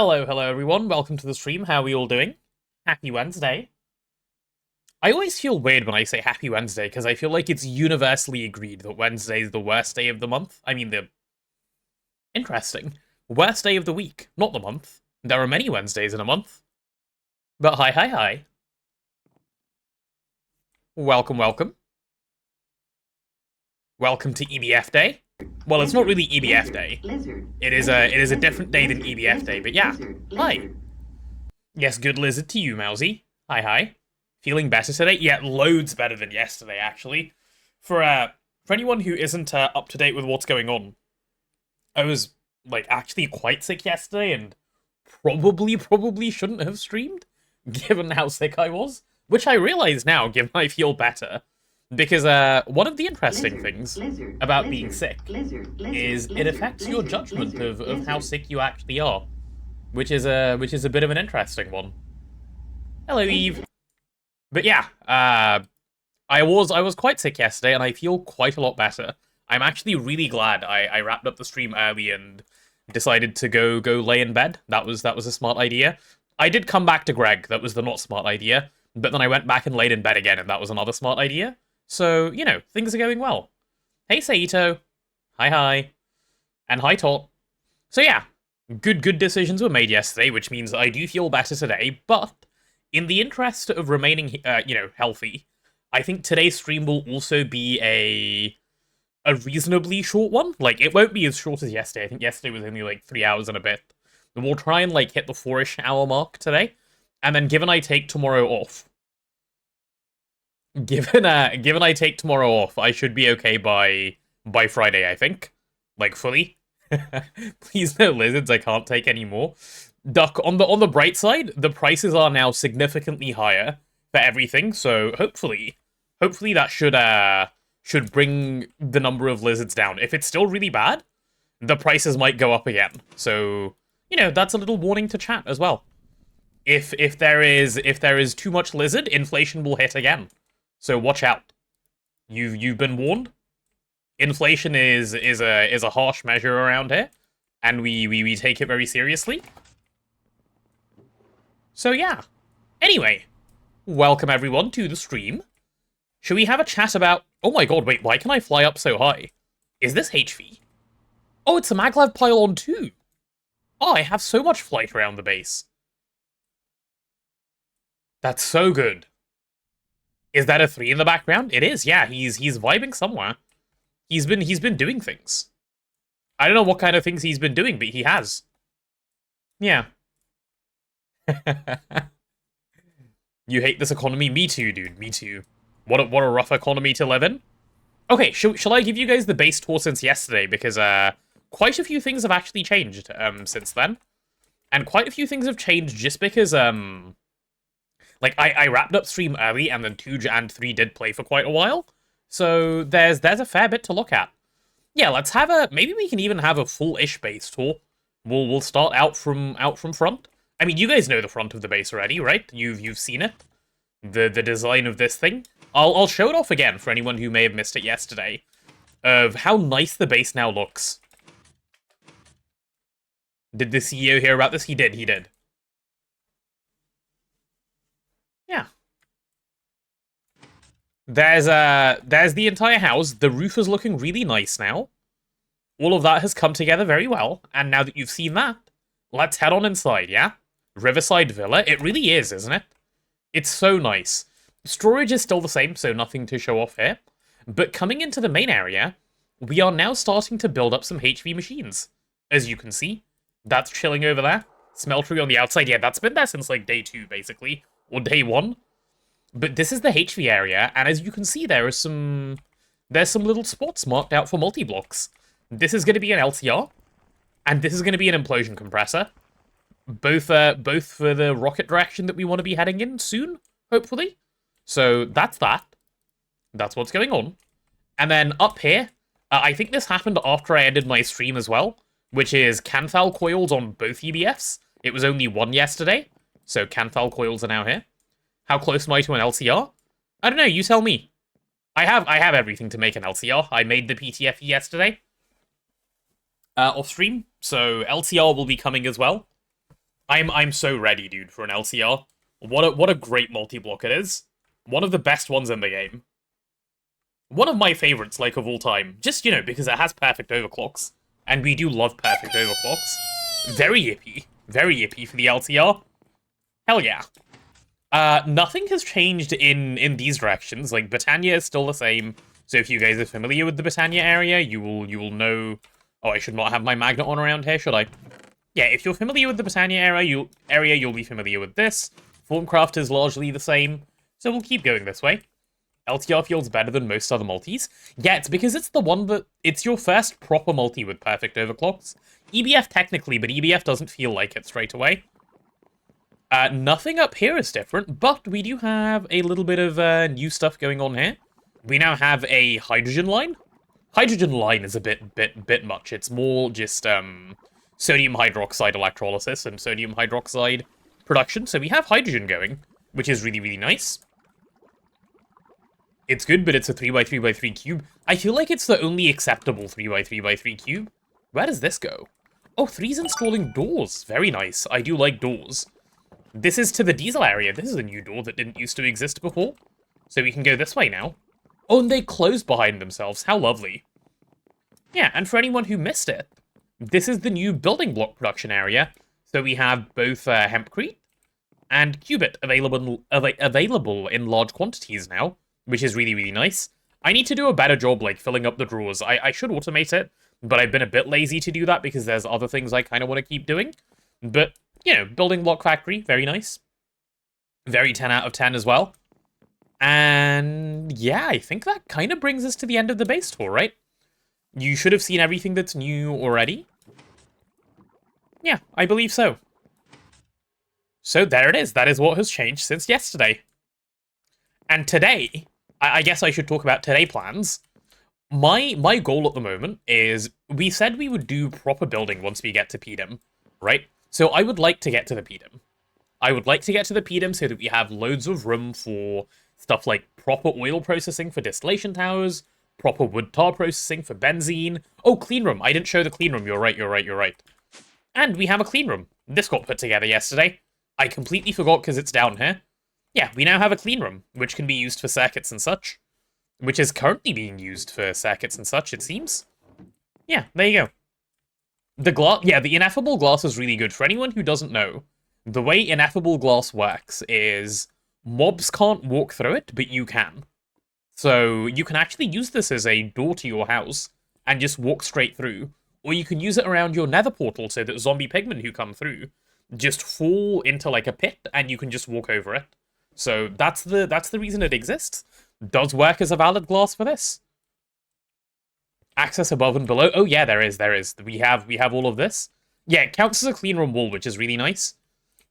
Hello everyone, welcome to the stream, how are we all doing? Happy Wednesday. I always feel weird when I say Happy Wednesday, because I feel like it's universally agreed that Wednesday is the worst day of the month. I mean, interesting. Worst day of the week, not the month. There are many Wednesdays in a month. But hi. Welcome. Welcome to EBF Day. Well, it's not really EBF Day. It is a different day than EBF Day, but yeah. Hi. Yes, good lizard to you, Mousy. Hi. Feeling better today? Yeah, loads better than yesterday, actually. For anyone who isn't up to date with what's going on, I was, actually quite sick yesterday and probably shouldn't have streamed, given how sick I was. Which I realize now, given I feel better. Because one of the interesting things about being sick is it affects your judgment of how sick you actually are, which is a bit of an interesting one. Hello, Eve. But yeah, I was quite sick yesterday, and I feel quite a lot better. I'm actually really glad I wrapped up the stream early and decided to go lay in bed. That was a smart idea. I did come back to Greg. That was the not smart idea. But then I went back and laid in bed again, and that was another smart idea. So, you know, things are going well. Hey, Saito. Hi. And hi, Tot. So yeah, good decisions were made yesterday, which means I do feel better today, but in the interest of remaining, healthy, I think today's stream will also be a reasonably short one. Like, it won't be as short as yesterday. I think yesterday was only, 3 hours and a bit. But we'll try and, hit the 4-ish hour mark today. And then given I take tomorrow off, given I take tomorrow off, I should be okay by Friday, I think. Fully. Please no lizards, I can't take any more. Duck, on the bright side, the prices are now significantly higher for everything, so hopefully that should bring the number of lizards down. If it's still really bad, the prices might go up again. So, that's a little warning to chat as well. If there is too much lizard, inflation will hit again. So watch out. You've been warned. Inflation is a harsh measure around here, and we take it very seriously. So yeah. Anyway, welcome everyone to the stream. Should we have a chat about... Oh my god, wait, why can I fly up so high? Is this HV? Oh, it's a maglev pylon too. Oh, I have so much flight around the base. That's so good. Is that a 3 in the background? It is, yeah. He's vibing somewhere. He's been doing things. I don't know what kind of things he's been doing, but he has. Yeah. You hate this economy? Me too, dude. Me too. What a rough economy to live in. Okay, shall I give you guys the base tour since yesterday? Because quite a few things have actually changed since then. And quite a few things have changed just because I wrapped up stream early, and then 2 and 3 did play for quite a while. So there's a fair bit to look at. Yeah, let's have maybe we can even have a full-ish base tour. We'll start out from front. I mean, you guys know the front of the base already, right? You've seen it. The design of this thing. I'll show it off again for anyone who may have missed it yesterday. Of how nice the base now looks. Did the CEO hear about this? He did. Yeah. There's the entire house. The roof is looking really nice now. All of that has come together very well. And now that you've seen that, let's head on inside, yeah? Riverside Villa. It really is, isn't it? It's so nice. Storage is still the same, so nothing to show off here. But coming into the main area, we are now starting to build up some HV machines. As you can see, that's chilling over there. Smeltery on the outside. Yeah, that's been there since, day 2, basically. Or day 1. But this is the HV area, and as you can see, there's some little spots marked out for multi-blocks. This is going to be an LCR, and this is going to be an implosion compressor. Both for the rocket direction that we want to be heading in soon, hopefully. So that's that. That's what's going on. And then up here, I think this happened after I ended my stream as well, which is Canthal coils on both EBFs. It was only 1 yesterday, so Canthal coils are now here. How close am I to an LCR? I don't know, you tell me. I have everything to make an LCR. I made the PTFE yesterday. Off stream, so LCR will be coming as well. I'm so ready, dude, for an LCR. What a great multi-block it is. One of the best ones in the game. One of my favorites, like, of all time. Just, you know, because it has perfect overclocks. And we do love perfect overclocks. Very yippy. Very yippy for the LCR. Hell yeah. Nothing has changed in these directions. Like, Britannia is still the same. So if you guys are familiar with the Britannia area, you will know... Oh, I should not have my magnet on around here, should I? Yeah, if you're familiar with the Britannia area, you'll be familiar with this. Formcraft is largely the same. So we'll keep going this way. LTR feels better than most other multis. Yeah, it's because it's the one that... It's your first proper multi with perfect overclocks. EBF technically, but EBF doesn't feel like it straight away. Nothing up here is different, but we do have a little bit of new stuff going on here. We now have a hydrogen line. Hydrogen line is a bit much. It's more just sodium hydroxide electrolysis and sodium hydroxide production. So we have hydrogen going, which is really, really nice. It's good, but it's a 3x3x3 cube. I feel like it's the only acceptable 3x3x3 cube. Where does this go? Oh, 3's installing doors. Very nice. I do like doors. This is to the diesel area. This is a new door that didn't used to exist before. So we can go this way now. Oh, and they closed behind themselves. How lovely. Yeah, and for anyone who missed it, this is the new building block production area. So we have both hempcrete and qubit available in large quantities now, which is really, really nice. I need to do a better job, like, filling up the drawers. I should automate it, but I've been a bit lazy to do that because there's other things I kind of want to keep doing. But, you know, building block factory, very nice. Very 10 out of 10 as well. And yeah, I think that kind of brings us to the end of the base tour, right? You should have seen everything that's new already. Yeah, I believe so. So there it is. That is what has changed since yesterday. And today, I guess I should talk about today plans. My goal at the moment is, we said we would do proper building once we get to PDM, right? So I would like to get to the PDM. I would like to get to the PDM so that we have loads of room for stuff like proper oil processing for distillation towers, proper wood tar processing for benzene. Oh, clean room. I didn't show the clean room. You're right. And we have a clean room. This got put together yesterday. I completely forgot because it's down here. Yeah, we now have a clean room, which can be used for circuits and such. Which is currently being used for circuits and such, it seems. Yeah, there you go. The ineffable glass is really good. For anyone who doesn't know, the way ineffable glass works is mobs can't walk through it, but you can. So you can actually use this as a door to your house and just walk straight through. Or you can use it around your nether portal so that zombie pigmen who come through just fall into like a pit and you can just walk over it. So that's the reason it exists. Does work as a valid glass for this. Access above and below. Oh yeah, there is. We have all of this. Yeah, it counts as a clean room wall, which is really nice.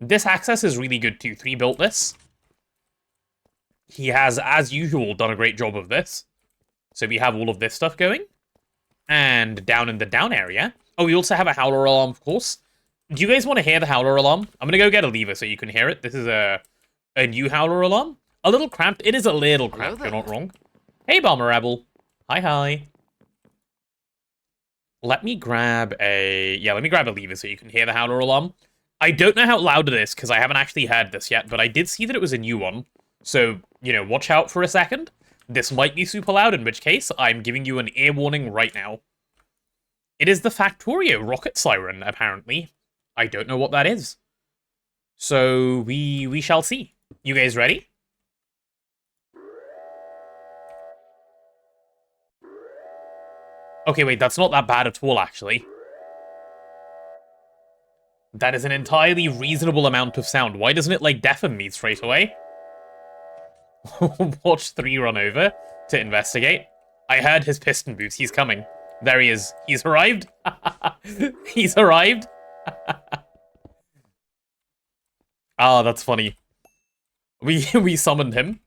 This access is really good too. 3 built this. He has, as usual, done a great job of this. So we have all of this stuff going. And down in the down area. Oh, we also have a howler alarm, of course. Do you guys want to hear the howler alarm? I'm going to go get a lever so you can hear it. This is a new howler alarm. A little cramped. It is a little cramped, you're not wrong. Hey, Bomber Rebel. Hi. Let me grab a lever so you can hear the howler alarm. I don't know how loud it is because I haven't actually heard this yet, but I did see that it was a new one. So, you know, watch out for a second. This might be super loud, in which case I'm giving you an ear warning right now. It is the Factorio rocket siren, apparently. I don't know what that is. So, we shall see. You guys ready? Okay, wait, that's not that bad at all, actually. That is an entirely reasonable amount of sound. Why doesn't it, like, deafen me straight away? Watch 3 run over to investigate. I heard his piston boots. He's coming. There he is. He's arrived. He's arrived. Ah, that's funny. We summoned him.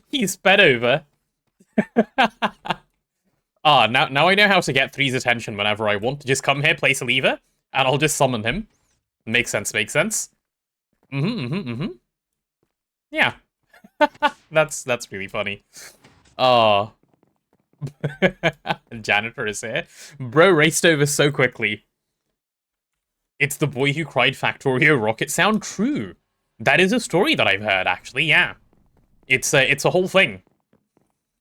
He sped over. Ah, now I know how to get 3's attention whenever I want. Just come here, place a lever, and I'll just summon him. Makes sense. Yeah. That's really funny. Oh. Janitor is here. Bro raced over so quickly. It's the boy who cried Factorio rocket sound true. That is a story that I've heard, actually, yeah. It's a whole thing.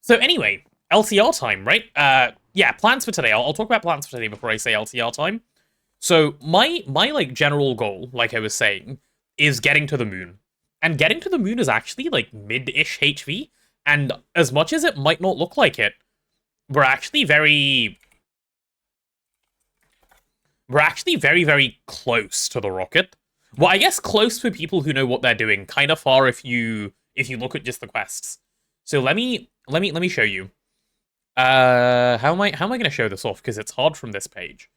So anyway, LCR time, right? Yeah, plans for today. I'll talk about plans for today before I say LCR time. So my like general goal, like I was saying, is getting to the moon. And getting to the moon is actually like mid-ish HV, and as much as it might not look like it, we're actually very, very close to the rocket. Well, I guess close for people who know what they're doing. Kind of far if you look at just the quests. So let me show you. How am I going to show this off? Because it's hard from this page.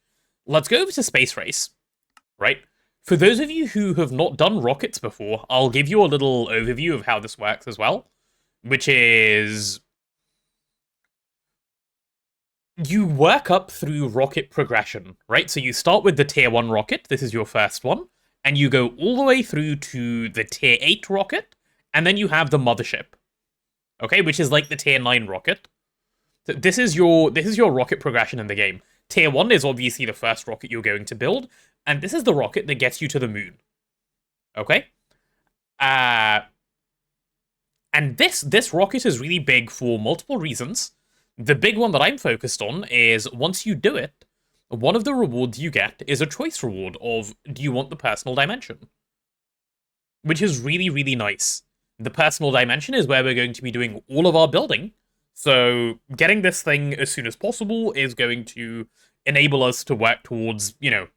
Let's go over to Space Race, right? For those of you who have not done rockets before, I'll give you a little overview of how this works as well, which is you work up through rocket progression, right? So you start with the tier 1 rocket, this is your first one, and you go all the way through to the tier 8 rocket, and then you have the mothership, okay, which is like the tier 9 rocket. So this is your rocket progression in the game. Tier 1 is obviously the first rocket you're going to build, and this is the rocket that gets you to the moon. Okay? And this rocket is really big for multiple reasons. The big one that I'm focused on is once you do it, one of the rewards you get is a choice reward of, do you want the personal dimension? Which is really, really nice. The personal dimension is where we're going to be doing all of our building. So getting this thing as soon as possible is going to enable us to work towards, you know,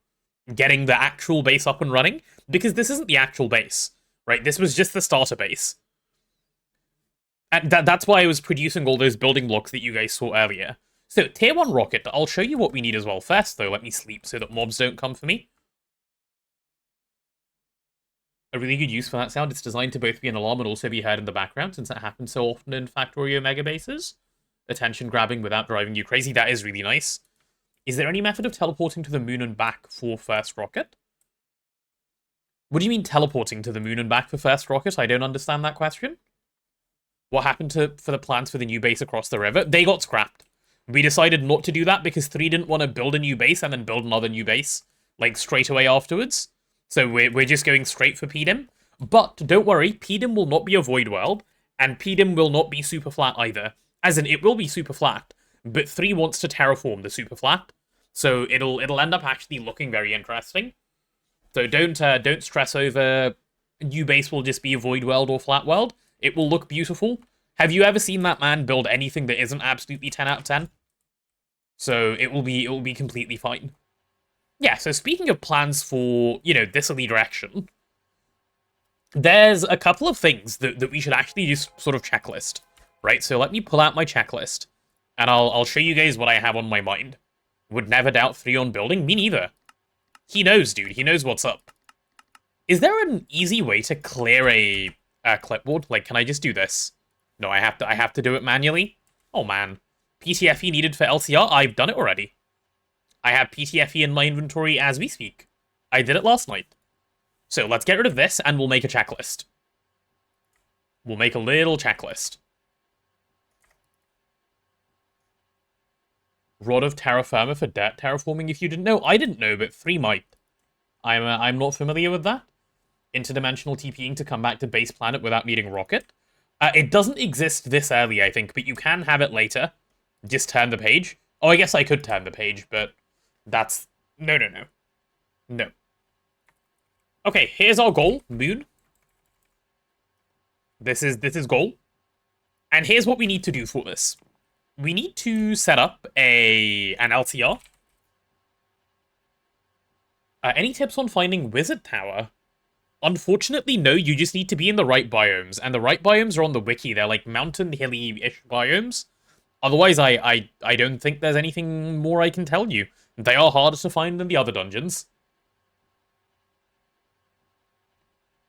getting the actual base up and running, because this isn't the actual base, right? This was just the starter base. And that's why I was producing all those building blocks that you guys saw earlier. So, tier 1 rocket, I'll show you what we need as well. First, though, let me sleep so that mobs don't come for me. A really good use for that sound. It's designed to both be an alarm and also be heard in the background, since it happens so often in Factorio mega bases. Attention grabbing without driving you crazy. That is really nice. Is there any method of teleporting to the moon and back for first rocket? What do you mean teleporting to the moon and back for first rocket? I don't understand that question. What happened for the plans for the new base across the river? They got scrapped. We decided not to do that because 3 didn't want to build a new base and then build another new base, like, straight away afterwards. So we're just going straight for PDIM. But don't worry, PDIM will not be a void world, and PDIM will not be super flat either. As in, it will be super flat, but 3 wants to terraform the super flat, so it'll end up actually looking very interesting. So don't stress over new base will just be a void world or flat world. It will look beautiful. Have you ever seen that man build anything that isn't absolutely 10 out of 10? So it will be completely fine. Yeah, so speaking of plans for, you know, this direction, there's a couple of things that we should actually just sort of checklist, right? So let me pull out my checklist, and I'll show you guys what I have on my mind. Would never doubt 3 on building? Me neither. He knows, dude. He knows what's up. Is there an easy way to clear a clipboard? Like, can I just do this? No, I have to do it manually? Oh, man. PTFE needed for LCR? I've done it already. I have PTFE in my inventory as we speak. I did it last night. So let's get rid of this, and we'll make a checklist. We'll make a little checklist. Rod of Terra Firma for dirt terraforming, if you didn't know. I didn't know, but 3 might. I'm not familiar with that. Interdimensional TPing to come back to base planet without needing rocket. It doesn't exist this early, I think, but you can have it later. Just turn the page. Oh, I guess I could turn the page, but that's... No. No. Okay, here's our goal, moon. This is goal. And here's what we need to do for this. We need to set up an LCR. Any tips on finding Wizard Tower? Unfortunately, no, you just need to be in the right biomes. And the right biomes are on the wiki. They're like mountain, hilly-ish biomes. Otherwise, I don't think there's anything more I can tell you. They are harder to find than the other dungeons.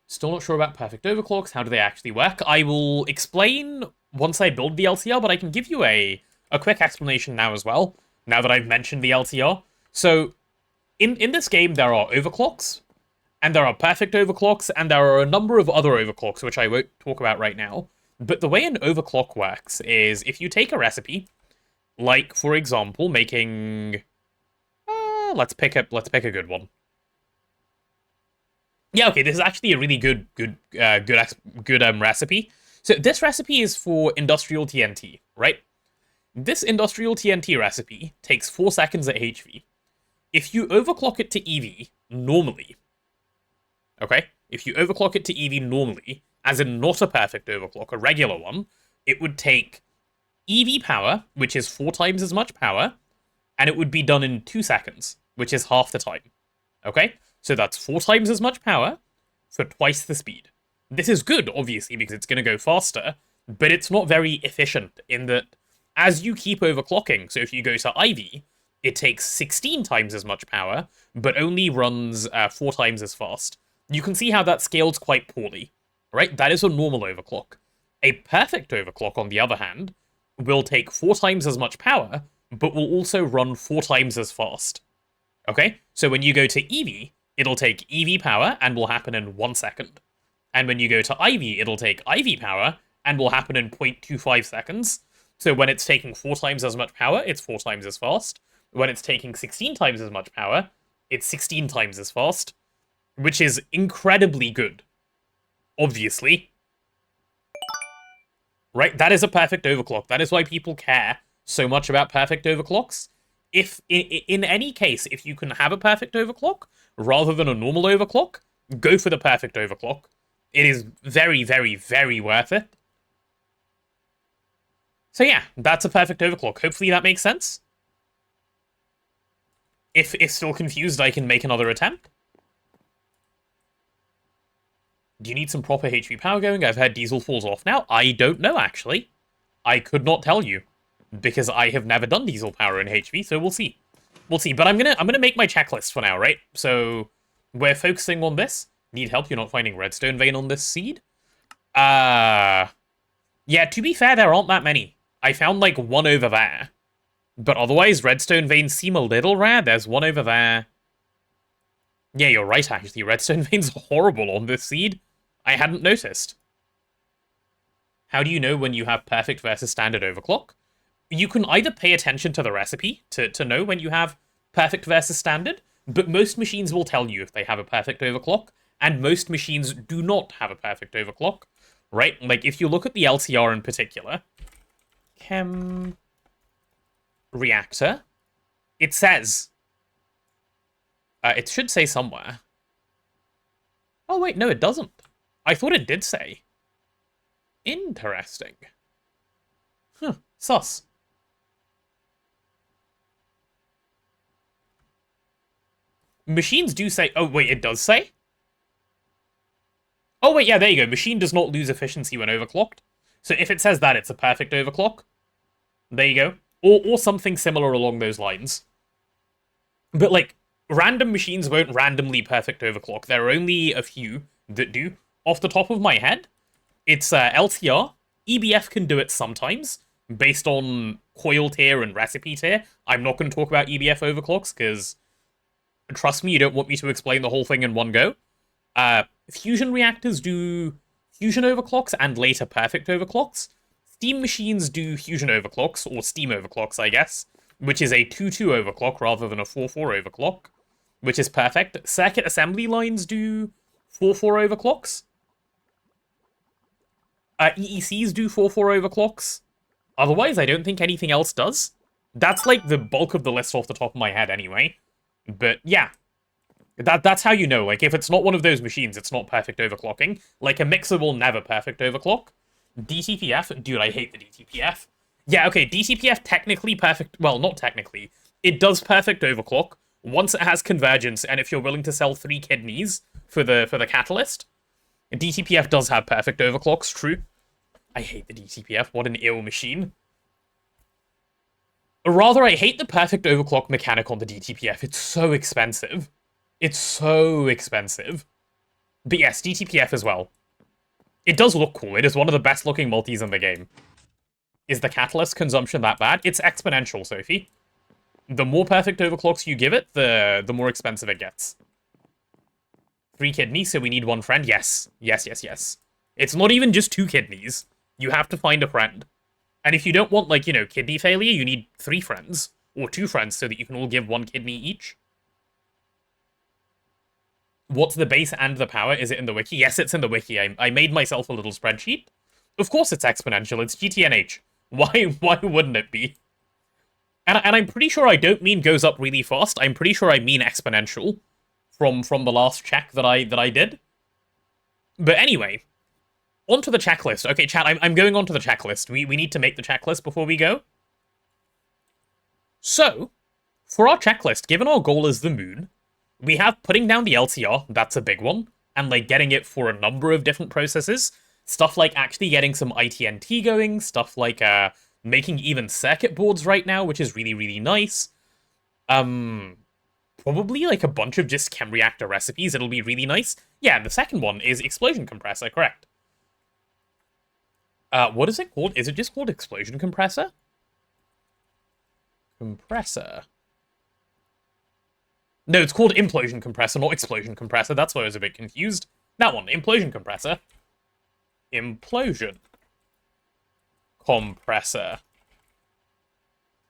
Still not sure about perfect overclocks. How do they actually work? I will explain once I build the LCR, but I can give you a quick explanation now as well, now that I've mentioned the LCR. So, in this game, there are overclocks, and there are perfect overclocks, and there are a number of other overclocks, which I won't talk about right now. But the way an overclock works is if you take a recipe, Like, for example, making... let's pick a good one. Yeah, okay, this is actually a really good recipe. So this recipe is for industrial TNT, right? This industrial TNT recipe takes 4 seconds at HV. If you overclock it to EV normally, okay? If you overclock it to EV normally, as in not a perfect overclock, a regular one, it would take EV power, which is 4 times as much power, and it would be done in 2 seconds, which is half the time. Okay? So that's 4 times as much power for twice the speed. This is good, obviously, because it's going to go faster, but it's not very efficient in that as you keep overclocking, so if you go to Ivy, it takes 16 times as much power, but only runs 4 times as fast. You can see how that scales quite poorly, right? That is a normal overclock. A perfect overclock, on the other hand, will take 4 times as much power, but will also run 4 times as fast. Okay? So when you go to Eevee, it'll take Eevee power and will happen in 1 second. And when you go to Ivy, it'll take Ivy power and will happen in 0.25 seconds. So when it's taking 4 times as much power, it's 4 times as fast. When it's taking 16 times as much power, it's 16 times as fast. Which is incredibly good. Obviously. Right? That is a perfect overclock. That is why people care so much about perfect overclocks. If, in any case, if you can have a perfect overclock rather than a normal overclock, go for the perfect overclock. It is very, very, very worth it. So yeah, that's a perfect overclock. Hopefully that makes sense. If still confused, I can make another attempt. Do you need some proper HP power going? I've heard diesel falls off now. I don't know, actually. I could not tell you, because I have never done diesel power in HV, so we'll see. We'll see, but I'm gonna make my checklist for now, right? So we're focusing on this. Need help? You're not finding redstone vein on this seed? Yeah, to be fair, there aren't that many. I found, like, 1 over there. But otherwise, redstone veins seem a little rare. There's 1 over there. Yeah, you're right, actually. Redstone veins are horrible on this seed. I hadn't noticed. How do you know when you have perfect versus standard overclock? You can either pay attention to the recipe to know when you have perfect versus standard, but most machines will tell you if they have a perfect overclock, and most machines do not have a perfect overclock, right? Like, if you look at the LCR in particular, Chem Reactor, it says... it should say somewhere. Oh, wait, no, it doesn't. I thought it did say. Interesting. Huh, sus. Machines do say... Oh, wait, it does say? Oh, wait, yeah, there you go. Machine does not lose efficiency when overclocked. So if it says that, it's a perfect overclock. There you go. Or something similar along those lines. But, like, random machines won't randomly perfect overclock. There are only a few that do. Off the top of my head, it's LCR. EBF can do it sometimes, based on coil tier and recipe tier. I'm not going to talk about EBF overclocks, because, trust me, you don't want me to explain the whole thing in one go. Fusion reactors do fusion overclocks and later perfect overclocks. Steam machines do fusion overclocks, or steam overclocks, I guess, which is a 2-2 overclock rather than a 4-4 overclock, which is perfect. Circuit assembly lines do 4-4 overclocks. EECs do 4-4 overclocks. Otherwise, I don't think anything else does. That's, like, the bulk of the list off the top of my head anyway. But, yeah. That's how you know. Like, if it's not one of those machines, it's not perfect overclocking. Like, a mixer will never perfect overclock. DTPF? Dude, I hate the DTPF. Yeah, okay, DTPF technically perfect... Well, not technically. It does perfect overclock once it has convergence, and if you're willing to sell 3 kidneys for the catalyst. DTPF does have perfect overclocks, true. I hate the DTPF. What an ill machine. Or rather, I hate the perfect overclock mechanic on the DTPF. It's so expensive. It's so expensive. But yes, DTPF as well. It does look cool. It is one of the best looking multis in the game. Is the catalyst consumption that bad? It's exponential, Sophie. The more perfect overclocks you give it, the more expensive it gets. 3 kidneys, so we need 1 friend? Yes. Yes, yes, yes. It's not even just 2 kidneys. You have to find a friend. And if you don't want, like, you know, kidney failure, you need 3 friends. Or 2 friends so that you can all give 1 kidney each. What's the base and the power? Is it in the wiki? Yes, it's in the wiki. I made myself a little spreadsheet. Of course it's exponential. It's GTNH. Why wouldn't it be? And I'm pretty sure I don't mean goes up really fast. I'm pretty sure I mean exponential from the last check that I did. But anyway, onto the checklist. Okay, chat, I'm going on to the checklist. We need to make the checklist before we go. So, for our checklist, given our goal is the moon, we have putting down the LCR, that's a big one, and like getting it for a number of different processes. Stuff like actually getting some ITNT going, stuff like making even circuit boards right now, which is really, really nice. Probably like a bunch of just chem reactor recipes, it'll be really nice. Yeah, the second one is explosion compressor, correct. What is it called? Is it just called explosion compressor? Compressor. No, it's called implosion compressor, not explosion compressor. That's why I was a bit confused. That one, implosion compressor. Implosion compressor.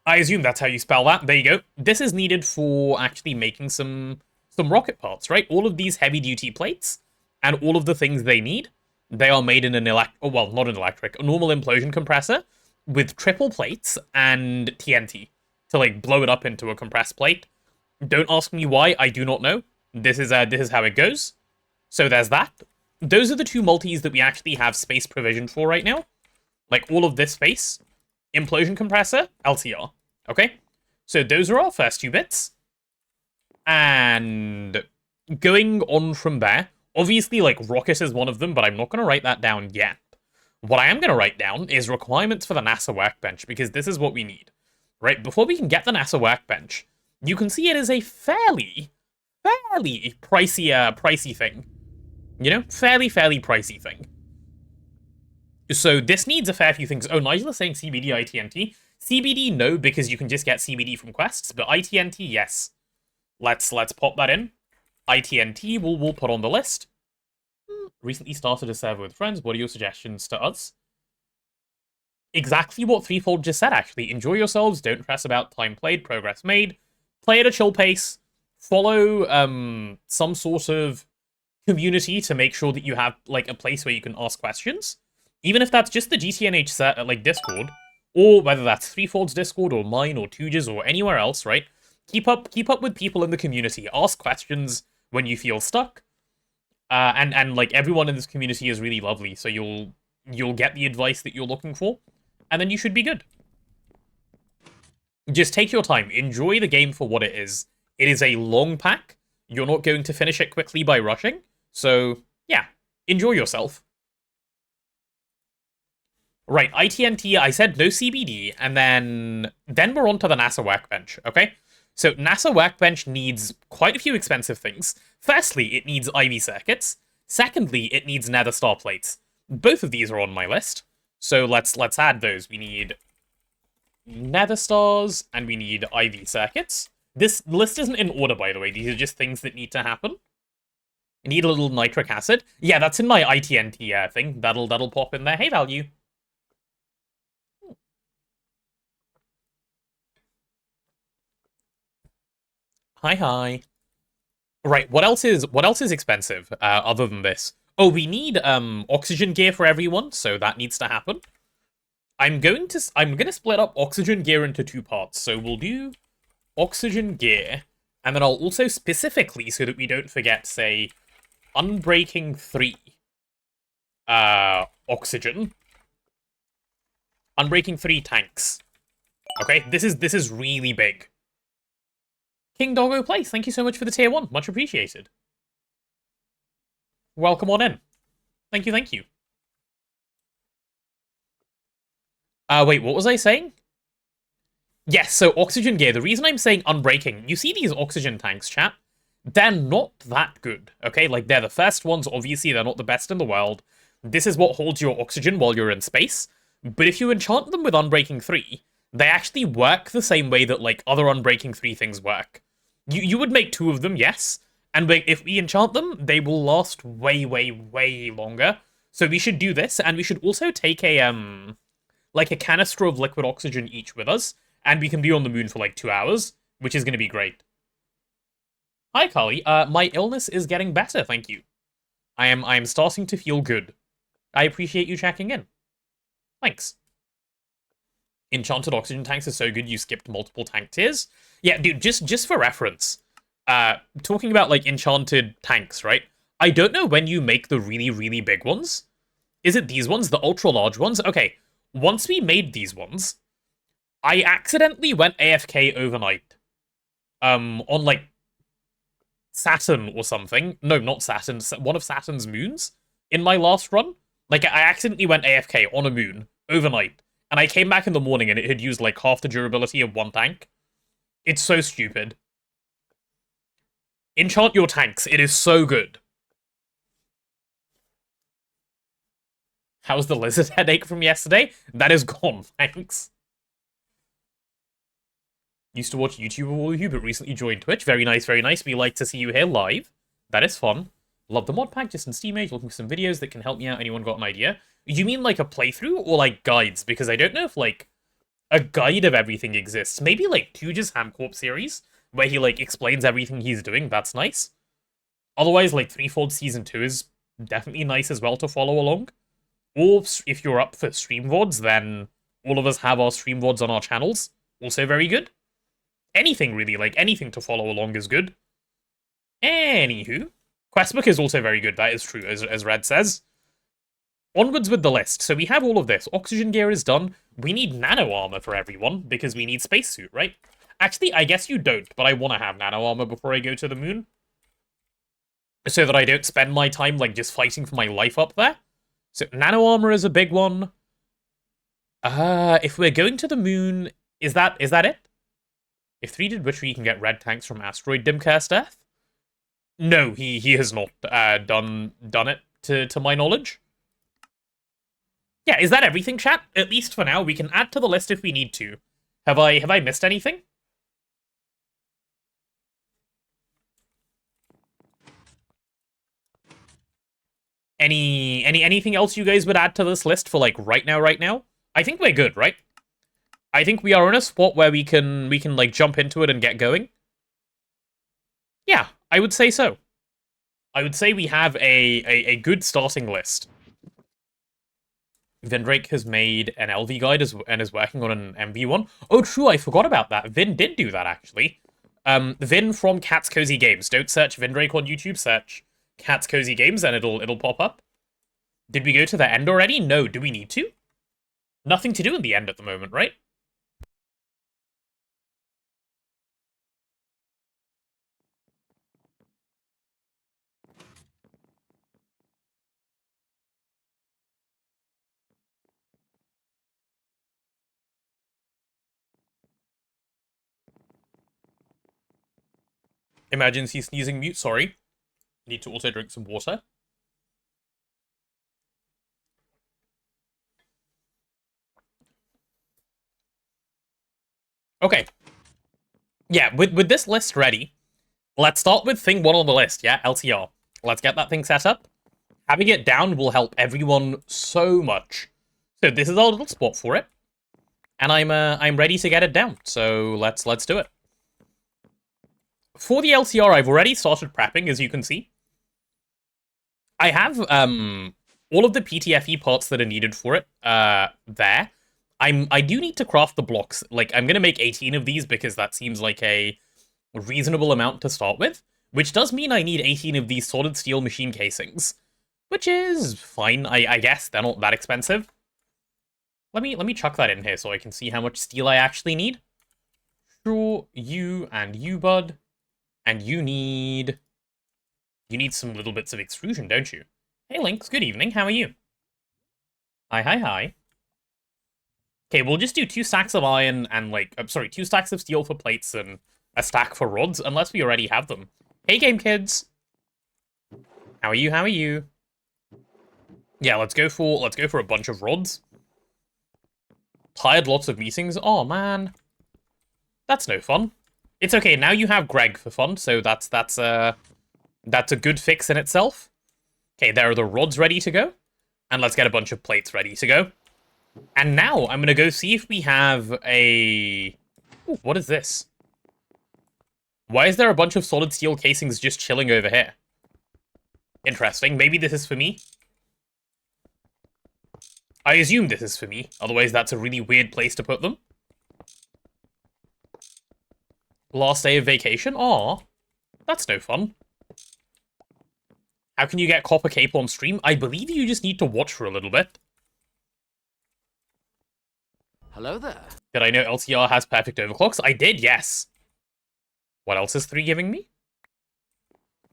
I assume that's how you spell that. There you go. This is needed for actually making some rocket parts, right? All of these heavy-duty plates and all of the things they need, they are made in an not an electric, a normal implosion compressor with triple plates and TNT to like blow it up into a compressed plate. Don't ask me why, I do not know. This is how it goes. So there's that. Those are the 2 multis that we actually have space provisioned for right now. Like all of this space. Implosion compressor, LCR. Okay? So those are our first 2 bits. And going on from there, obviously like rocket is one of them, but I'm not going to write that down yet. What I am going to write down is requirements for the NASA workbench, because this is what we need. Right? Before we can get the NASA workbench, you can see it is a fairly pricey thing. You know? Fairly pricey thing. So this needs a fair few things. Oh, Nigel is saying CBD, ITNT. CBD, no, because you can just get CBD from quests, but ITNT, yes. Let's pop that in. ITNT, we'll put on the list. Recently started a server with friends. What are your suggestions to us? Exactly what Threefold just said, actually. Enjoy yourselves, don't stress about time played, progress made. Play at a chill pace. Follow some sort of community to make sure that you have like a place where you can ask questions. Even if that's just the GTNH like Discord, or whether that's Threefold's Discord or mine or Tooge's or anywhere else, right? Keep up with people in the community. Ask questions when you feel stuck. And like everyone in this community is really lovely, so you'll get the advice that you're looking for, and then you should be good. Just take your time. Enjoy the game for what it is. It is a long pack. You're not going to finish it quickly by rushing. So, yeah. Enjoy yourself. Right, ITNT, I said no CBD, and then we're on to the NASA workbench, okay? So NASA workbench needs quite a few expensive things. Firstly, it needs IV circuits. Secondly, it needs nether star plates. Both of these are on my list. So let's add those. We need nether stars, and we need IV circuits. This list isn't in order, by the way. These are just things that need to happen. I need a little nitric acid. Yeah, that's in my ITNT thing. That'll pop in there. Hey, value. Hi. Right, what else is expensive other than this? Oh, we need oxygen gear for everyone, so that needs to happen. I'm gonna split up oxygen gear into 2 parts. So we'll do oxygen gear, and then I'll also specifically, so that we don't forget, say Unbreaking 3 oxygen. Unbreaking 3 tanks. Okay, this is really big. King Doggo Place, thank you so much for the tier 1. Much appreciated. Welcome on in. Thank you. Wait, what was I saying? Yes, so oxygen gear. The reason I'm saying unbreaking, you see these oxygen tanks, chat? They're not that good, okay? Like, they're the first ones, obviously, they're not the best in the world. This is what holds your oxygen while you're in space. But if you enchant them with Unbreaking 3, they actually work the same way that, like, other Unbreaking 3 things work. You would make 2 of them, yes. And if we enchant them, they will last way longer. So we should do this, and we should also take a, like a canister of liquid oxygen each with us, and we can be on the moon for like 2 hours, which is going to be great. Hi, Carly. My illness is getting better, thank you. I am starting to feel good. I appreciate you checking in. Thanks. Enchanted oxygen tanks are so good you skipped multiple tank tiers. Yeah, dude, just for reference, talking about like enchanted tanks, right? I don't know when you make the really, really big ones. Is it these ones, the ultra large ones? Okay, once we made these ones, I accidentally went AFK overnight. On like Saturn or something. No, not Saturn, one of Saturn's moons in my last run. Like, I accidentally went AFK on a moon overnight, and I came back in the morning and it had used like half the durability of one tank. It's so stupid. Enchant your tanks. It is so good. How's the lizard headache from yesterday? That is gone, thanks. Used to watch YouTube with all of you, but recently joined Twitch. Very nice, very nice. We like to see you here live. That is fun. Love the mod pack, just in Steam Age, looking for some videos that can help me out. Anyone got an idea? Do you mean like a playthrough or like guides? Because I don't know if like a guide of everything exists. Maybe like Tuja's Hamcorp series, where he like explains everything he's doing. That's nice. Otherwise, like Threefold Season 2 is definitely nice as well to follow along. Or if you're up for stream VODs, then all of us have our stream VODs on our channels. Also very good. Anything really, like anything to follow along is good. Anywho, Questbook is also very good, that is true, as Red says. Onwards with the list. So we have all of this. Oxygen gear is done. We need nano armor for everyone, because we need spacesuit, right? Actually, I guess you don't, but I want to have nano armor before I go to the moon. So that I don't spend my time, like, just fighting for my life up there. So nano armor is a big one. If we're going to the moon, is that it? If 3 did Witchery, you can get red tanks from Asteroid Dimcast Earth? No, he has not done it, to my knowledge. Yeah, is that everything, chat? At least for now, we can add to the list if we need to. Have I missed anything? Anything else you guys would add to this list for like right now? I think we're good, right? I think we are in a spot where we can like jump into it and get going. Yeah, I would say so. I would say we have a good starting list. Vindrake has made an LV guide and is working on an MV one. Oh, true, I forgot about that. Vin did do that, actually. Vin from Cat's Cozy Games. Don't search Vindrake on YouTube, search Cat's Cozy Games and it'll pop up. Did we go to the end already? No, do we need to? Nothing to do in the end at the moment, right? Emergency sneezing mute, sorry. Need to also drink some water. Okay. Yeah, with this list ready, let's start with thing 1 on the list, yeah? LCR. Let's get that thing set up. Having it down will help everyone so much. So this is our little spot for it. And I'm ready to get it down. So let's do it. For the LCR, I've already started prepping, as you can see. I have all of the PTFE parts that are needed for it there. I do need to craft the blocks. Like, I'm going to make 18 of these because that seems like a reasonable amount to start with, which does mean I need 18 of these solid steel machine casings, which is fine, I guess. They're not that expensive. Let me chuck that in here so I can see how much steel I actually need. Sure, you and you, bud. And you need some little bits of extrusion, don't you? Hey, Lynx, good evening, how are you? Hi. Okay, we'll just do 2 stacks of iron and, like, 2 stacks of steel for plates and a stack for rods, unless we already have them. Hey, game kids! How are you? Yeah, let's go for a bunch of rods. Tired lots of meetings. Oh, man. That's no fun. It's okay, now you have Greg for fun, so that's a good fix in itself. Okay, there are the rods ready to go. And let's get a bunch of plates ready to go. And now I'm gonna go see if we have a... Ooh, what is this? Why is there a bunch of solid steel casings just chilling over here? Interesting. Maybe this is for me. I assume this is for me. Otherwise, that's a really weird place to put them. Last day of vacation? Aw. That's no fun. How can you get Copper Cape on stream? I believe you just need to watch for a little bit. Hello there. Did I know LCR has perfect overclocks? I did, yes. What else is 3 giving me?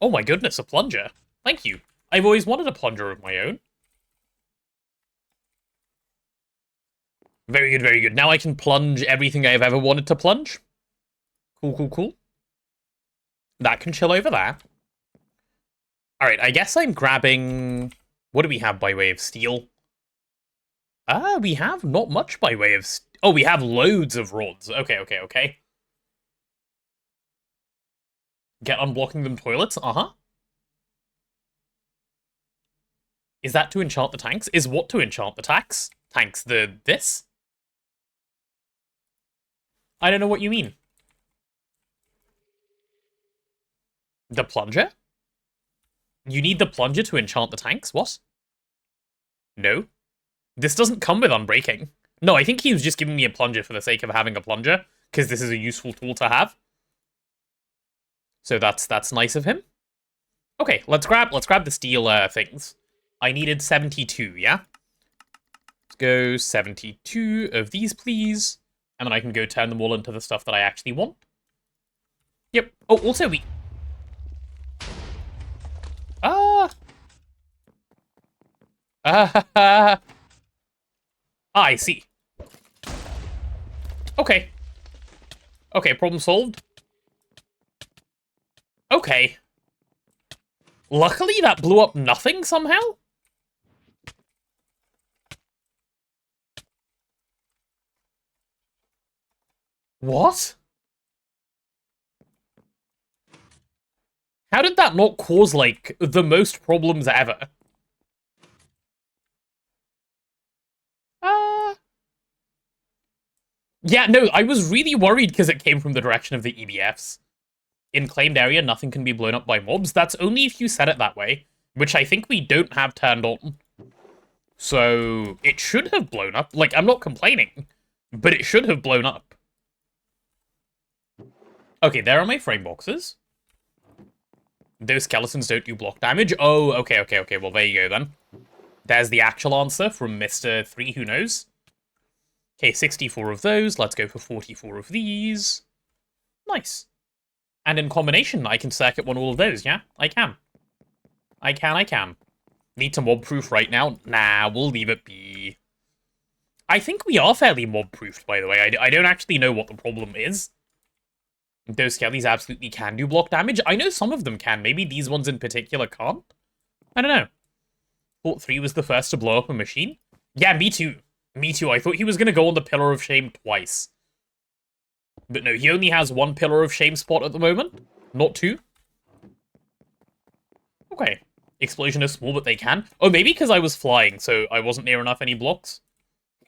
Oh my goodness, a plunger. Thank you. I've always wanted a plunger of my own. Very good, very good. Now I can plunge everything I've ever wanted to plunge. Cool, cool, cool. That can chill over there. Alright, I guess I'm grabbing... What do we have by way of steel? We have not much by way of... Oh, we have loads of rods. Okay, okay, okay. Get unblocking them toilets? Uh-huh. Is that to enchant the tanks? Is what to enchant the tanks? Tanks, this? I don't know what you mean. The plunger? You need the plunger to enchant the tanks? What? No. This doesn't come with unbreaking. No, I think he was just giving me a plunger for the sake of having a plunger, because this is a useful tool to have. So that's nice of him. Okay, let's grab the steel things. I needed 72, yeah? Let's go 72 of these, please. And then I can go turn them all into the stuff that I actually want. Yep. Oh, also we... I see. Okay. Okay, problem solved. Okay. Luckily, that blew up nothing somehow? What? How did that not cause, like, the most problems ever? Yeah, no, I was really worried because it came from the direction of the EBFs. In claimed area, nothing can be blown up by mobs. That's only if you set it that way, which I think we don't have turned on. So, it should have blown up. Like, I'm not complaining, but it should have blown up. Okay, there are my frame boxes. Those skeletons don't do block damage. Oh, okay, okay, okay. Well, there you go, then. There's the actual answer from Mr. 3 Who Knows. Okay, 64 of those. Let's go for 44 of these. Nice. And in combination, I can circuit one all of those, yeah? I can. I can. Need to mob-proof right now? Nah, we'll leave it be. I think we are fairly mob-proofed, by the way. I don't actually know what the problem is. Those skellies absolutely can do block damage. I know some of them can. Maybe these ones in particular can't. I don't know. Thought 3 was the first to blow up a machine? Yeah, me too. Me too. I thought he was going to go on the Pillar of Shame twice. But no, he only has 1 Pillar of Shame spot at the moment. Not 2. Okay. Explosion is small, but they can. Oh, maybe because I was flying, so I wasn't near enough any blocks.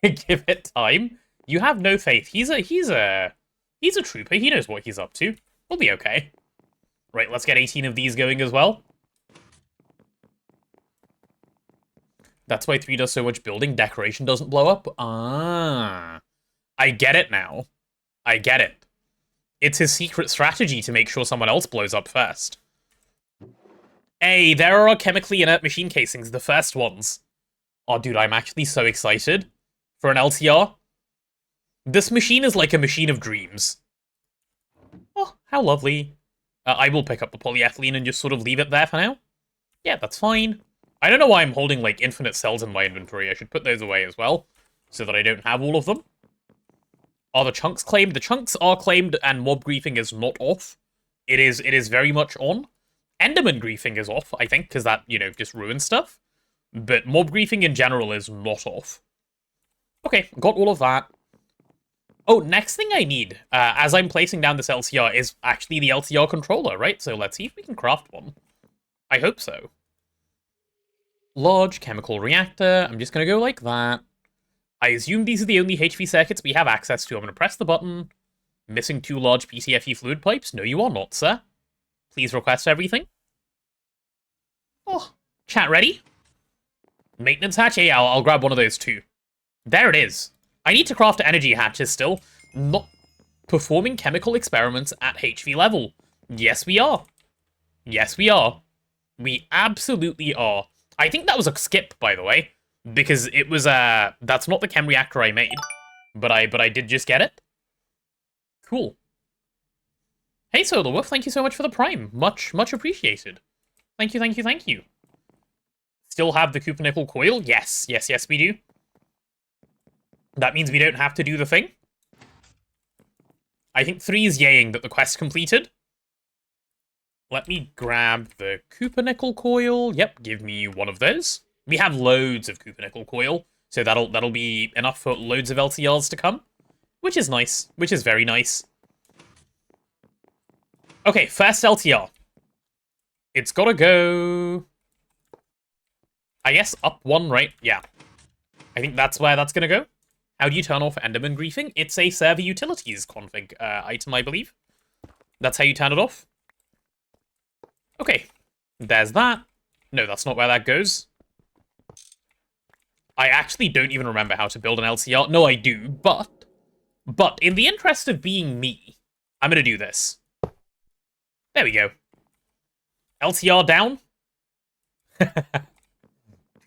Give it time. You have no faith. He's a trooper. He knows what he's up to. We'll be okay. Right, let's get 18 of these going as well. That's why 3 does so much building. Decoration doesn't blow up. Ah. I get it now. I get it. It's his secret strategy to make sure someone else blows up first. Hey, there are our chemically inert machine casings, the first ones. Oh, dude, I'm actually so excited for an LCR. This machine is like a machine of dreams. Oh, how lovely. I will pick up the polyethylene and just sort of leave it there for now. Yeah, that's fine. I don't know why I'm holding, like, infinite cells in my inventory. I should put those away as well, so that I don't have all of them. Are the chunks claimed? The chunks are claimed, and mob griefing is not off. It is very much on. Enderman griefing is off, I think, because that, you know, just ruins stuff. But mob griefing in general is not off. Okay, got all of that. Oh, next thing I need, as I'm placing down this LCR, is actually the LCR controller, right? So let's see if we can craft one. I hope so. Large chemical reactor. I'm just going to go like that. I assume these are the only HV circuits we have access to. I'm going to press the button. Missing 2 large PTFE fluid pipes? No, you are not, sir. Please request everything. Oh, chat ready? Maintenance hatch? Yeah, I'll grab one of those too. There it is. I need to craft energy hatches still. Not performing chemical experiments at HV level. Yes, we are. Yes, we are. We absolutely are. I think that was a skip, by the way, because it was that's not the chem reactor I made, but I did just get it. Cool. Hey, Solar Wolf, thank you so much for the Prime. Much appreciated. Thank you, thank you, thank you. Still have the Cooper Nickel coil? Yes, yes, yes, we do. That means we don't have to do the thing. I think 3 is yaying that the quest completed. Let me grab the Cooper Nickel coil. Yep, give me one of those. We have loads of Cooper Nickel coil, so that'll be enough for loads of LCRs to come, which is nice, which is very nice. Okay, first LTR. It's gotta go, I guess, up 1, right? Yeah. I think that's where that's gonna go. How do you turn off Enderman griefing? It's a server utilities config item, I believe. That's how you turn it off. Okay, there's that. No, that's not where that goes. I actually don't even remember how to build an LCR. No, I do, but in the interest of being me, I'm gonna do this. There we go. LCR down.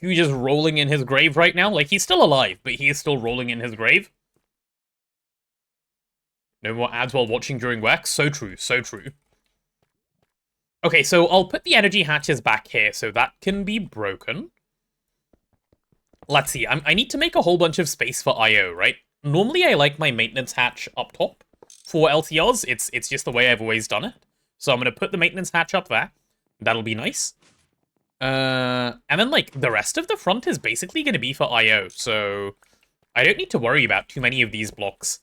He's just rolling in his grave right now. Like, he's still alive, but he is still rolling in his grave. No more ads while watching during work. So true, so true. Okay, so I'll put the energy hatches back here so that can be broken. Let's see, I need to make a whole bunch of space for IO, right? Normally I like my maintenance hatch up top for LTRs. It's just the way I've always done it. So I'm going to put the maintenance hatch up there. That'll be nice. And then, like, the rest of the front is basically going to be for IO, so I don't need to worry about too many of these blocks.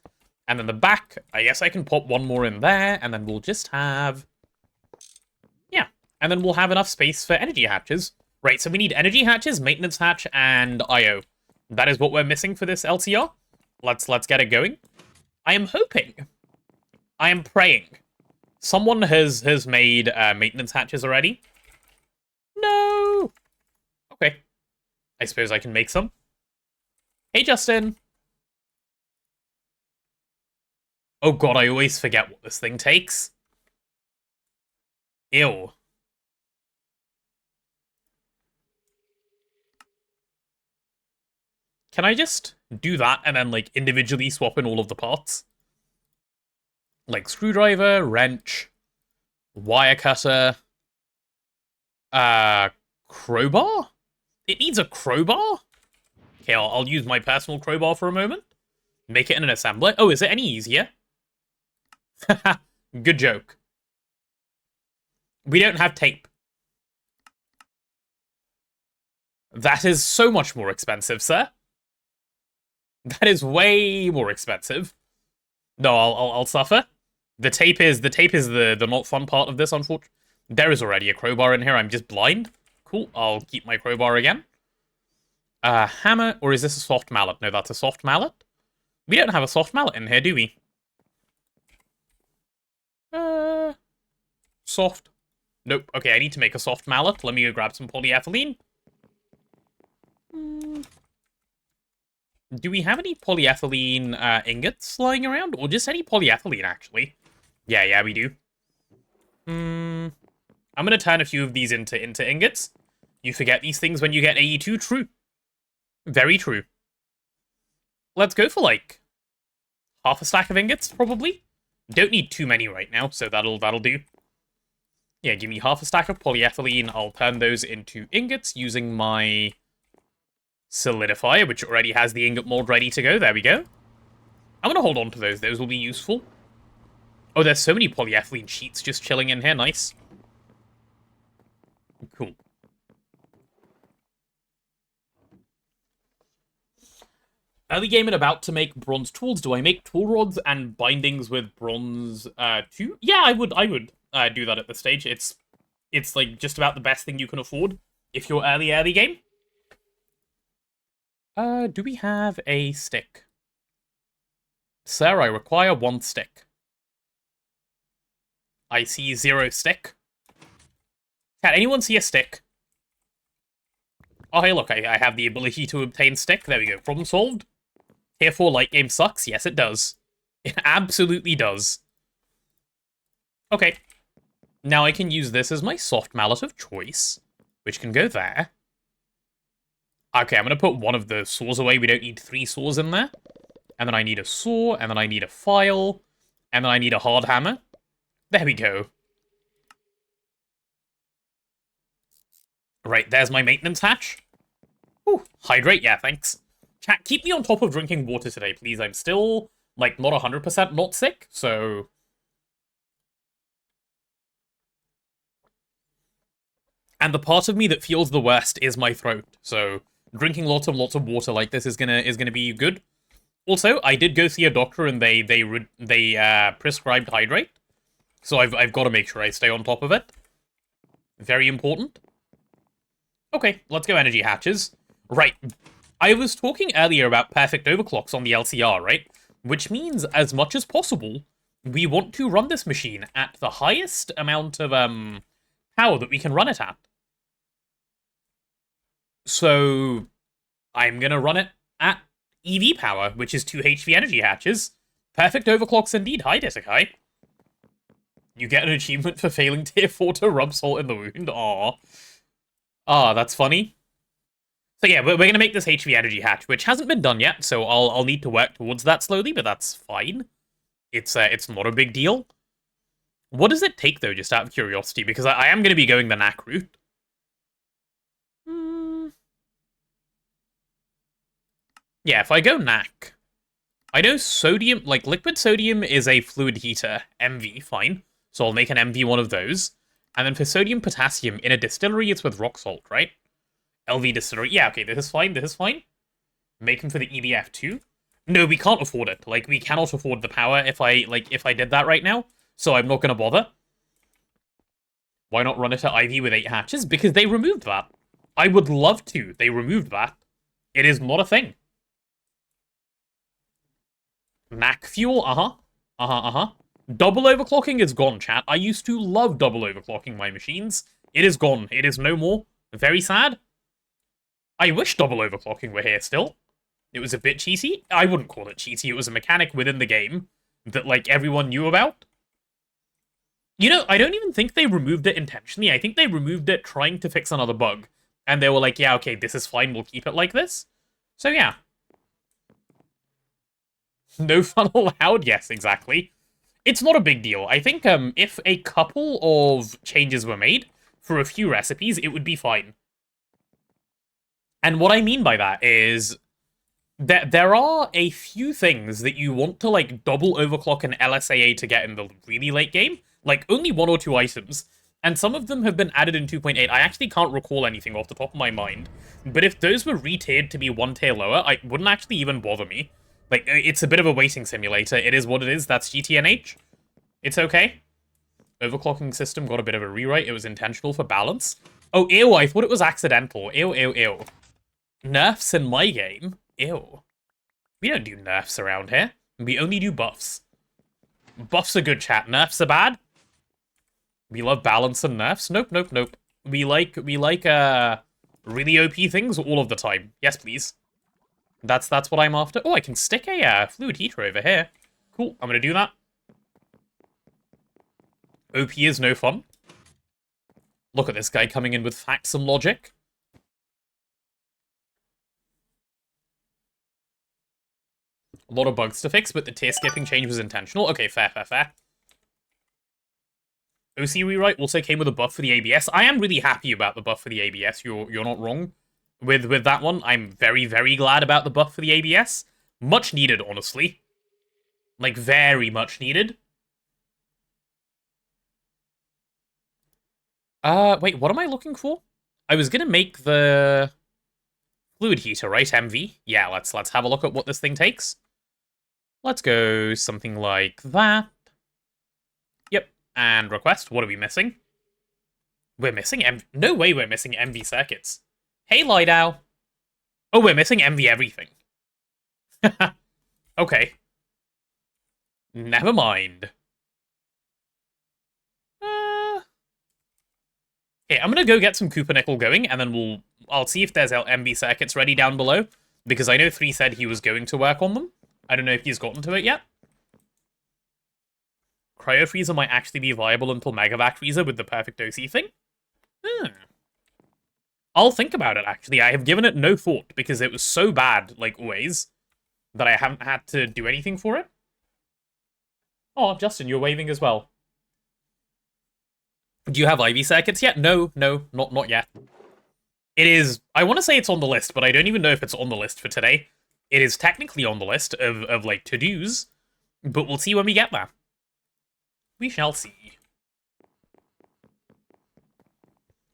And then the back, I guess I can pop one more in there, and then we'll just have... Yeah, and then we'll have enough space for energy hatches. Right, so we need energy hatches, maintenance hatch, and IO. That is what we're missing for this LTR. Let's get it going. I am hoping, I am praying, someone has made maintenance hatches already. No! Okay. I suppose I can make some. Hey, Justin! Oh god, I always forget what this thing takes. Ew. Can I just do that and then, like, individually swap in all of the parts? Like, screwdriver, wrench, wire cutter... crowbar? It needs a crowbar? Okay, I'll use my personal crowbar for a moment. Make it in an assembler. Oh, is it any easier? Haha, good joke. We don't have tape. That is so much more expensive, sir. That is way more expensive. No, I'll suffer. The tape is the not fun part of this, unfortunately. There is already a crowbar in here. I'm just blind. Cool. I'll keep my crowbar again. Hammer, or is this a soft mallet? No, that's a soft mallet. We don't have a soft mallet in here, do we? Soft. Nope. Okay, I need to make a soft mallet. Let me go grab some polyethylene. Do we have any polyethylene ingots lying around? Or just any polyethylene, actually? Yeah, we do. I'm going to turn a few of these into ingots. You forget these things when you get AE2. True. Very true. Let's go for, like, half a stack of ingots, probably. Don't need too many right now, so that'll do. Yeah, give me half a stack of polyethylene. I'll turn those into ingots using my solidifier, which already has the ingot mold ready to go. There we go. I'm going to hold on to those. Those will be useful. Oh, there's so many polyethylene sheets just chilling in here. Nice. Cool. Early game and about to make bronze tools. Do I make tool rods and bindings with bronze too? Yeah, I would do that at this stage. It's like just about the best thing you can afford if you're early game. Do we have a stick? Sir, I require 1 stick. I see 0 stick. Can anyone see a stick? Oh, hey, look, I have the ability to obtain stick. There we go. Problem solved. Tier 4 light game sucks. Yes, it does. It absolutely does. Okay. Now I can use this as my soft mallet of choice, which can go there. Okay, I'm going to put one of the saws away. We don't need 3 saws in there. And then I need a saw, and then I need a file, and then I need a hard hammer. There we go. Right, there's my maintenance hatch. Ooh, hydrate, yeah, thanks. Chat, keep me on top of drinking water today, please. I'm still, like, not 100% not sick, so... And the part of me that feels the worst is my throat, so drinking lots of water like this is gonna be good. Also, I did go see a doctor and they prescribed hydrate, so I've got to make sure I stay on top of it. Very important. Okay, let's go energy hatches. Right, I was talking earlier about perfect overclocks on the LCR, right? Which means, as much as possible, we want to run this machine at the highest amount of power that we can run it at. So, I'm gonna run it at EV power, which is 2 HV energy hatches. Perfect overclocks indeed. Hi, Desikai. You get an achievement for failing tier 4 to rub salt in the wound. Aww. Ah, that's funny. So yeah, we're gonna make this HV energy hatch, which hasn't been done yet, so I'll need to work towards that slowly, but that's fine. It's not a big deal. What does it take, though, just out of curiosity? Because I am going to be going the knack route. Yeah, if I go knack, I know sodium, like, liquid sodium is a fluid heater. MV, fine. So I'll make an MV one of those. And then for sodium potassium, in a distillery, it's with rock salt, right? LV distillery. Yeah, okay, this is fine, this is fine. Make them for the EDF too. No, we can't afford it. Like, we cannot afford the power if I did that right now. So I'm not going to bother. Why not run it at IV with 8 hatches? Because they removed that. I would love to. They removed that. It is not a thing. Knack fuel? Double overclocking is gone, chat. I used to love double overclocking my machines. It is gone. It is no more. Very sad. I wish double overclocking were here still. It was a bit cheaty. I wouldn't call it cheaty. It was a mechanic within the game that, like, everyone knew about. You know, I don't even think they removed it intentionally. I think they removed it trying to fix another bug. And they were like, yeah, okay, this is fine. We'll keep it like this. So, yeah. No fun allowed? Yes, exactly. It's not a big deal. I think if a couple of changes were made for a few recipes, it would be fine. And what I mean by that is that there are a few things that you want to, like, double overclock an LSAA to get in the really late game. Like, only 1 or 2 items. And some of them have been added in 2.8. I actually can't recall anything off the top of my mind. But if those were re-tiered to be 1 tier lower, it wouldn't actually even bother me. Like, it's a bit of a waiting simulator. It is what it is. That's GTNH. It's okay. Overclocking system got a bit of a rewrite. It was intentional for balance. Oh, ew, I thought it was accidental. Ew, ew, ew. Nerfs in my game? Ew. We don't do nerfs around here. We only do buffs. Buffs are good, chat. Nerfs are bad. We love balance and nerfs. Nope, nope, nope. We like really OP things all of the time. Yes, please. That's what I'm after. Oh, I can stick a fluid heater over here. Cool, I'm gonna do that. OP is no fun. Look at this guy coming in with facts and logic. A lot of bugs to fix, but the tier skipping change was intentional. Okay, fair, fair, fair. OC rewrite also came with a buff for the ABS. I am really happy about the buff for the ABS. You're not wrong with that one. I'm very, very glad about the buff for the ABS. Much needed, honestly. Like, very much needed. Wait, what am I looking for? I was gonna make the fluid heater, right? MV? Yeah, let's have a look at what this thing takes. Let's go something like that. Yep, and request. What are we missing? We're missing no way we're missing MV circuits. Hey, Lidow. Oh, we're missing MV everything. Okay. Never mind. Okay, I'm gonna go get some Nickel going, and then I'll see if there's MV circuits ready down below, because I know 3 said he was going to work on them. I don't know if he's gotten to it yet. Cryo Freezer might actually be viable until Megavac Freezer with the perfect OC thing. I'll think about it, actually. I have given it no thought, because it was so bad, like always, that I haven't had to do anything for it. Oh, Justin, you're waving as well. Do you have IV circuits yet? No, not yet. It is, I want to say it's on the list, but I don't even know if it's on the list for today. It is technically on the list of like, to-dos, but we'll see when we get there. We shall see.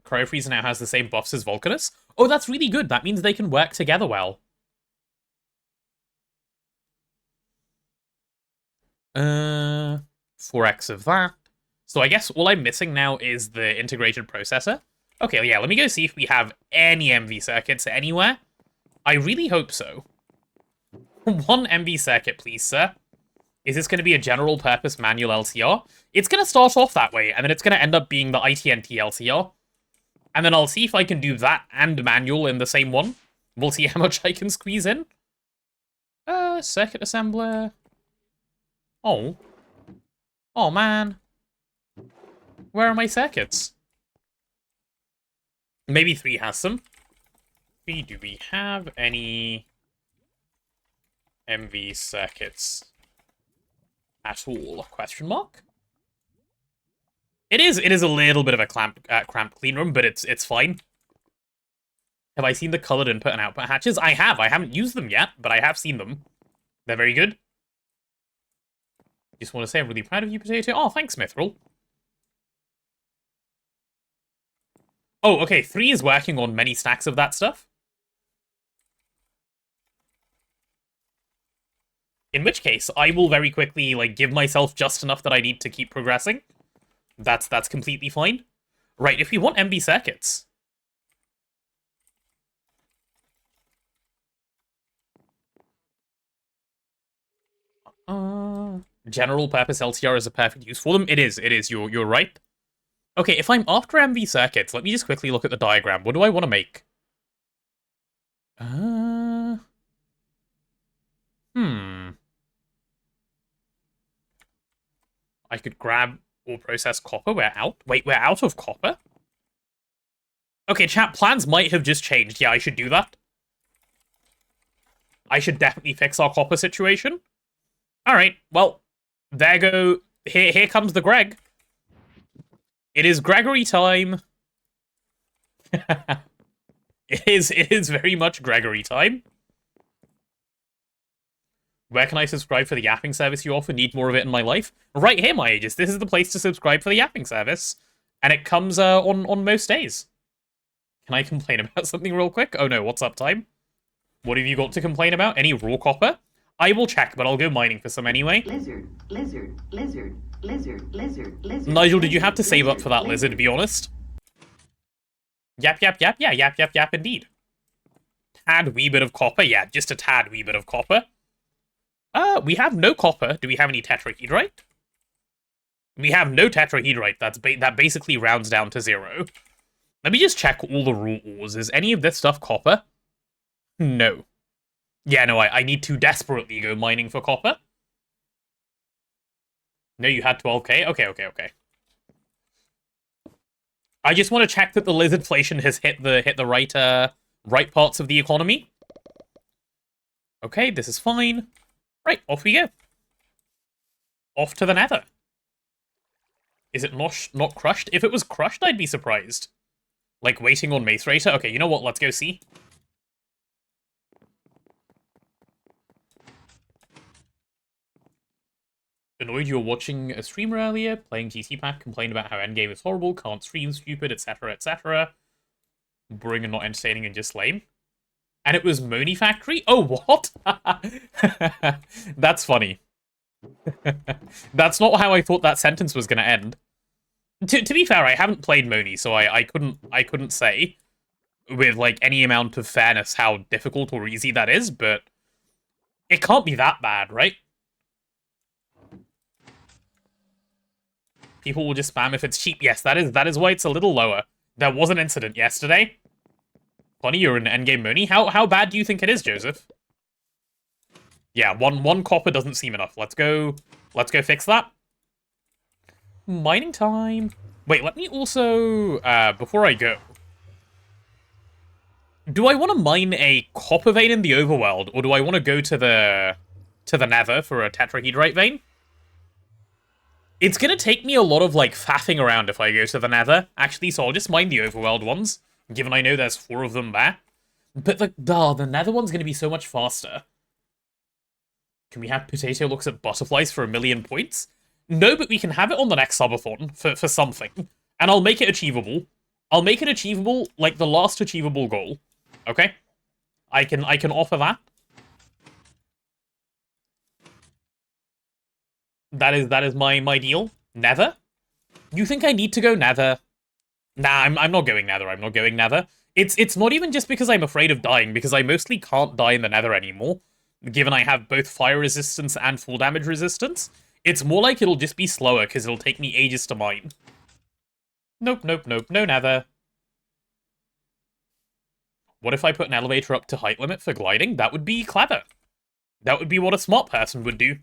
Cryofreezer now has the same buffs as Volcanus. Oh, that's really good. That means they can work together well. 4x of that. So I guess all I'm missing now is the integrated processor. Okay, yeah, let me go see if we have any MV circuits anywhere. I really hope so. 1 MV circuit, please, sir. Is this going to be a general purpose manual LCR? It's going to start off that way, and then it's going to end up being the ITNT LCR. And then I'll see if I can do that and manual in the same one. We'll see how much I can squeeze in. Circuit assembler. Oh. Oh, man. Where are my circuits? Maybe 3 has some. 3, do we have any MV circuits at all? Question mark? It is a little bit of a cramped clean room, but it's fine. Have I seen the colored input and output hatches? I have. I haven't used them yet, but I have seen them. They're very good. Just want to say I'm really proud of you, Potato. Oh, thanks, Mithril. Oh, okay, 3 is working on many stacks of that stuff. In which case, I will very quickly, like, give myself just enough that I need to keep progressing. That's completely fine. Right, if we want MV circuits. General purpose LCR is a perfect use for them. It is, you're right. Okay, if I'm after MV circuits, let me just quickly look at the diagram. What do I want to make? I could grab or process copper. We're out. Wait, we're out of copper? Okay, chat, plans might have just changed. Yeah, I should do that. I should definitely fix our copper situation. Alright, well, there go. Here comes the Greg. It is Gregory time. It is very much Gregory time. Where can I subscribe for the yapping service you offer? Need more of it in my life? Right here, my ages. This is the place to subscribe for the yapping service. And it comes on most days. Can I complain about something real quick? Oh no, what's up, time? What have you got to complain about? Any raw copper? I will check, but I'll go mining for some anyway. Lizard. Nigel, did you have to save up for that lizard, to be honest? Yap, indeed. Tad wee bit of copper? Yeah, just a tad wee bit of copper. We have no copper. Do we have any tetrahedrite? We have no tetrahedrite. That basically rounds down to 0. Let me just check all the raw ores. Is any of this stuff copper? No. Yeah, no, I need to desperately go mining for copper. No, you had 12k? Okay. I just want to check that the lizardflation has hit the right parts of the economy. Okay, this is fine. Right, off we go. Off to the nether. Is it not crushed? If it was crushed, I'd be surprised. Like, waiting on Mace Racer? Okay, you know what? Let's go see. Annoyed you were watching a streamer earlier, playing GT Pack, complained about how endgame is horrible, can't stream, stupid, etc., etc. Boring and not entertaining and just lame. And it was Moni Factory? Oh, what? That's funny. That's not how I thought that sentence was going to end. To be fair, I haven't played Moni, so I couldn't say. with, like, any amount of fairness how difficult or easy that is, but it can't be that bad, right? People will just spam if it's cheap. Yes, that is why it's a little lower. There was an incident yesterday. Funny, you're in endgame Moni. How bad do you think it is, Joseph? Yeah, one copper doesn't seem enough. Let's go fix that. Mining time. Wait, let me also before I go. Do I want to mine a copper vein in the overworld, or do I want to go to the nether for a tetrahedrite vein? It's gonna take me a lot of, like, faffing around if I go to the nether, actually, so I'll just mine the overworld ones, given I know there's 4 of them there. But the nether one's gonna be so much faster. Can we have Potato looks at butterflies for 1,000,000 points? No, but we can have it on the next subathon for something. And I'll make it achievable. I'll make it achievable, like the last achievable goal. Okay? I can offer that. That is my deal. Nether? You think I need to go nether? Nah, I'm not going nether. I'm not going nether. It's not even just because I'm afraid of dying, because I mostly can't die in the nether anymore, given I have both fire resistance and full damage resistance. It's more like it'll just be slower, because it'll take me ages to mine. Nope, nope, nope. No nether. What if I put an elevator up to height limit for gliding? That would be clever. That would be what a smart person would do.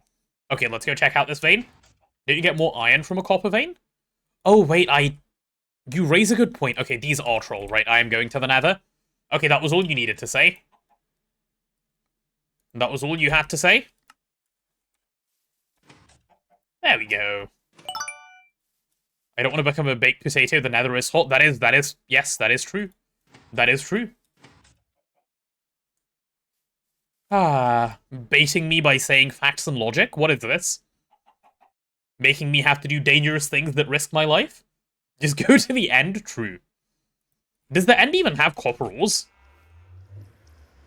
Okay, let's go check out this vein. Did you get more iron from a copper vein? Oh, wait, you raise a good point. Okay, these are troll, right? I am going to the nether. Okay, that was all you needed to say. That was all you had to say. There we go. I don't want to become a baked potato. The nether is hot. Yes, that is true. That is true. Baiting me by saying facts and logic? What is this? Making me have to do dangerous things that risk my life? Just go to the end? True. Does the end even have copper ores?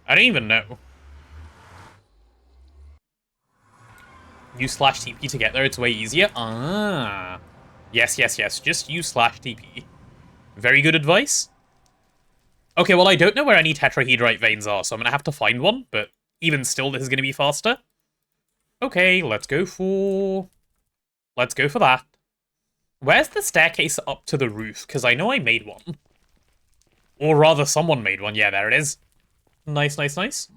I don't even know. Use /TP to get there, it's way easier. Ah. Yes, yes, yes. Just use /TP. Very good advice. Okay, well, I don't know where any tetrahedrite veins are, so I'm gonna have to find one, but even still, this is gonna be faster. Okay, let's go for that. Where's the staircase up to the roof? Because I know I made one. Or rather, someone made one. Yeah, there it is. Nice, nice, nice.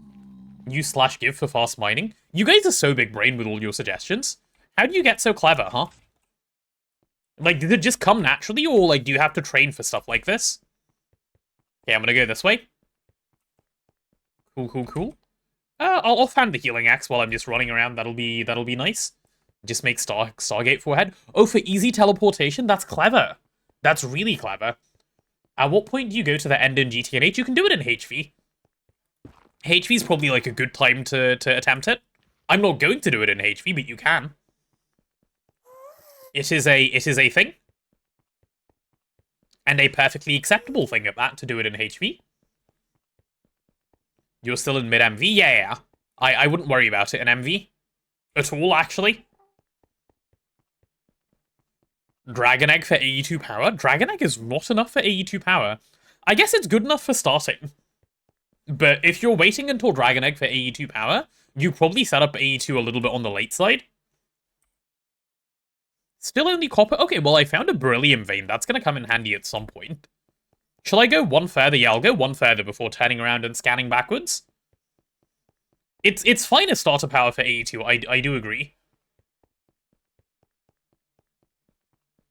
Use /give for fast mining. You guys are so big brain with all your suggestions. How do you get so clever, huh? Like, did it just come naturally, or, like, do you have to train for stuff like this? Okay, I'm gonna go this way. Cool, cool, cool. I'll offhand the healing axe while I'm just running around. That'll be nice. Just make Stargate forehead. Oh, for easy teleportation? That's clever. That's really clever. At what point do you go to the end in GTNH? You can do it in HV. HV is probably, like, a good time to attempt it. I'm not going to do it in HV, but you can. It is a thing. And a perfectly acceptable thing at that, to do it in HV. You're still in mid-MV? Yeah. I wouldn't worry about it in MV. At all, actually. Dragon Egg for AE2 power? Dragon Egg is not enough for AE2 power. I guess it's good enough for starting. But if you're waiting until Dragon Egg for AE2 power, you probably set up AE2 a little bit on the late side. Still only copper? Okay, well, I found a beryllium vein. That's going to come in handy at some point. Shall I go one further? Yeah, I'll go one further before turning around and scanning backwards. It's fine as starter power for AE2, I do agree.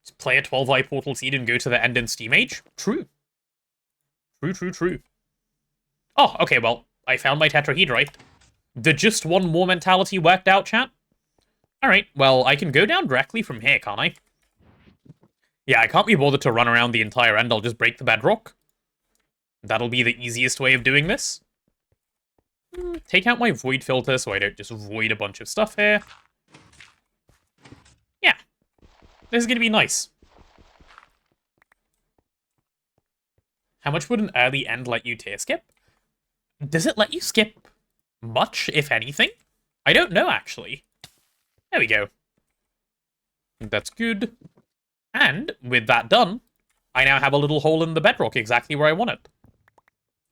Just play a 12-eye portal seed and go to the end in Steam Age? True. True. Oh, okay, well, I found my tetrahedrite. The just one more mentality worked out, chat? Alright, well, I can go down directly from here, can't I? Yeah, I can't be bothered to run around the entire end, I'll just break the bedrock. That'll be the easiest way of doing this. Take out my void filter so I don't just void a bunch of stuff here. Yeah. This is gonna be nice. How much would an early end let you tier skip? Does it let you skip much, if anything? I don't know, actually. There we go. That's good. And, with that done, I now have a little hole in the bedrock exactly where I want it.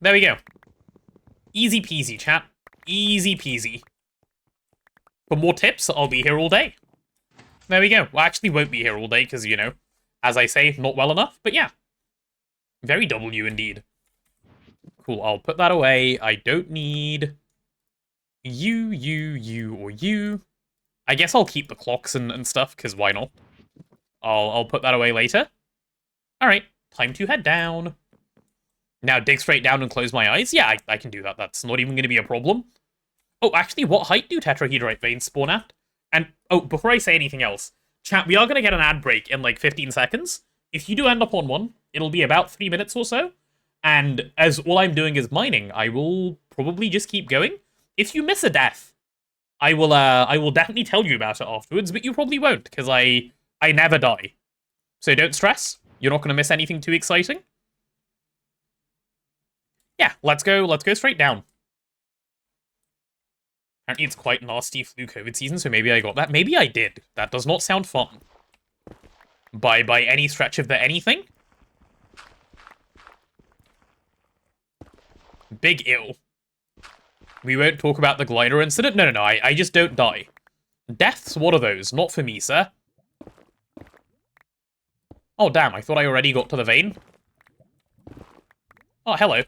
There we go. Easy peasy, chat. Easy peasy. For more tips, I'll be here all day. There we go. Well, I actually won't be here all day because, you know, as I say, not well enough. But yeah. Very W indeed. Cool, I'll put that away. I don't need you, or you. I guess I'll keep the clocks and stuff, because why not? I'll put that away later. Alright, time to head down. Now dig straight down and close my eyes? Yeah, I can do that. That's not even going to be a problem. Oh, actually, what height do tetrahedrite veins spawn at? And, oh, before I say anything else, chat, we are going to get an ad break in like 15 seconds. If you do end up on one, it'll be about 3 minutes or so. And as all I'm doing is mining, I will probably just keep going. If you miss a death, I will definitely tell you about it afterwards, but you probably won't, because I never die. So don't stress. You're not going to miss anything too exciting. Yeah, let's go straight down. Apparently it's quite nasty flu COVID season, so maybe I got that. Maybe I did. That does not sound fun. By any stretch of the anything. Big ill. We won't talk about the glider incident. No, I just don't die. Deaths, what are those? Not for me, sir. Oh, damn, I thought I already got to the vein. Oh, hello.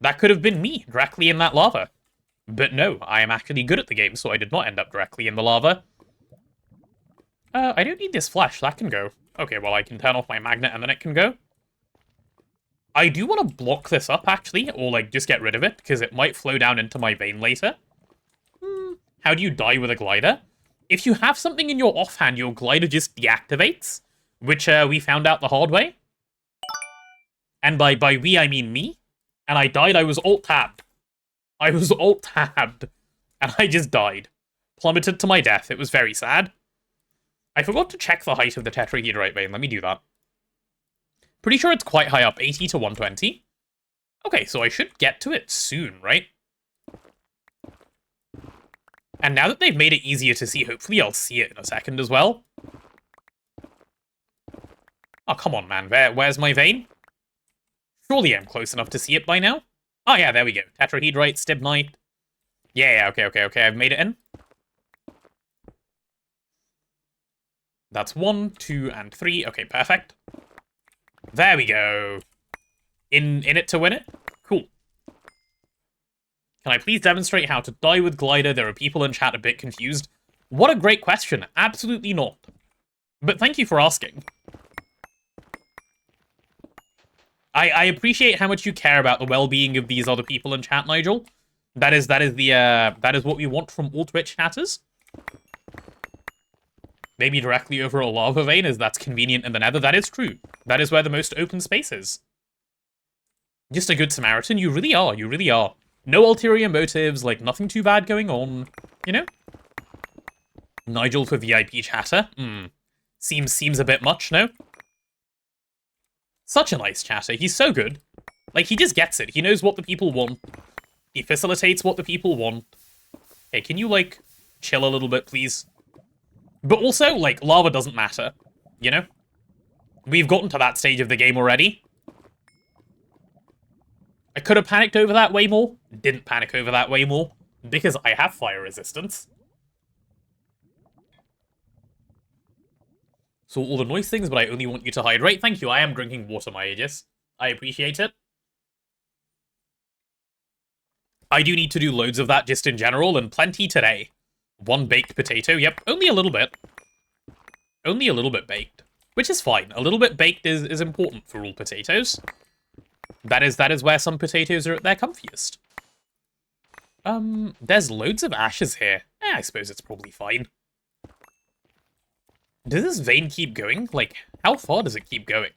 That could have been me, directly in that lava. But no, I am actually good at the game, so I did not end up directly in the lava. I don't need this flash, that can go. Okay, well, I can turn off my magnet and then it can go. I do want to block this up, actually, or, like, just get rid of it, because it might flow down into my vein later. How do you die with a glider? If you have something in your offhand, your glider just deactivates, which we found out the hard way. And by we, I mean me. And I died, I was alt-tabbed. I was alt-tabbed. And I just died. Plummeted to my death. It was very sad. I forgot to check the height of the tetrahedrite vein. Let me do that. Pretty sure it's quite high up, 80 to 120. Okay, so I should get to it soon, right? And now that they've made it easier to see, hopefully I'll see it in a second as well. Oh, come on, man. Where's my vein? Surely I'm close enough to see it by now. Oh, yeah, there we go. Tetrahedrite, stibnite. Yeah, okay. I've made it in. That's 1, 2, and 3. Okay, perfect. There we go. In it to win it? Cool. Can I please demonstrate how to die with glider? There are people in chat a bit confused. What a great question. Absolutely not. But thank you for asking. I appreciate how much you care about the well-being of these other people in chat, Nigel. That is what we want from all Twitch chatters. Maybe directly over a lava vein, as that's convenient in the nether. That is true. That is where the most open space is. Just a good Samaritan. You really are. You really are. No ulterior motives, like nothing too bad going on. You know? Nigel for VIP chatter. Seems a bit much, no? Such a nice chatter. He's so good. Like, he just gets it. He knows what the people want. He facilitates what the people want. Hey, can you, like, chill a little bit, please? But also, like, lava doesn't matter. You know? We've gotten to that stage of the game already. I could have panicked over that way more. Didn't panic over that way more. Because I have fire resistance. So all the noise things, but I only want you to hydrate. Thank you, I am drinking water, my Aegis. I appreciate it. I do need to do loads of that just in general, and plenty today. 1 baked potato, yep, only a little bit. Only a little bit baked. Which is fine. A little bit baked is important for all potatoes. That is where some potatoes are at their comfiest. There's loads of ashes here. I suppose it's probably fine. Does this vein keep going? Like, how far does it keep going?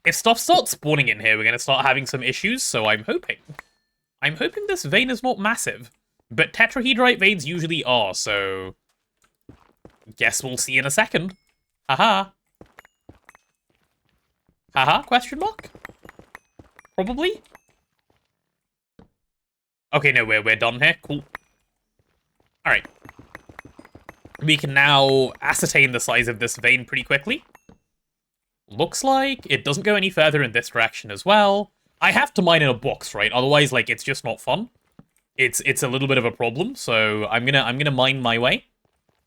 If stuff starts spawning in here, we're going to start having some issues, so I'm hoping. I'm hoping this vein is not massive. But tetrahedrite veins usually are, so... guess we'll see in a second. Haha. Haha, question mark? Probably? Okay, no, we're done here. Cool. Alright. We can now ascertain the size of this vein pretty quickly. Looks like it doesn't go any further in this direction as well. I have to mine in a box, right? Otherwise, like, it's just not fun. It's a little bit of a problem, so I'm gonna mine my way.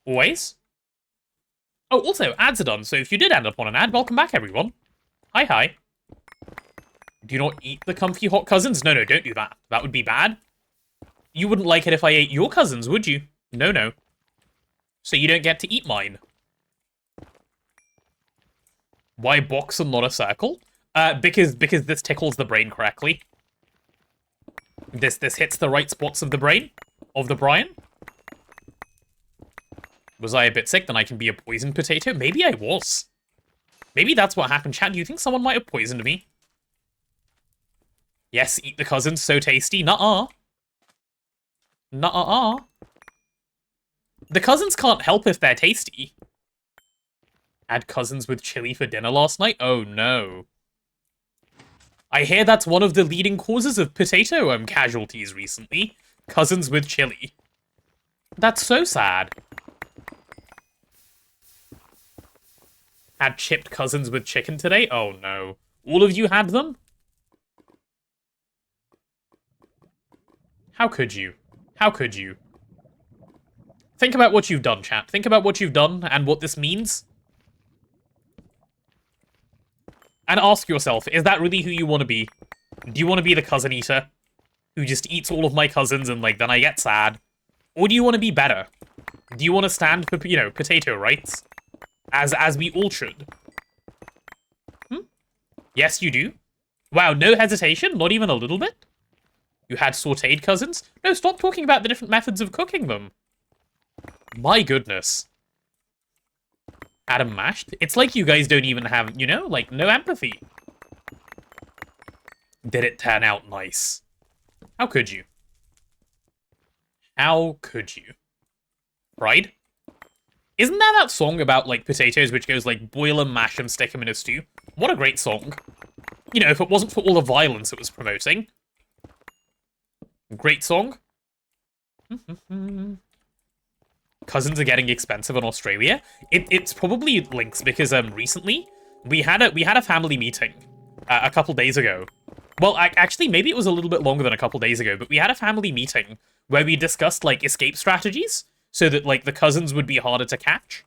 Always. Oh, also, ads are done, so if you did end up on an ad, welcome back, everyone. Hi. Do you not eat the comfy hot cousins? No, don't do that. That would be bad. You wouldn't like it if I ate your cousins, would you? No. So you don't get to eat mine. Why box and not a circle? Because this tickles the brain correctly. This hits the right spots of the brain. Of the Brian. Was I a bit sick? Then I can be a poisoned potato? Maybe I was. Maybe that's what happened. Chat, do you think someone might have poisoned me? Yes, eat the cousins. So tasty. Nuh-uh. Nuh-uh. The cousins can't help if they're tasty. Had cousins with chili for dinner last night? Oh, no. I hear that's one of the leading causes of potato casualties recently. Cousins with chili. That's so sad. Had chipped cousins with chicken today? Oh, no. All of you had them? How could you? How could you? Think about what you've done, chat. Think about what you've done and what this means. And ask yourself, is that really who you want to be? Do you want to be the cousin eater? Who just eats all of my cousins and, like, then I get sad? Or do you want to be better? Do you want to stand for, you know, potato rights? As we all should. Yes, you do. Wow, no hesitation? Not even a little bit? You had sauteed cousins? No, stop talking about the different methods of cooking them. My goodness. Adam mashed? It's like you guys don't even have, you know, like, no empathy. Did it turn out nice? How could you? How could you? Fried? Isn't there that song about, like, potatoes which goes, like, boil them, mash them, stick them in a stew? What a great song. You know, if it wasn't for all the violence it was promoting. Great song. Cousins are getting expensive in Australia. It's probably links because recently we had a family meeting a couple days ago. Well, actually, maybe it was a little bit longer than a couple days ago, but we had a family meeting where we discussed, like, escape strategies so that, like, the cousins would be harder to catch.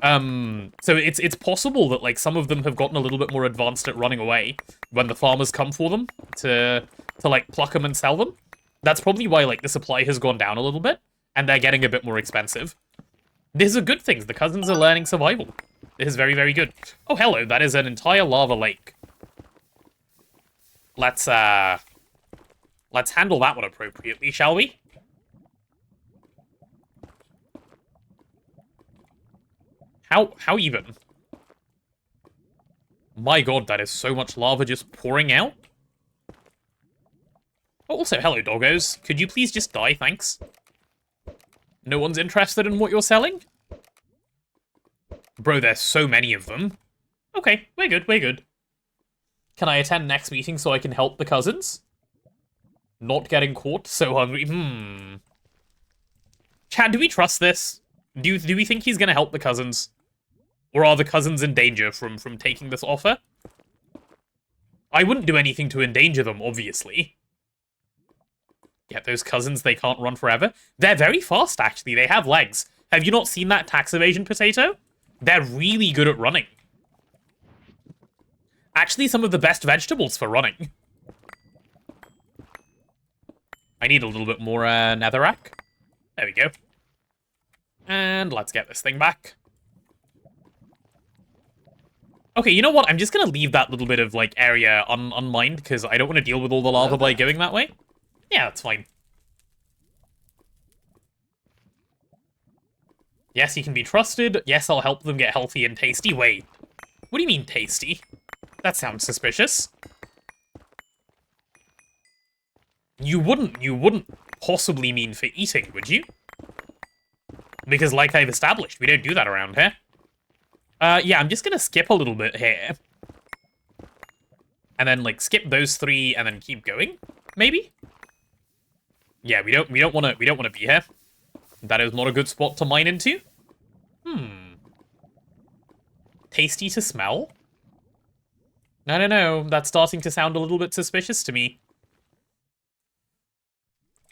So it's possible that, like, some of them have gotten a little bit more advanced at running away when the farmers come for them to like, pluck them and sell them. That's probably why, like, the supply has gone down a little bit, and they're getting a bit more expensive. These are good things. The cousins are learning survival. This is very, very good. Oh, hello. That is an entire lava lake. Let's handle that one appropriately, shall we? How even? My god, that is so much lava just pouring out. Oh, also, hello, doggos. Could you please just die, thanks? No one's interested in what you're selling? Bro, there's so many of them. Okay, we're good. Can I attend next meeting so I can help the cousins? Not getting caught, so hungry. Chad, do we trust this? Do we think he's gonna help the cousins? Or are the cousins in danger from taking this offer? I wouldn't do anything to endanger them, obviously. Yeah, those cousins, they can't run forever. They're very fast, actually. They have legs. Have you not seen that tax evasion potato? They're really good at running. Actually, some of the best vegetables for running. I need a little bit more netherrack. There we go. And let's get this thing back. Okay, you know what? I'm just gonna leave that little bit of, like, area unmined, because I don't want to deal with all the lava by going that way. Yeah, that's fine. Yes, he can be trusted. Yes, I'll help them get healthy and tasty. Wait, what do you mean tasty? That sounds suspicious. You wouldn't possibly mean for eating, would you? Because like I've established, we don't do that around here. Yeah, I'm just gonna skip a little bit here. And then, like, skip those three and then keep going, maybe? Yeah, we don't wanna be here. That is not a good spot to mine into. Tasty to smell? I don't know, that's starting to sound a little bit suspicious to me.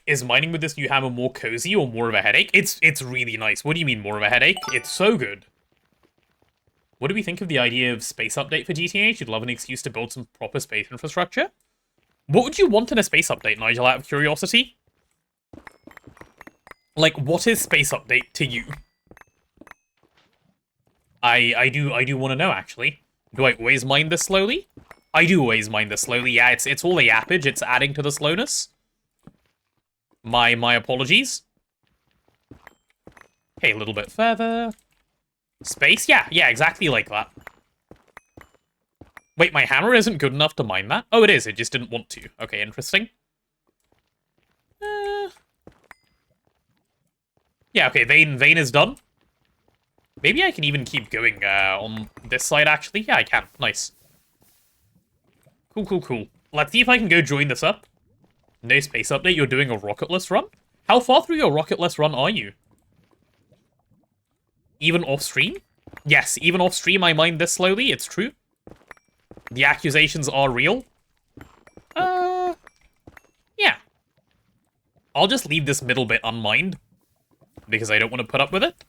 Is mining with this new hammer more cozy or more of a headache? It's really nice. What do you mean more of a headache? It's so good. What do we think of the idea of space update for GTNH? You'd love an excuse to build some proper space infrastructure? What would you want in a space update, Nigel, out of curiosity? Like, what is space update to you? I do want to know, actually. Do I always mine this slowly? I do always mine this slowly. Yeah, it's all a yappage. It's adding to the slowness. My apologies. Okay, a little bit further. Space? Yeah, exactly like that. Wait, my hammer isn't good enough to mine that? Oh, it is. It just didn't want to. Okay, interesting. Yeah, okay, vein is done. Maybe I can even keep going on this side, actually. Yeah, I can. Nice. Cool. Let's see if I can go join this up. No space update, you're doing a rocketless run? How far through your rocketless run are you? Even off-stream? Yes, even off-stream I mine this slowly, it's true. The accusations are real. Yeah. I'll just leave this middle bit unmined, because I don't want to put up with it.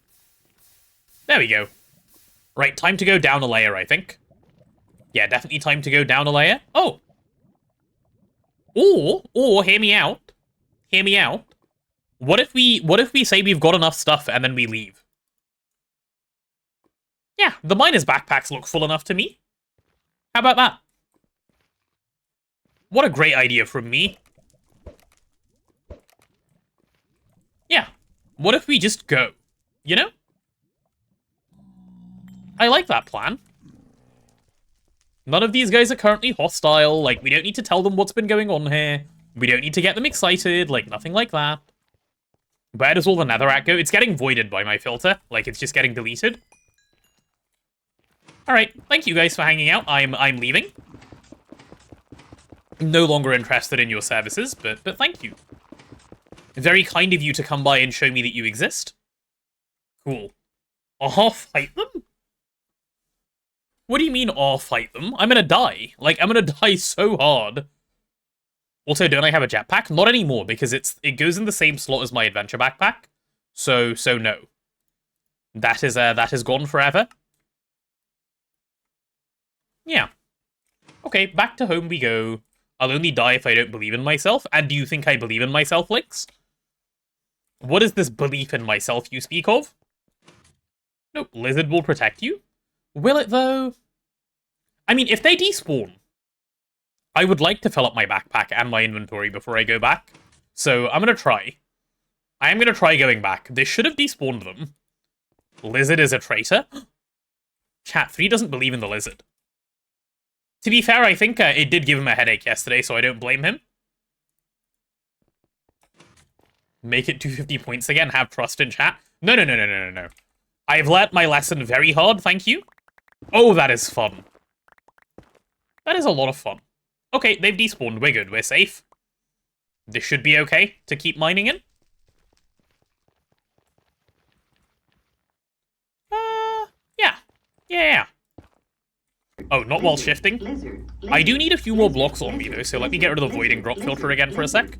There we go. Right, time to go down a layer, I think. Yeah, definitely time to go down a layer. Oh! Or, hear me out. Hear me out. What if we say we've got enough stuff and then we leave? Yeah, the miner's backpacks look full enough to me. How about that? What a great idea from me. Yeah. What if we just go? You know? I like that plan. None of these guys are currently hostile. Like, we don't need to tell them what's been going on here. We don't need to get them excited. Like, nothing like that. Where does all the netherrack go? It's getting voided by my filter. Like, it's just getting deleted. Alright, thank you guys for hanging out. I'm leaving. No longer interested in your services, but thank you. Very kind of you to come by and show me that you exist. Cool. I'll fight them? What do you mean, I'll fight them? I'm gonna die. Like, I'm gonna die so hard. Also, don't I have a jetpack? Not anymore, because it goes in the same slot as my adventure backpack. So no. That is gone forever. Yeah. Okay, back to home we go. I'll only die if I don't believe in myself. And do you think I believe in myself, Lynx? What is this belief in myself you speak of? Nope, Lizard will protect you. Will it, though? I mean, if they despawn, I would like to fill up my backpack and my inventory before I go back. So I'm going to try. I am going to try going back. This should have despawned them. Lizard is a traitor? Chat 3 doesn't believe in the lizard. To be fair, I think it did give him a headache yesterday, so I don't blame him. Make it 250 points again, have trust in chat. No. I've learnt my lesson very hard, thank you. Oh, that is fun. That is a lot of fun. Okay, they've despawned, we're good, we're safe. This should be okay to keep mining in. Yeah. Oh, not while shifting. I do need a few more blocks on me, though, so let me get rid of the voiding drop filter again for a sec.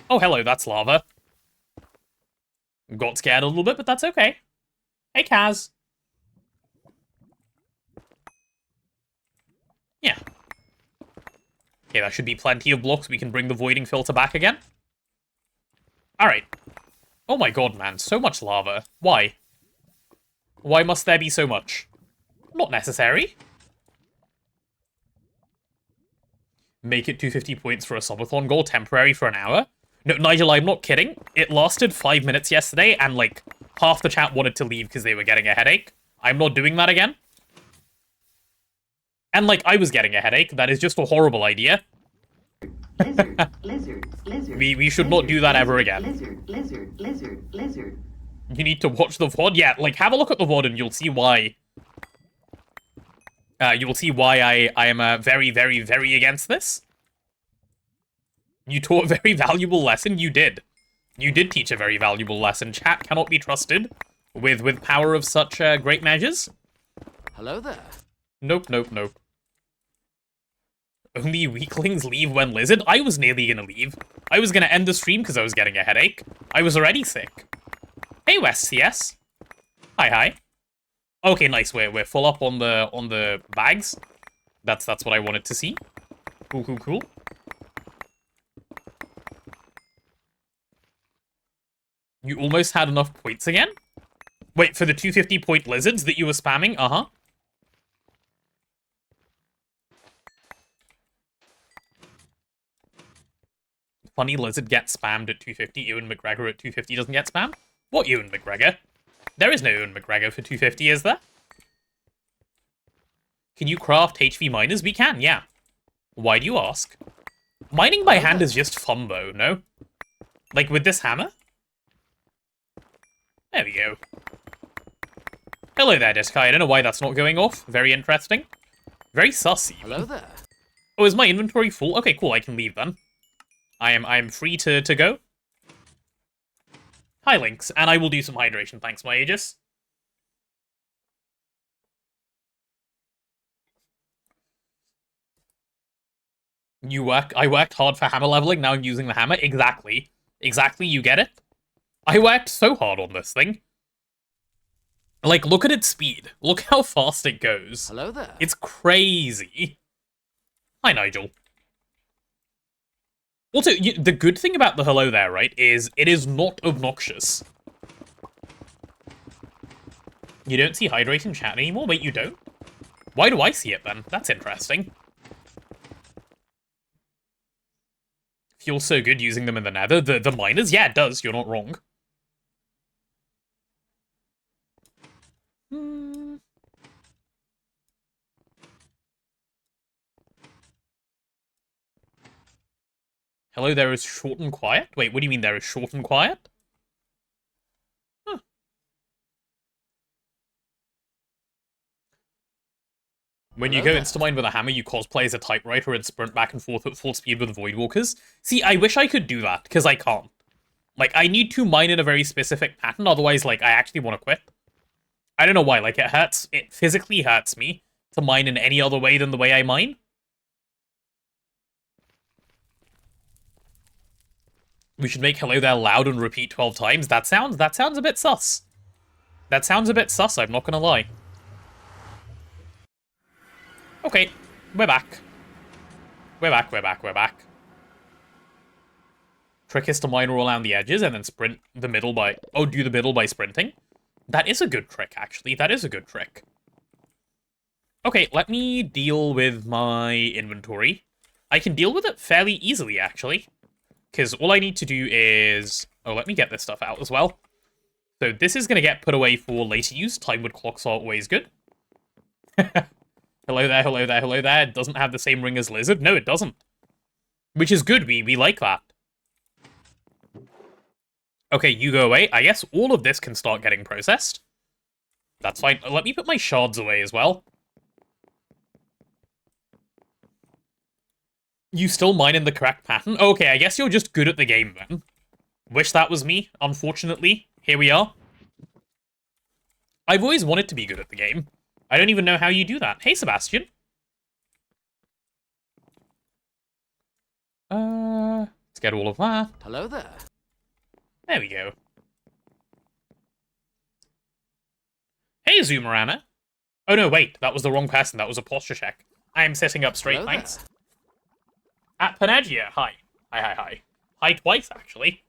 Oh, hello, that's lava. Got scared a little bit, but that's okay. Hey, Kaz. Yeah. Okay, that should be plenty of blocks. We can bring the voiding filter back again. Alright. Oh my god, man, so much lava. Why? Why must there be so much? Not necessary. Make it 250 points for a subathon goal, temporary for an hour? No, Nigel, I'm not kidding. It lasted 5 minutes yesterday, and, like, half the chat wanted to leave because they were getting a headache. I'm not doing that again. And, like, I was getting a headache. That is just a horrible idea. Lizard. We should not do that ever again. Lizard. You need to watch the VOD? Yeah, like, have a look at the VOD and you'll see why. You will see why I am very, very, very against this. You taught a very valuable lesson. You did. You did teach a very valuable lesson. Chat cannot be trusted with power of such great measures. Hello there. Nope. Only weaklings leave when lizard? I was nearly gonna leave. I was gonna end the stream because I was getting a headache. I was already sick. Hey, West CS. Hi, hi. Okay, nice. We're full up on the bags. That's what I wanted to see. Cool, cool, cool. You almost had enough points again? Wait, for the 250 point lizards that you were spamming? Uh-huh. Funny lizard gets spammed at 250. Ewan McGregor at 250 doesn't get spammed? What Ewan McGregor? There is no Ewan McGregor for 250, is there? Can you craft HV miners? We can, yeah. Why do you ask? Mining by hand is just fun, though, no? Like, with this hammer? There we go. Hello there, Diskai. I don't know why that's not going off. Very interesting. Very sus, even. Hello there. Oh, is my inventory full? Okay, cool. I can leave, then. I am free to go. Hi, Lynx. And I will do some hydration, thanks, my Aegis. I worked hard for hammer leveling, now I'm using the hammer. Exactly. Exactly, you get it? I worked so hard on this thing. Like, look at its speed. Look how fast it goes. Hello there. It's crazy. Hi, Nigel. Also, the good thing about the hello there, right, is it is not obnoxious. You don't see hydrate in chat anymore? Wait, you don't? Why do I see it, then? That's interesting. Feels so good using them in the nether. The miners? Yeah, it does. You're not wrong. Hello, there is short and quiet? Wait, what do you mean there is short and quiet? Huh. When you go Instamind with a hammer, you cosplay as a typewriter and sprint back and forth at full speed with Voidwalkers. See, I wish I could do that, because I can't. Like, I need to mine in a very specific pattern, otherwise, like, I actually want to quit. I don't know why, like, it physically hurts me to mine in any other way than the way I mine. We should make hello there loud and repeat 12 times. That sounds a bit sus. That sounds a bit sus, I'm not gonna lie. Okay, we're back. We're back. Trick is to mine all around the edges and then sprint the middle by... Oh, do the middle by sprinting? That is a good trick, actually. That is a good trick. Okay, let me deal with my inventory. I can deal with it fairly easily, actually. Because all I need to do is... Oh, let me get this stuff out as well. So this is going to get put away for later use. Timewood clocks are always good. Hello there, hello there, hello there. It doesn't have the same ring as Lizard. No, it doesn't. Which is good. We like that. Okay, you go away. I guess all of this can start getting processed. That's fine. Let me put my shards away as well. You still mine in the correct pattern? Okay, I guess you're just good at the game then. Wish that was me, unfortunately. Here we are. I've always wanted to be good at the game. I don't even know how you do that. Hey, Sebastian. Let's get all of that. Hello there. There we go. Hey, Zoomerana. Oh no, wait, that was the wrong person. That was a posture check. I am sitting up straight, Hello thanks. there. At Panagia, hi. Hi. Hi twice, actually.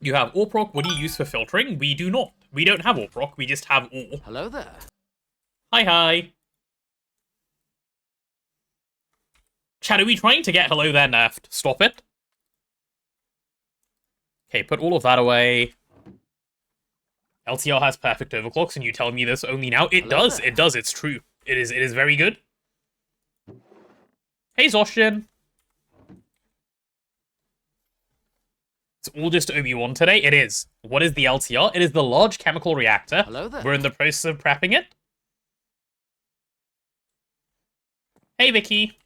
You have Orproc. What do you use for filtering? We do not. We don't have Orproc. We just have Ore. Hello there. Hi. Chad, are we trying to get hello there nerfed? Stop it. Okay, put all of that away. LCR has perfect overclocks, and you tell me this only now? It Hello does. there. It does. It's true. It is very good. Hey, Zoshin. It's all just Obi-Wan today? It is. What is the LCR? It is the Large Chemical Reactor. Hello there. We're in the process of prepping it. Hey, Vicky.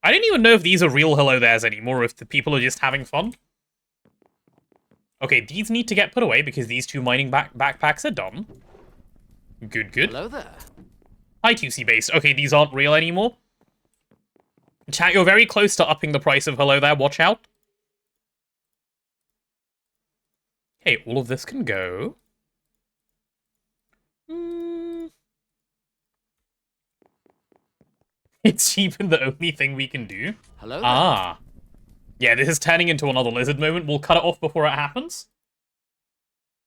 I don't even know if these are real hello there's anymore, or if the people are just having fun. Okay, these need to get put away because these two mining backpacks are done. Good. Hello there. Hi, 2C base. Okay, these aren't real anymore. Chat, you're very close to upping the price of hello there. Watch out. Hey, all of this can go. It's even the only thing we can do. Hello there. Ah. Yeah, this is turning into another lizard moment. We'll cut it off before it happens.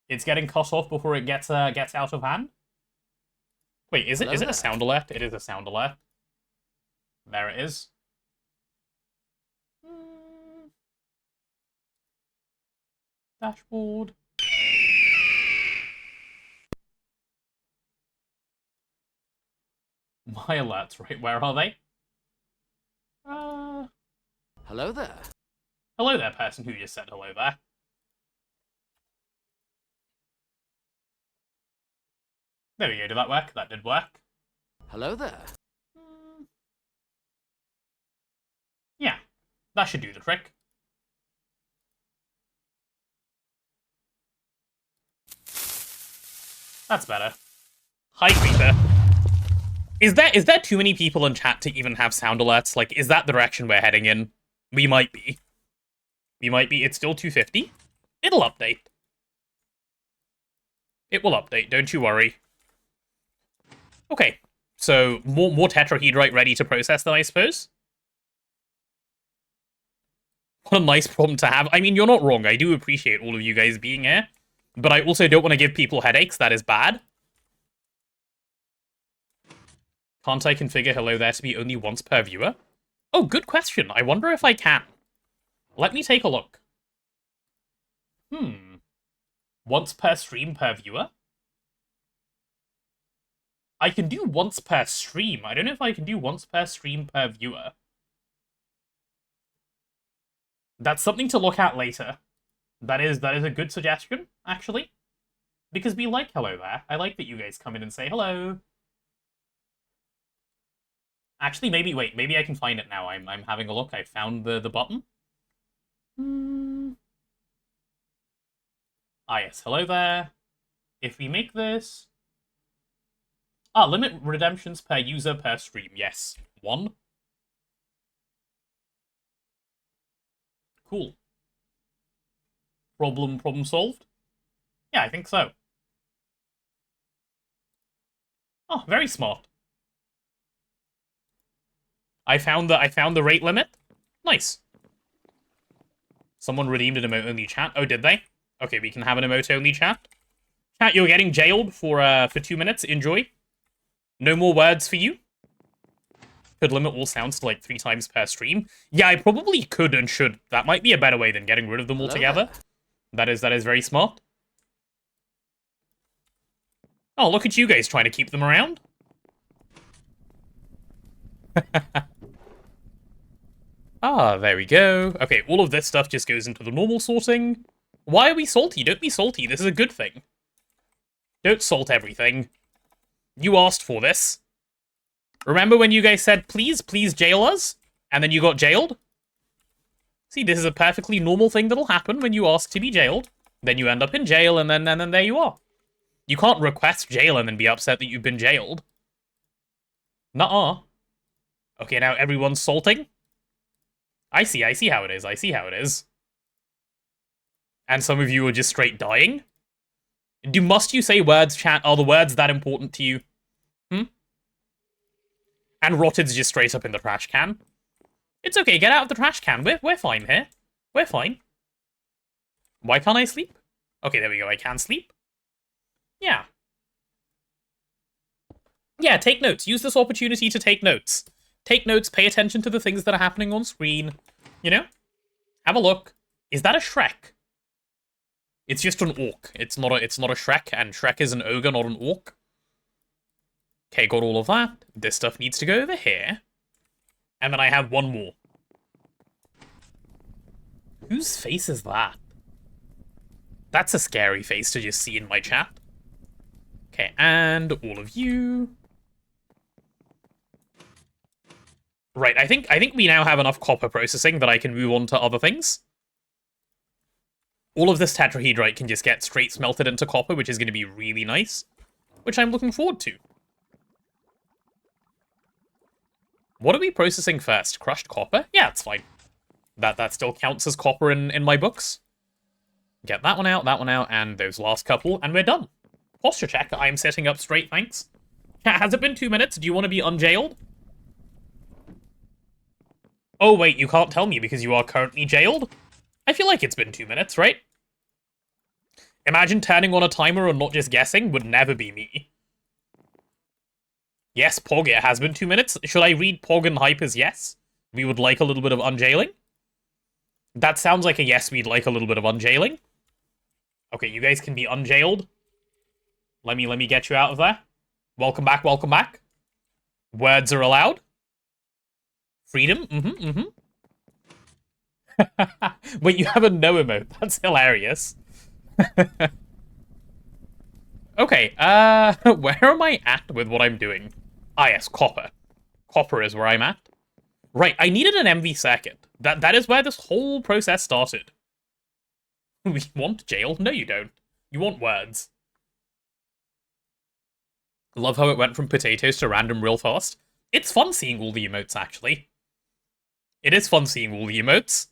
It's getting cut off before it gets out of hand. Wait, is it a sound alert? It is a sound alert. There it is. Dashboard. My alerts, right? Where are they? Hello there. Hello there, person who just said hello there. There we go, did that work? That did work. Hello there. Yeah, that should do the trick. That's better. Hi, Creeper. Is there too many people in chat to even have sound alerts? Like, is that the direction we're heading in? We might be. We might be. It's still 250. It'll update. It will update, don't you worry. Okay, so more tetrahedrite ready to process then, I suppose? What a nice problem to have. I mean, you're not wrong. I do appreciate all of you guys being here. But I also don't want to give people headaches. That is bad. Can't I configure hello there to be only once per viewer? Oh, good question. I wonder if I can. Let me take a look. Once per stream per viewer? I can do once per stream. I don't know if I can do once per stream per viewer. That's something to look at later. That is a good suggestion, actually. Because we like hello there. I like that you guys come in and say hello. Actually, maybe I can find it now. I'm having a look. I found the button. Ah, yes, hello there. If we make this... Ah, limit redemptions per user per stream. Yes, 1. Cool. Problem solved? Yeah, I think so. Oh, very smart. I found the rate limit. Nice. Someone redeemed an emote-only chat. Oh, did they? Okay, we can have an emote-only chat. Chat, you're getting jailed for 2 minutes. Enjoy. No more words for you. Could limit all sounds to like 3 times per stream. Yeah, I probably could and should. That might be a better way than getting rid of them altogether. That is very smart. Oh, look at you guys trying to keep them around. Ah, there we go. Okay, all of this stuff just goes into the normal sorting. Why are we salty? Don't be salty. This is a good thing. Don't salt everything. You asked for this. Remember when you guys said, please jail us? And then you got jailed? See, this is a perfectly normal thing that'll happen when you ask to be jailed. Then you end up in jail, and then there you are. You can't request jail and then be upset that you've been jailed. Nuh-uh. Okay, now everyone's salting. I see how it is, And some of you are just straight dying? Must you say words, chat? Are the words that important to you? And Rotted's just straight up in the trash can. It's okay, get out of the trash can. We're fine here. We're fine. Why can't I sleep? Okay, there we go, I can sleep. Yeah. Yeah, take notes. Use this opportunity to take notes. Take notes, pay attention to the things that are happening on screen. You know? Have a look. Is that a Shrek? It's just an orc. It's not a Shrek, and Shrek is an ogre, not an orc. Okay, got all of that. This stuff needs to go over here. And then I have one more. Whose face is that? That's a scary face to just see in my chat. Okay, and all of you. Right, I think we now have enough copper processing that I can move on to other things. All of this tetrahedrite can just get straight smelted into copper, which is going to be really nice. Which I'm looking forward to. What are we processing first? Crushed copper? Yeah, it's fine. That still counts as copper in my books. Get that one out, and those last couple, and we're done. Posture check. I'm setting up straight, thanks. Has it been 2 minutes? Do you want to be unjailed? Oh, wait, you can't tell me because you are currently jailed? I feel like it's been 2 minutes, right? Imagine turning on a timer and not just guessing would never be me. Yes, Pog, it has been 2 minutes. Should I read Pog and Hype as yes? We would like a little bit of unjailing? That sounds like a yes, we'd like a little bit of unjailing. Okay, you guys can be unjailed. Let me get you out of there. Welcome back, welcome back. Words are allowed. Freedom, Wait, you have a no emote. That's hilarious. Okay, where am I at with what I'm doing? Ah, yes, copper. Copper is where I'm at. Right, I needed an MV circuit. That is where this whole process started. We want jail? No, you don't. You want words. Love how it went from potatoes to random real fast. It's fun seeing all the emotes, actually. It is fun seeing all the emotes.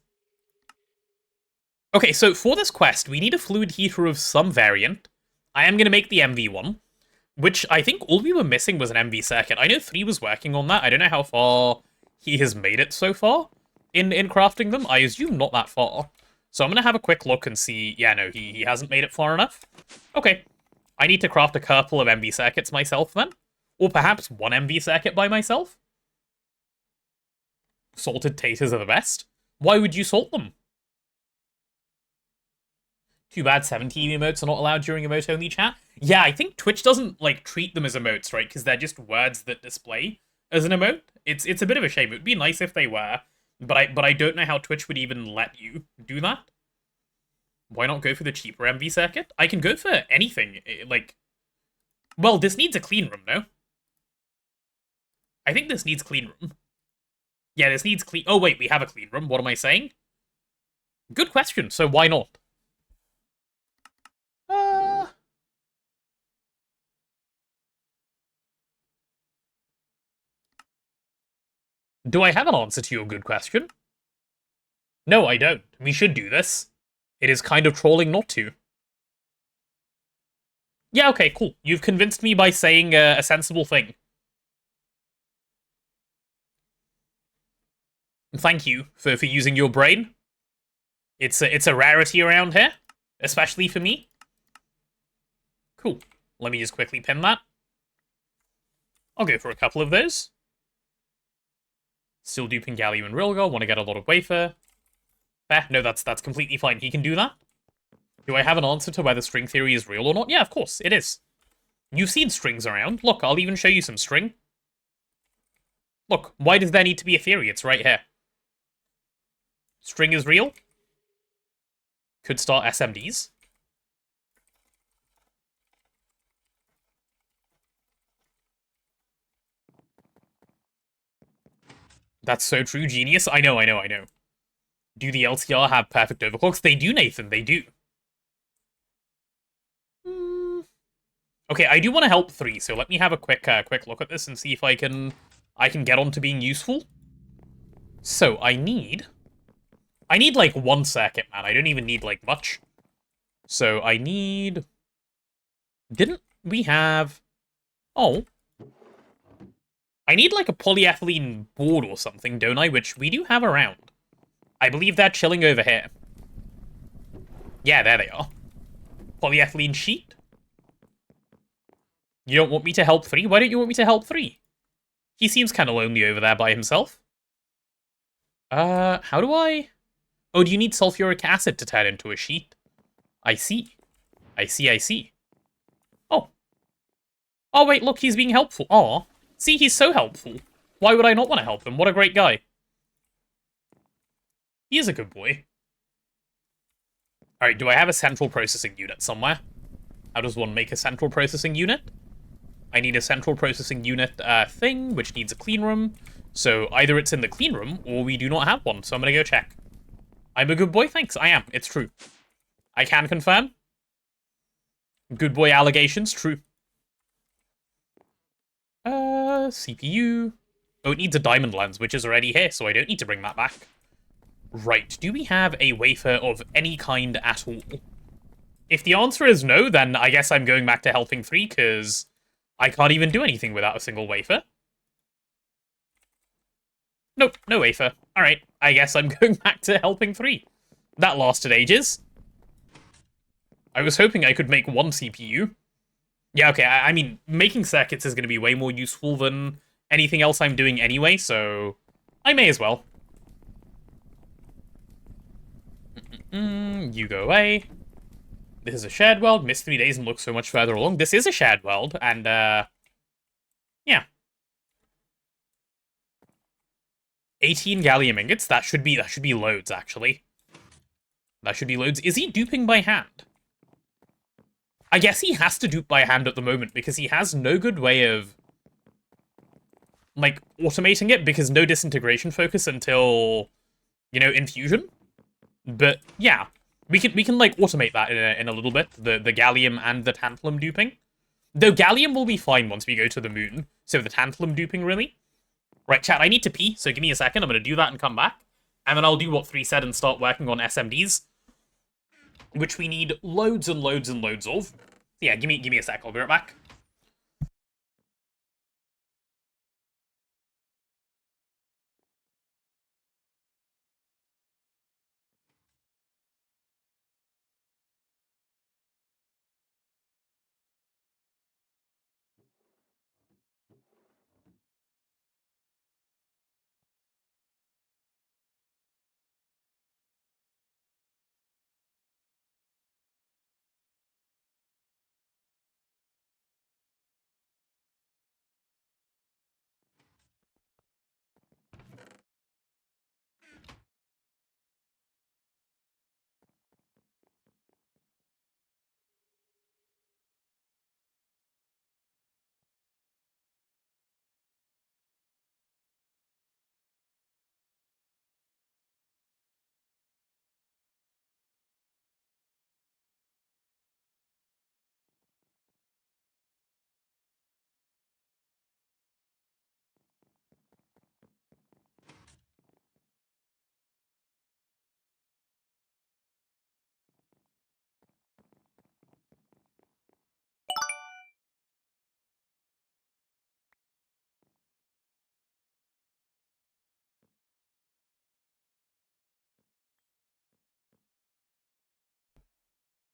Okay, so for this quest, we need a fluid heater of some variant. I am going to make the MV one, which I think all we were missing was an MV circuit. I know 3 was working on that. I don't know how far he has made it so far in crafting them. I assume not that far. So I'm going to have a quick look and see. Yeah, no, he hasn't made it far enough. Okay. I need to craft a couple of MV circuits myself then. Or perhaps one MV circuit by myself. Salted taters are the best. Why would you salt them? Too bad 17 emotes are not allowed during emote-only chat. Yeah, I think Twitch doesn't, like, treat them as emotes, right? Because they're just words that display as an emote. It's a bit of a shame. It would be nice if they were. But I don't know how Twitch would even let you do that. Why not go for the cheaper MV circuit? I can go for anything. Like, well, this needs a clean room, no? I think this needs clean room. Yeah, this needs clean... Oh, wait, we have a clean room. What am I saying? Good question. So why not? Do I have an answer to your good question? No, I don't. We should do this. It is kind of trolling not to. Yeah, okay, cool. You've convinced me by saying a sensible thing. Thank you for using your brain. It's a rarity around here, especially for me. Cool. Let me just quickly pin that. I'll go for a couple of those. Still duping Gallium and Rilgar. Want to get a lot of wafer. No, that's completely fine. He can do that. Do I have an answer to whether string theory is real or not? Yeah, of course, it is. You've seen strings around. Look, I'll even show you some string. Look, why does there need to be a theory? It's right here. String is real. Could start SMDs. That's so true, genius. I know. Do the LCR have perfect overclocks? They do, Nathan, they do. Okay, I do want to help 3, so let me have a quick look at this and see if I can get on to being useful. So, I need like 1 circuit, man. I don't even need, like, much. So, I need... Didn't we have... Oh. I need, like, a polyethylene board or something, don't I? Which we do have around. I believe they're chilling over here. Yeah, there they are. Polyethylene sheet. You don't want me to help 3? Why don't you want me to help 3? He seems kind of lonely over there by himself. How do I... Oh, do you need sulfuric acid to turn into a sheet? I see. I see. Oh. Oh, wait, look, he's being helpful. Aw. See, he's so helpful. Why would I not want to help him? What a great guy. He is a good boy. Alright, do I have a central processing unit somewhere? How does one make a central processing unit? I need a central processing unit thing, which needs a clean room. So either it's in the clean room, or we do not have one, so I'm gonna go check. I'm a good boy, thanks. I am, it's true. I can confirm. Good boy allegations, true. CPU. Oh, it needs a diamond lens, which is already here, so I don't need to bring that back. Right, do we have a wafer of any kind at all? If the answer is no, then I guess I'm going back to helping 3, because I can't even do anything without a single wafer. Nope, no wafer. Alright, I guess I'm going back to helping 3. That lasted ages. I was hoping I could make 1 CPU. Yeah, okay, I mean, making circuits is going to be way more useful than anything else I'm doing anyway, so I may as well. You go away. This is a shared world. Missed 3 days and looks so much further along. This is a shared world, and, yeah. 18 gallium ingots. That should be loads, actually. That should be loads. Is he duping by hand? I guess he has to dupe by hand at the moment, because he has no good way of, like, automating it, because no disintegration focus until, you know, infusion. But, yeah. We can like, automate that in a little bit, the gallium and the tantalum duping. Though gallium will be fine once we go to the moon, so the tantalum duping, really. Right, chat, I need to pee, so give me a second. I'm going to do that and come back. And then I'll do what 3 said and start working on SMDs, which we need loads and loads and loads of. Yeah, give me a sec. I'll be right back.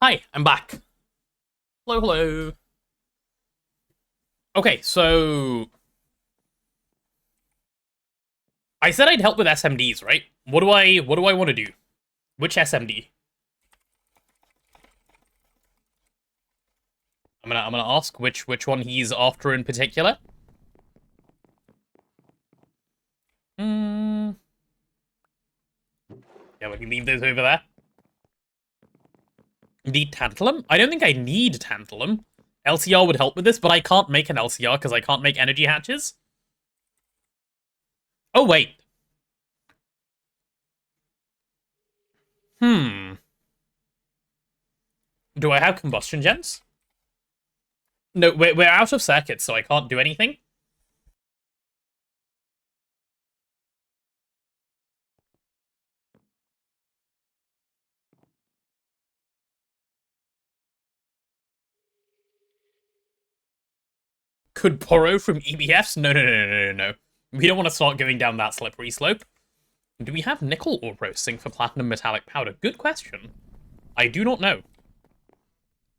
Hi, I'm back. Hello, hello. Okay, so I said I'd help with SMDs, right? What do I want to do? Which SMD? I'm gonna ask which one he's after in particular. Yeah, we can leave those over there. Need tantalum? I don't think I need tantalum. LCR would help with this, but I can't make an LCR because I can't make energy hatches. Oh, wait. Do I have combustion gens? No, we're out of circuits, so I can't do anything. Could borrow from EBFs? No. We don't want to start going down that slippery slope. Do we have nickel ore processing for platinum metallic powder? Good question. I do not know.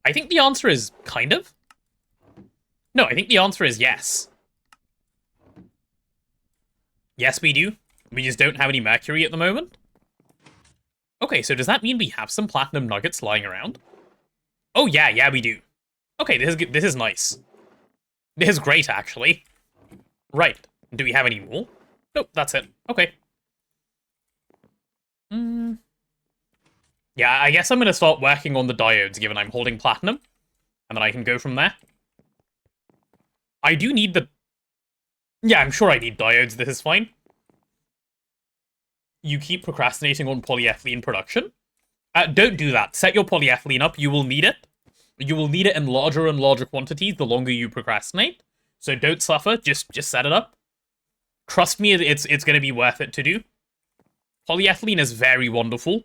I think the answer is kind of. No, I think the answer is yes. Yes, we do. We just don't have any mercury at the moment. Okay, so does that mean we have some platinum nuggets lying around? Oh, yeah, we do. Okay, this is nice. This is great, actually. Right. Do we have any more? Nope, that's it. Okay. Yeah, I guess I'm going to start working on the diodes, given I'm holding platinum. And then I can go from there. I do need the... Yeah, I'm sure I need diodes. This is fine. You keep procrastinating on polyethylene production? Don't do that. Set your polyethylene up. You will need it. You will need it in larger and larger quantities the longer you procrastinate. So don't suffer. Just set it up. Trust me, it's going to be worth it to do. Polyethylene is very wonderful.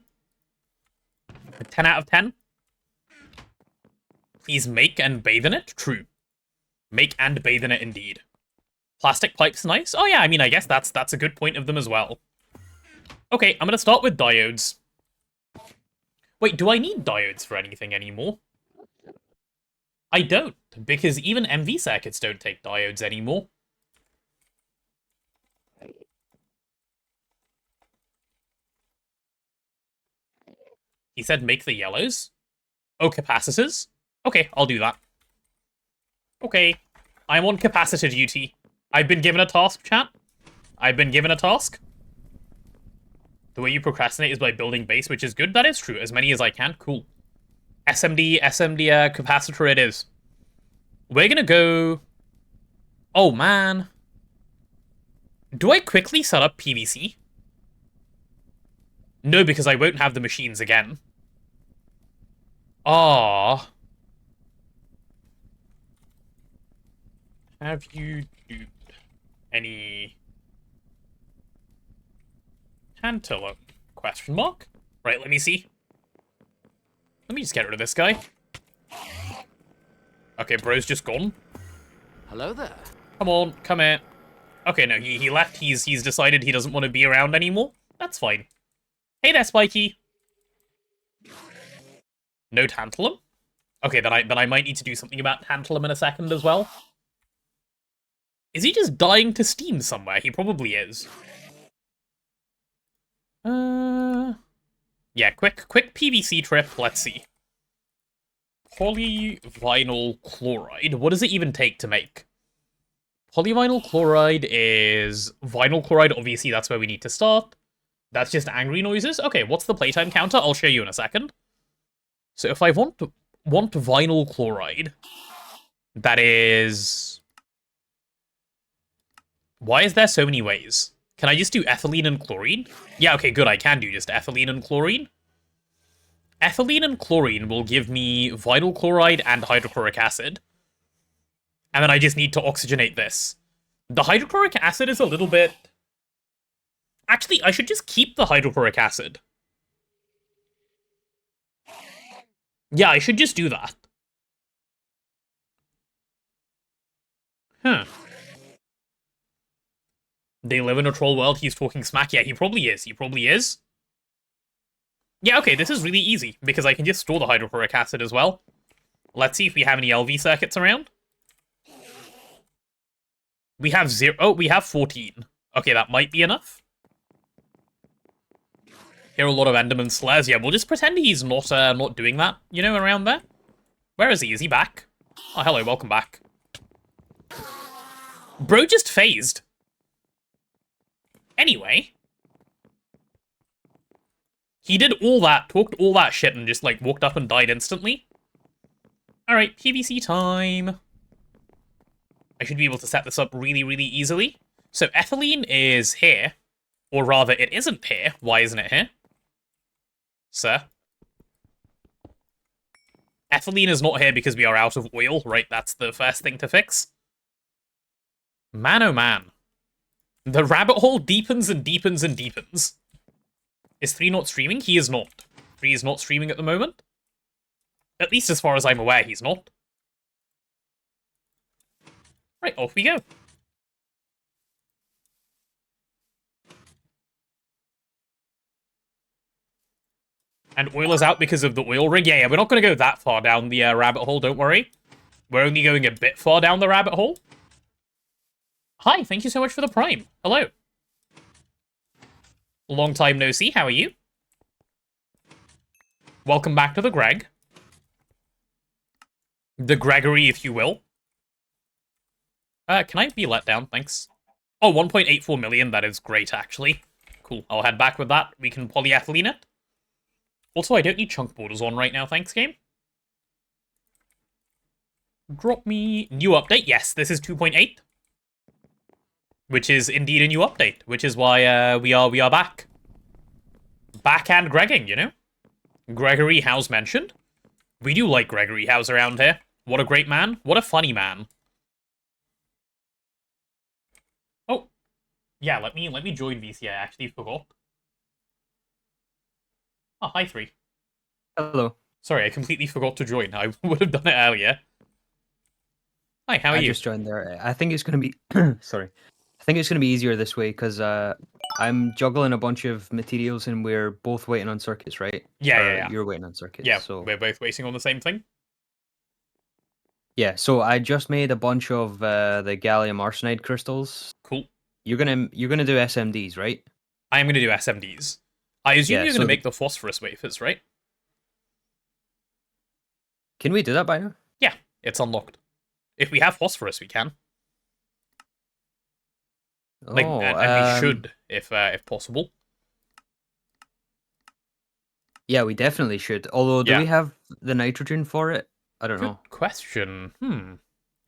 10 out of 10. Please make and bathe in it. True. Make and bathe in it indeed. Plastic pipes, nice. Oh yeah, I mean, I guess that's a good point of them as well. Okay, I'm going to start with diodes. Wait, do I need diodes for anything anymore? I don't, because even MV circuits don't take diodes anymore. He said make the yellows. Oh, capacitors? Okay, I'll do that. Okay, I'm on capacitor duty. I've been given a task, chat. I've been given a task. The way you procrastinate is by building base, which is good. That is true. As many as I can. Cool. SMD capacitor it is. We're gonna go... Oh, man. Do I quickly set up PVC? No, because I won't have the machines again. Ah. Have you duped any... Tantalum? Question mark? Right, let me see. Let me just get rid of this guy. Okay, bro's just gone. Hello there. Come on, come here. Okay, no, he left. He's decided he doesn't want to be around anymore. That's fine. Hey there, Spiky. No tantalum? Okay, then I might need to do something about tantalum in a second as well. Is he just dying to steam somewhere? He probably is. Yeah, quick PVC trip. Let's see. Polyvinyl chloride. What does it even take to make? Polyvinyl chloride is vinyl chloride. Obviously, that's where we need to start. That's just angry noises. Okay, what's the playtime counter? I'll show you in a second. So if I want vinyl chloride, that is... Why is there so many ways? Can I just do ethylene and chlorine? Yeah, okay, good. I can do just ethylene and chlorine. Ethylene and chlorine will give me vinyl chloride and hydrochloric acid. And then I just need to oxygenate this. The hydrochloric acid is a little bit... Actually, I should just keep the hydrochloric acid. Yeah, I should just do that. Huh. They live in a troll world, he's talking smack. Yeah, he probably is. He probably is. Yeah, okay, this is really easy, because I can just store the hydrochloric acid as well. Let's see if we have any LV circuits around. We have 0. Oh, we have 14. Okay, that might be enough. Hear a lot of Enderman slares. Yeah, we'll just pretend he's not doing that, you know, around there. Where is he? Is he back? Oh, hello, welcome back. Bro just phased. Anyway. He did all that, talked all that shit, and just, like, walked up and died instantly. Alright, PVC time. I should be able to set this up really, really easily. So ethylene is here. Or rather, it isn't here. Why isn't it here? Sir? Ethylene is not here because we are out of oil, right? That's the first thing to fix. Man, oh man. The rabbit hole deepens and deepens and deepens. Is 3 not streaming? He is not. 3 is not streaming at the moment. At least as far as I'm aware, he's not. Right, off we go. And oil is out because of the oil rig. Yeah, we're not going to go that far down the rabbit hole, don't worry. We're only going a bit far down the rabbit hole. Hi, thank you so much for the prime. Hello. Long time no see, how are you? Welcome back to the Greg. The Gregory, if you will. Can I be let down? Thanks. Oh, 1.84 million, that is great, actually. Cool, I'll head back with that. We can polyethylene it. Also, I don't need chunk borders on right now, thanks, game. Drop me... New update, yes, this is 2.8. Which is indeed a new update, which is why we are back. Back and Gregging, you know? Gregory House mentioned. We do like Gregory House around here. What a great man. What a funny man. Oh. Yeah, let me join VC. I actually forgot. Oh, hi, 3. Hello. Sorry, I completely forgot to join. I would have done it earlier. Hi, how are I you? just joined there. I think it's gonna be sorry. I think it's gonna be easier this way because I'm juggling a bunch of materials and we're both waiting on circuits, right? Yeah, yeah, Or yeah. you're waiting on circuits. Yeah, So we're both waiting on the same thing. yeah, so I just made a bunch of the gallium arsenide crystals. Cool. You're gonna do SMDs, right? I am going to do SMDs. I assume Yeah, you're going to so make the phosphorus wafers, right? can we do that by now? Yeah, it's unlocked. If we have phosphorus, we can. Like, Oh, and we should, if possible. yeah, we definitely should. Although, do Yeah. we have the nitrogen for it? I don't Good know. question.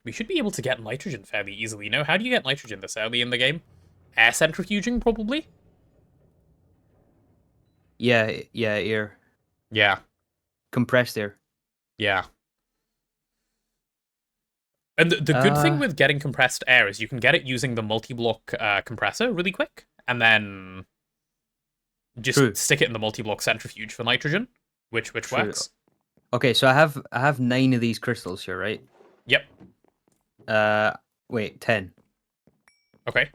We should be able to get nitrogen fairly easily. No, how do you get nitrogen this early in the game? Air centrifuging, probably? Yeah, air. Yeah, Compressed air. yeah. And the good thing with getting compressed air is you can get it using the multi-block compressor really quick, and then just True. stick it in the multi-block centrifuge for nitrogen, which True. works. Okay, so I have 9 of these crystals here, right? Yep. Wait, 10. Okay.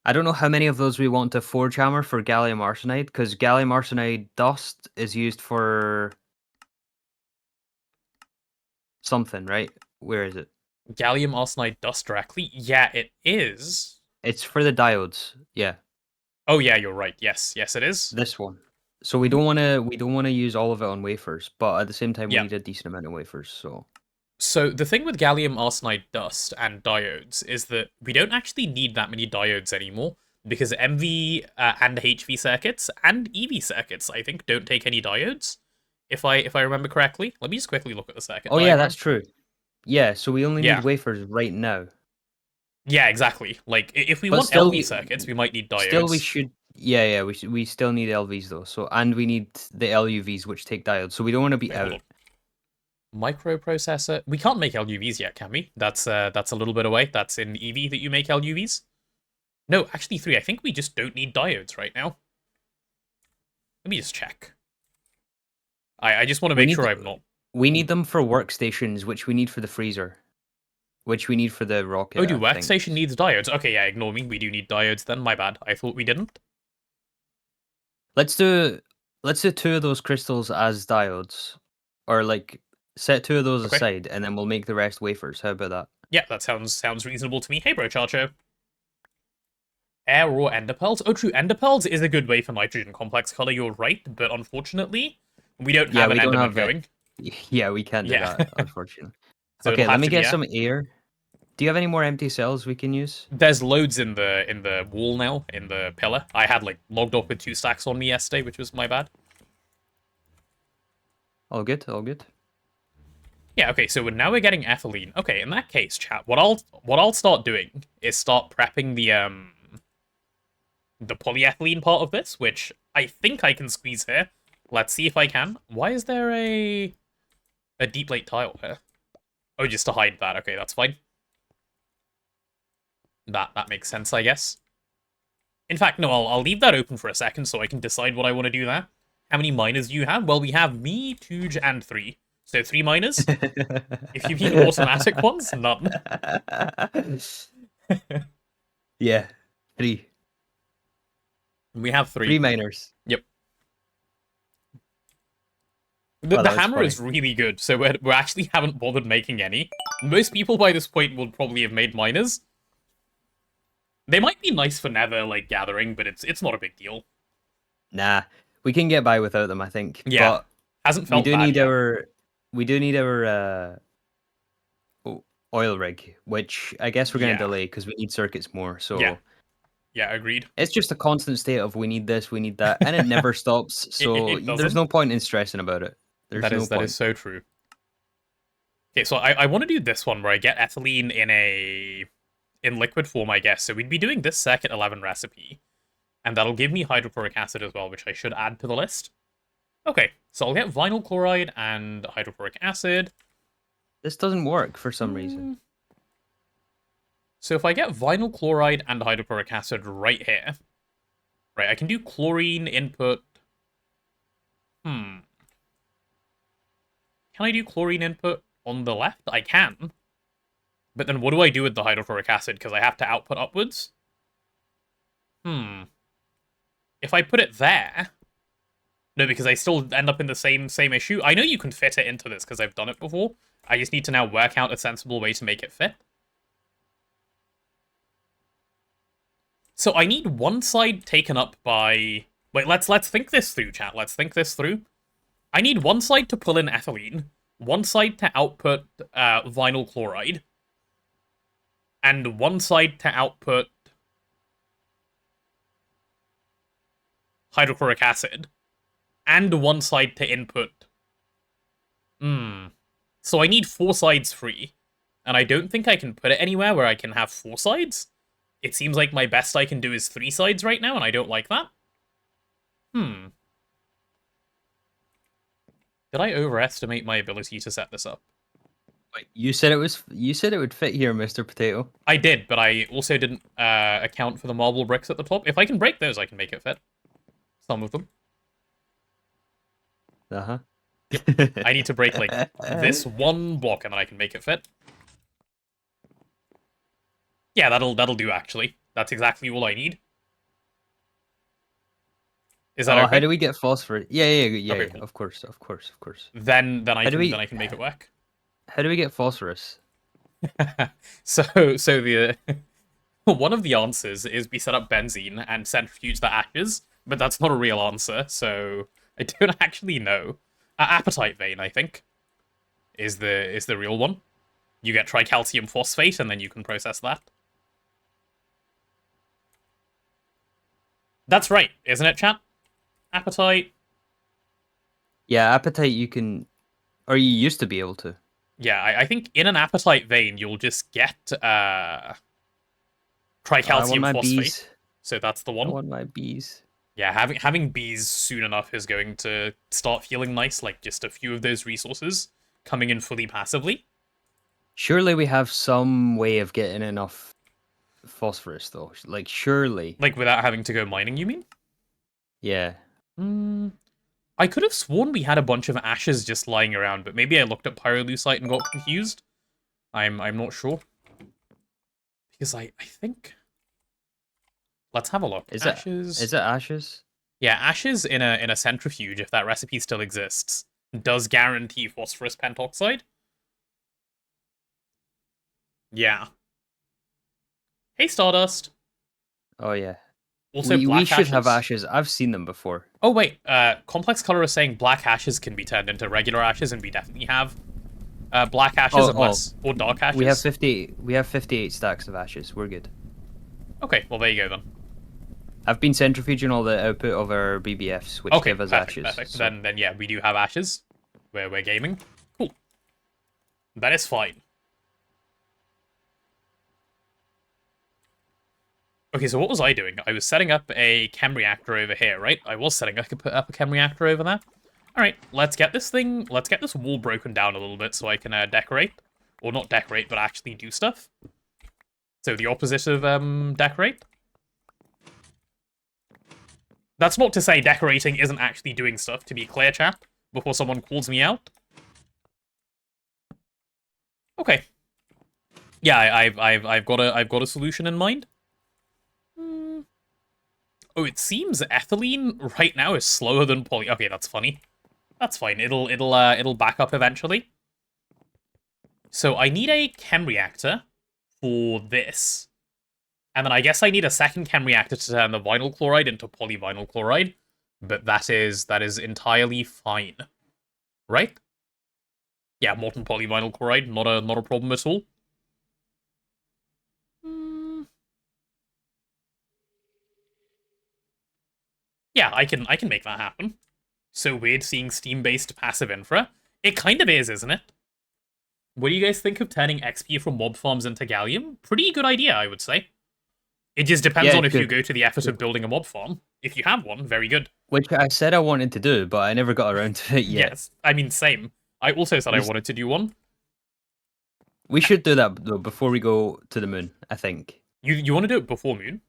I don't know how many of those we want to forge hammer for gallium arsenide, because gallium arsenide dust is used for something, right? Where is it? Gallium arsenide dust directly? Yeah, it is. It's for the diodes. Yeah, Oh yeah, you're right. Yes, yes, it is. this one. So we don't want to use all of it on wafers, but at the same time we Yeah. need a decent amount of wafers. So the thing with gallium arsenide dust and diodes is that we don't actually need that many diodes anymore because MV and HV circuits and EV circuits, I think, don't take any diodes. If I remember correctly, let me just quickly look at the circuit Oh yeah, diagram. that's true. Yeah, so we only need Yeah. wafers right now. Yeah, exactly. Like if we But want still, LV circuits, we might need diodes. still we should. Yeah, we still need LVs though. So and we need the LUVs which take diodes. So we don't want to be Wait, hold out. on. Microprocessor. We can't make LUVs yet, can we? That's a little bit away. That's in EV that you make LUVs. No, actually 3. I think we just don't need diodes right now. Let me just check. I just want to make sure I'm not. We need them for workstations, which we need for the freezer, which we need for the rocket. Oh, do I think. workstation needs diodes? Okay, yeah, ignore me. We do need diodes then. My bad. I thought we didn't. Let's do 2 of those crystals as diodes, or like set 2 of those Okay. aside, and then we'll make the rest wafers. How about that? Yeah, that sounds reasonable to me. Hey, bro, Charcho. Air or ender pearls? Oh, true. Ender pearls is a good way for nitrogen complex color. You're right, but unfortunately, we don't have an enderman going. Yeah, we can't do Yeah. that, unfortunately. So Okay, it'll let have me to be get air. some air. Do you have any more empty cells we can use? There's loads in the wall now, in the pillar. I had like logged off with 2 stacks on me yesterday, which was my bad. All good, all good. Yeah, okay, so now we're getting ethylene. Okay, in that case, chat, what I'll start doing is start prepping the polyethylene part of this, which I think I can squeeze here. Let's see if I can. Why is there a deep plate tile here? Oh, just to hide that. Okay, that's fine. That makes sense, I guess. In fact, no, I'll leave that open for a second so I can decide what I want to do there. How many miners do you have? Well, we have me, Tooge, and 3. So 3 miners. If you mean automatic ones, none. Yeah, 3. We have 3. 3 miners. Yep. Wow, The that was hammer funny. is really good, so we actually haven't bothered making any. Most people by this point would probably have made miners. They might be nice for nether, like, gathering, but it's not a big deal. Nah, we can get by without them, I think. Yeah, But hasn't felt we do bad need yet. our oil rig, which I guess we're gonna Yeah. delay because we need circuits more. So Yeah, agreed. it's just a constant state of we need this, we need that, and it never stops. So It there's doesn't. no point in stressing about it. There's no That point. is so true. Okay, so I want to do this one where I get ethylene in liquid form, I guess. So we'd be doing this circuit 11 recipe, and that'll give me hydrochloric acid as well, which I should add to the list. Okay, so I'll get vinyl chloride and hydrochloric acid. This doesn't work for some reason. So if I get vinyl chloride and hydrochloric acid right here, right, I can do chlorine input. Can I do chlorine input on the left? I can. But then what do I do with the hydrochloric acid? Because I have to output upwards? If I put it there... No, because I still end up in the same issue. I know you can fit it into this because I've done it before. I just need to now work out a sensible way to make it fit. So I need one side taken up by... Wait, let's think this through, chat. Let's think this through. I need one side to pull in ethylene, one side to output vinyl chloride, and one side to output hydrochloric acid, and one side to input. So I need 4 sides free, and I don't think I can put it anywhere where I can have 4 sides. It seems like my best I can do is 3 sides right now, and I don't like that. Did I overestimate my ability to set this up? Wait, you said it would fit here, Mr. Potato. I did, but I also didn't account for the marble bricks at the top. If I can break those, I can make it fit. Some of them. Uh-huh. I need to break, like, this one block, and then I can make it fit. Yeah, that'll do, actually. That's exactly all I need. Is that okay? How do we get phosphorus? Yeah, Okay, cool. of course. Then I can make it work. How do we get phosphorus? So the one of the answers is we set up benzene and centrifuge the ashes, but that's not a real answer, so I don't actually know. Apatite vein, I think, is the real one. You get tricalcium phosphate, and then you can process that. That's right, isn't it, chat? Apatite. Yeah, apatite you can, or you used to be able to. Yeah, I think in an apatite vein you'll just get tricalcium phosphate. Bees. So that's the one. I want my bees. Yeah, having bees soon enough is going to start feeling nice, like just a few of those resources coming in fully passively. Surely we have some way of getting enough phosphorus, though. Like, surely. Like, without having to go mining, you mean? Yeah. I could have sworn we had a bunch of ashes just lying around, but maybe I looked at pyrolusite and got confused. I'm not sure. Because I think... Let's have a look. Is ashes. Is it ashes? Yeah, ashes in a centrifuge, if that recipe still exists, does guarantee phosphorus pentoxide. Yeah. Hey, Stardust. Oh, yeah. Also, we should have ashes. I've seen them before. Oh, wait. Complex Color is saying black ashes can be turned into regular ashes, and we definitely have black ashes or dark ashes. We have 58 stacks of ashes. We're good. Okay, well, there you go, then. I've been centrifuging all the output of our BBFs, which give us ashes. Perfect. So... Then, yeah, we do have ashes where we're gaming. Cool. That is fine. Okay, so what was I doing? I was setting up a chem reactor over here, right? I was setting up a chem reactor over there. Alright, let's get this wall broken down a little bit so I can decorate. Or not decorate, but actually do stuff. So the opposite of decorate. That's not to say decorating isn't actually doing stuff, to be clear, chat, before someone calls me out. Okay. Yeah, I've got a solution in mind. Oh, it seems ethylene right now is slower than poly. Okay, that's funny. That's fine. It'll back up eventually. So I need a chem reactor for this. And then I guess I need a second chem reactor to turn the vinyl chloride into polyvinyl chloride. But that is entirely fine. Right? Yeah, molten polyvinyl chloride, not a problem at all. Yeah, I can make that happen. So weird seeing Steam-based passive infra. It kind of is, isn't it? What do you guys think of turning XP from mob farms into gallium? Pretty good idea, I would say. It just depends on if you go to the effort of building a mob farm. If you have one, very good. Which I said I wanted to do, but I never got around to it yet. Yes, I mean, same. I also said I wanted to do one. We should do that though before we go to the moon. I think. You want to do it before moon?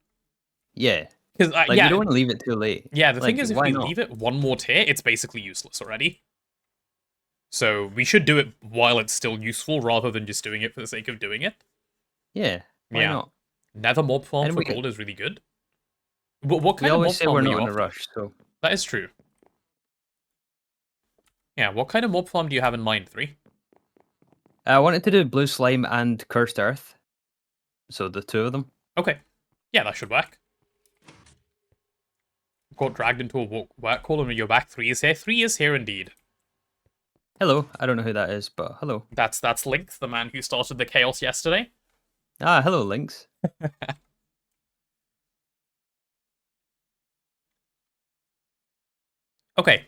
Yeah. Because Like we don't want to leave it too late. yeah. The thing Like is, if why we not? leave it one more tier, it's basically useless already. So we should do it while it's still useful, rather than just doing it for the sake of doing it. Yeah. Why not? Nether mob farm And for we gold is really good. What we kind of mob always say farm we're are not you in a after? rush, so That is true. Yeah, what kind of mob farm do you have in mind, 3? I wanted to do blue slime and cursed earth. So the two of them. Okay. Yeah, that should work. Got dragged into a work call and you're back. 3 is here. 3 is here indeed. Hello. I don't know who that is, but hello. That's Lynx, the man who started the chaos yesterday. Ah, hello, Lynx. Okay.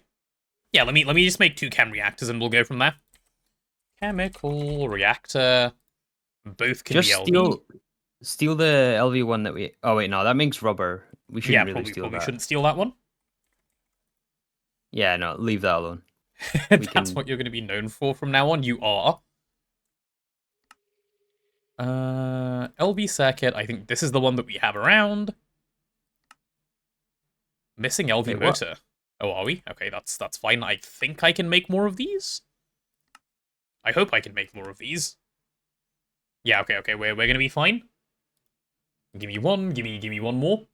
Yeah, let me just make 2 chem reactors and we'll go from there. Chemical reactor. Both can Just be LV. steal the LV one that we. Oh wait, no, that makes rubber. We shouldn't really steal probably that. shouldn't steal that one. Yeah, no, leave that alone. That's what you're going to be known for from now on. You are. LV circuit. I think this is the one that we have around. Missing LV Wait, motor. What? Oh, are we? Okay, that's fine. I think I can make more of these. I hope I can make more of these. Yeah, okay, we're gonna be fine. Give me one, give me one more.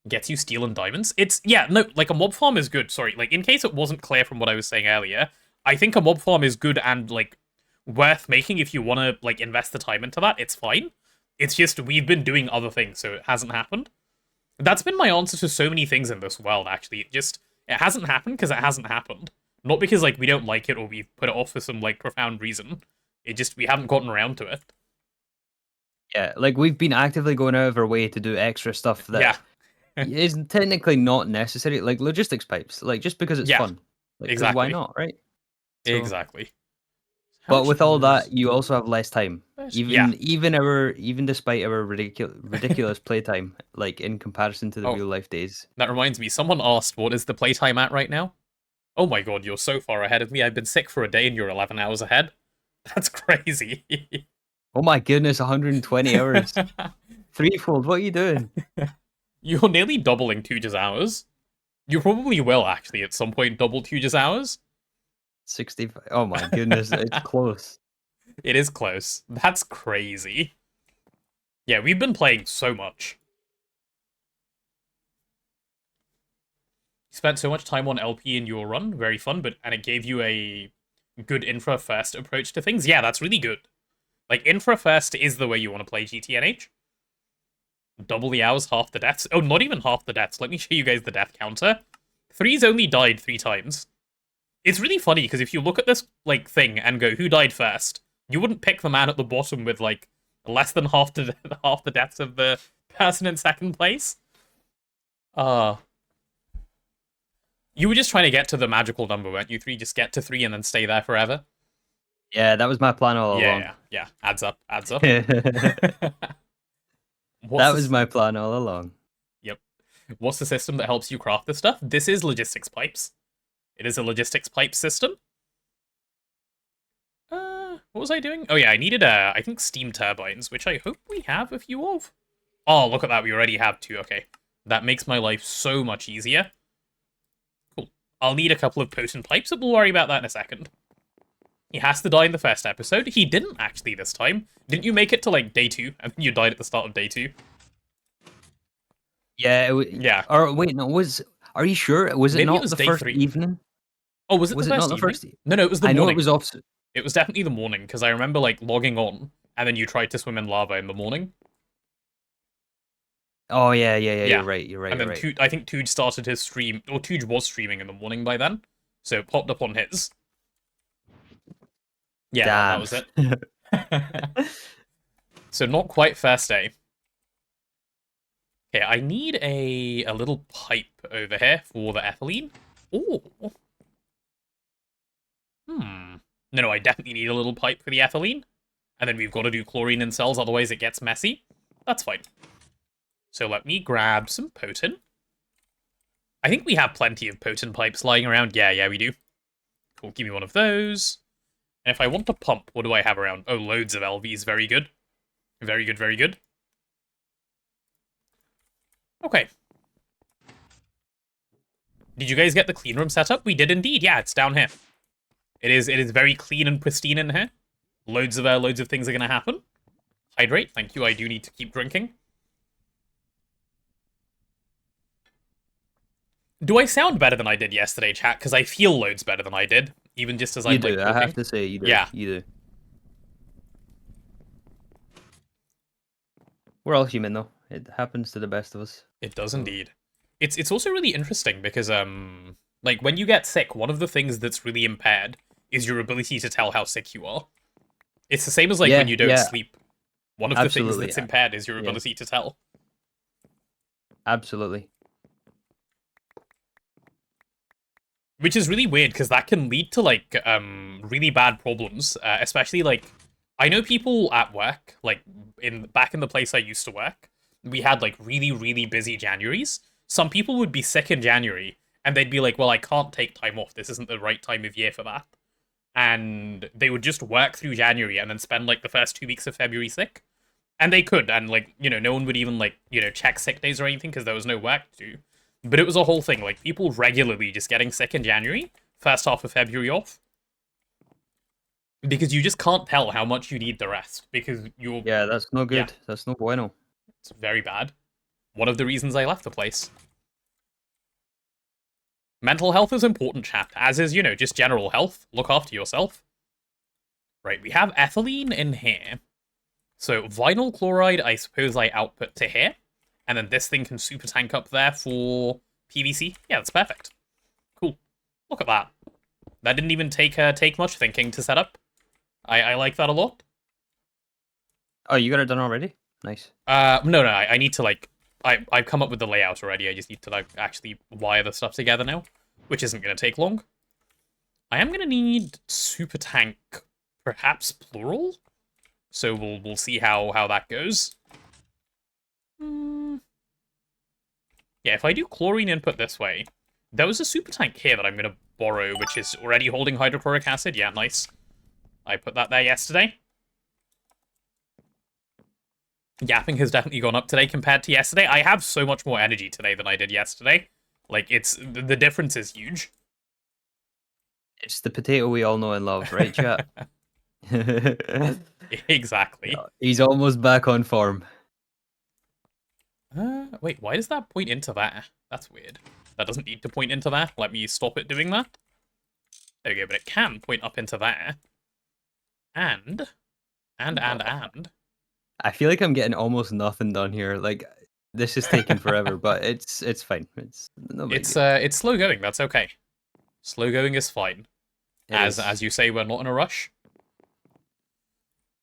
Gets you steel and diamonds. It's, yeah, no, like a mob farm is good, sorry. Like, in case it wasn't clear from what I was saying earlier, I think a mob farm is good and, like, worth making if you want to, like, invest the time into that. It's fine. It's just, we've been doing other things, so it hasn't happened. That's been my answer to so many things in this world, actually. It hasn't happened because it hasn't happened. Not because, like, we don't like it or we've put it off for some, like, profound reason. It just, we haven't gotten around to it. Yeah, like we've been actively going out of our way to do extra stuff that is technically not necessary, like logistics pipes, like just because it's fun. Like, exactly. why not, right? So, exactly. But with all that, you also have less time. Even despite our ridiculous playtime, like in comparison to the real life days. That reminds me, someone asked, what is the playtime at right now? Oh my god, you're so far ahead of me. I've been sick for a day and you're 11 hours ahead. That's crazy. Oh my goodness, 120 hours. Threefold, what are you doing? You're nearly doubling Tuja's hours. You probably will, actually, at some point double Tuja's hours. 65. Oh my goodness, it's close. It is close. That's crazy. Yeah, we've been playing so much. You spent so much time on LP in your run. Very fun, and it gave you a good infra first approach to things. Yeah, that's really good. Like, infra first is the way you want to play GTNH. Double the hours, half the deaths. Oh, not even half the deaths. Let me show you guys the death counter. 3's only died 3 times. It's really funny, because if you look at this, like, thing and go, who died first? You wouldn't pick the man at the bottom with, like, less than half the deaths of the person in second place. You were just trying to get to the magical number, weren't you? 3, just get to 3 and then stay there forever. Yeah, that was my plan all along. Yeah. Adds up. That was my plan all along. Yep. What's the system that helps you craft this stuff? This is logistics pipes. It is a logistics pipe system. What was I doing? Oh yeah, I needed, I think steam turbines, which I hope we have a few of. Oh, look at that, we already have 2, okay. That makes my life so much easier. Cool. I'll need a couple of potent pipes, but we'll worry about that in a second. He has to die in the first episode. He didn't actually this time. Didn't you make it to, like, day 2, and then you died at the start of day 2? Yeah, yeah. Or wait, no, are you sure? Was it Maybe not it was the day first 3. evening? Oh, was it the first evening? No, it was the morning. I know it was opposite. It was definitely the morning, because I remember, like, logging on, and then you tried to swim in lava in the morning. Oh, yeah, you're right. And then I think Tuj started his stream, or Tuj was streaming in the morning by then, so it popped up on his. Yeah, that was it. So not quite first day. Okay, I need a little pipe over here for the ethylene. Ooh. No, I definitely need a little pipe for the ethylene. And then we've got to do chlorine in cells, otherwise it gets messy. That's fine. So let me grab some potent. I think we have plenty of potent pipes lying around. Yeah, we do. Cool, give me one of those. And if I want to pump, what do I have around? Oh, loads of LVs. Very good. Very good, very good. Okay. Did you guys get the clean room set up? We did indeed. Yeah, it's down here. It is very clean and pristine in here. Loads of things are gonna happen. Hydrate, thank you. I do need to keep drinking. Do I sound better than I did yesterday, chat? Because I feel loads better than I did, even just as I'm like, I have to say, you do. Yeah, you do. We're all human, though. It happens to the best of us. It does indeed. It's also really interesting because like when you get sick, one of the things that's really impaired is your ability to tell how sick you are. It's the same as like when you don't sleep. One of the things that's impaired is your ability to tell. Absolutely. Which is really weird because that can lead to like really bad problems, especially like I know people at work, like back in the place I used to work, we had like really busy Januaries. Some people would be sick in January and they'd be like, well, I can't take time off. This isn't the right time of year for that. And they would just work through January and then spend like the first 2 weeks of February sick. And they could, and like, you know, no one would even like, you know, check sick days or anything because there was no work to do. But it was a whole thing, like people regularly just getting sick in January, first half of February off. Because you just can't tell how much you need the rest because you're... Yeah, that's no good. Yeah. That's no bueno. It's very bad. One of the reasons I left the place. Mental health is important, chat, as is, you know, just general health. Look after yourself. Right, we have ethylene in here. So vinyl chloride, I suppose I output to here. And then this thing can super tank up there for PVC. Yeah, that's perfect. Cool. Look at that. That didn't even take much thinking to set up. I like that a lot. Oh, you got it done already? Nice. No, I need to, like... I've come up with the layout already. I just need to, like, actually wire the stuff together now. Which isn't going to take long. I am going to need super tank, perhaps plural? So we'll see how that goes. Yeah, if I do chlorine input this way, there was a super tank here that I'm going to borrow, which is already holding hydrochloric acid. Yeah, nice. I put that there yesterday. Yapping has definitely gone up today compared to yesterday. I have so much more energy today than I did yesterday. Like, the difference is huge. It's the potato we all know and love, right, chat? Exactly. He's almost back on form. Wait, why does that point into that? That's weird. That doesn't need to point into that. Let me stop it doing that. There we go, but it can point up into there. And. I feel like I'm getting almost nothing done here. Like, this is taking forever, but it's fine. It's slow going. That's okay. Slow going is fine. As you say, we're not in a rush.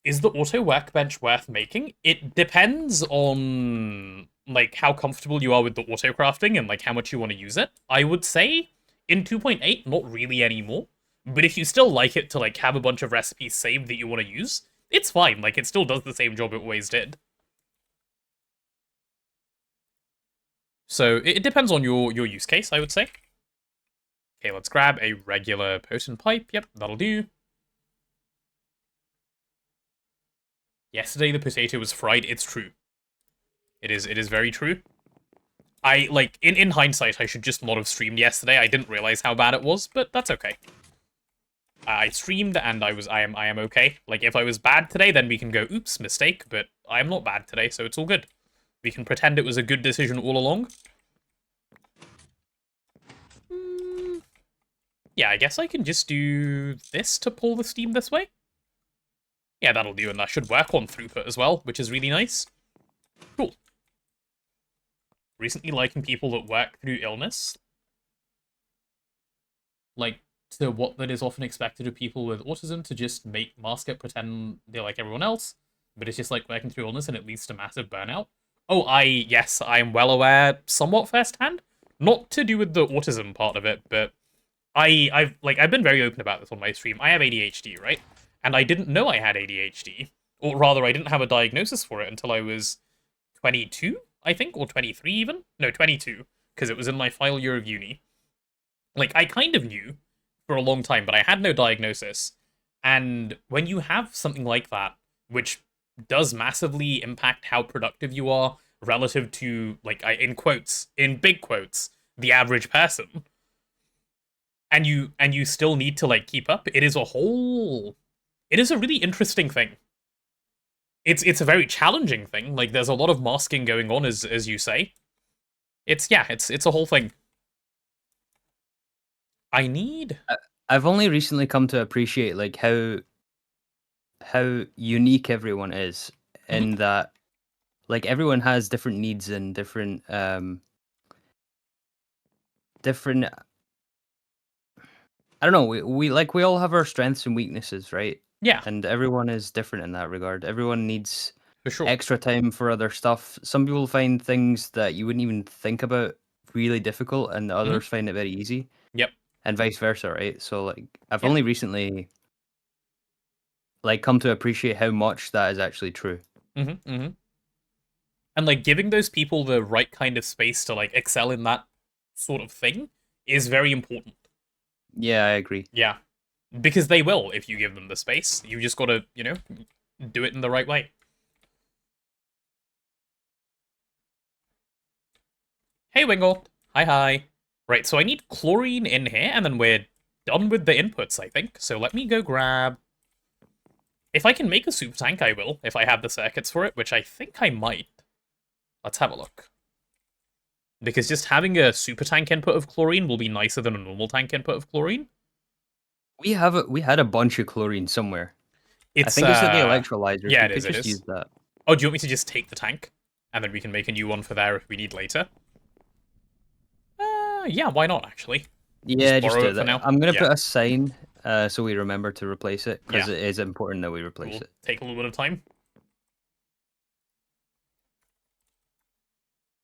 Is the auto workbench worth making? It depends on like how comfortable you are with the auto crafting and like how much you want to use it. I would say in 2.8, not really anymore. But if you still like it to like have a bunch of recipes saved that you want to use, it's fine. Like it still does the same job it always did. So it depends on your use case, I would say. Okay, let's grab a regular potent pipe. Yep, that'll do. Yesterday the potato was fried. It's true. It is very true. I, like, in hindsight, I should just not have streamed yesterday. I didn't realize how bad it was, but that's okay. I streamed and I am okay. Like, if I was bad today, then we can go, oops, mistake, but I am not bad today, so it's all good. We can pretend it was a good decision all along. Yeah, I guess I can just do this to pull the steam this way. Yeah, that'll do, and that should work on throughput as well, which is really nice. Cool. Recently liking people that work through illness. Like, to what that is often expected of people with autism, to just mask it, pretend they're like everyone else, but it's just like working through illness and it leads to massive burnout. Oh, yes, I am well aware, somewhat firsthand. Not to do with the autism part of it, but I've been very open about this on my stream. I have ADHD, right? And I didn't know I had ADHD. Or rather, I didn't have a diagnosis for it until I was 22, I think, or 23 even? No, 22, because it was in my final year of uni. Like, I kind of knew for a long time, but I had no diagnosis. And when you have something like that, which does massively impact how productive you are relative to, like, in quotes, in big quotes, the average person, and you still need to, like, keep up, it is a really interesting thing. It's a very challenging thing. Like, there's a lot of masking going on, as you say. It's a whole thing. I've only recently come to appreciate like how unique everyone is in that like everyone has different needs and different I don't know, we all have our strengths and weaknesses, right? Yeah, And everyone is different in that regard. Everyone needs for sure. extra time for other stuff. Some people find things that you wouldn't even think about really difficult and others find it very easy. Yep. And vice versa, right? So like I've Yeah. only recently like come to appreciate how much that is actually true. And like giving those people the right kind of space to like excel in that sort of thing is very important. Yeah, I agree. Yeah. Because they will if you give them the space. You just gotta, do it in the right way. Hey, Wingle. Hi. Right, so I need chlorine in here, and then we're done with the inputs, I think. So let me go grab... If I can make a super tank, I will, if I have the circuits for it, which I think I might. Let's have a look. Because just having a super tank input of chlorine will be nicer than a normal tank input of chlorine. We had a bunch of chlorine somewhere. I think it's at the electrolyzers. Yeah, we could just use that. Oh, do you want me to just take the tank? And then we can make a new one for there if we need later? Yeah, why not, actually? Yeah, just do that. Now. I'm going to put a sign so we remember to replace it, because it is important that we replace it. Take a little bit of time.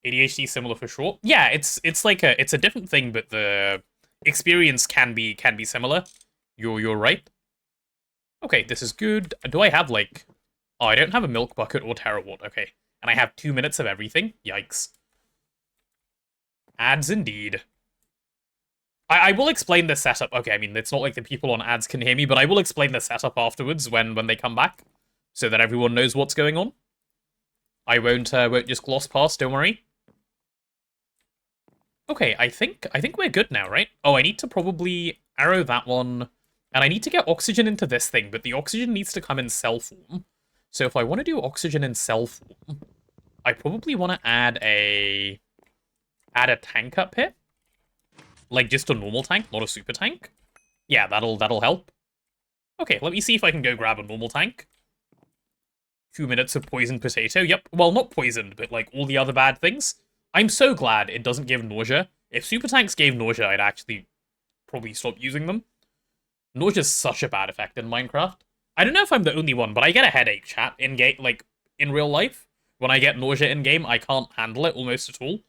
ADHD similar for sure. Yeah, it's like it's a different thing, but the experience can be similar. You're right. Okay, this is good. Do I have like... Oh, I don't have a milk bucket or terawatt. Okay. And I have 2 minutes of everything. Yikes. Ads indeed. I will explain the setup. Okay, I mean, it's not like the people on ads can hear me, but I will explain the setup afterwards when they come back, so that everyone knows what's going on. I won't just gloss past, don't worry. Okay, I think we're good now, right? Oh, I need to probably arrow that one, and I need to get oxygen into this thing, but the oxygen needs to come in cell form. So if I want to do oxygen in cell form, I probably want to add a tank up here. Like, just a normal tank, not a super tank. Yeah, that'll help. Okay, let me see if I can go grab a normal tank. 2 minutes of poisoned potato. Yep, well, not poisoned, but, like, all the other bad things. I'm so glad it doesn't give nausea. If super tanks gave nausea, I'd actually probably stop using them. Nausea's such a bad effect in Minecraft. I don't know if I'm the only one, but I get a headache, chat, in-game, like, in real life. When I get nausea in-game, I can't handle it almost at all.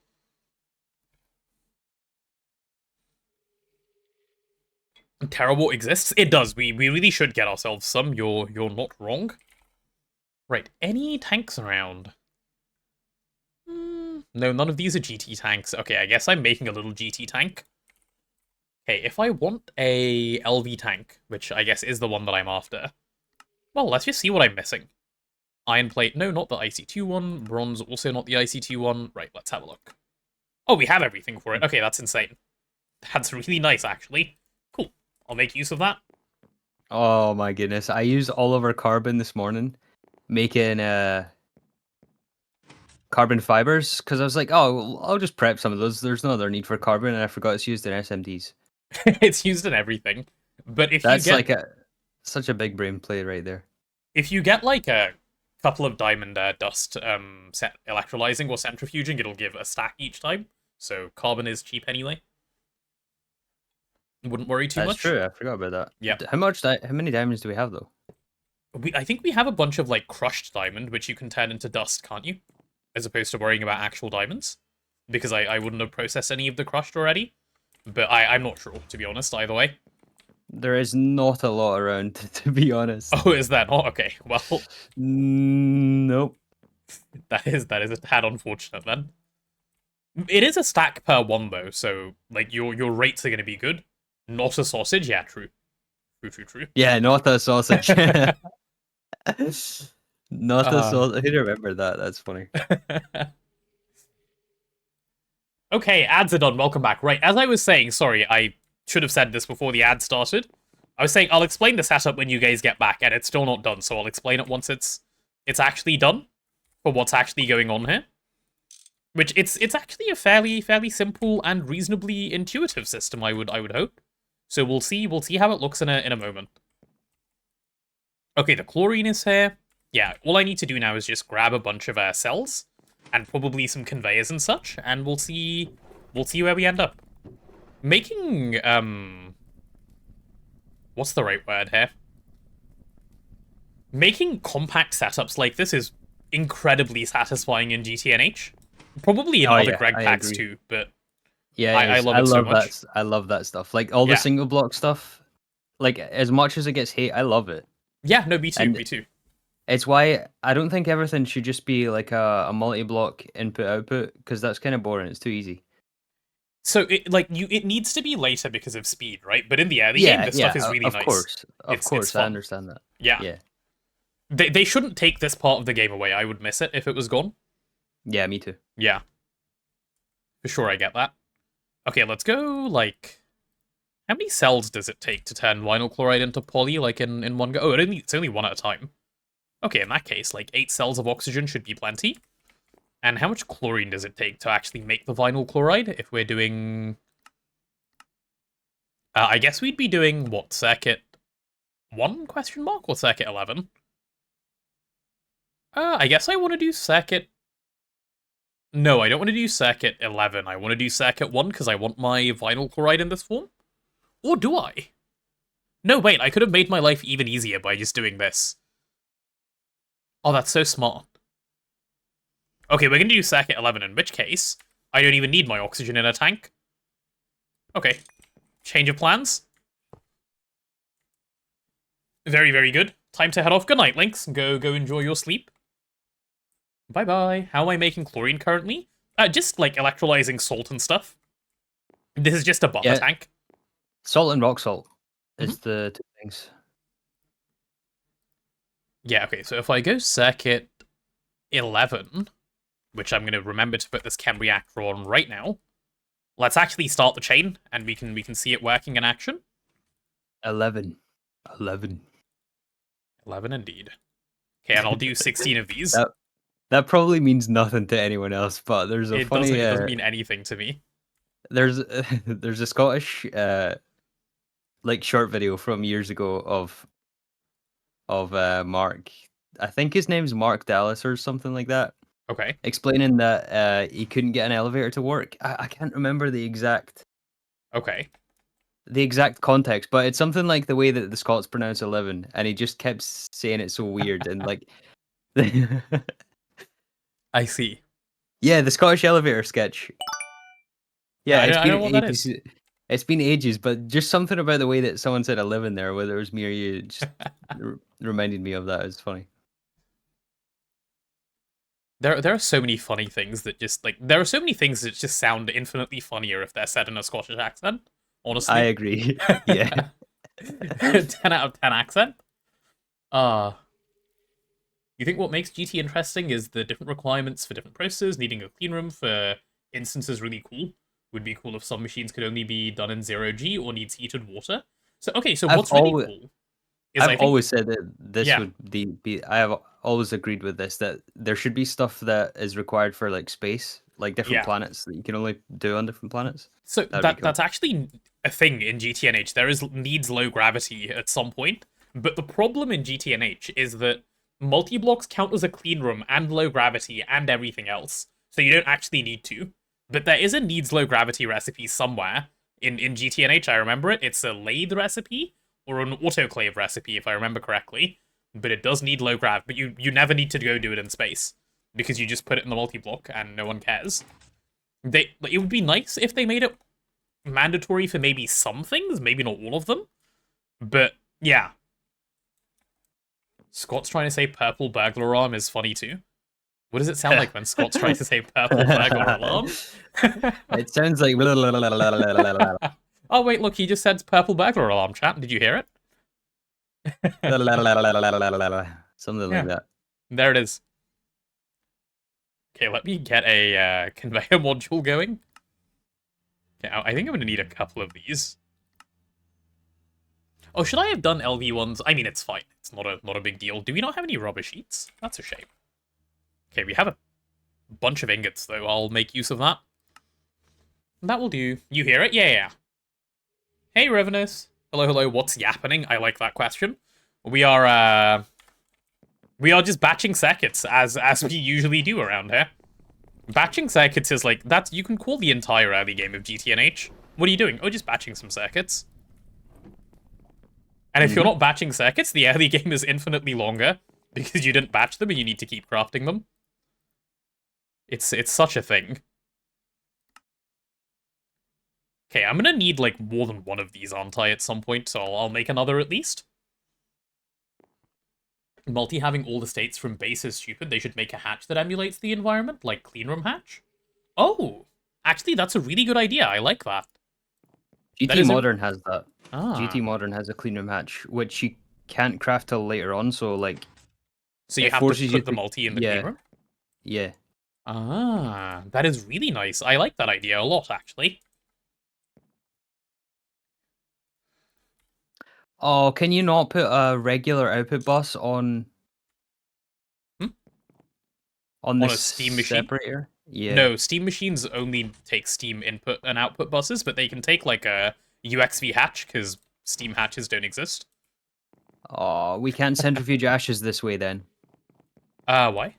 Terawatt exists? It does. We really should get ourselves some. You're not wrong. Right, any tanks around? No, none of these are GT tanks. Okay, I guess I'm making a little GT tank. Okay, if I want a LV tank, which I guess is the one that I'm after, well, let's just see what I'm missing. Iron plate, no, not the IC2 one. Bronze, also not the IC2 one. Right, let's have a look. Oh, we have everything for it. Okay, that's insane. That's really nice, actually. Cool. I'll make use of that. Oh my goodness. I used all of our carbon this morning making carbon fibers because I was like, oh, I'll just prep some of those. There's no other need for carbon, and I forgot it's used in SMDs. It's used in everything. But if That's you get... like such a big brain play right there. If you get like a couple of diamond dust set electrolyzing or centrifuging, it'll give a stack each time. So carbon is cheap anyway. Wouldn't worry too much. That's true. I forgot about that. Yeah. How many diamonds do we have though? I think we have a bunch of like crushed diamond, which you can turn into dust, can't you? As opposed to worrying about actual diamonds, because I wouldn't have processed any of the crushed already. But I'm not sure, to be honest. Either way. There is not a lot around, to be honest. Oh, is that not? Okay, well... Nope. That is a tad unfortunate, then. It is a stack per one, though, so, like, your rates are going to be good. Not a sausage? Yeah, true. True. Yeah, not a sausage. Not a sausage. Who remember that? That's funny. Okay, ads are done. Welcome back. Right, as I was saying, sorry, I should have said this before the ad started. I was saying I'll explain the setup when you guys get back, and it's still not done, so I'll explain it once it's actually done for what's actually going on here. Which it's actually a fairly simple and reasonably intuitive system, I would hope. So we'll see how it looks in a moment. Okay, the chlorine is here. Yeah, all I need to do now is just grab a bunch of cells and probably some conveyors and such, and we'll see where we end up. Making what's the right word here? Making compact setups like this is incredibly satisfying in GTNH. Probably in other Greg packs too, but yeah, I love it so much. I love that stuff. Like all the single block stuff. Like as much as it gets hate, I love it. Yeah, no, me too. Me too. It's why I don't think everything should just be like a multi-block input-output, because that's kind of boring. It's too easy. So it needs to be later because of speed, right? But in the early game, this stuff is really nice. Of course, I understand that. Yeah. They shouldn't take this part of the game away. I would miss it if it was gone. Yeah, me too. Yeah. For sure, I get that. Okay, let's go, like... How many cells does it take to turn vinyl chloride into poly, like, in one go? Oh, it's only one at a time. Okay, in that case, like, 8 cells of oxygen should be plenty. And how much chlorine does it take to actually make the vinyl chloride? If we're doing... I guess we'd be doing, what, circuit 1, question mark, or circuit 11? I guess I want to do circuit... No, I don't want to do circuit 11. I want to do circuit 1 because I want my vinyl chloride in this form. Or do I? No, wait, I could have made my life even easier by just doing this. Oh, that's so smart. Okay, we're going to do circuit 11, in which case, I don't even need my oxygen in a tank. Okay. Change of plans. Very, very good. Time to head off. Good night, Lynx. Go enjoy your sleep. Bye-bye. How am I making chlorine currently? Just, like, electrolyzing salt and stuff. This is just a buffer tank. Salt and rock salt is the two things. Yeah, okay, so if I go circuit 11, which I'm going to remember to put this chem reactor on right now, let's actually start the chain, and we can see it working in action. 11 indeed. Okay, and I'll do 16 of these. That probably means nothing to anyone else, but there's a funny... It doesn't mean anything to me. There's a Scottish like short video from years ago of Mark. I think his name's Mark Dallas or something like that. Okay. Explaining that he couldn't get an elevator to work. I can't remember the exact... Okay. The exact context, but it's something like the way that the Scots pronounce 11, and he just kept saying it so weird and like... I see. Yeah, the Scottish elevator sketch. Yeah, I know what that is. It's been ages, but just something about the way that someone said 11 there, whether it was me or you, just reminded me of that. It's funny. There are so many funny things that just, like, there are so many things that just sound infinitely funnier if they're said in a Scottish accent, honestly. I agree. Yeah. 10 out of 10 accent. You think what makes GT interesting is the different requirements for different processes, needing a clean room for instances really cool. Would be cool if some machines could only be done in 0G or needs heated water. So, okay, so what's really cool is I've always said that this would be... I have always agreed with this, that there should be stuff that is required for, like, space, like different planets that you can only do on different planets. So that's actually a thing in GTNH. There needs low gravity at some point, but the problem in GTNH is that multi-blocks count as a clean room and low gravity and everything else, so you don't actually need to. But there is a needs low gravity recipe somewhere in GTNH, I remember it. It's a lathe recipe, or an autoclave recipe, if I remember correctly. But it does need low grav, but you never need to go do it in space, because you just put it in the multi-block and no one cares. It would be nice if they made it mandatory for maybe some things, maybe not all of them. But, yeah. Scott's trying to say purple burglar alarm is funny too. What does it sound like when Scott's trying to say purple burglar alarm? It sounds like... Oh, wait, look, he just said purple burglar alarm, chat. Did you hear it? Something like Yeah, that. there it is. Okay, let me get a conveyor module going. Okay, I think I'm gonna need a couple of these. Oh, should I have done LV ones? I mean, it's fine. It's not a big deal. Do we not have any rubber sheets? That's a shame. Okay, we have a bunch of ingots, though. I'll make use of that. That will do. You hear it? Yeah. Hey, Revenus. Hello. What's yappening? I like that question. We are just batching circuits as we usually do around here. Batching circuits is like that's you can call the entire early game of GTNH. What are you doing? Oh, just batching some circuits. And if you're not batching circuits, the early game is infinitely longer because you didn't batch them and you need to keep crafting them. It's such a thing. Okay, I'm gonna need like more than one of these, aren't I, at some point? So I'll make another at least. Multi having all the states from base is stupid. They should make a hatch that emulates the environment, like cleanroom hatch. Oh, actually, that's a really good idea. I like that. GT Modern has that. Ah. GT Modern has a cleanroom hatch, which you can't craft till later on. So like, so you have to put the multi in the cleanroom. Yeah. Ah, that is really nice. I like that idea a lot, actually. Oh, can you not put a regular output bus on on a this Steam machine? separator? Yeah. No, Steam machines only take Steam input and output buses, but they can take like a UXV hatch because Steam hatches don't exist. Oh, we can't centrifuge ashes this way then. Why?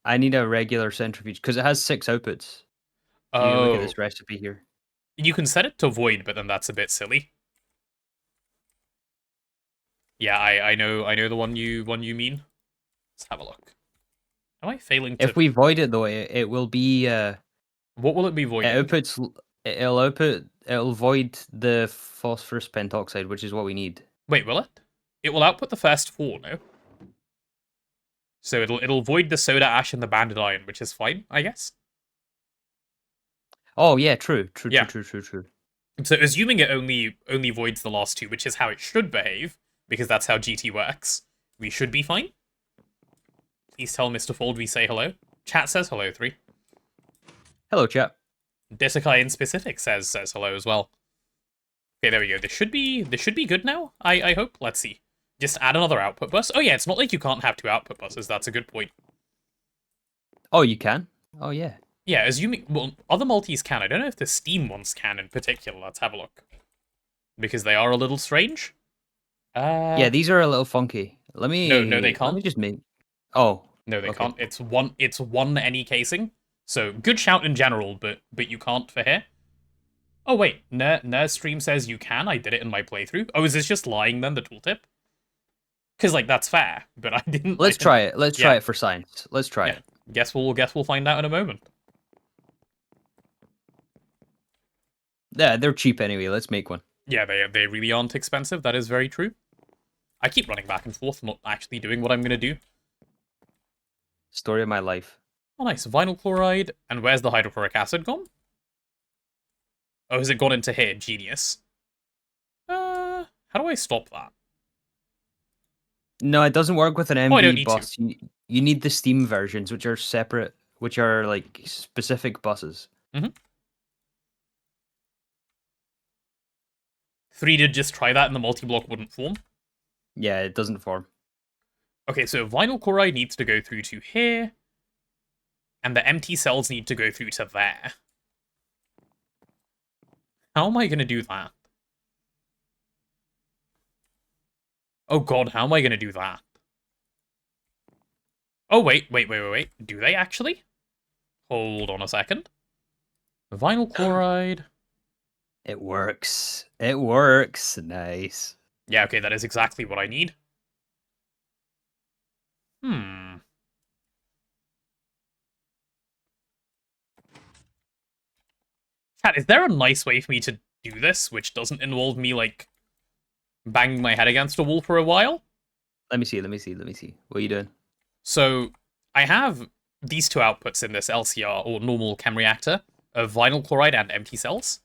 I need a regular centrifuge because it has 6 outputs. If you look at this recipe here. You can set it to void, but then that's a bit silly. Yeah, I know the one you mean. Let's have a look. Am I failing to? If we void it though, it will be. What will it be voiding? It'll void the phosphorus pentoxide, which is what we need. Wait, will it? It will output the first 4, no? So it'll void the soda ash and the banded iron, which is fine, I guess. Oh yeah, true. So assuming it only voids the last 2, which is how it should behave, because that's how GT works, we should be fine. Please tell Mr. Fold we say hello. Chat says hello, 3. Hello, chat. Desakai in specific says hello as well. Okay, there we go. This should be good now, I hope. Let's see. Just add another output bus. Oh yeah, it's not like you can't have 2 output buses. That's a good point. Oh, you can? Oh yeah. Yeah, assuming... Well, other multis can. I don't know if the Steam ones can in particular. Let's have a look. Because they are a little strange. Yeah, these are a little funky. Let me... No, they can't. Let me just make... Oh. No, they can't. It's one any casing. So, good shout in general, but you can't for here. Oh, wait. Nerd Stream says you can. I did it in my playthrough. Oh, is this just lying then, the tooltip? Because, like, that's fair, but I didn't... Let's try it. Let's try it for science. Let's try it. Guess we'll find out in a moment. Yeah, they're cheap anyway. Let's make one. Yeah, they really aren't expensive. That is very true. I keep running back and forth, not actually doing what I'm going to do. Story of my life. Oh, nice. Vinyl chloride. And where's the hydrochloric acid gone? Oh, has it gone into here? Genius. How do I stop that? No, it doesn't work with an MV I don't need bus. You need the Steam versions, which are separate, which are like specific buses. 3 did just try that and the multi-block wouldn't form. Yeah, it doesn't form. Okay, so vinyl chloride needs to go through to here. And the empty cells need to go through to there. How am I going to do that? Oh god, how am I going to do that? Oh, wait. Do they actually? Hold on a second. Vinyl chloride. It works. It works. Nice. Yeah, okay, that is exactly what I need. Chat, is there a nice way for me to do this, which doesn't involve me, like, banging my head against a wall for a while? Let me see. What are you doing? So, I have these 2 outputs in this LCR, or normal chem reactor, of vinyl chloride and empty cells.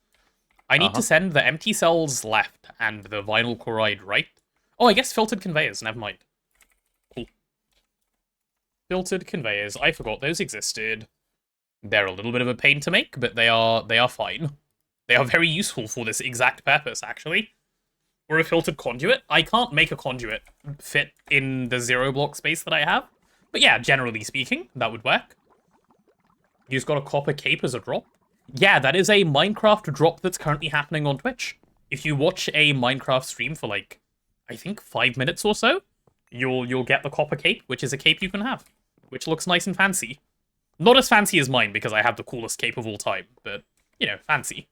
I need to send the empty cells left and the vinyl chloride right. Oh, I guess filtered conveyors. Never mind. Cool. Filtered conveyors. I forgot those existed. They're a little bit of a pain to make, but they are fine. They are very useful for this exact purpose, actually. Or a filtered conduit. I can't make a conduit fit in the 0 block space that I have. But yeah, generally speaking, that would work. You just got a copper cape as a drop. Yeah, that is a Minecraft drop that's currently happening on Twitch. If you watch a Minecraft stream for like, I think 5 minutes or so, you'll get the copper cape, which is a cape you can have, which looks nice and fancy. Not as fancy as mine because I have the coolest cape of all time, but you know, fancy.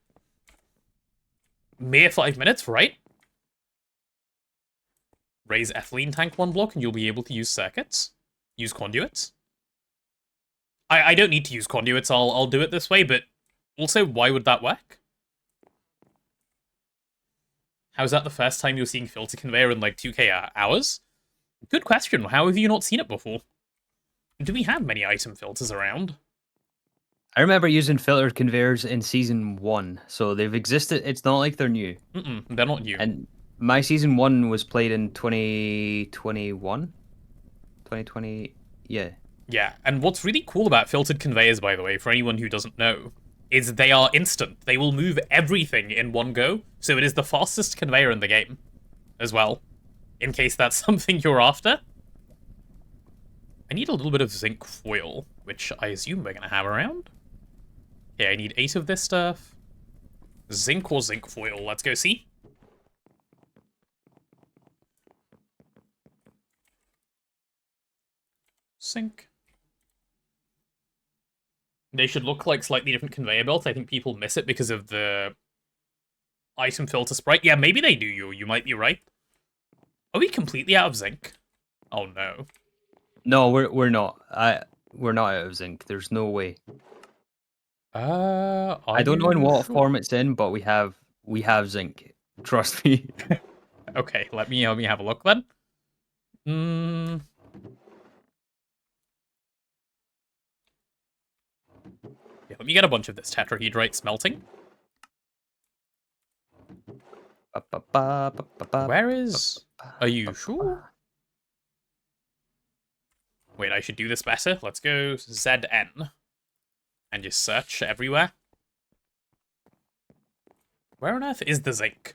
Mere 5 minutes, right? Raise ethylene tank 1 block and you'll be able to use circuits. Use conduits. I don't need to use conduits, I'll do it this way, but also, why would that work? How's that the first time you're seeing filter conveyor in like 2k hours? Good question, how have you not seen it before? Do we have many item filters around? I remember using filtered conveyors in season 1, so they've existed. It's not like they're new. They're not new. And my season 1 was played in 2021? 2020, yeah. Yeah, and what's really cool about filtered conveyors, by the way, for anyone who doesn't know, is they are instant. They will move everything in one go, so it is the fastest conveyor in the game, as well, in case that's something you're after. I need a little bit of zinc foil, which I assume we're going to have around. Yeah, I need 8 of this stuff. Zinc or zinc foil, let's go see. Zinc. They should look like slightly different conveyor belts. I think people miss it because of the item filter sprite. Yeah, maybe they do, you might be right. Are we completely out of zinc? Oh no. No, we're not. We're not out of zinc. There's no way. I don't know in what form it's in, but we have zinc. Trust me. Okay, let me have a look then. Yeah, let me get a bunch of this tetrahedrite smelting. Where is... Are you sure? Wait, I should do this better. Let's go ZN. And just search everywhere. Where on earth is the zinc?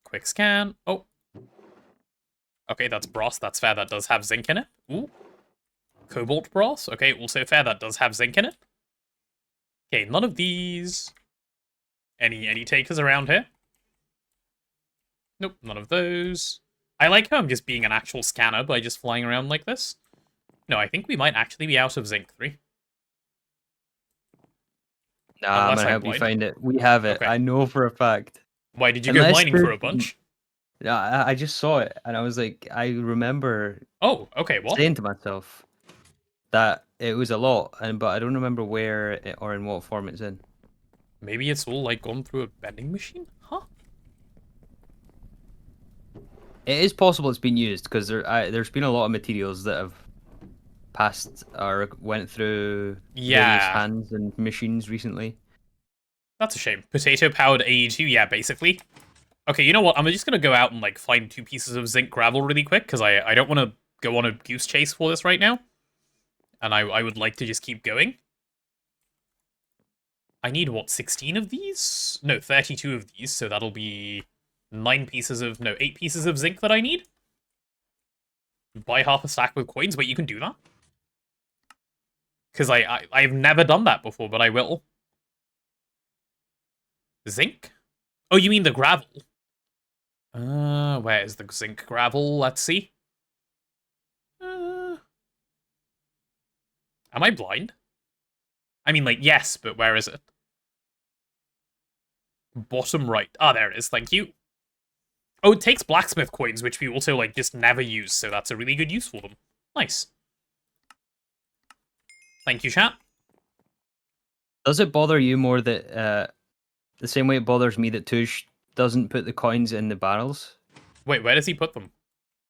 Quick scan. Oh. Okay, that's brass. That's fair. That does have zinc in it. Ooh. Cobalt brass. Okay, also fair. That does have zinc in it. Okay, none of these. Any takers around here? Nope, none of those. I like how I'm just being an actual scanner by just flying around like this. No, I think we might actually be out of zinc 3. Nah, I'm gonna help you find it. We have it. Okay. I know for a fact. Why did you go mining for a bunch? Yeah, I just saw it and I was like, I remember. Oh, okay. What? Saying to myself that it was a lot, but I don't remember where or in what form it's in. Maybe it's all like gone through a vending machine, huh? It is possible it's been used because there's been a lot of materials that have passed or went through various hands and machines recently. That's a shame. Potato-powered AE2, yeah, basically. Okay, you know what? I'm just gonna go out and like find 2 pieces of zinc gravel really quick because I don't want to go on a goose chase for this right now, and I would like to just keep going. I need what, 16 of these? No, 32 of these. So that'll be 8 pieces of zinc that I need. Buy half a stack with coins. Wait, you can do that? Because I've never done that before, but I will. Zinc? Oh, you mean the gravel? Where is the zinc gravel? Let's see. Am I blind? I mean, like, yes, but where is it? Bottom right. Ah, there it is. Thank you. Oh, it takes blacksmith coins, which we also, like, just never use, so that's a really good use for them. Nice. Thank you, chat. Does it bother you more that, the same way it bothers me that Tush doesn't put the coins in the barrels? Wait, where does he put them?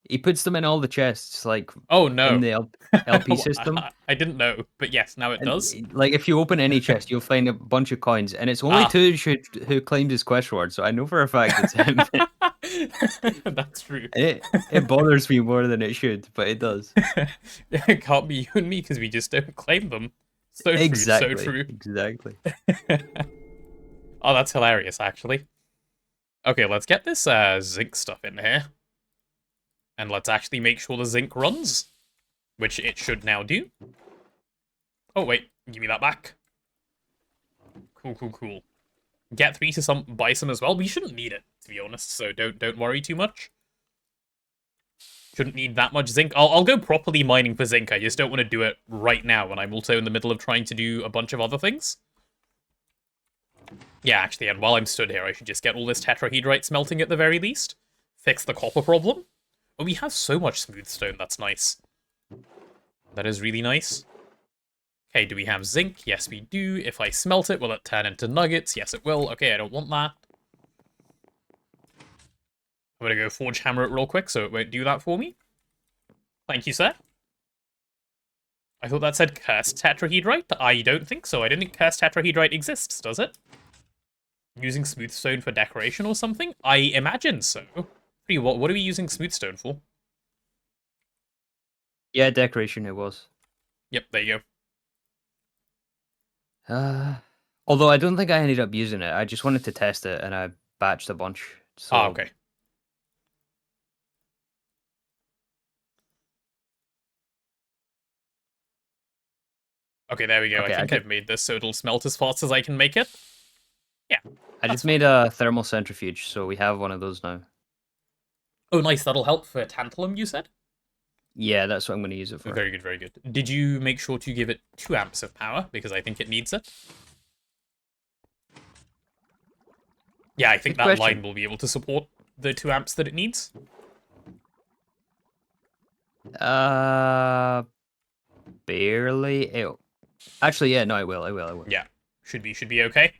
He puts them in all the chests, like Oh in no. the LP system. I didn't know, but yes, now it And does. like, if you open any chest, you'll find a bunch of coins, and it's only Ah. Tuj who claimed his quest reward. So I know for a fact it's him. That's true. It bothers me more than it should, but it does. It can't be you and me because we just don't claim them. So true, so Exactly. true. Exactly. Oh, that's hilarious, actually. Okay, let's get this zinc stuff in here. And let's actually make sure the zinc runs. Which it should now do. Oh, wait. Give me that back. Cool, cool, cool. Get 3 to buy some as well. We shouldn't need it, to be honest, so don't worry too much. Shouldn't need that much zinc. I'll go properly mining for zinc. I just don't want to do it right now when I'm also in the middle of trying to do a bunch of other things. Yeah, actually, and while I'm stood here, I should just get all this tetrahedrite smelting at the very least. Fix the copper problem. Oh, we have so much smooth stone. That's nice. That is really nice. Okay, do we have zinc? Yes, we do. If I smelt it, will it turn into nuggets? Yes, it will. Okay, I don't want that. I'm gonna go forge hammer it real quick so it won't do that for me. Thank you, sir. I thought that said cursed tetrahedrite. I don't think so. I don't think cursed tetrahedrite exists, does it? Using smooth stone for decoration or something? I imagine so. What are we using smooth stone for? Yeah, decoration it was. Yep, there you go. Although I don't think I ended up using it. I just wanted to test it, and I batched a bunch. So... Ah, okay. Okay, there we go. Okay, I think I've made this so it'll smelt as fast as I can make it. Yeah. I just made a thermal centrifuge, so we have one of those now. Oh, nice. That'll help for tantalum, you said? Yeah, that's what I'm going to use it for. Very good, very good. Did you make sure to give it 2 amps of power? Because I think it needs it. Yeah, I think that line will be able to support the 2 amps that it needs. Barely. Actually, yeah, no, I will. Yeah, should be okay.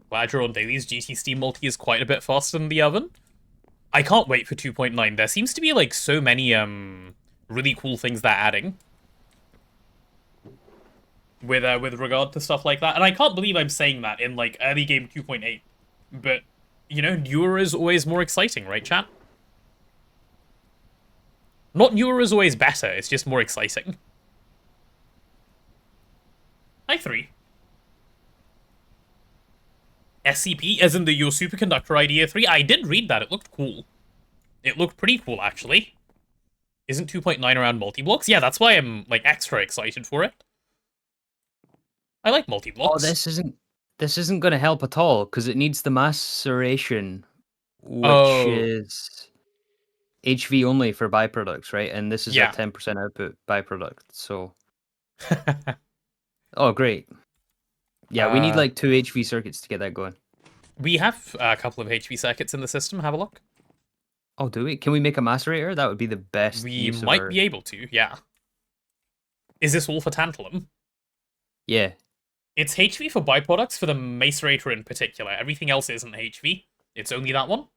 Glad you're on dailies. GT Steam Multi is quite a bit faster than the oven. I can't wait for 2.9. There seems to be, like, so many, really cool things they're adding. With regard to stuff like that. And I can't believe I'm saying that in, like, early game 2.8. But, you know, newer is always more exciting, right, chat? Not newer is always better, it's just more exciting. Hi, 3. SCP, as in your superconductor idea 3? I did read that, it looked cool. It looked pretty cool, actually. Isn't 2.9 around multi-blocks? Yeah, that's why I'm, like, extra excited for it. I like multi-blocks. Oh, this isn't going to help at all, because it needs the maceration, which is HV only for byproducts, right? And this is a 10% output byproduct, so... Oh, great. Yeah, we need like 2 HV circuits to get that going. We have a couple of HV circuits in the system, have a look. Oh, do we? Can we make a macerator? That would be the best. We might be able to, yeah. Is this all for tantalum? Yeah. It's HV for byproducts for the macerator in particular. Everything else isn't HV. It's only that one.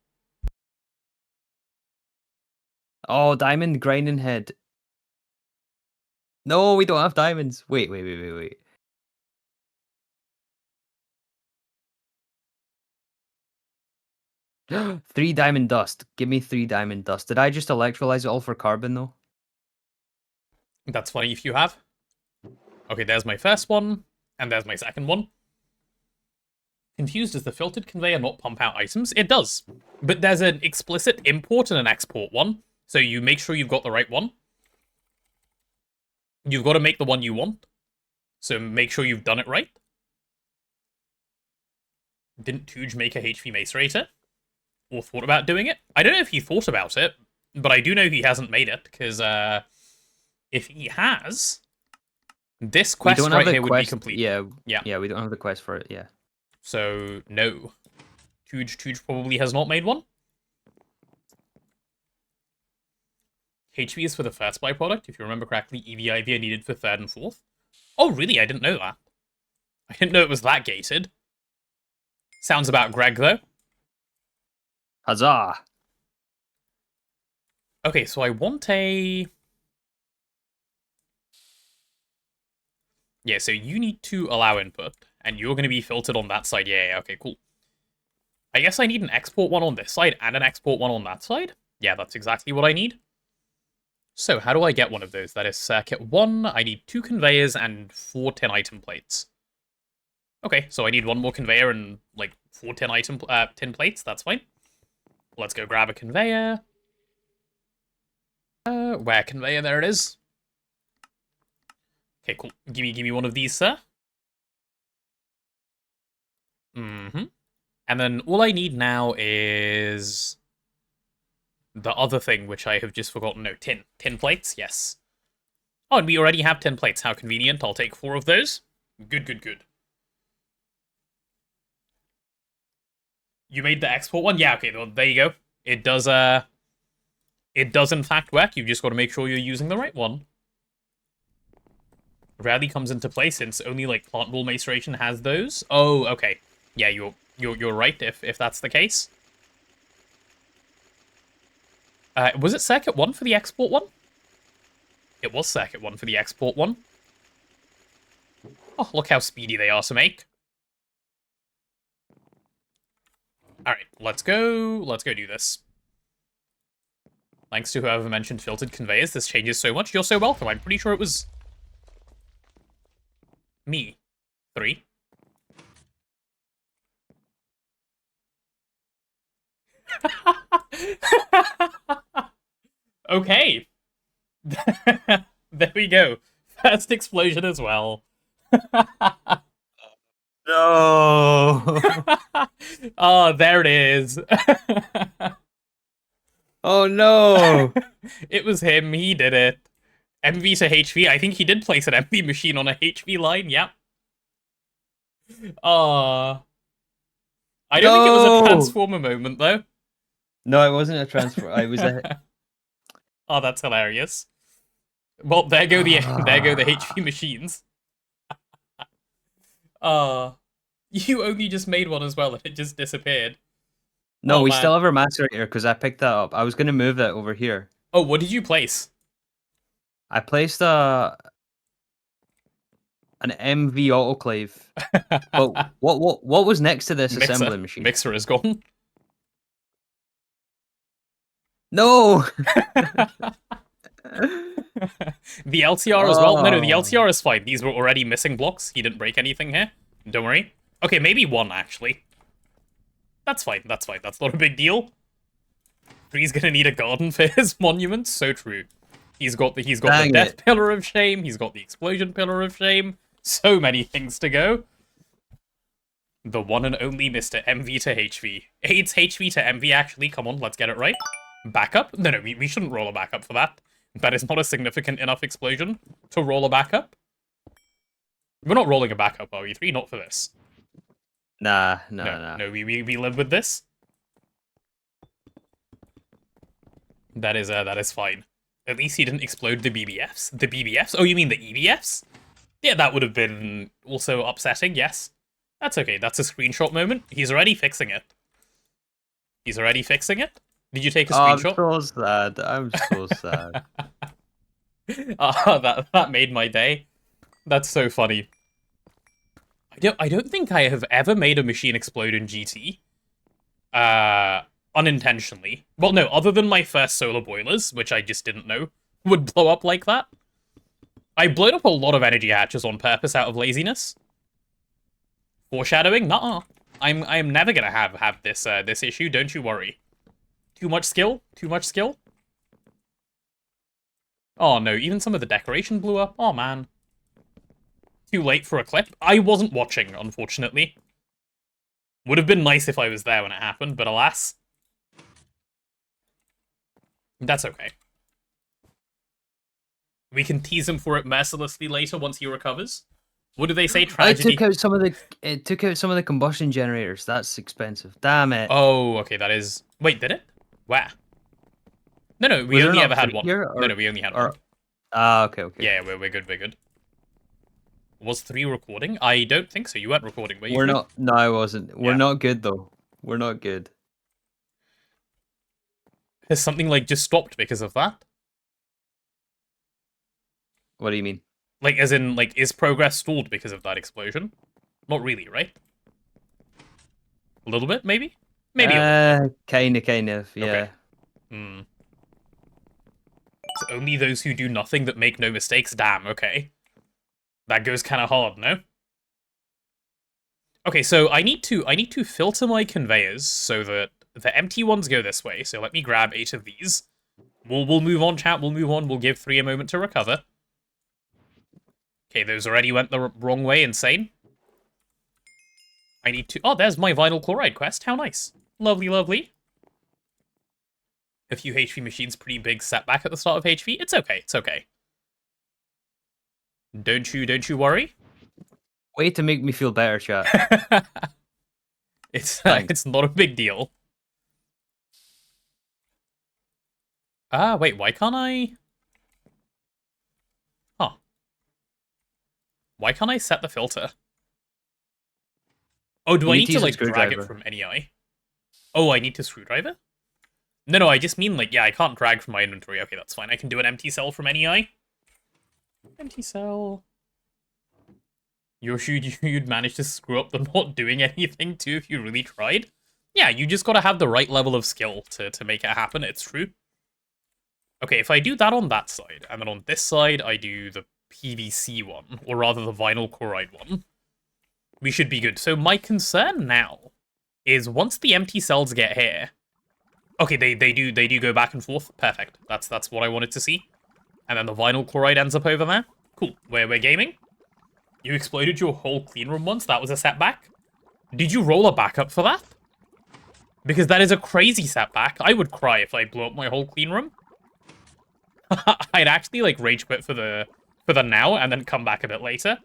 Oh, diamond grinding head. No, we don't have diamonds. Wait. 3 diamond dust. Give me 3 diamond dust. Did I just electrolyze it all for carbon, though? That's funny if you have. Okay, there's my first one, and there's my second one. Confused, does the filtered conveyor not pump out items? It does. But there's an explicit import and an export one, so you make sure you've got the right one. You've got to make the one you want, so make sure you've done it right. Didn't Tuj make a HV macerator? Or thought about doing it? I don't know if he thought about it, but I do know he hasn't made it, because if he has, this quest right here would be complete. Yeah, we don't have the quest for it, yeah. So, no. Tuj probably has not made one. HV is for the first byproduct, if you remember correctly. EVIV are needed for 3rd and 4th. Oh, really? I didn't know that. I didn't know it was that gated. Sounds about Greg, though. Huzzah! Okay, so I want a... Yeah, so you need to allow input, and you're going to be filtered on that side. Yeah, okay, cool. I guess I need an export one on this side and an export one on that side. Yeah, that's exactly what I need. So, how do I get one of those? That is circuit 1. I need 2 conveyors and 4 10 item plates. Okay, so I need 1 more conveyor and, like, 4 10 plates. That's fine. Let's go grab a conveyor. Where conveyor? There it is. Okay, cool. Give me one of these, sir. Mm-hmm. And then all I need now is the other thing, which I have just forgotten. No, tin. Tin plates, yes. Oh, and we already have 10 plates. How convenient. I'll take 4 of those. Good, good, good. You made the export one? Yeah, okay, well, there you go. It does in fact work. You've just got to make sure you're using the right one. Rarely comes into play since only, like, plant wall maceration has those. Oh, okay. Yeah, you're right if that's the case. Was it circuit 1 for the export one? It was circuit 1 for the export one. Oh, look how speedy they are to make. Alright, let's go do this. Thanks to whoever mentioned filtered conveyors, this changes so much. You're so welcome. I'm pretty sure it was... me. 3. Okay. There we go. First explosion as well. No. Oh, there it is. Oh no. It was him. He did it. MV to HV. I think he did place an MV machine on a HV line. Yep. I don't think it was a transformer moment, though. No, it wasn't a transfer. I was a... Oh, that's hilarious. Well, there go the HV machines. You only just made one as well, and it just disappeared. No, Oh, we man. still have our macerator because I picked that up. I was going to move that over here. Oh, what did you place? I placed an MV autoclave. But what was next to this assembly machine? Mixer is gone. No. The LCR as well. No, the LCR is fine. These were already missing blocks. He didn't break anything here. Don't worry. Okay, maybe 1 actually. That's fine. That's fine. That's not a big deal. He's gonna need a garden for his monument. So true. He's got the death pillar of shame. He's got the explosion pillar of shame. So many things to go. The one and only Mr. MV to HV. It's HV to MV, actually. Come on, let's get it right. Backup? No, we shouldn't roll a backup for that. That is not a significant enough explosion to roll a backup. We're not rolling a backup, are we? 3? Not for this. Nah. No, we live with this. That is fine. At least he didn't explode the BBFs. The BBFs? Oh, you mean the EBFs? Yeah, that would have been also upsetting, yes. That's okay, that's a screenshot moment. He's already fixing it. He's already fixing it? Did you take a screenshot? I'm so sad. I'm so sad. That made my day. That's so funny. I don't think I have ever made a machine explode in GT. Unintentionally. Well, no, other than my first solar boilers, which I just didn't know would blow up like that. I blown up a lot of energy hatches on purpose out of laziness. Foreshadowing? Nuh-uh. I'm never gonna have this this issue, don't you worry. Too much skill? Too much skill? Oh no, even some of the decoration blew up. Oh man. Too late for a clip? I wasn't watching, unfortunately. Would have been nice if I was there when it happened, but alas. That's okay. We can tease him for it mercilessly later once he recovers. What do they say? Tragedy. It took out some of the combustion generators. That's expensive. Damn it. Oh, okay, that is... Wait, did it? Where? No, we only ever had one. No, we only had one. Okay. Yeah, we're good. Was 3 recording? I don't think so. You weren't recording, were you? We're not. No, I wasn't. We're not good, though. We're not good. Has something, like, just stopped because of that? What do you mean? Like, as in, like, is progress stalled because of that explosion? Not really, right? A little bit, maybe? Maybe a little bit. Kind of, yeah. Okay. Hmm. It's only those who do nothing that make no mistakes. Damn, okay. That goes kind of hard, no? Okay, so I need to filter my conveyors so that the empty ones go this way. So let me grab 8 of these. We'll move on, chat. We'll move on. We'll give 3 a moment to recover. Okay, those already went the wrong way. Insane. I need to... Oh, there's my vinyl chloride quest. How nice. Lovely, lovely. A few HP machines, pretty big setback at the start of HP. It's okay. It's okay. Don't you worry. Way to make me feel better, chat. It's not a big deal. Wait, why can't I? Huh. Why can't I set the filter? Oh, do I need to, like, drag it from NEI? Oh, I need to screwdriver? No, I just mean, like, yeah, I can't drag from my inventory. Okay, that's fine. I can do an empty cell from NEI. Empty cell. You're sure you'd manage to screw up the not doing anything, too, if you really tried? Yeah, you just gotta have the right level of skill to make it happen, it's true. Okay, if I do that on that side, and then on this side, I do the PVC one, or rather the vinyl chloride one, we should be good. So my concern now is once the empty cells get here... Okay, they do go back and forth. Perfect. That's what I wanted to see. And then the vinyl chloride ends up over there. Cool. We're gaming. You exploded your whole clean room once. That was a setback. Did you roll a backup for that? Because that is a crazy setback. I would cry if I blew up my whole clean room. I'd actually, like, rage quit for the now and then come back a bit later.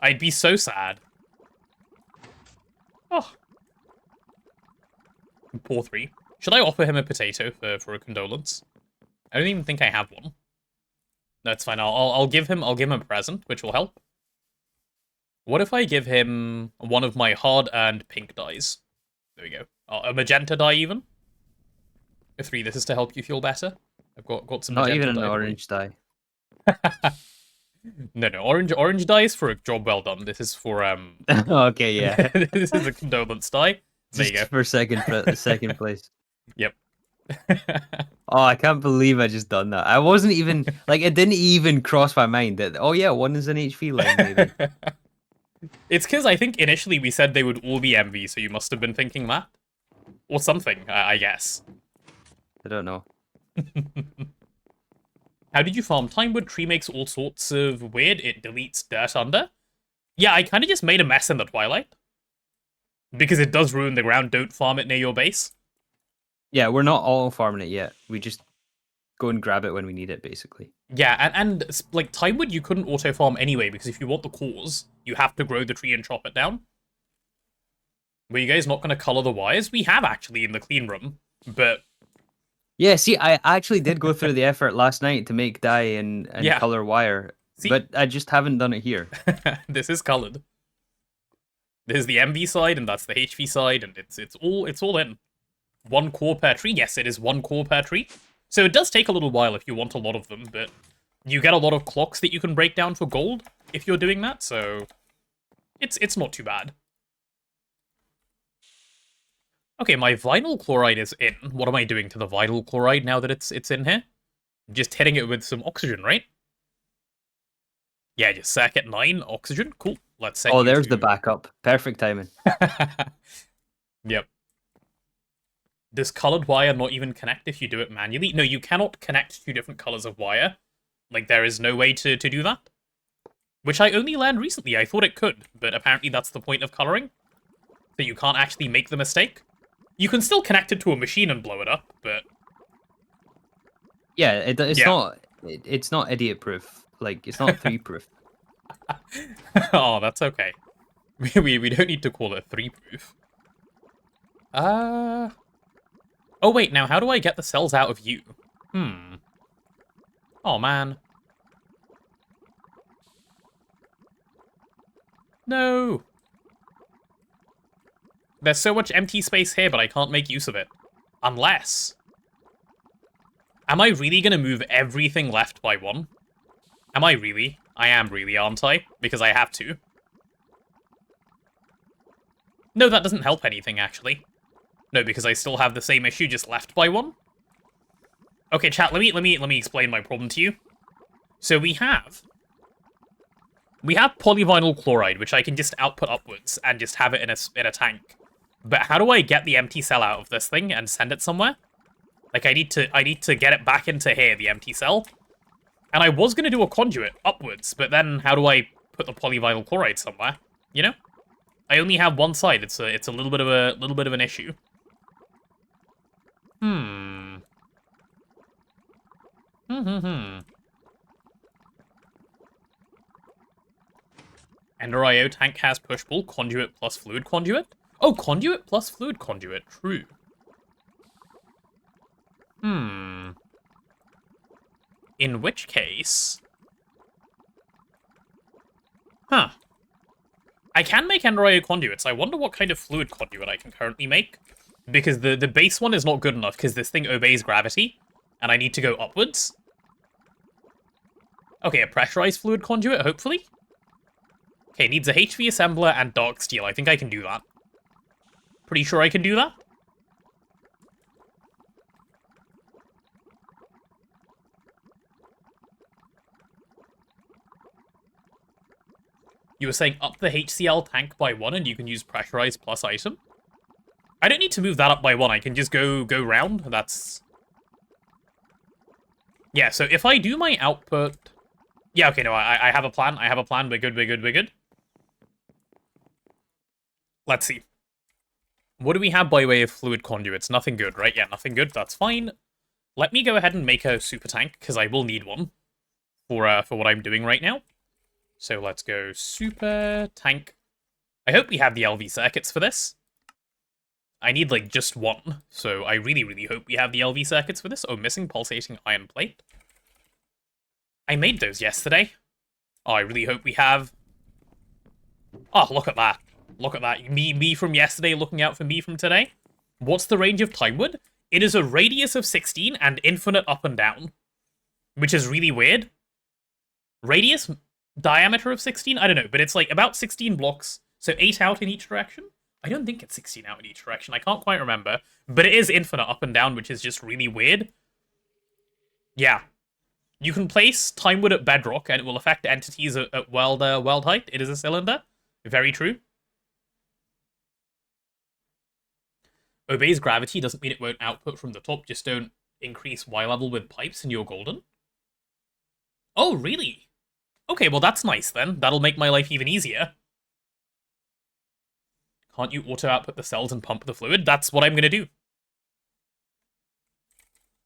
I'd be so sad. Oh. Poor 3. Should I offer him a potato for a condolence? I don't even think I have one. No, it's fine. I'll give him a present, which will help. What if I give him one of my hard-earned pink dyes? There we go. A magenta dye, even. 3, this is to help you feel better. I've got some magenta dye. Not even an orange dye. No, orange dye is for a job well done. This is for Okay, yeah. This is a condolence dye. There you go. Just for second place. Yep. Oh, I can't believe I just done that. I wasn't even like it didn't even cross my mind that one is an HV line maybe. It's because I think initially we said they would all be MV, so you must have been thinking that. Or something, I guess. I don't know. How did you farm? Timewood tree makes all sorts of weird. It deletes dirt under. Yeah, I kind of just made a mess in the Twilight. Because it does ruin the ground. Don't farm it near your base. Yeah, we're not all farming it yet. We just go and grab it when we need it, basically. Yeah, and like, Timewood you couldn't auto-farm anyway, because if you want the cores, you have to grow the tree and chop it down. Were you guys not going to color the wires? We have, actually, in the clean room, but... Yeah, see, I actually did go through the effort last night to make dye and yeah. color wire, See? But I just haven't done it here. This is colored. This is the MV side, and that's the HV side, and it's all in. 1 core per tree. Yes, it is 1 core per tree. So it does take a little while if you want a lot of them, but you get a lot of clocks that you can break down for gold if you're doing that, so it's not too bad. Okay, my vinyl chloride is in. What am I doing to the vinyl chloride now that it's in here? Just hitting it with some oxygen, right? Yeah, just circuit 9, oxygen. Cool. Let's set there's the backup. Perfect timing. Yep. Does colored wire not even connect if you do it manually? No, you cannot connect 2 different colors of wire. Like, there is no way to do that. Which I only learned recently. I thought it could, but apparently that's the point of coloring. So you can't actually make the mistake. You can still connect it to a machine and blow it up, but... Yeah, it's not idiot proof. Like, it's not 3 proof. Oh, that's okay. We don't need to call it 3 proof. Oh wait, now how do I get the cells out of you? Oh man. No! There's so much empty space here, but I can't make use of it. Unless... Am I really going to move everything left by 1? Am I really? I am really, aren't I? Because I have to. No, that doesn't help anything, actually. No, because I still have the same issue, just left by 1. Okay, chat, let me explain my problem to you. So we have polyvinyl chloride, which I can just output upwards and just have it in a tank. But how do I get the empty cell out of this thing and send it somewhere? Like, I need to get it back into here, the empty cell. And I was gonna do a conduit upwards, but then how do I put the polyvinyl chloride somewhere? You know? I only have one side. It's a little bit of an issue. Ender IO tank has push-pull, conduit plus fluid conduit? Oh, conduit plus fluid conduit, true. In which case... Huh. I can make Ender IO conduits. I wonder what kind of fluid conduit I can currently make. Because the base one is not good enough, because this thing obeys gravity, and I need to go upwards. Okay, a pressurized fluid conduit, hopefully? Okay, needs a HV assembler and dark steel. I think I can do that. Pretty sure I can do that. You were saying up the HCl tank by 1 and you can use pressurized plus item? I don't need to move that up by 1. I can just go round. That's... Yeah, so if I do my output... Yeah, okay, no, I have a plan. I have a plan. We're good. Let's see. What do we have by way of fluid conduits? Nothing good, right? Yeah, nothing good. That's fine. Let me go ahead and make a super tank, because I will need one for what I'm doing right now. So let's go super tank. I hope we have the LV circuits for this. I need, like, just one. So I really hope we have the LV circuits for this. Oh, missing pulsating iron plate. I made those yesterday. Oh, I really hope we have... Oh, look at that. Look at that. Me from yesterday looking out for me from today. What's the range of Timewood? It is a radius of 16 and infinite up and down. Which is really weird. Radius? Diameter of 16? I don't know, but it's like about 16 blocks. So 8 out in each direction? I don't think it's 16 out in each direction. I can't quite remember. But it is infinite up and down, which is just really weird. Yeah. You can place Timewood at bedrock, and it will affect entities at world height. It is a cylinder. Very true. Obeys gravity doesn't mean it won't output from the top. Just don't increase Y level with pipes and you're golden. Oh, really? Okay, well that's nice then. That'll make my life even easier. Can't you auto-output the cells and pump the fluid? That's what I'm going to do.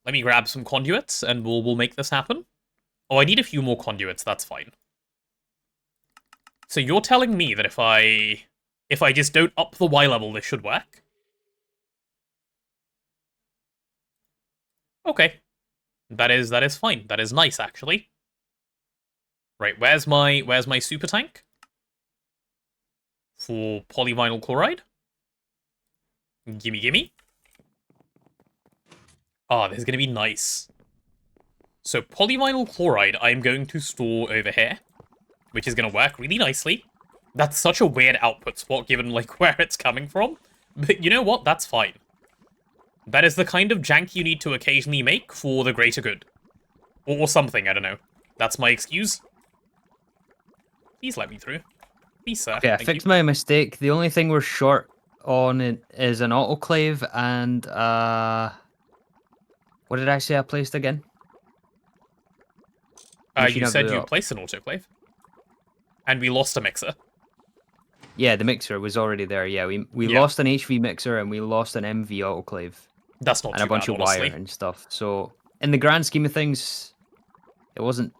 Let me grab some conduits, and we'll make this happen. Oh, I need a few more conduits, that's fine. So you're telling me that if I just don't up the Y level, this should work? Okay. That is fine. That is nice, actually. Right, where's my super tank? For polyvinyl chloride? Gimme. Ah, this is gonna be nice. So polyvinyl chloride I'm going to store over here, which is gonna work really nicely. That's such a weird output spot given like where it's coming from. But you know what? That's fine. That is the kind of jank you need to occasionally make for the greater good. Or something, I don't know. That's my excuse. Please let me through. Please, sir. Okay, I fixed my mistake. The only thing we're short on is an autoclave and what did I say I placed again? You said you placed an autoclave. And we lost a mixer. Yeah, the mixer was already there. Yeah, we lost an HV mixer and we lost an MV autoclave. That's not too bad, and a bunch of wire and stuff. So in the grand scheme of things, it wasn't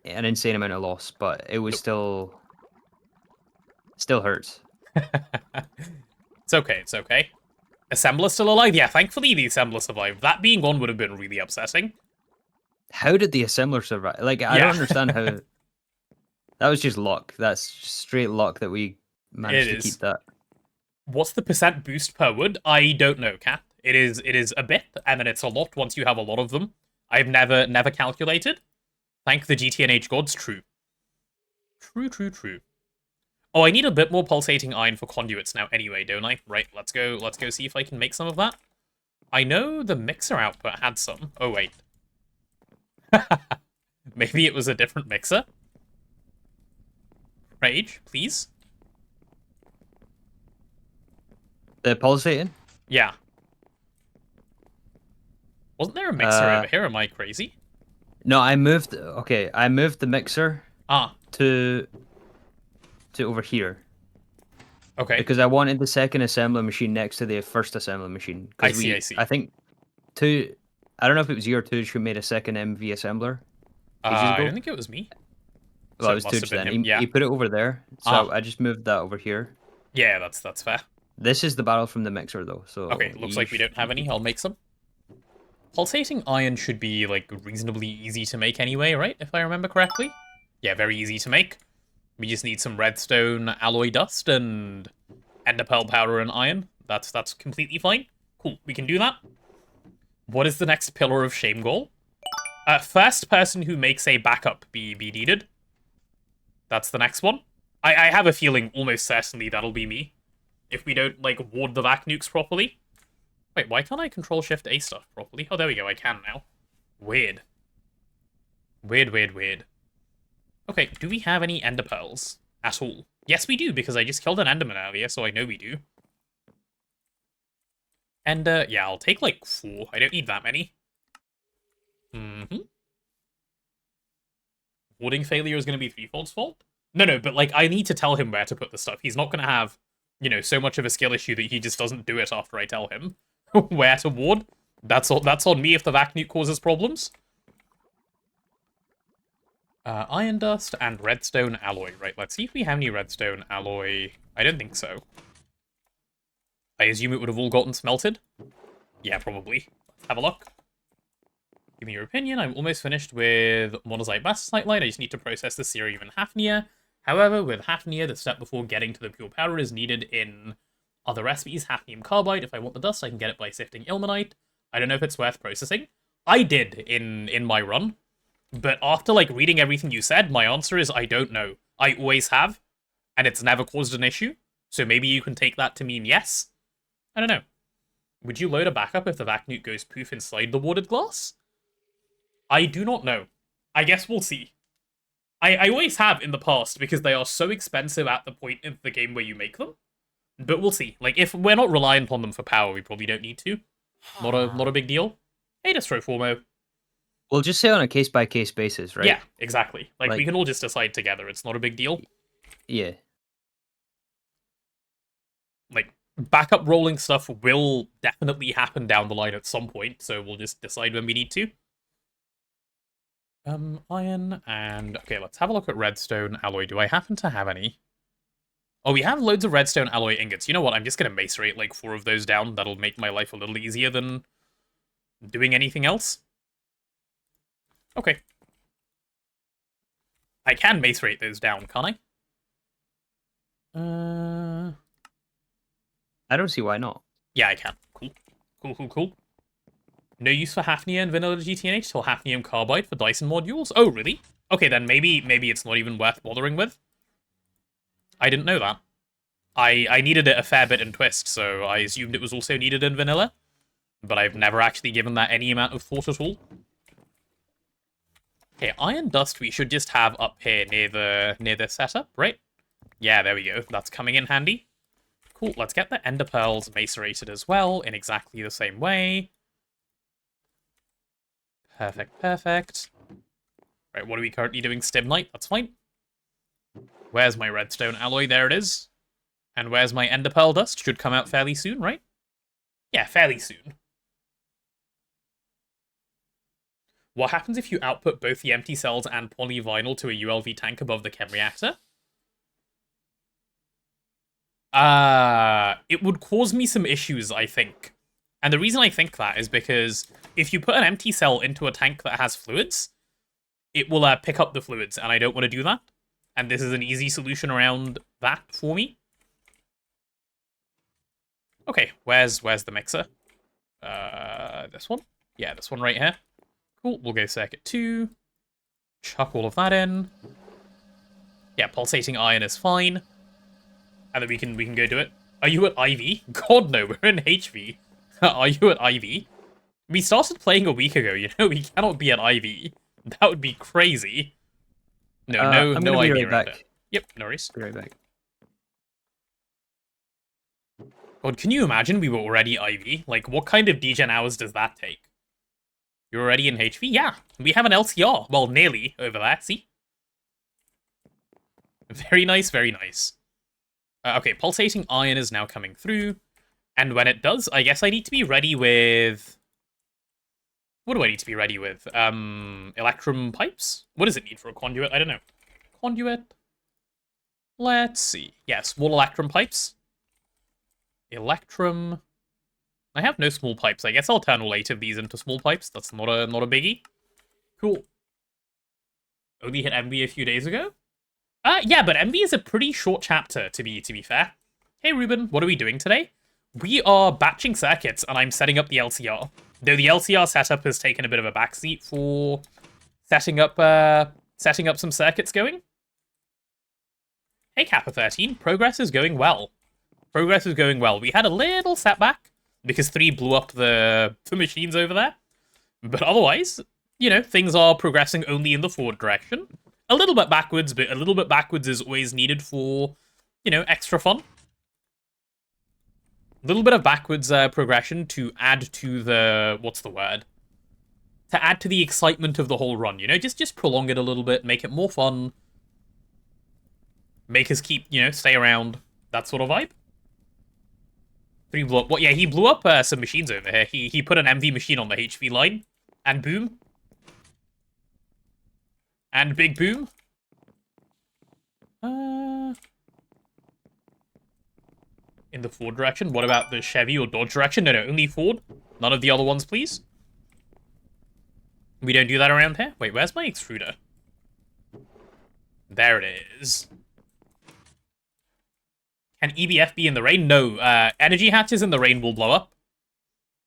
an insane amount of loss, but it was still hurts. It's okay. Assembler still alive? Yeah, thankfully the assembler survived. That being gone would have been really upsetting. How did the assembler survive? Like, I don't understand how... That was just luck. That's straight luck that we managed to keep that. What's the percent boost per wood? I don't know, Cat. It is a bit, and then it's a lot once you have a lot of them. I've never calculated. Thank the GTNH gods. True. True. Oh, I need a bit more pulsating iron for conduits now anyway, don't I? Right, let's go see if I can make some of that. I know the mixer output had some. Oh, wait. Maybe it was a different mixer? Rage, please? The pulsating? Yeah. Wasn't there a mixer over here? Am I crazy? No, I moved the mixer Ah. to over here. Okay. Because I wanted the second assembly machine next to the first assembly machine. I see. I think I don't know if it was you or Tooch who made a second MV assembler ages ago. I don't think it was me. Well, So it was must have Tooch been then. him, yeah. He put it over there, so I just moved that over here. Yeah, that's fair. This is the battle from the mixer, though. So okay, looks like we don't have any. I'll make some. Pulsating iron should be, like, reasonably easy to make anyway, right? If I remember correctly. Yeah, very easy to make. We just need some redstone alloy dust and ender pearl powder and iron. That's completely fine. Cool, we can do that. What is the next pillar of shame goal? First person who makes a backup be needed. That's the next one. I have a feeling almost certainly that'll be me. If we don't, like, ward the vac nukes properly. Wait, why can't I Control-Shift-A stuff properly? Oh, there we go, I can now. Weird. Weird. Okay, do we have any ender pearls at all? Yes, we do, because I just killed an enderman earlier, so I know we do. Ender, yeah, I'll take, like, 4. I don't need that many. Warding failure is going to be Threefold's fault? No, but, like, I need to tell him where to put the stuff. He's not going to have, you know, so much of a skill issue that he just doesn't do it after I tell him where to ward. That's on me if the vac nuke causes problems. Iron dust and redstone alloy. Right, let's see if we have any redstone alloy. I don't think so. I assume it would have all gotten smelted. Yeah, probably. Let's have a look. Give me your opinion. I'm almost finished with monazite bastite light. I just need to process the cerium and hafnia. However, with hafnia, the step before getting to the pure powder is needed in other recipes. Hafnium carbide. If I want the dust, I can get it by sifting ilmenite. I don't know if it's worth processing. I did in my run. But after, like, reading everything you said, my answer is I don't know. I always have, and it's never caused an issue. So maybe you can take that to mean yes? I don't know. Would you load a backup if the vac nuke goes poof inside the warded glass? I do not know. I guess we'll see. I always have in the past, because they are so expensive at the point in the game where you make them. But we'll see. Like, if we're not reliant on them for power, we probably don't need to. Not a big deal. Hey, Destroformo. We'll just say on a case-by-case basis, right? Yeah, exactly. Like, we can all just decide together. It's not a big deal. Yeah. Like, backup rolling stuff will definitely happen down the line at some point, so we'll just decide when we need to. Iron, and... Okay, let's have a look at redstone alloy. Do I happen to have any? Oh, we have loads of redstone alloy ingots. You know what? I'm just gonna macerate, like, 4 of those down. That'll make my life a little easier than doing anything else. Okay. I can macerate those down, can't I? I don't see why not. Yeah, I can. Cool. No use for hafnia and vanilla GTNH till hafnium carbide for Dyson modules? Oh, really? Okay, then maybe it's not even worth bothering with. I didn't know that. I needed it a fair bit in Twist, so I assumed it was also needed in vanilla. But I've never actually given that any amount of thought at all. Okay, iron dust we should just have up here near the setup, right? Yeah, there we go. That's coming in handy. Cool, let's get the ender pearls macerated as well in exactly the same way. Perfect. Right, what are we currently doing? Stimnite, that's fine. Where's my redstone alloy? There it is. And where's my ender pearl dust? Should come out fairly soon, right? Yeah, fairly soon. What happens if you output both the empty cells and polyvinyl to a ULV tank above the chem reactor? It would cause me some issues, I think. And the reason I think that is because if you put an empty cell into a tank that has fluids, it will pick up the fluids, and I don't want to do that. And this is an easy solution around that for me. Okay, where's the mixer? This one? Yeah, this one right here. Cool, we'll go circuit 2. Chuck all of that in. Yeah, pulsating iron is fine. And then we can go do it. Are you at IV? God no, we're in HV. Are you at IV? We started playing a week ago, you know? We cannot be at IV. That would be crazy. No, I'm no gonna be IV right around back. it. Yep, no worries. Be right back. God, can you imagine we were already IV? Like, what kind of degen hours does that take? You're already in HV? Yeah, we have an LCR. Well, nearly over there, see? Very nice, very nice. Okay, pulsating iron is now coming through. And when it does, I guess I need to be ready with... What do I need to be ready with? Electrum pipes? What does it need for a conduit? I don't know. Conduit? Let's see. Yeah, small electrum pipes. Electrum. I have no small pipes. I guess I'll turn all 8 of these into small pipes. That's not a biggie. Cool. Only hit MV a few days ago? Yeah, but MV is a pretty short chapter, to be fair. Hey, Ruben, what are we doing today? We are batching circuits, and I'm setting up the LCR. Though the LCR setup has taken a bit of a backseat for setting up some circuits going. Hey, Kappa 13, progress is going well. Progress is going well. We had a little setback because 3 blew up the machines over there. But otherwise, you know, things are progressing only in the forward direction. A little bit backwards, but a little bit backwards is always needed for, you know, extra fun. A little bit of backwards progression to add to the... what's the word? To add to the excitement of the whole run, you know? Just prolong it a little bit, make it more fun. Make us keep, you know, stay around. That sort of vibe. 3 blew up... Well, yeah, he blew up some machines over here. He put an MV machine on the HV line. And boom. And big boom. In the Ford direction. What about the Chevy or Dodge direction? No, only Ford. None of the other ones, please. We don't do that around here. Wait, where's my extruder? There it is. Can EBF be in the rain? No. Energy hatches in the rain will blow up.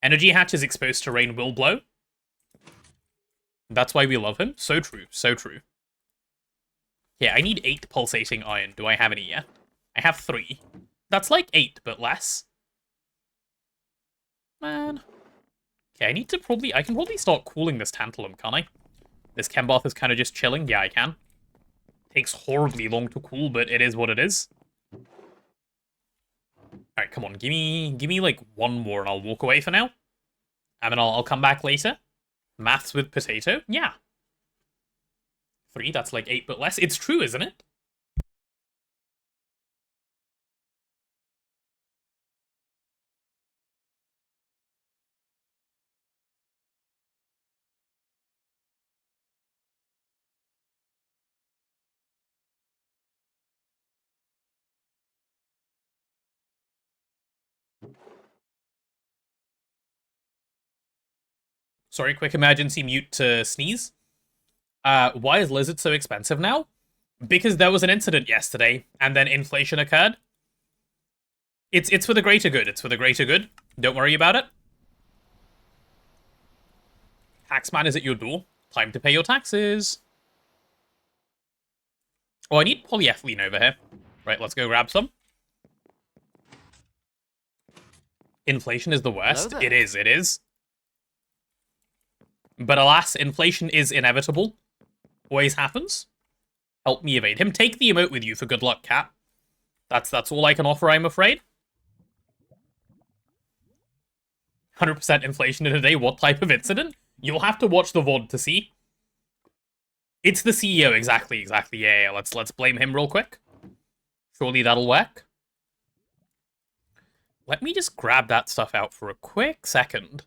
Energy hatches exposed to rain will blow. That's why we love him. So true. So true. Yeah, I need 8 pulsating iron. Do I have any yet? I have 3. That's like 8, but less. Man. Okay, I can probably start cooling this tantalum, can't I? This chem bath is kind of just chilling. Yeah, I can. Takes horribly long to cool, but it is what it is. Alright, come on. Give me like 1 more and I'll walk away for now. And then I'll come back later. Maths with potato? Yeah. 3, that's like 8 but less. It's true, isn't it? Sorry, quick emergency mute to sneeze. Why is Lizard so expensive now? Because there was an incident yesterday, and then inflation occurred. It's for the greater good. It's for the greater good. Don't worry about it. Taxman is at your door. Time to pay your taxes. Oh, I need polyethylene over here. Right, let's go grab some. Inflation is the worst. It is, it is. But alas, inflation is inevitable. Always happens. Help me evade him. Take the emote with you for good luck, Cat. That's all I can offer, I'm afraid. 100% inflation in a day. What type of incident? You'll have to watch the VOD to see. It's the CEO, exactly. Yeah, let's blame him real quick. Surely that'll work. Let me just grab that stuff out for a quick second.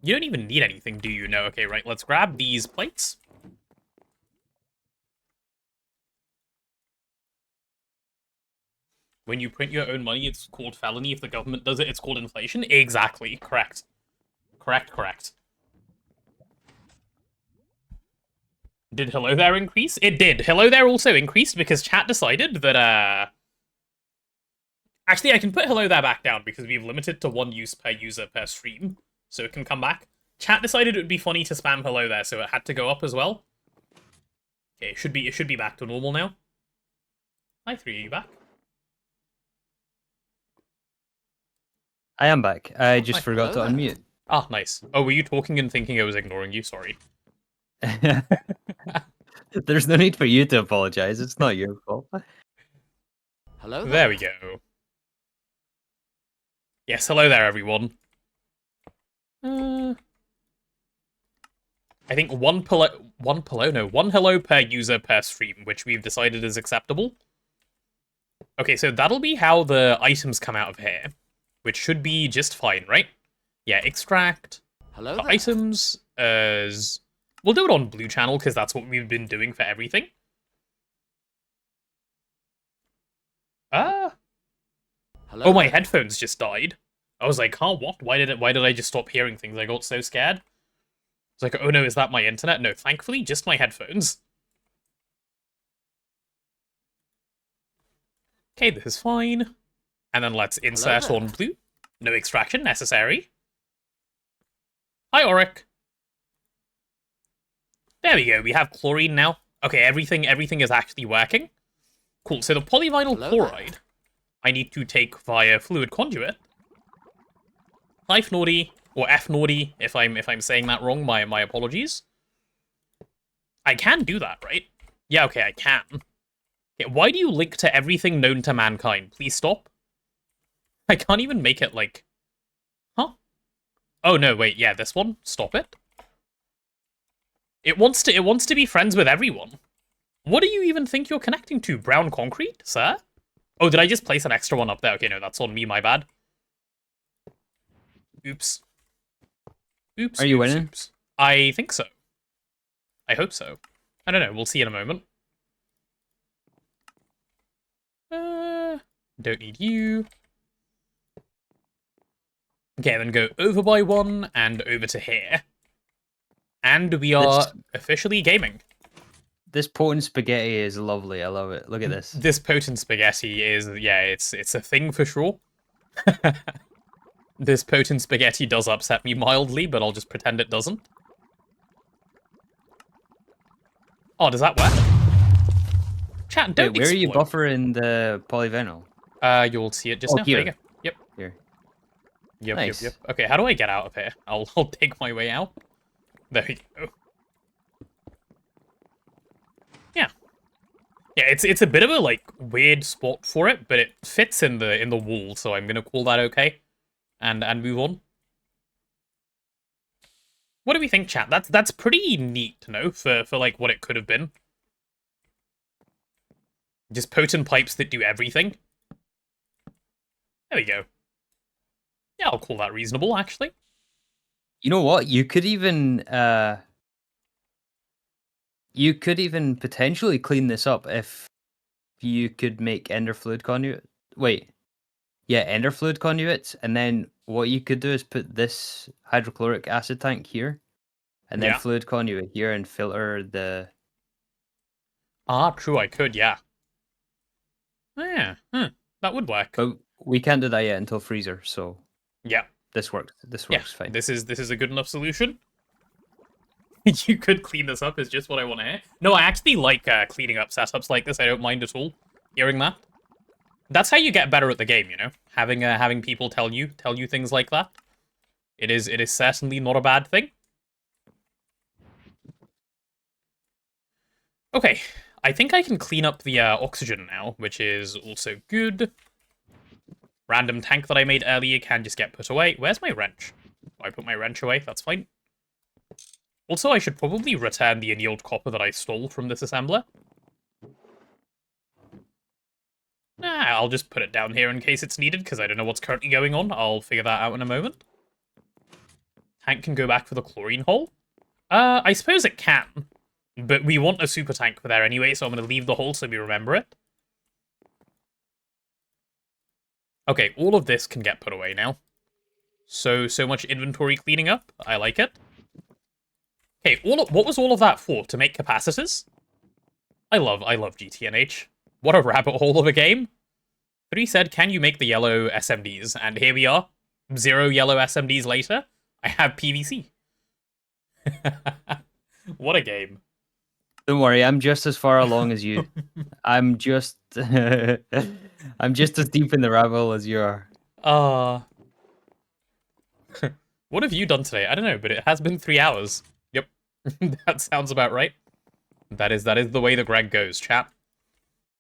You don't even need anything, do you? No, okay, right. Let's grab these plates. When you print your own money, it's called felony. If the government does it, it's called inflation. Exactly. Correct. Correct. Did Hello There increase? It did. Hello There also increased because chat decided that, Actually, I can put Hello There back down because we've limited to 1 use per user per stream, so it can come back. Chat decided it would be funny to spam hello there, so it had to go up as well. Okay, it should be back to normal now. Hi, 3, are you back? I am back. I just Hi. forgot to Hello there. unmute. Ah, nice. Oh, were you talking and thinking I was ignoring you? Sorry. There's no need for you to apologize. It's not your fault. Hello there. There we go. Yes, hello there, everyone. I think one hello per user per stream, which we've decided is acceptable. Okay, so that'll be how the items come out of here, which should be just fine, right? Yeah, extract Hello the there. items as... We'll do it on blue channel, because that's what we've been doing for everything. Hello Oh, my there. headphones just died. I was like, huh, what? Why did I just stop hearing things? I got so scared. It's like, oh no, is that my internet? No, thankfully, just my headphones. Okay, this is fine. And then let's insert there. on blue. No extraction necessary. Hi, Auric. There we go, we have chlorine now. Okay, everything is actually working. Cool, so the polyvinyl Hello chloride, I need to take via fluid conduit. Hi, Fnordy, or F Nordy, if I'm saying that wrong, my apologies. I can do that, right? Yeah, okay, I can. Okay, why do you link to everything known to mankind? Please stop. I can't even make it, like... Huh? Oh, no, wait, yeah, this one? Stop it. It wants to be friends with everyone. What do you even think you're connecting to? Brown concrete, sir? Oh, did I just place an extra one up there? Okay, no, that's on me, my bad. Oops. Oops, Are you oops, winning? oops. I think so. I hope so. I don't know, we'll see in a moment. Don't need you. Okay, then go over by 1 and over to here. And we are officially gaming. This potent spaghetti is lovely. I love it. Look at this. This potent spaghetti is, yeah, it's a thing for sure. This potent spaghetti does upset me mildly, but I'll just pretend it doesn't. Oh, does that work? Chat, don't Wait, where are you explode. buffering the polyvinyl? You'll see it just Oh, now. here. There you go. Yep. Here. Yep, Nice. yep. Okay, how do I get out of here? I'll take my way out. There we go. Yeah. Yeah, it's a bit of a like weird spot for it, but it fits in the wall, so I'm gonna call that okay. And move on. What do we think, chat? That's pretty neat to know for like what it could have been. Just potent pipes that do everything. There we go. Yeah, I'll call that reasonable, actually. You know what? You could even potentially clean this up if you could make ender fluid conduit. Wait. Yeah, ender fluid conduits, and then what you could do is put this hydrochloric acid tank here, and then Yeah. fluid conduit here, and filter the... Ah, true, I could, yeah. Yeah, that would work. But we can't do that yet until freezer, so Yeah. this works. This Yeah, works fine. this is a good enough solution. You could clean this up is just what I want to hear. No, I actually like cleaning up setups like this. I don't mind at all hearing that. That's how you get better at the game, you know? Having people tell you things like that. It is certainly not a bad thing. Okay, I think I can clean up the oxygen now, which is also good. Random tank that I made earlier can just get put away. Where's my wrench? Oh, I put my wrench away, that's fine. Also, I should probably return the annealed copper that I stole from this assembler. I'll just put it down here in case it's needed, because I don't know what's currently going on. I'll figure that out in a moment. Tank can go back for the chlorine hole. I suppose it can. But we want a super tank for there anyway, so I'm going to leave the hole so we remember it. Okay, all of this can get put away now. So much inventory cleaning up. I like it. Okay, what was all of that for? To make capacitors? I love GTNH. What a rabbit hole of a game. 3 said, can you make the yellow SMDs? And here we are. 0 yellow SMDs later. I have PVC. What a game. Don't worry, I'm just as far along as you. I'm just I'm just as deep in the rabbit hole as you are. What have you done today? I don't know, but it has been 3 hours. Yep. That sounds about right. That is the way the Greg goes, chap.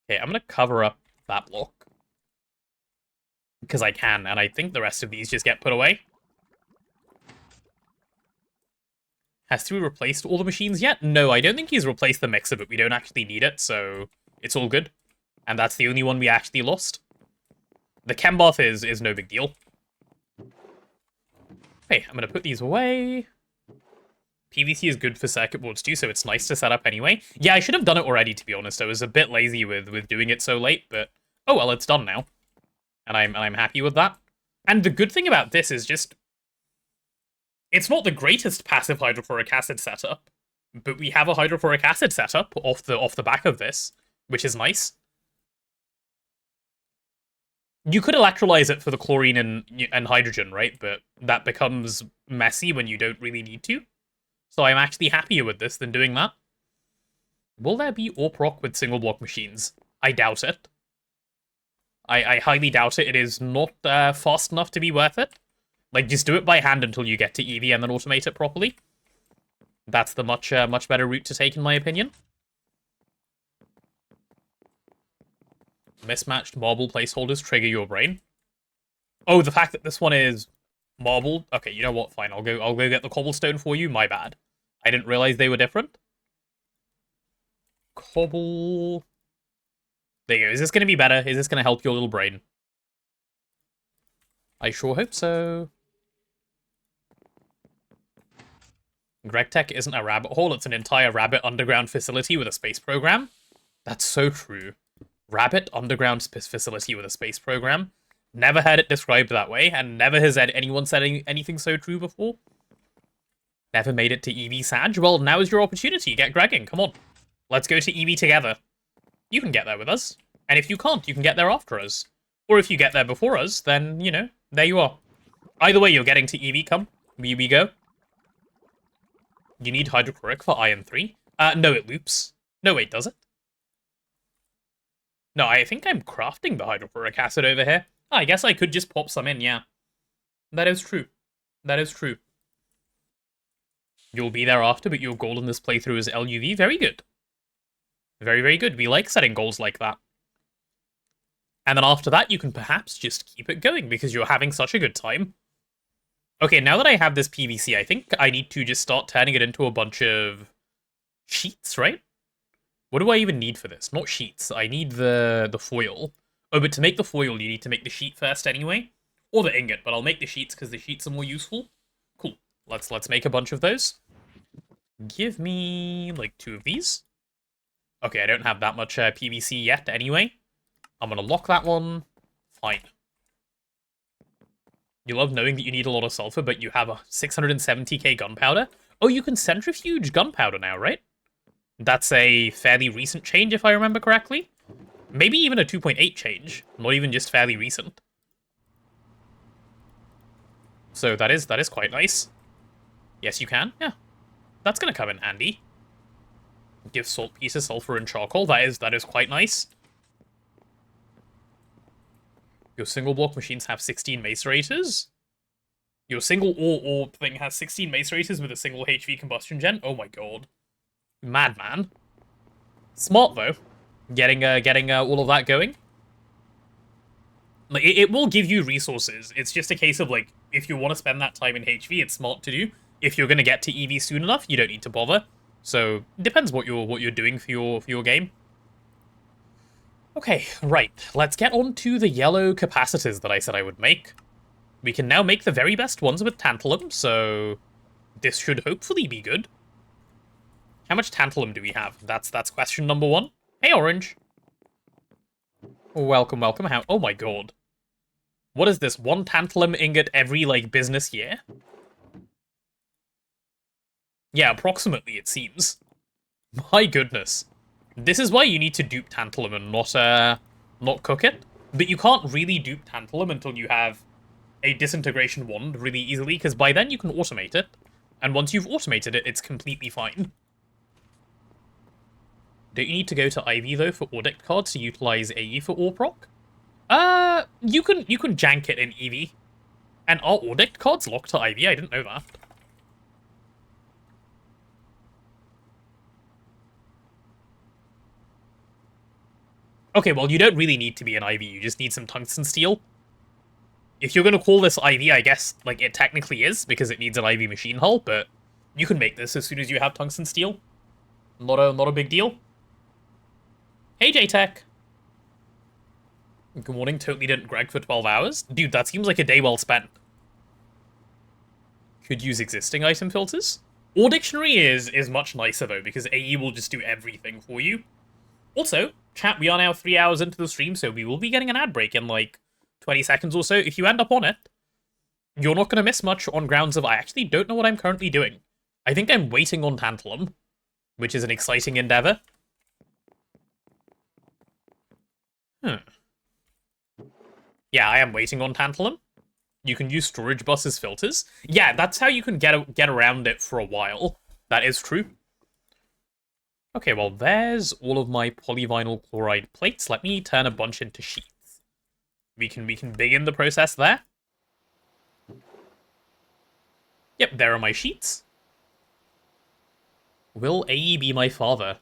Okay, I'm gonna cover up that block. Because I can, and I think the rest of these just get put away. Has he replaced all the machines yet? No, I don't think he's replaced the mixer, but we don't actually need it, so it's all good. And that's the only one we actually lost. The chem bath is no big deal. Hey, I'm gonna put these away. PVC is good for circuit boards too, so it's nice to set up anyway. Yeah, I should have done it already, to be honest. I was a bit lazy with doing it so late, but oh well, it's done now. And I'm happy with that. And the good thing about this is just it's not the greatest passive hydrofluoric acid setup, but we have a hydrofluoric acid setup off the back of this, which is nice. You could electrolyze it for the chlorine and hydrogen, right? But that becomes messy when you don't really need to. So I'm actually happier with this than doing that. Will there be AWP rock with single block machines? I doubt it. I highly doubt it. It is not fast enough to be worth it. Like, just do it by hand until you get to EV and then automate it properly. That's the much better route to take, in my opinion. Mismatched marble placeholders trigger your brain. Oh, the fact that this one is marbled. Okay, you know what? Fine, I'll go get the cobblestone for you. My bad. I didn't realize they were different. Cobble. There you go. Is this going to be better? Is this going to help your little brain? I sure hope so. GregTech isn't a rabbit hole, it's an entire rabbit underground facility with a space program. That's so true. Rabbit underground facility with a space program. Never heard it described that way, and never has anyone said anything so true before. Never made it to EV Sag? Well, now is your opportunity. Get Gregging, come on. Let's go to EV together. You can get there with us. And if you can't, you can get there after us. Or if you get there before us, then, you know, there you are. Either way, you're getting to EV, come. We go. You need hydrochloric for iron 3? No, it loops. No, wait, does it? No, I think I'm crafting the hydrochloric acid over here. Oh, I guess I could just pop some in, yeah. That is true. That is true. You'll be there after, but your goal in this playthrough is LUV. Very good. Very, very good. We like setting goals like that. And then after that, you can perhaps just keep it going because you're having such a good time. Okay, now that I have this PVC, I think I need to just start turning it into a bunch of sheets, right? What do I even need for this? Not sheets. I need the foil. Oh, but to make the foil, you need to make the sheet first anyway. Or the ingot, but I'll make the sheets because the sheets are more useful. Cool. Let's make a bunch of those. Give me, like, 2 of these. Okay, I don't have that much PVC yet anyway. I'm gonna lock that one. Fine. You love knowing that you need a lot of sulfur, but you have a 670k gunpowder? Oh, you can centrifuge gunpowder now, right? That's a fairly recent change, if I remember correctly. Maybe even a 2.8 change, not even just fairly recent. So that is quite nice. Yes, you can. Yeah, that's gonna come in handy. Give saltpeter, sulfur, and charcoal. That is quite nice. Your single block machines have 16 macerators. Your single ore thing has 16 macerators with a single HV combustion gen. Oh my god, madman. Smart though, getting all of that going. Like it will give you resources. It's just a case of like if you want to spend that time in HV, it's smart to do. If you're gonna get to EV soon enough, you don't need to bother. So it depends what you're doing for your game. Okay, right. Let's get on to the yellow capacitors that I said I would make. We can now make the very best ones with tantalum, so this should hopefully be good. How much tantalum do we have? That's question number 1. Hey, Orange. Welcome, welcome. Oh my god. What is this? 1 tantalum ingot every, like, business year? Yeah, approximately, it seems. My goodness. This is why you need to dupe tantalum and not cook it. But you can't really dupe tantalum until you have a disintegration wand really easily, because by then you can automate it. And once you've automated it, it's completely fine. Don't you need to go to Ivy, though, for Audict cards to utilize AE for Orproc? You can jank it in EV. And are Audict cards locked to Ivy? I didn't know that. Okay, well, you don't really need to be an IV, you just need some tungsten steel. If you're gonna call this IV, I guess, like, it technically is, because it needs an IV machine hull, but you can make this as soon as you have tungsten steel. Not a big deal. Hey, JTech. Good morning, totally didn't Greg for 12 hours. Dude, that seems like a day well spent. Could use existing item filters. Or Dictionary is much nicer, though, because AE will just do everything for you. Also, chat, we are now 3 hours into the stream, so we will be getting an ad break in, like, 20 seconds or so. If you end up on it, you're not going to miss much on grounds of I actually don't know what I'm currently doing. I think I'm waiting on Tantalum, which is an exciting endeavor. Yeah, I am waiting on Tantalum. You can use storage bus as filters. Yeah, that's how you can get around it for a while. That is true. Okay, well, there's all of my polyvinyl chloride plates. Let me turn a bunch into sheets. We can begin the process there. Yep, there are my sheets. Will AE be my father?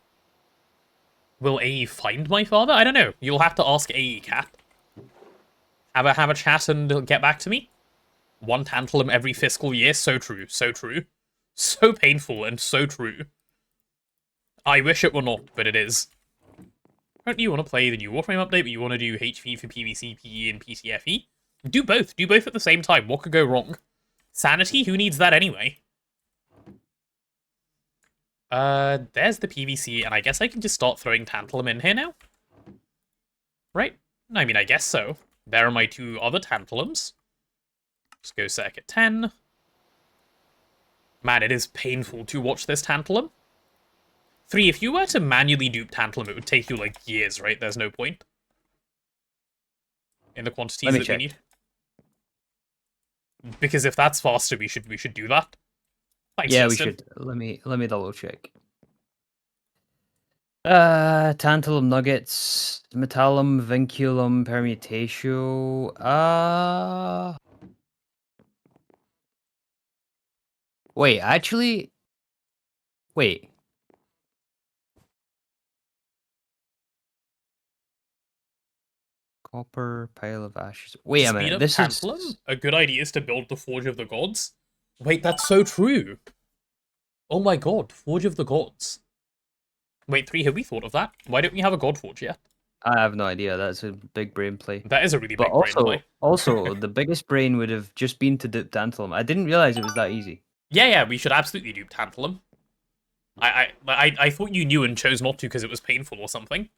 Will AE find my father? I don't know. You'll have to ask AE, Cat. Have a chat and get back to me. 1 tantalum every fiscal year. So true. So true. So painful and so true. I wish it were not, but it is. Don't you want to play the new Warframe update, but you want to do HV for PvC, PE, and PTFE? Do both. Do both at the same time. What could go wrong? Sanity? Who needs that anyway? There's the PvC, and I guess I can just start throwing tantalum in here now? Right? I mean, I guess so. There are my 2 other tantalums. Let's go circuit 10. Man, it is painful to watch this tantalum. 3, if you were to manually dupe tantalum, it would take you, like, years, right? There's no point. In the quantities that we need. Because if that's faster, we should do that. Thanks, yeah, Justin. we should. Let me double check. Tantalum nuggets, metallum, vinculum, permutatio. Wait, actually, wait. Copper, pile of ashes. Wait a minute, this tantalum? is... A good idea is to build the Forge of the Gods? Wait, that's so true! Oh my god, Forge of the Gods. Wait, 3, have we thought of that? Why don't we have a God Forge yet? I have no idea, that's a big brain play. That is a really big brain play. Also, the biggest brain would have just been to dupe tantalum. I didn't realize it was that easy. Yeah, we should absolutely dupe tantalum. I thought you knew and chose not to because it was painful or something.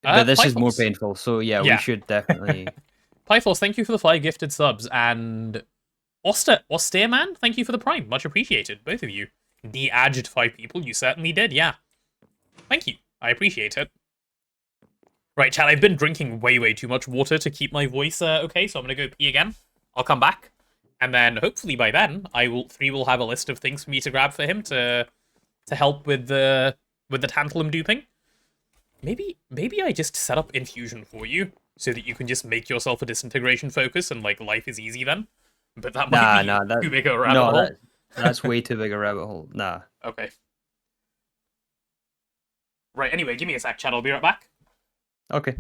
But this Pythos. is more painful, so yeah, we should definitely... Pythos, thank you for the 5 gifted subs, and Austere Man, thank you for the Prime. Much appreciated, both of you. De-aged 5 people, you certainly did, yeah. Thank you, I appreciate it. Right, chat, I've been drinking way too much water to keep my voice okay, so I'm gonna go pee again. I'll come back, and then hopefully by then, 3 will have a list of things for me to grab for him to help with the tantalum duping. Maybe I just set up infusion for you, so that you can just make yourself a disintegration focus and, like, life is easy then. But that might be too big a rabbit hole. That's way too big a rabbit hole. Nah. Okay. Right, anyway, give me a sec, chat. I'll be right back. Okay.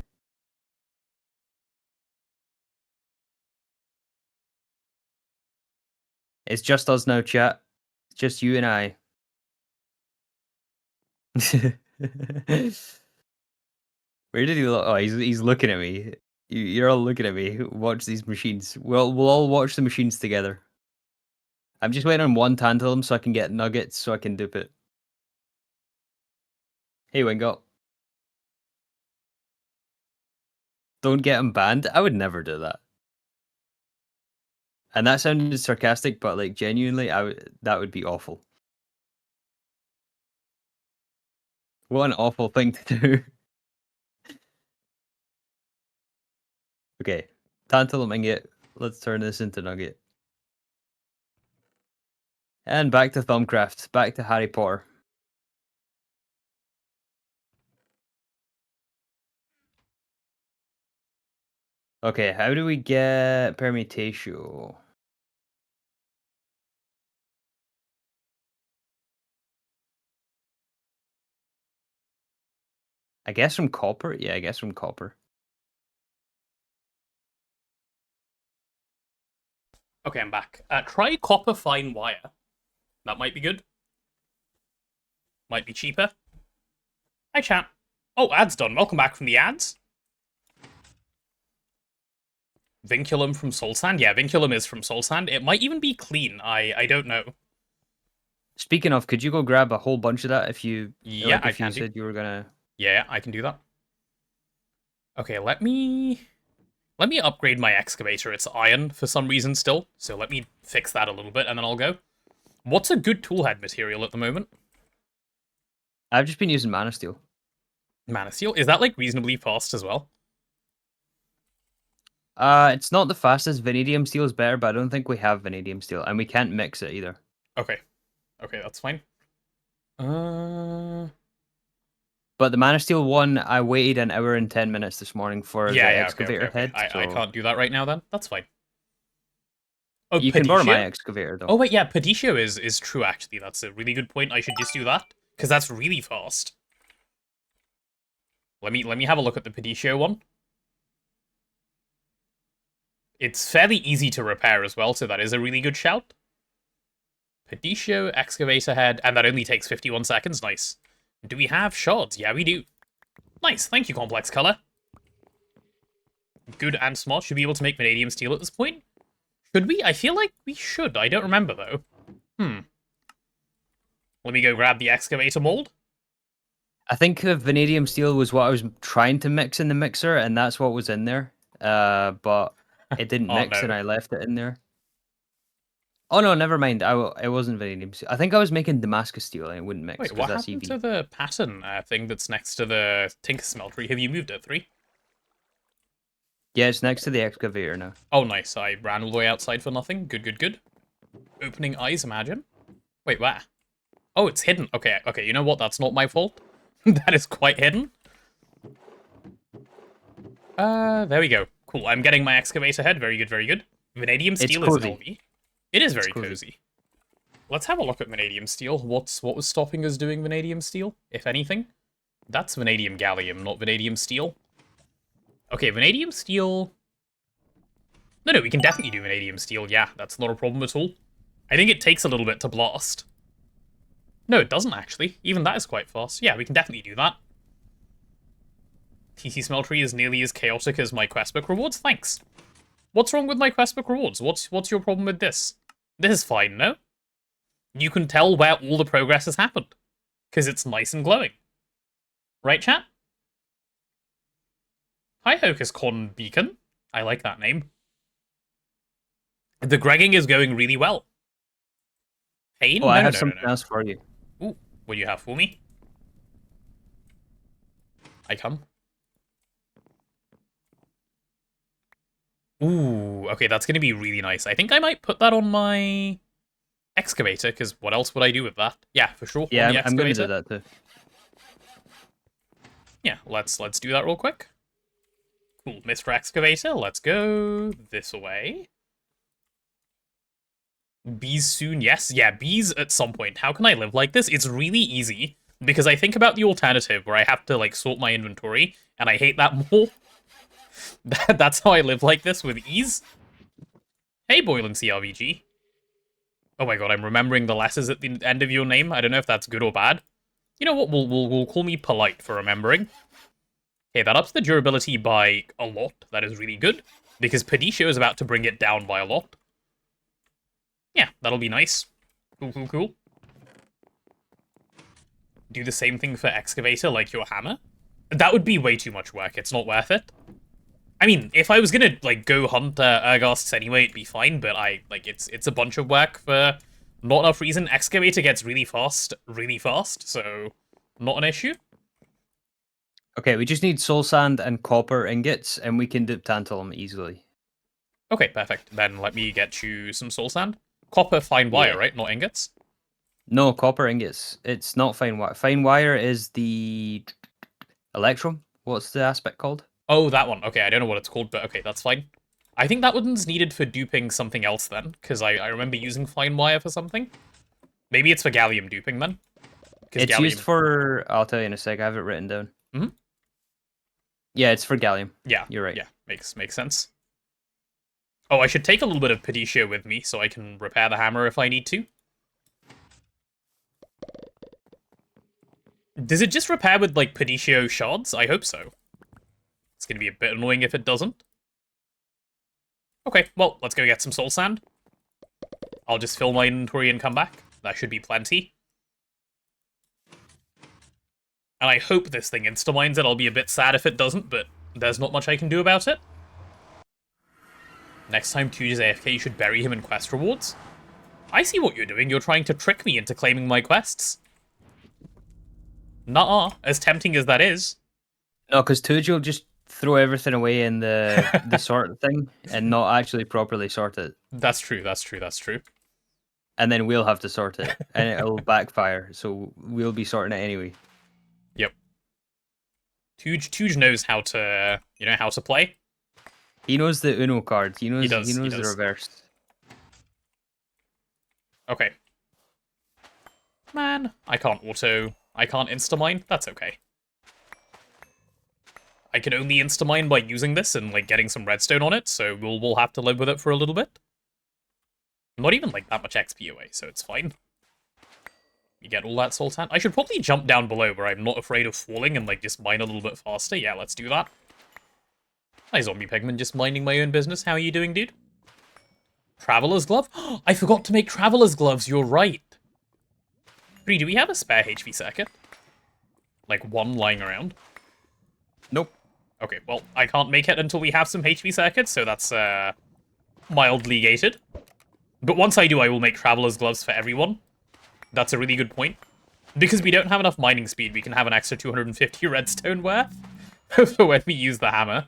It's just us now, chat. It's just you and I. Where did he look? Oh, he's looking at me. You're all looking at me. Watch these machines. We'll all watch the machines together. I'm just waiting on 1 tantalum so I can get nuggets so I can dupe it. Hey, Wingo. Don't get him banned? I would never do that. And that sounded sarcastic, but, like, genuinely, that would be awful. What an awful thing to do. Okay, tantalum ingot. Let's turn this into nugget. And back to Thumbcraft. Back to Harry Potter. Okay, how do we get permutation? I guess from copper? Yeah, I guess from copper. Okay, I'm back. Try copper fine wire. That might be good. Might be cheaper. Hi, chat. Oh, ads done. Welcome back from the ads. Vinculum from Soul Sand? Yeah, Vinculum is from Soul Sand. It might even be clean. I don't know. Speaking of, could you go grab a whole bunch of that if you I can said you were gonna? Yeah, I can do that. Okay, let me upgrade my excavator. It's iron for some reason still, so let me fix that a little bit and then I'll go. What's a good toolhead material at the moment? I've just been using Mana Steel. Mana Steel? Is that like reasonably fast as well? It's not the fastest. Vanadium Steel is better, but I don't think we have Vanadium Steel, and we can't mix it either. Okay, that's fine. But the Mana Steel one, I waited an hour and 10 minutes this morning for the excavator head. So... I can't do that right now then. That's fine. Oh, you can borrow my excavator though. Oh wait, yeah, Peditio is true actually. That's a really good point. I should just do that because that's really fast. Let me have a look at the Peditio one. It's fairly easy to repair as well, so that is a really good shout. Peditio, excavator head, and that only takes 51 seconds. Nice. Do we have shards? Yeah, we do. Nice, thank you, Complex Color. Good and smart. Should be able to make vanadium steel at this point. Should we? I feel like we should. I don't remember, though. Let me go grab the excavator mold. I think the vanadium steel was what I was trying to mix in the mixer, and that's what was in there. But it didn't mix, and I left it in there. Oh no, never mind. It wasn't vanadium steel. I think I was making Damascus steel, and it wouldn't mix. Wait, what happened to the pattern thing that's next to the Tinker Smeltery? Have you moved it, 3? Yeah, it's next to the excavator now. Oh, nice. I ran all the way outside for nothing. Good. Opening eyes, imagine. Wait, where? Oh, it's hidden. Okay, you know what? That's not my fault. That is quite hidden. There we go. Cool. I'm getting my excavator head. Very good. Vanadium steel is LV. It is very cozy. Let's have a look at vanadium steel. What was stopping us doing vanadium steel, if anything? That's vanadium gallium, not vanadium steel. Okay, vanadium steel... No, we can definitely do vanadium steel. Yeah, that's not a problem at all. I think it takes a little bit to blast. No, it doesn't, actually. Even that is quite fast. Yeah, we can definitely do that. TC Smeltery is nearly as chaotic as my questbook rewards. Thanks. What's wrong with my questbook rewards? What's your problem with this? This is fine, no? You can tell where all the progress has happened. Because it's nice and glowing. Right, chat? Hi, Hocus Con Beacon. I like that name. The Gregging is going really well. Pain? Oh, I have something else for you. Ooh, what do you have for me? I come. Ooh, okay, that's going to be really nice. I think I might put that on my excavator, because what else would I do with that? Yeah, for sure. Yeah, I'm going to do that too. Yeah, let's do that real quick. Cool, Mr. Excavator, let's go this way. Bees soon, yes. Yeah, bees at some point. How can I live like this? It's really easy, because I think about the alternative where I have to, like, sort my inventory, and I hate that more. That's how I live like this with ease. Hey, Boylan CRVG. Oh my god, I'm remembering the letters at the end of your name. I don't know if that's good or bad. You know what? We'll call me polite for remembering. Okay, that ups the durability by a lot. That is really good, because Peditio is about to bring it down by a lot. Yeah, that'll be nice. Cool. Do the same thing for Excavator like your hammer? That would be way too much work. It's not worth it. I mean, if I was gonna, like, go hunt Erghasts anyway, it'd be fine, but it's a bunch of work for not enough reason. Excavator gets really fast, so not an issue. Okay, we just need soul sand and copper ingots, and we can do tantalum easily. Okay, perfect. Then let me get you some soul sand. Copper fine wire, right? Not ingots? No, copper ingots. It's not fine wire. Fine wire is the electrum. What's the aspect called? Oh, that one. Okay, I don't know what it's called, but okay, that's fine. I think that one's needed for duping something else then, because I remember using fine wire for something. Maybe it's for gallium duping then. It's gallium... used for. I'll tell you in a sec. I have it written down. Mm-hmm. Yeah, it's for gallium. Yeah, you're right. Yeah, makes sense. Oh, I should take a little bit of Pedicio with me so I can repair the hammer if I need to. Does it just repair with, like, Pedicio shards? I hope so. It's going to be a bit annoying if it doesn't. Okay, well, let's go get some soul sand. I'll just fill my inventory and come back. That should be plenty. And I hope this thing insta-mines it. I'll be a bit sad if it doesn't, but there's not much I can do about it. Next time Tuge is AFK, you should bury him in quest rewards. I see what you're doing. You're trying to trick me into claiming my quests. Nuh-uh, as tempting as that is. No, because Tuge will just throw everything away in the sort thing and not actually properly sort it. That's true, that's true, that's true. And then we'll have to sort it, and it'll backfire, so we'll be sorting it anyway. Yep. Tuge knows how to, how to play. He knows the Uno card. He knows He does. the reverse. Okay. Man, I can't insta-mine. That's okay. I can only insta-mine by using this and, like, getting some redstone on it, so we'll have to live with it for a little bit. Not even, like, that much XP away, so it's fine. You get all that soul sand. I should probably jump down below where I'm not afraid of falling and, like, just mine a little bit faster. Yeah, let's do that. Hi, Zombie Pigman, just minding my own business. How are you doing, dude? Traveler's Glove? I forgot to make Traveler's Gloves, you're right. Bree, do we have a spare HV circuit? Like, one lying around? Nope. Okay, well, I can't make it until we have some HV circuits, so that's, mildly gated. But once I do, I will make Traveler's Gloves for everyone. That's a really good point. Because we don't have enough mining speed, we can have an extra 250 redstone worth for when we use the hammer.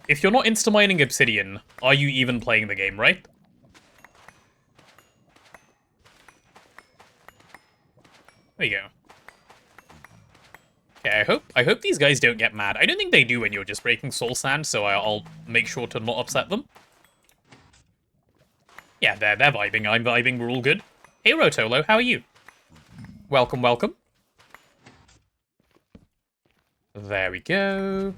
If you're not insta-mining obsidian, are you even playing the game, right? There you go. Okay, I hope these guys don't get mad. I don't think they do when you're just breaking soul sand, so I'll make sure to not upset them. Yeah, they're vibing, I'm vibing, we're all good. Hey, Rotolo, how are you? Welcome, welcome. There we go.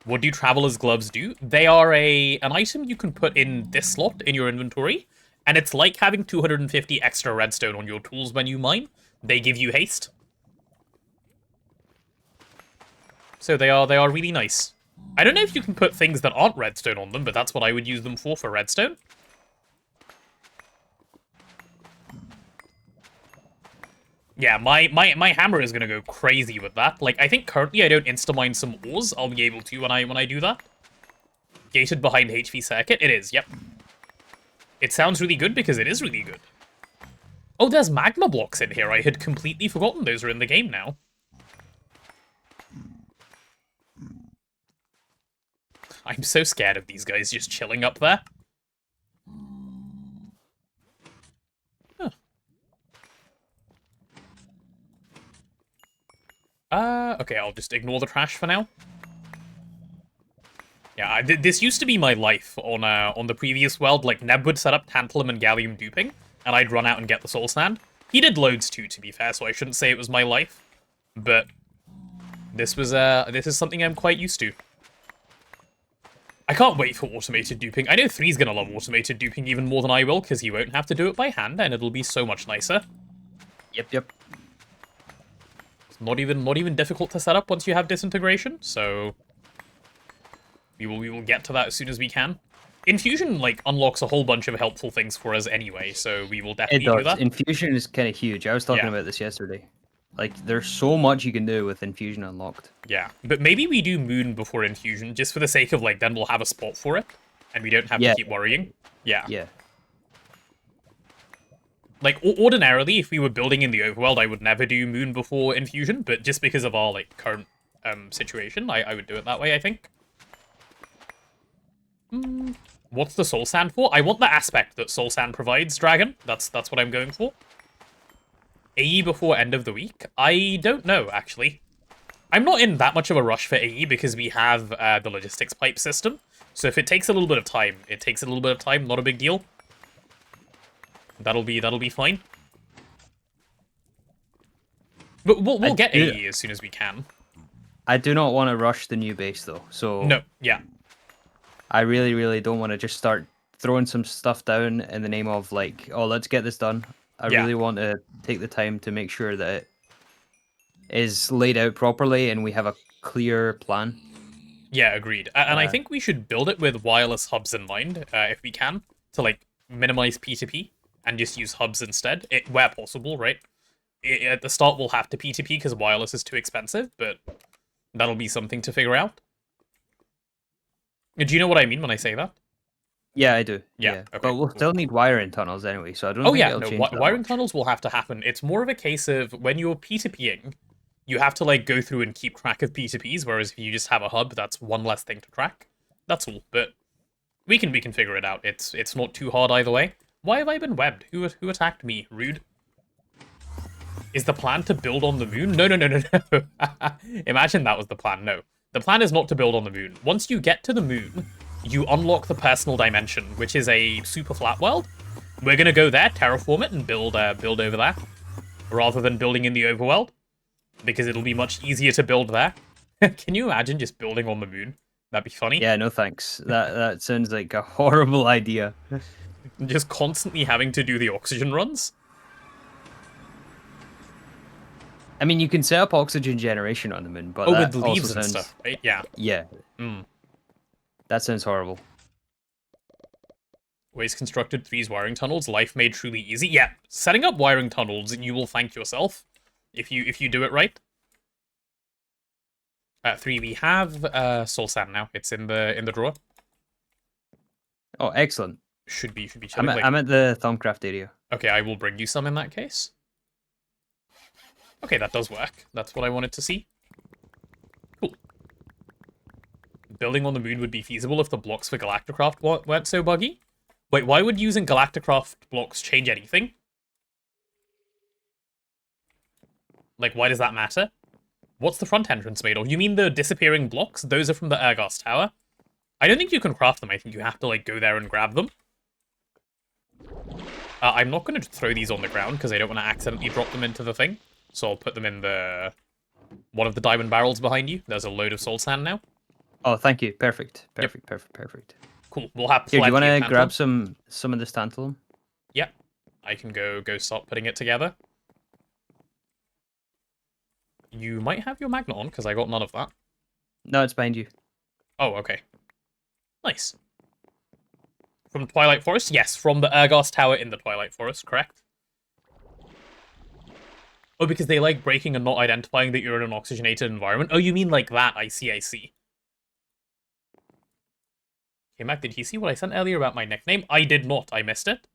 What do Traveler's Gloves do? They are an item you can put in this slot in your inventory, and it's like having 250 extra redstone on your tools when you mine. They give you haste. So they are really nice. I don't know if you can put things that aren't redstone on them, but that's what I would use them for redstone. Yeah, my hammer is gonna go crazy with that. Like, I think currently I don't insta-mine some ores. I'll be able to when I do that. Gated behind HV circuit. It is, yep. It sounds really good because it is really good. Oh, there's magma blocks in here. I had completely forgotten those are in the game now. I'm so scared of these guys just chilling up there. Okay, I'll just ignore the trash for now. Yeah, this used to be my life on the previous world. Like, Neb would set up tantalum and gallium duping, and I'd run out and get the soul sand. He did loads too, to be fair, so I shouldn't say it was my life. But this is something I'm quite used to. I can't wait for automated duping. I know 3's gonna love automated duping even more than I will, because he won't have to do it by hand, and it'll be so much nicer. Yep. Not even difficult to set up once you have disintegration, so we will get to that as soon as we can. Infusion, like, unlocks a whole bunch of helpful things for us anyway, so we will definitely do that. Infusion is kind of huge. I was talking about this yesterday. Like, there's so much you can do with Infusion unlocked. Yeah, but maybe we do Moon before Infusion, just for the sake of, like, then we'll have a spot for it, and we don't have to keep worrying. Yeah. Like, ordinarily, if we were building in the overworld, I would never do Moon before Infusion, but just because of our, like, current situation, I would do it that way, I think. What's the soul sand for? I want the aspect that soul sand provides, Dragon. That's what I'm going for. AE before end of the week? I don't know, actually. I'm not in that much of a rush for AE because we have the logistics pipe system. So if it takes a little bit of time, it takes a little bit of time, not a big deal. That'll be fine. But we'll get AE as soon as we can. I do not want to rush the new base though. So no, yeah. I really, really don't want to just start throwing some stuff down in the name of like, oh, let's get this done. I really want to take the time to make sure that it is laid out properly and we have a clear plan. Yeah, agreed. And I think we should build it with wireless hubs in mind, if we can, to like minimize P2P and just use hubs instead, where possible, right? At the start, we'll have to P2P because wireless is too expensive, but that'll be something to figure out. Do you know what I mean when I say that? Yeah, I do. Yeah. Okay, but we'll still need wiring tunnels anyway, so I don't think it'll change that wiring much. tunnels will have to happen. It's more of a case of when you're P2Ping, you have to like go through and keep track of P2Ps, whereas if you just have a hub, that's one less thing to track. That's all. But we can figure it out. It's not too hard either way. Why have I been webbed? Who attacked me? Rude. Is the plan to build on the moon? No. Imagine that was the plan. No. The plan is not to build on the moon. Once you get to the moon, you unlock the personal dimension, which is a super flat world. We're going to go there, terraform it, and build over there, rather than building in the overworld, because it'll be much easier to build there. Can you imagine just building on the moon? That'd be funny. Yeah, no thanks. That sounds like a horrible idea. Just constantly having to do the oxygen runs. I mean, you can set up oxygen generation on the moon, but with leaves and stuff, right? Yeah. Yeah. That sounds horrible. Ways constructed 3's wiring tunnels, life made truly easy. Yeah, setting up wiring tunnels, you will thank yourself if you do it right. 3, we have soul sand now. It's in the drawer. Oh, excellent. Should be chilling. I'm at the Thumbcraft area. Okay, I will bring you some in that case. Okay, that does work. That's what I wanted to see. Cool. Building on the moon would be feasible if the blocks for Galacticraft weren't so buggy. Wait, why would using Galacticraft blocks change anything? Like, why does that matter? What's the front entrance made of? You mean the disappearing blocks? Those are from the Ergos Tower. I don't think you can craft them. I think you have to, like, go there and grab them. I'm not going to throw these on the ground because I don't want to accidentally drop them into the thing. So I'll put them in one of the diamond barrels behind you. There's a load of soul sand now. Oh, thank you. Perfect. Perfect. Cool. We'll have Here, plenty. do you want of to grab some of this tantalum? Yeah. I can go start putting it together. You might have your magnet on, because I got none of that. No, it's behind you. Oh, okay. Nice. From Twilight Forest? Yes, from the Ergos Tower in the Twilight Forest, correct? Oh, because they like breaking and not identifying that you're in an oxygenated environment? Oh, you mean like that? I see. Hey, Mac, did he see what I sent earlier about my nickname? I did not. I missed it.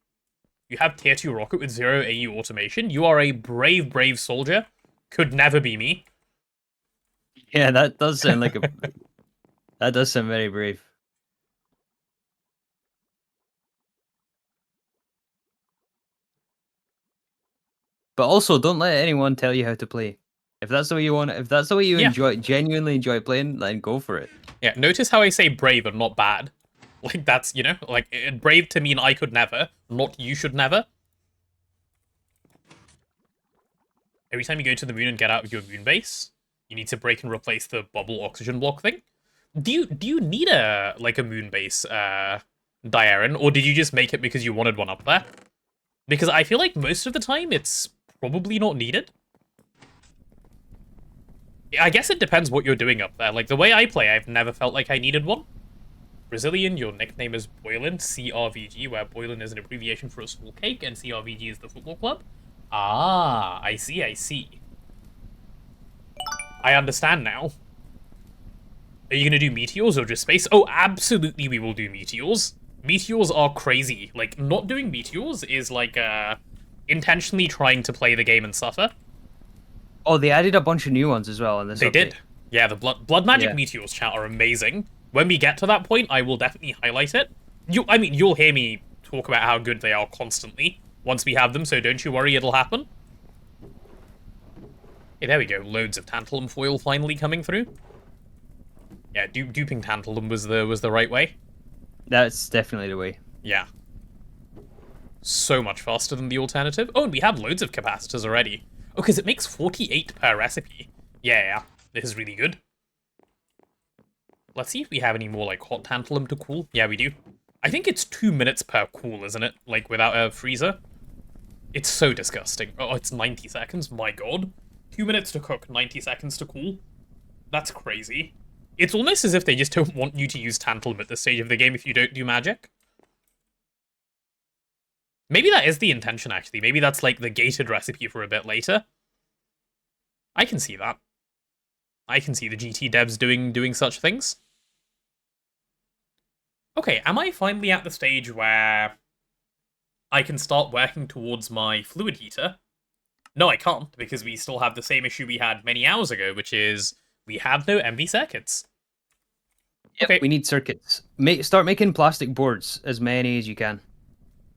You have tier 2 rocket with 0 AU automation. You are a brave, brave soldier. Could never be me. Yeah, that does sound like a... That does sound very brave. But also, don't let anyone tell you how to play. If that's the way you want it, if that's the way you genuinely enjoy playing, then go for it. Yeah, notice how I say brave and not bad. Like, that's, you know, like, brave to mean I could never, not you should never. Every time you go to the moon and get out of your moon base, you need to break and replace the bubble oxygen block thing. Do you need a moon base, Diaren, or did you just make it because you wanted one up there? Because I feel like most of the time it's probably not needed. I guess it depends what you're doing up there. Like, the way I play, I've never felt like I needed one. Brazilian, your nickname is Boylan, CRVG, where Boylan is an abbreviation for a small cake, and CRVG is the football club. Ah, I see. I understand now. Are you gonna do meteors or just space? Oh, absolutely we will do meteors. Meteors are crazy. Like, not doing meteors is like, intentionally trying to play the game and suffer. Oh, they added a bunch of new ones as well in this update. They did. Yeah, the blood magic meteors, chat, are amazing. When we get to that point, I will definitely highlight it. I mean, you'll hear me talk about how good they are constantly once we have them, so don't you worry, it'll happen. Hey, there we go. Loads of tantalum foil finally coming through. Yeah, duping tantalum was the right way. That's definitely the way. Yeah. So much faster than the alternative. Oh, and we have loads of capacitors already. Oh, because it makes 48 per recipe. Yeah, this is really good. Let's see if we have any more, like, hot tantalum to cool. Yeah, we do. I think it's 2 minutes per cool, isn't it? Like, without a freezer. It's so disgusting. Oh, it's 90 seconds? My god. 2 minutes to cook, 90 seconds to cool. That's crazy. It's almost as if they just don't want you to use tantalum at this stage of the game if you don't do magic. Maybe that is the intention, actually. Maybe that's, like, the gated recipe for a bit later. I can see that. I can see the GT devs doing such things. Okay, am I finally at the stage where I can start working towards my fluid heater? No, I can't, because we still have the same issue we had many hours ago, which is we have no MV circuits. Yep, okay. We need circuits. Start making plastic boards, as many as you can.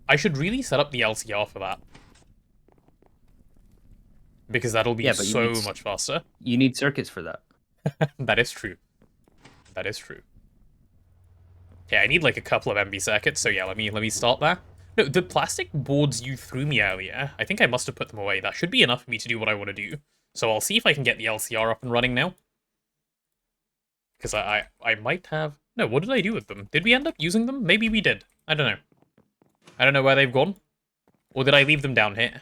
I should really set up the LCR for that. Because that'll be so much faster. You need circuits for that. That is true. That is true. Yeah, I need like a couple of MB circuits, so yeah, let me start there. No, the plastic boards you threw me earlier, I think I must have put them away. That should be enough for me to do what I want to do. So I'll see if I can get the LCR up and running now. Because I might have... No, what did I do with them? Did we end up using them? Maybe we did. I don't know. I don't know where they've gone. Or did I leave them down here?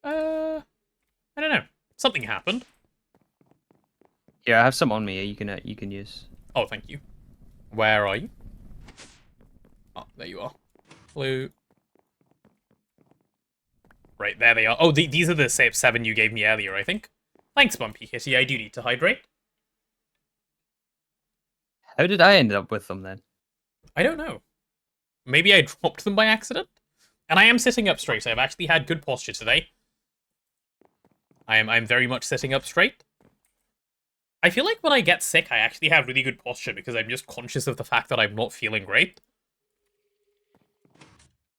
I don't know. Something happened. Yeah, I have some on me. You can use. Oh, thank you. Where are you? Oh, there you are. Hello. Right, there they are. Oh, these are the 7 you gave me earlier, I think. Thanks, Bumpy Kitty. I do need to hydrate. How did I end up with them then? I don't know. Maybe I dropped them by accident? And I am sitting up straight. I've actually had good posture today. I'm very much sitting up straight. I feel like when I get sick, I actually have really good posture because I'm just conscious of the fact that I'm not feeling great.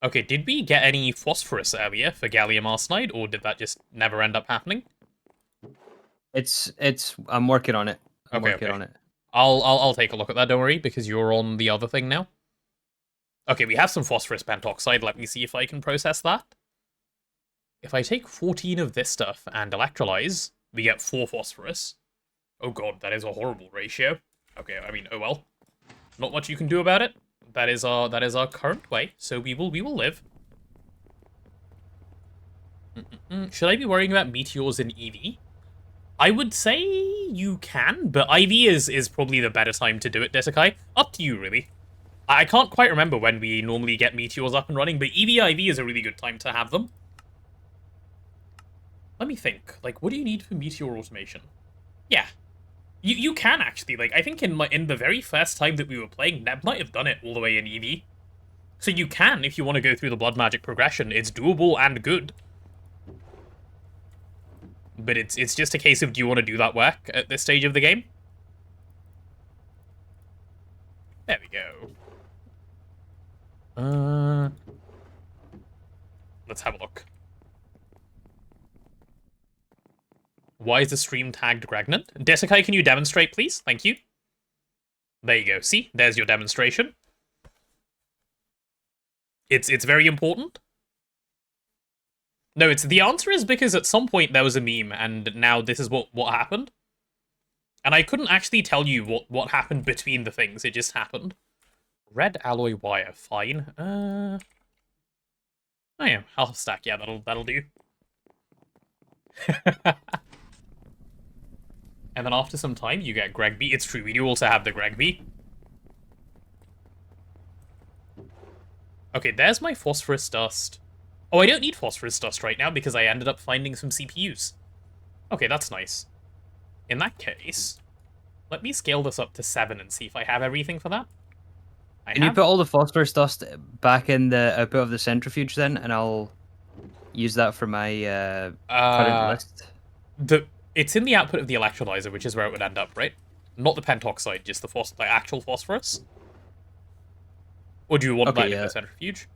Okay, did we get any phosphorus earlier for gallium arsenide, or did that just never end up happening? I'm working on it. I'm working on it. I'll take a look at that, don't worry, because you're on the other thing now. Okay, we have some phosphorus pentoxide. Let me see if I can process that. If I take 14 of this stuff and electrolyze, we get 4 phosphorus. Oh god, that is a horrible ratio. Okay, I mean, oh well. Not much you can do about it. That is our current way, so we will live. Should I be worrying about meteors in EV? I would say you can, but IV is probably the better time to do it, Desakai. Up to you, really. I can't quite remember when we normally get meteors up and running, but EV/IV is a really good time to have them. Let me think. Like, what do you need for meteor automation? Yeah. You can, actually. Like, I think in the very first time that we were playing, Neb might have done it all the way in EV. So you can, if you want to go through the blood magic progression. It's doable and good. But it's just a case of, do you want to do that work at this stage of the game? There we go. Let's have a look. Why is the stream tagged Gregnant? Desakai, can you demonstrate, please? Thank you. There you go. See? There's your demonstration. It's very important. No, the answer is because at some point there was a meme, and now this is what happened. And I couldn't actually tell you what happened between the things. It just happened. Red alloy wire, fine. Oh yeah, half stack. Yeah, that'll do. And then after some time, you get Greg B. It's true, we do also have the Greg B. Okay, there's my phosphorus dust. Oh, I don't need phosphorus dust right now because I ended up finding some CPUs. Okay, that's nice. In that case, let me scale this up to 7 and see if I have everything for that. Can you put all the phosphorus dust back in the output of the centrifuge then, and I'll use that for my current list? It's in the output of the electrolyzer, which is where it would end up, right? Not the pentoxide, just the actual phosphorus. Or do you want Okay, that in yeah. the centrifuge?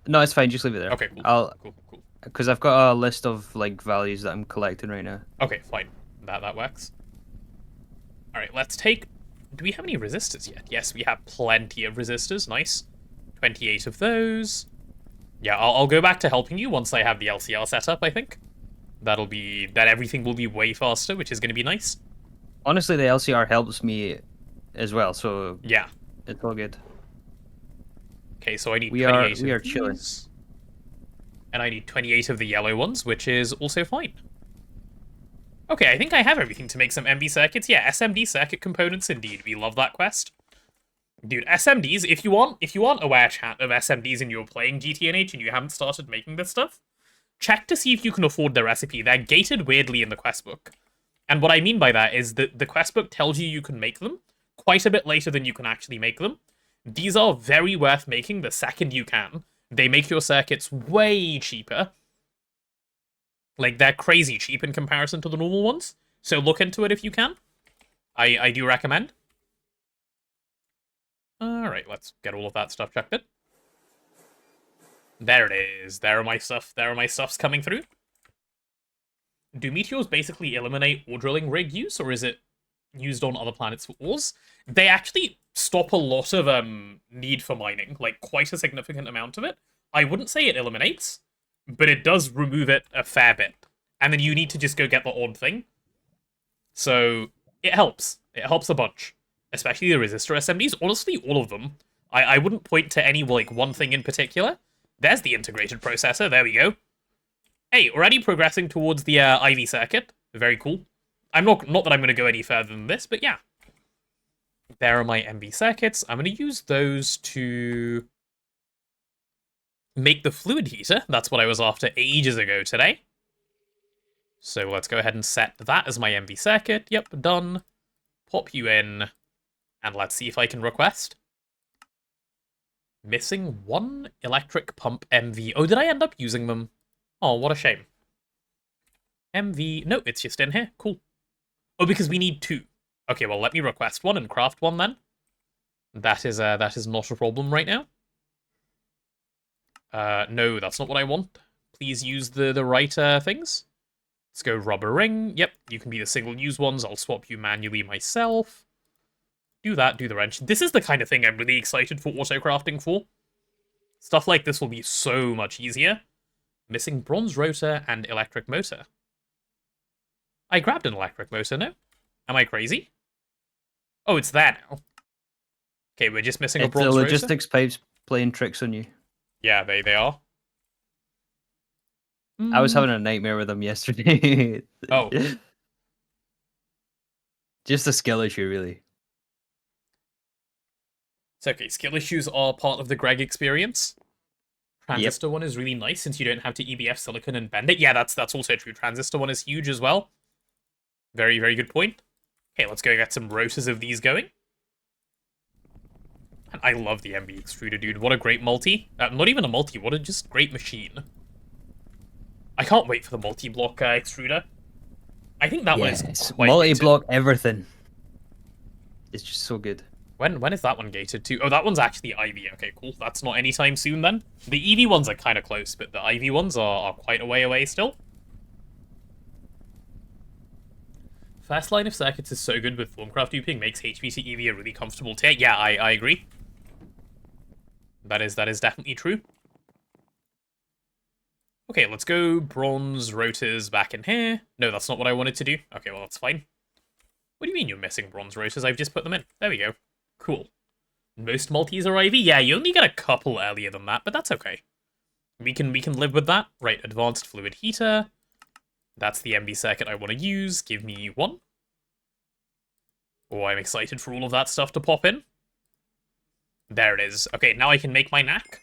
No, it's fine. Just leave it there. Okay, cool. I'll Cool. because I've got a list of like values that I'm collecting right now. Okay, fine. That works. All right, let's take... Do we have any resistors yet? Yes, we have plenty of resistors. Nice. 28 of those. Yeah, I'll go back to helping you once I have the LCR set up, I think. That everything will be way faster, which is going to be nice. Honestly, the LCR helps me as well, so Yeah. it's all good. Okay, so I need We 28 are of chilling. these. And I need 28 of the yellow ones, which is also fine. Okay, I think I have everything to make some MV circuits. Yeah, SMD circuit components indeed. We love that quest. Dude, SMDs, if you want aware chat of SMDs and you're playing GTNH and you haven't started making this stuff, check to see if you can afford the recipe. They're gated weirdly in the quest book. And what I mean by that is that the quest book tells you can make them quite a bit later than you can actually make them. These are very worth making the second you can. They make your circuits way cheaper. Like, they're crazy cheap in comparison to the normal ones. So look into it if you can. I do recommend. Alright, let's get all of that stuff checked in. There it is. There are my stuffs coming through. Do meteors basically eliminate ore drilling rig use, or is it used on other planets for ores? They actually stop a lot of need for mining, like quite a significant amount of it. I wouldn't say it eliminates, but it does remove it a fair bit. And then you need to just go get the odd thing. So it helps. It helps a bunch. Especially the resistor SMDs. Honestly, all of them. I wouldn't point to any like one thing in particular. There's the integrated processor. There we go. Hey, already progressing towards the IV circuit. Very cool. I'm not that I'm going to go any further than this, but yeah. There are my MV circuits. I'm going to use those to make the fluid heater. That's what I was after ages ago today. So let's go ahead and set that as my MV circuit. Yep, done. Pop you in. And let's see if I can request. Missing one electric pump MV. Oh, did I end up using them? Oh, what a shame. MV. No, it's just in here. Cool. Oh, because we need two. Okay, well, let me request one and craft one then. That is not a problem right now. No, that's not what I want. Please use the right things. Let's go rubber ring. Yep, you can be the single-use ones. I'll swap you manually myself. Do that, do the wrench. This is the kind of thing I'm really excited for auto-crafting for. Stuff like this will be so much easier. Missing bronze rotor and electric motor. I grabbed an electric motor, no? Am I crazy? Oh, it's there now. Okay, we're just missing a bronze rotor. It's the logistics pipes playing tricks on you. Yeah, they are. I was having a nightmare with them yesterday. Oh. Just a skill issue, really. It's okay. Skill issues are part of the Greg experience. Transistor one is really nice since you don't have to EBF silicon and bend it. Yeah, that's also true. Transistor one is huge as well. Very, very good point. Okay, let's go get some rotors of these going. And I love the MB extruder, dude. What a great multi. Not even a multi, what a just great machine. I can't wait for the multi-block extruder. I think that one is quite multi-block everything. It's just so good. When is that one gated to? Oh, that one's actually IV. Okay, cool. That's not anytime soon then. The EV ones are kind of close, but the IV ones are quite a way away still. First line of circuits is so good with Formcraft duping, makes HV to EV a really comfortable tier. Yeah, I agree. That is definitely true. Okay, let's go bronze rotors back in here. No, that's not what I wanted to do. Okay, well, that's fine. What do you mean you're missing bronze rotors? I've just put them in. There we go. Cool. Most multis are IV. Yeah, you only get a couple earlier than that, but that's okay. We can live with that. Right, advanced fluid heater. That's the MB circuit I want to use. Give me one. Oh, I'm excited for all of that stuff to pop in. There it is. Okay, now I can make my knack.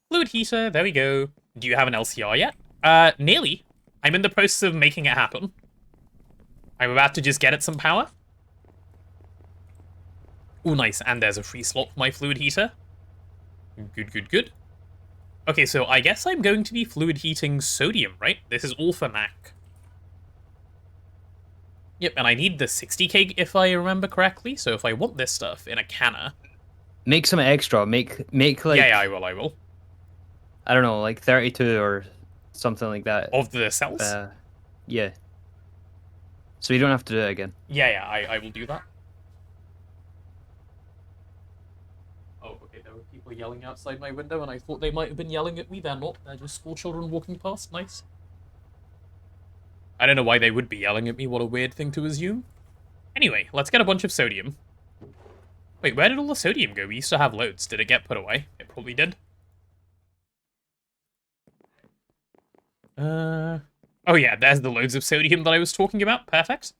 Fluid heater, there we go. Do you have an LCR yet? Nearly. I'm in the process of making it happen. I'm about to just get it some power. Oh, nice. And there's a free slot for my fluid heater. Good. Okay, so I guess I'm going to be fluid heating sodium, right? This is all for knack. Yep, and I need the 60k if I remember correctly. So if I want this stuff in a canner, Make some extra. Make like Yeah, I will. I don't know, like 32 or something like that. Of the cells? Yeah. So you don't have to do it again. Yeah, I will do that. Oh, okay, there were people yelling outside my window, and I thought they might have been yelling at me. They're not. They're just school children walking past. Nice. I don't know why they would be yelling at me. What a weird thing to assume. Anyway, let's get a bunch of sodium. Wait, where did all the sodium go? We used to have loads. Did it get put away? It probably did. Oh yeah, there's the loads of sodium that I was talking about. Perfect.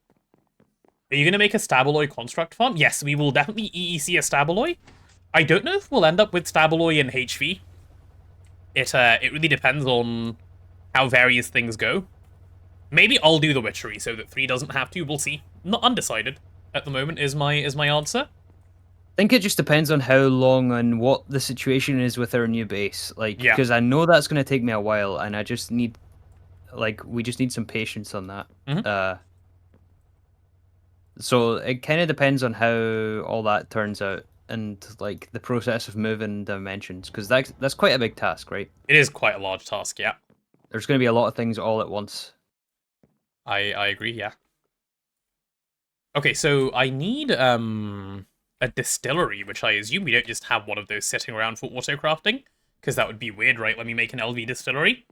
Are you going to make a Stabaloy construct farm? Yes, we will definitely EEC a Stabaloy. I don't know if we'll end up with Stabaloy and HV. It really depends on how various things go. Maybe I'll do the Witchery so that 3 doesn't have to. We'll see. Not undecided at the moment is my answer. I think it just depends on how long and what the situation is with our new base. Like, Yeah. because I know that's going to take me a while, and I just need, like, we just need some patience on that. Mhm. So it kind of depends on how all that turns out, and like the process of moving dimensions, because that's quite a big task, right? It is quite a large task, yeah. There's going to be a lot of things all at once. I agree, yeah. Okay, so I need a distillery, which I assume we don't just have one of those sitting around for auto crafting, because that would be weird, right? Let me make an LV distillery.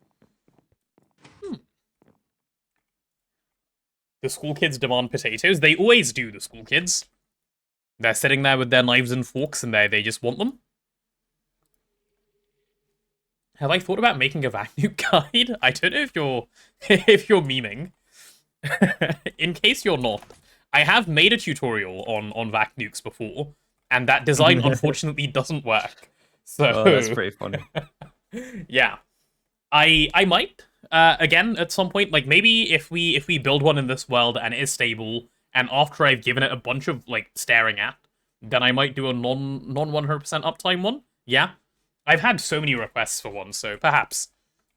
The school kids demand potatoes. They always do, the school kids. They're sitting there with their knives and forks, and they just want them. Have I thought about making a vacuum guide? I don't know if you're if you're memeing. In case you're not, I have made a tutorial on vac nukes before, and that design unfortunately doesn't work. So Oh, that's pretty funny. yeah, I might again at some point. Like maybe if we build one in this world and it is stable, and after I've given it a bunch of like staring at, then I might do a non 100% uptime one. Yeah, I've had so many requests for one, so perhaps.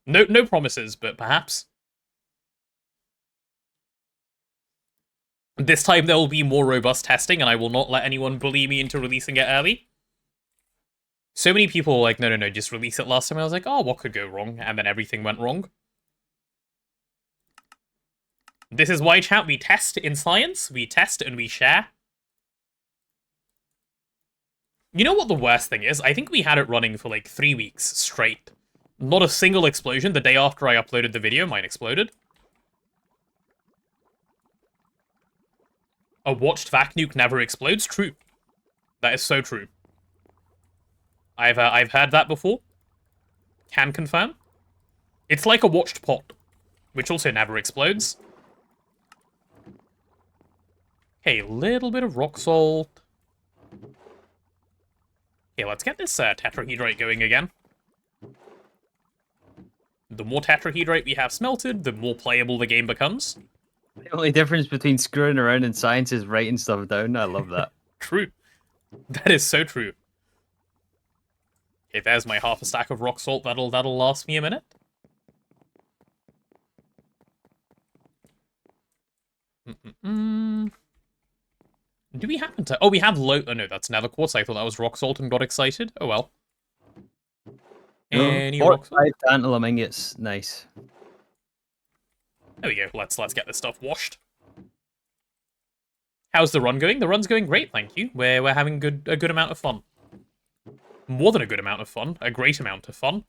No promises, but perhaps. This time there will be more robust testing, and I will not let anyone bully me into releasing it early. So many people were like, no, just release it last time. I was like, oh, what could go wrong? And then everything went wrong. This is why, chat, we test in science. We test and we share. You know what the worst thing is? I think we had it running for like 3 weeks straight. Not a single explosion. The day after I uploaded the video, mine exploded. A watched vac nuke never explodes? True. That is so true. I've heard that before. Can confirm. It's like a watched pot, which also never explodes. Okay, a little bit of rock salt. Okay, let's get this tetrahedrite going again. The more tetrahedrite we have smelted, the more playable the game becomes. The only difference between screwing around in science is writing stuff down. I love that. True. That is so true. Okay, there's my half a stack of rock salt. That'll last me a minute. Do we happen to... Oh, we have low... Oh, no, that's nether quartz. I thought that was rock salt and got excited. Oh, well. Any rock salt? 5 tantalum ingots. Nice. There we go. Let's get this stuff washed. How's the run going? The run's going great, thank you. We're having a good amount of fun. More than a good amount of fun. A great amount of fun.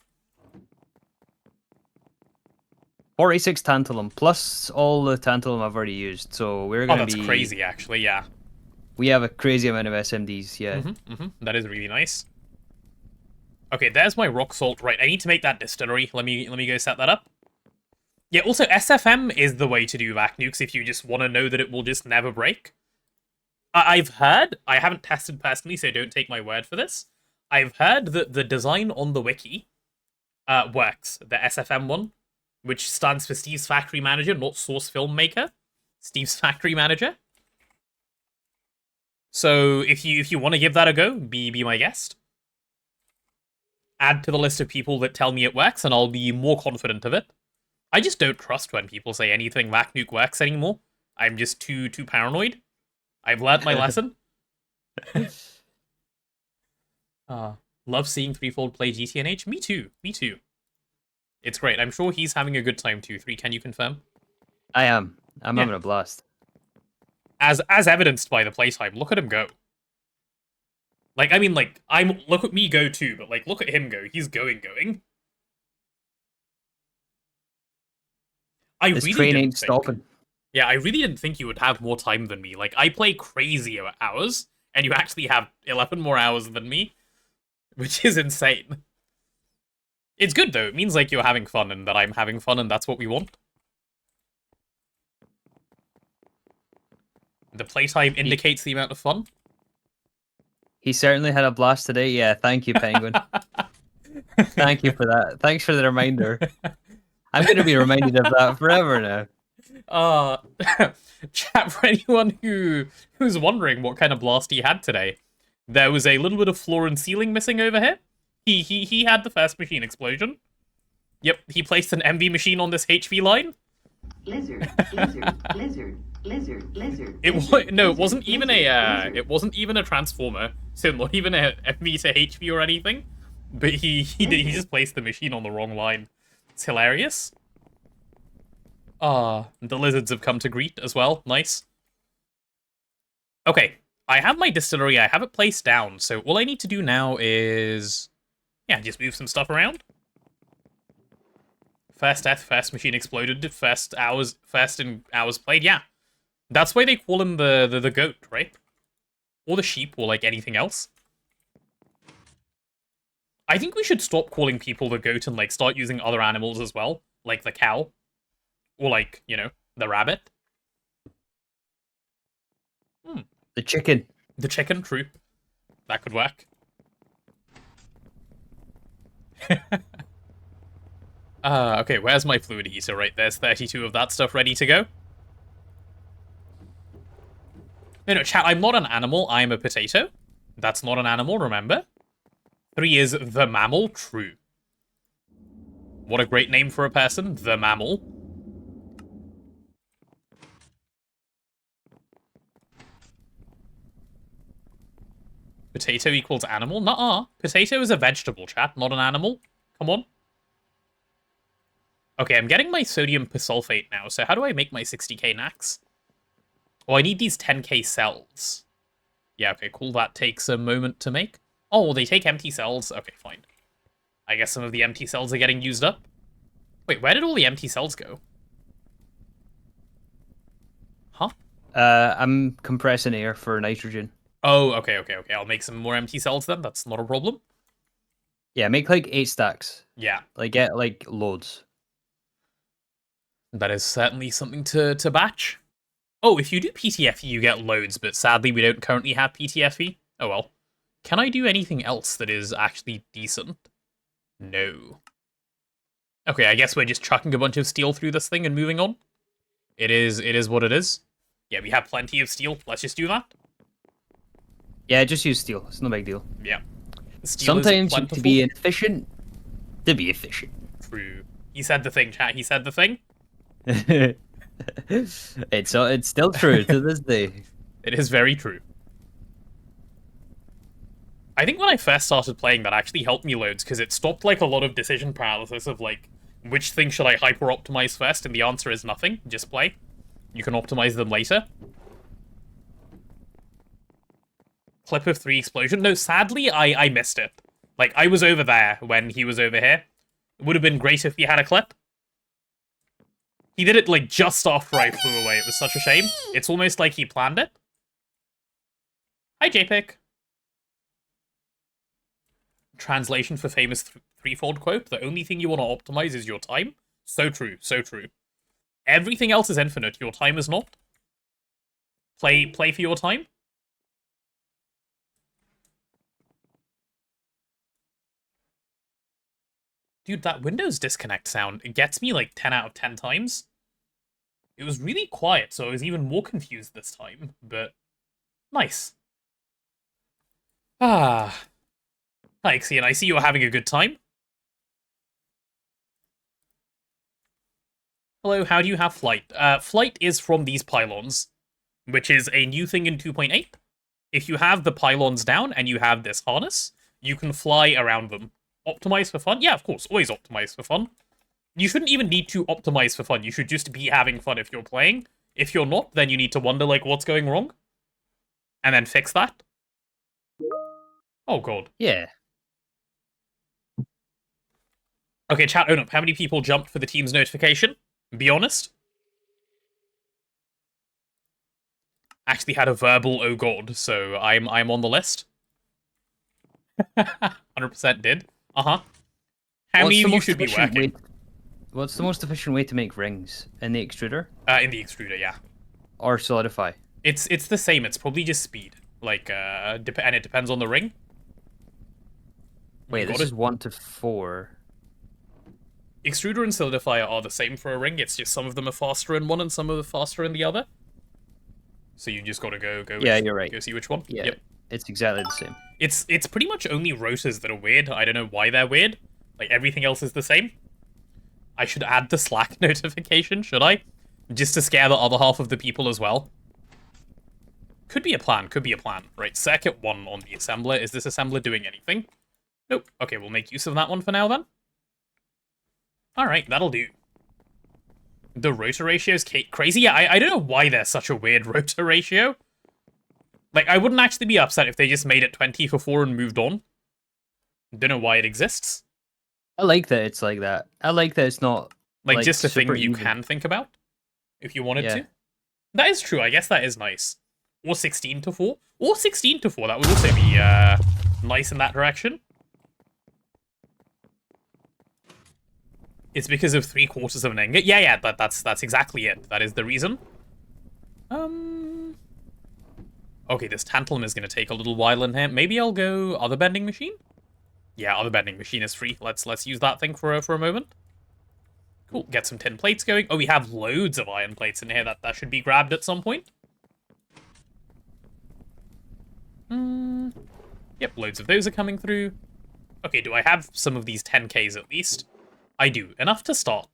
46 tantalum, plus all the tantalum I've already used, so we're going to be... Oh, that's crazy, actually, yeah. We have a crazy amount of SMDs, yeah. That is really nice. Okay, there's my rock salt. Right, I need to make that distillery. Let me go set that up. Yeah, also, SFM is the way to do vac nukes if you just want to know that it will just never break. I've heard, I haven't tested personally, so don't take my word for this. I've heard that the design on the wiki works, the SFM one, which stands for Steve's Factory Manager, not Source Filmmaker. Steve's Factory Manager. So if you want to give that a go, be my guest. Add to the list of people that tell me it works, and I'll be more confident of it. I just don't trust when people say anything vac nuke works anymore. I'm just too paranoid. I've learnt my lesson. Love seeing Threefold play GTNH. Me too. Me too. It's great. I'm sure he's having a good time too. 3, can you confirm? I am. I'm having a blast. As evidenced by the playtime, look at him go. Like, I mean, like, look at me go too, but like, look at him go. He's going. This train ain't stopping. Yeah, I really didn't think you would have more time than me. Like, I play crazy hours, and you actually have 11 more hours than me, which is insane. It's good, though. It means, like, you're having fun, and that I'm having fun, and that's what we want. The playtime indicates the amount of fun. He certainly had a blast today. Yeah, thank you, Penguin. Thank you for that. Thanks for the reminder. I'm going to be reminded of that forever now. Chat, for anyone who's wondering what kind of blast he had today, there was a little bit of floor and ceiling missing over here. He had the first machine explosion. Yep, he placed an MV machine on this HV line. Lizard. It wasn't even a transformer, so not even a MV to HV or anything. But he just placed the machine on the wrong line. It's hilarious. The lizards have come to greet as well. Nice. Okay, I have my distillery. I have it placed down. So all I need to do now is, yeah, just move some stuff around. First death, first machine exploded, first in hours played. Yeah, that's why they call him the goat, right? Or the sheep, or like anything else. I think we should stop calling people the goat and like start using other animals as well, like the cow, or like, you know, the rabbit. The chicken. The chicken, true. That could work. Okay, where's my fluid heater? Right, there's 32 of that stuff ready to go. No, chat, I'm not an animal, I'm a potato. That's not an animal, remember? 3 is the mammal, true. What a great name for a person, the mammal. Potato equals animal? Nuh-uh. Potato is a vegetable, chat, not an animal. Come on. Okay, I'm getting my sodium persulfate now, so how do I make my 60k NACs? Oh, I need these 10k cells. Yeah, okay, cool, that takes a moment to make. Oh, they take empty cells? Okay, fine. I guess some of the empty cells are getting used up. Wait, where did all the empty cells go? Huh? I'm compressing air for nitrogen. Oh, okay. I'll make some more empty cells then, that's not a problem. Yeah, make like 8 stacks. Yeah. Like, get like loads. That is certainly something to batch. Oh, if you do PTFE, you get loads, but sadly we don't currently have PTFE. Oh well. Can I do anything else that is actually decent? No. Okay, I guess we're just chucking a bunch of steel through this thing and moving on. It is what it is. Yeah, we have plenty of steel. Let's just do that. Yeah, just use steel. It's no big deal. Yeah. Steel sometimes to be efficient, to be efficient. True. He said the thing, chat. He said the thing. It's still true to this day. It is very true. I think when I first started playing, that actually helped me loads, because it stopped like a lot of decision paralysis of like, which thing should I hyper-optimize first? And the answer is nothing. Just play. You can optimize them later. Clip of 3 explosion. No, sadly, I missed it. Like, I was over there when he was over here. It would have been great if he had a clip. He did it, like, just after I flew away. It was such a shame. It's almost like he planned it. Hi, JPEG. Translation for famous threefold quote. The only thing you want to optimize is your time. So true, so true. Everything else is infinite. Your time is not. Play for your time. Dude, that Windows disconnect sound, it gets me like 10 out of 10 times. It was really quiet, so I was even more confused this time, but nice. Hi, Xian, I see you're having a good time. Hello, how do you have flight? Flight is from these pylons, which is a new thing in 2.8. If you have the pylons down and you have this harness, you can fly around them. Optimize for fun? Yeah, of course, always optimize for fun. You shouldn't even need to optimize for fun. You should just be having fun if you're playing. If you're not, then you need to wonder, like, what's going wrong? And then fix that. Oh, God. Yeah. Okay, chat, own up. How many people jumped for the team's notification? Be honest. Actually had a verbal oh god, so I'm on the list. 100% did. Uh-huh. How many of you should be working? What's the most efficient way to make rings? In the extruder? In the extruder, yeah. Or solidify? It's the same. It's probably just speed. Like, and it depends on the ring. Wait, this is 1 to 4. Extruder and solidifier are the same for a ring. It's just some of them are faster in one and some of them are faster in the other. So you just gotta go. Yeah, you're right. Go see which one. Yeah, yep. It's exactly the same. It's pretty much only rotors that are weird. I don't know why they're weird. Like everything else is the same. I should add the Slack notification, should I? Just to scare the other half of the people as well. Could be a plan. Could be a plan. Right, circuit 1 on the assembler. Is this assembler doing anything? Nope. Okay, we'll make use of that one for now then. All right, that'll do. The rotor ratio is crazy. Yeah, I don't know why there's such a weird rotor ratio. Like, I wouldn't actually be upset if they just made it 20 for 4 and moved on. Don't know why it exists. I like that it's like that. I like that it's not like just a thing you even. can think about if you wanted to. That is true. I guess that is nice. Or 16 to 4. Or 16 to 4. That would also be nice in that direction. It's because of 3/4 of an ingot. Yeah, that's exactly it. That is the reason. Okay, this tantalum is going to take a little while in here. Maybe I'll go other bending machine? Yeah, other bending machine is free. Let's use that thing for a moment. Cool, get some tin plates going. Oh, we have loads of iron plates in here. That should be grabbed at some point. Yep, loads of those are coming through. Okay, do I have some of these 10Ks at least? I do. Enough to start.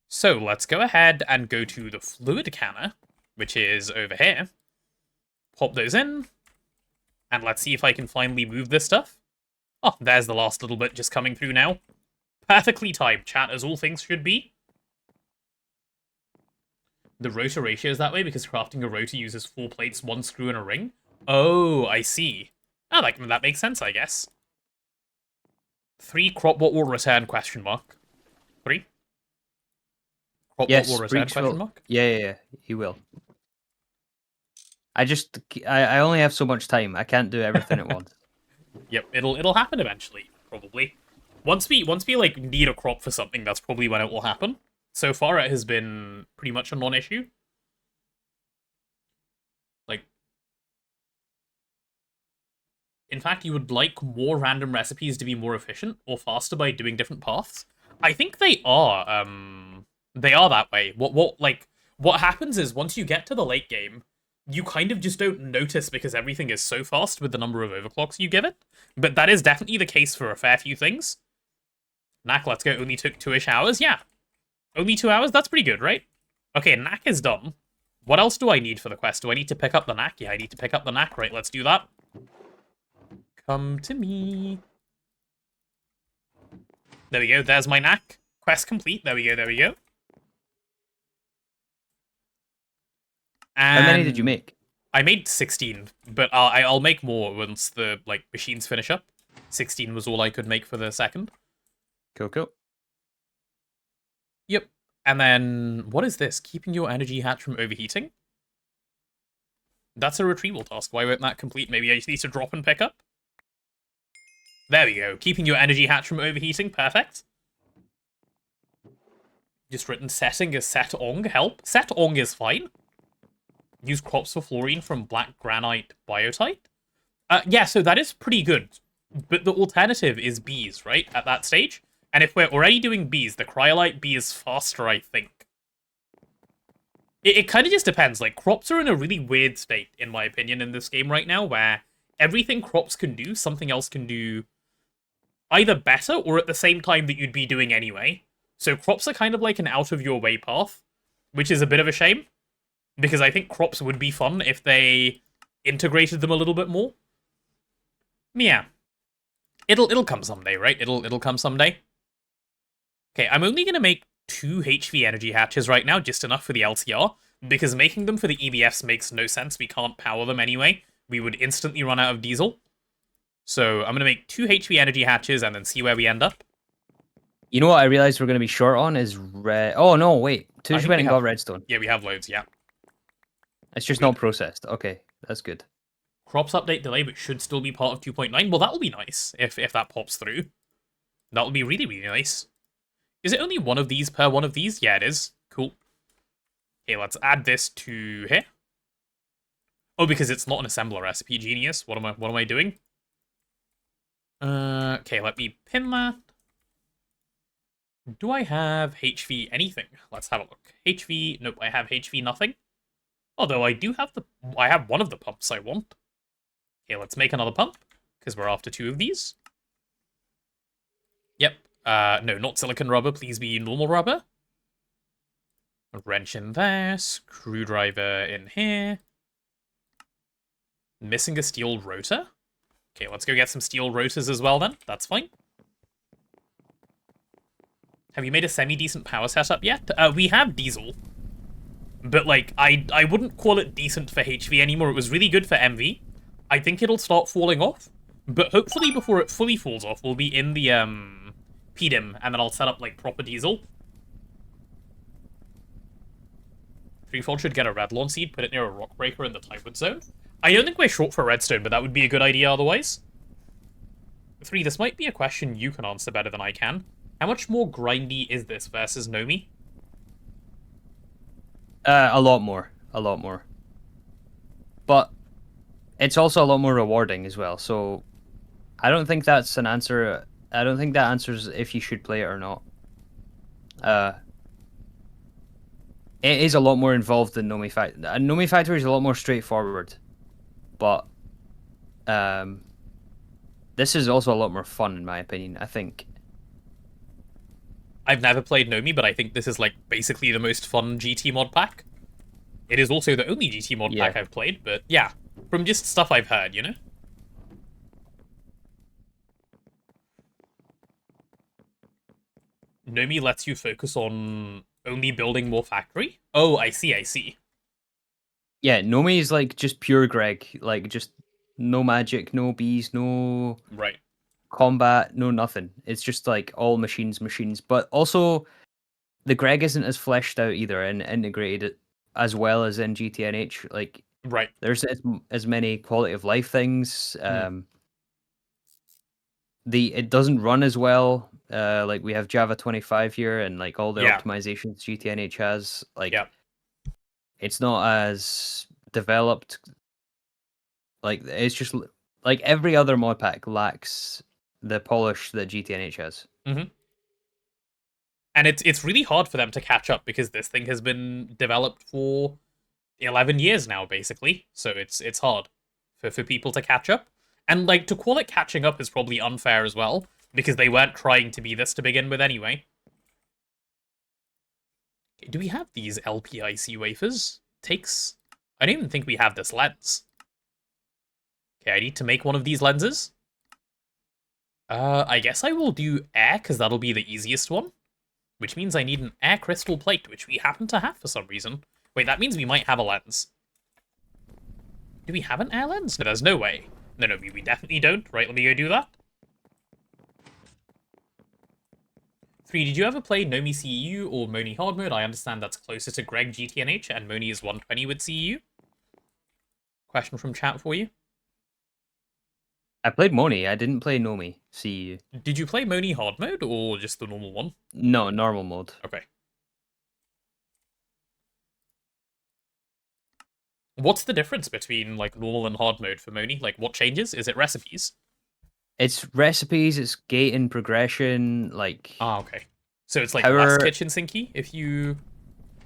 So let's go ahead and go to the fluid canner, which is over here. Pop those in. And let's see if I can finally move this stuff. Oh, there's the last little bit just coming through now. Perfectly timed, chat, as all things should be. The rotor ratio is that way because crafting a rotor uses 4 plates, 1 screw, and a ring. Oh, I see. Oh, that makes sense, I guess. 3 crop what will return question mark. 3? Crop yes, what will return question mark? Yeah, he will. I only have so much time. I can't do everything at once. Yep, it'll happen eventually, probably. Once we like need a crop for something, that's probably when it will happen. So far it has been pretty much a non-issue. Like, in fact, you would like more random recipes to be more efficient or faster by doing different paths. I think they are that way. What happens is once you get to the late game, you kind of just don't notice because everything is so fast with the number of overclocks you give it. But that is definitely the case for a fair few things. Knack, let's go. Only took 2-ish hours? Yeah. Only 2 hours? That's pretty good, right? Okay, Knack is done. What else do I need for the quest? Do I need to pick up the Knack? Yeah, I need to pick up the Knack. Right, let's do that. Come to me. There we go. There's my Knack. Quest complete. There we go. And how many did you make? I made 16, but I'll make more once the machines finish up. 16 was all I could make for the second. Cool. Yep. And then, what is this? Keeping your energy hatch from overheating? That's a retrieval task. Why won't that complete? Maybe I just need to drop and pick up? There we go. Keeping your energy hatch from overheating. Perfect. Just written setting as set ong. Help. Set ong is fine. Use crops for fluorine from black granite biotite. Yeah, so that is pretty good. But the alternative is bees, right? At that stage. And if we're already doing bees, the cryolite bee is faster, I think. It kind of just depends. Like, crops are in a really weird state, in my opinion, in this game right now, where everything crops can do, something else can do either better or at the same time that you'd be doing anyway. So crops are kind of like an out-of-your-way path, which is a bit of a shame. Because I think crops would be fun if they integrated them a little bit more. Yeah. It'll come someday, right? It'll come someday. Okay, I'm only gonna make 2 HV energy hatches right now, just enough for the LCR, because making them for the EBFs makes no sense. We can't power them anyway. We would instantly run out of diesel. So I'm gonna make 2 HV energy hatches and then see where we end up. You know what I realized we're going to be short on is red. Oh, no, wait. Tush went and got redstone. Yeah, we have loads, yeah. It's just not processed. Okay, that's good. Crops update delay, but should still be part of 2.9. Well, that'll be nice if that pops through. That'll be really, really nice. Is it only one of these per one of these? Yeah, it is. Cool. Okay, let's add this to here. Oh, because it's not an assembler recipe, genius. What am I doing? Okay, let me pin that. Do I have HV anything? Let's have a look. HV, nope, I have HV nothing. Although I have one of the pumps I want. Okay, let's make another pump, because we're after 2 of these. Yep. No, not silicon rubber, please be normal rubber. A wrench in there, screwdriver in here. Missing a steel rotor? Okay, let's go get some steel rotors as well then, that's fine. Have you made a semi-decent power setup yet? We have diesel. But, like, I wouldn't call it decent for HV anymore. It was really good for MV. I think it'll start falling off. But hopefully before it fully falls off, we'll be in the, PDIM, and then I'll set up, like, proper diesel. Threefold should get a red lawn seed, put it near a rock breaker in the Tywood zone. I don't think we're short for redstone, but that would be a good idea otherwise. 3, this might be a question you can answer better than I can. How much more grindy is this versus Nomi? A lot more. A lot more. But it's also a lot more rewarding as well. So I don't think that's an answer. I don't think that answers if you should play it or not. It is a lot more involved than Nomi Factory. Nomi Factory is a lot more straightforward. But this is also a lot more fun, in my opinion, I think. I've never played Nomi, but I think this is, like, basically the most fun GT mod pack. It is also the only GT mod pack I've played, but yeah, from just stuff I've heard, you know? Nomi lets you focus on only building more factory? Oh, I see, I see. Yeah, Nomi is, like, just pure Greg. Like, just no magic, no bees, no... Right. Combat, no nothing. It's just, like, all machines. But also, the Greg isn't as fleshed out either and integrated as well as in GTNH. Like, right. There's as many quality of life things. It doesn't run as well. Like, we have Java 25 here, and, like, all the optimizations GTNH has. Like, it's not as developed. Like, it's just like every other mod pack lacks the polish that GTNH has. Mm-hmm. And it's really hard for them to catch up because this thing has been developed for 11 years now, basically. So it's hard for people to catch up. And, like, to call it catching up is probably unfair as well, because they weren't trying to be this to begin with anyway. Do we have these LPIC wafers? I don't even think we have this lens. Okay, I need to make one of these lenses. I guess I will do air, because that'll be the easiest one. Which means I need an air crystal plate, which we happen to have for some reason. Wait, that means we might have a lens. Do we have an air lens? No, there's no way. No, we definitely don't. Right, let me go do that. 3, did you ever play Nomi CEU or Moni hard mode? I understand that's closer to Greg GTNH, and Moni is 120 with CEU. Question from chat for you. I played Moni. I didn't play Nomi CEU. Did you play Moni hard mode or just the normal one? No, normal mode. Okay. What's the difference between, like, normal and hard mode for Moni? Like, what changes? Is it recipes? It's recipes, it's gate and progression, like... Ah, okay. So it's, like, less kitchen sinky if you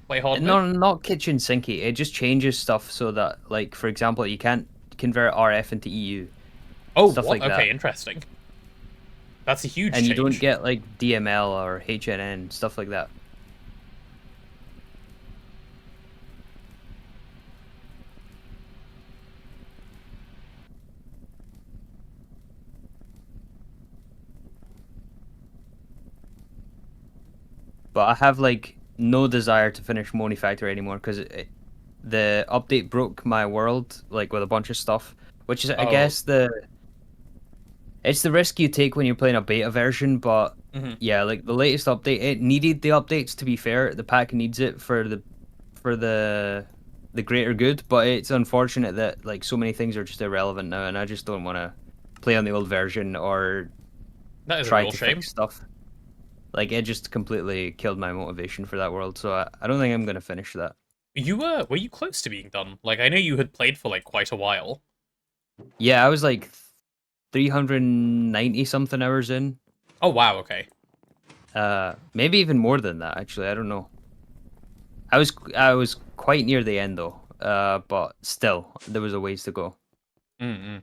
play hard mode? No, not kitchen sinky. It just changes stuff so that, like, for example, you can't convert RF into EU. Oh, stuff what? Like okay, that. Interesting. That's a huge change. And you don't get, like, DML or HNN, stuff like that. but I have like no desire to finish Moni Factory anymore because the update broke my world like with a bunch of stuff, which is I Oh. guess it's the risk you take when you're playing a beta version. But yeah, like the latest update, it needed the updates. To be fair, the pack needs it for the greater good. But it's unfortunate that like so many things are just irrelevant now, and I just don't want to play on the old version or That is a try real to shame. fix stuff. Like it just completely killed my motivation for that world. So I don't think I'm gonna finish that. Were you close to being done? Like, I know you had played for like quite a while. Yeah, I was like 390 something hours in. Oh wow, okay. Maybe even more than that. Actually, I don't know. I was quite near the end though. But still, there was a ways to go. Mm-mm.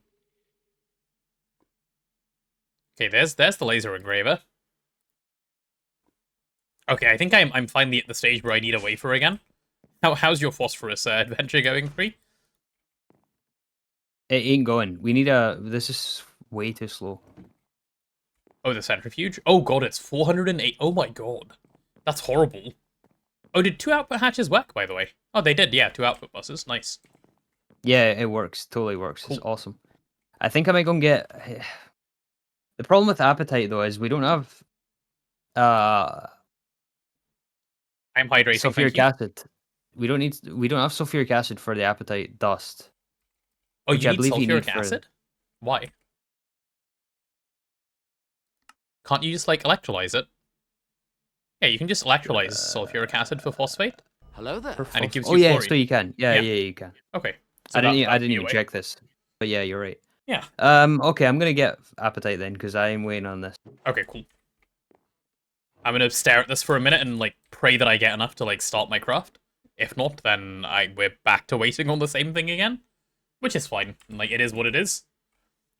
Okay, there's the laser engraver. Okay, I think I'm finally at the stage where I need a wafer again. How's your phosphorus adventure going, Free? It ain't going. We need a. This is way too slow. Oh, the centrifuge? Oh god, it's 408. Oh my god. That's horrible. Oh, did 2 output hatches work, by the way? Oh, they did, yeah, 2 output buses. Nice. Yeah, it works. Totally works. Cool. It's awesome. I think I might go and get. The problem with appetite though is we don't have I'm hydrating, thank sulfuric you. acid. We don't have sulfuric acid for the appetite dust. Oh, Which you I need believe you need sulfuric for. acid? Why? Can't you just, like, electrolyze it? Yeah, you can just electrolyze sulfuric acid for phosphate, Hello there. and it gives Oh you yeah, chlorine. so you can. Yeah, Yeah. you can. Okay. So I that would didn't be a even way. check this. But yeah, you're right. Yeah. Okay, I'm gonna get appetite then because I am waiting on this. Okay, cool. I'm gonna stare at this for a minute and, like, pray that I get enough to, like, start my craft. If not, then we're back to waiting on the same thing again. Which is fine. Like, it is what it is.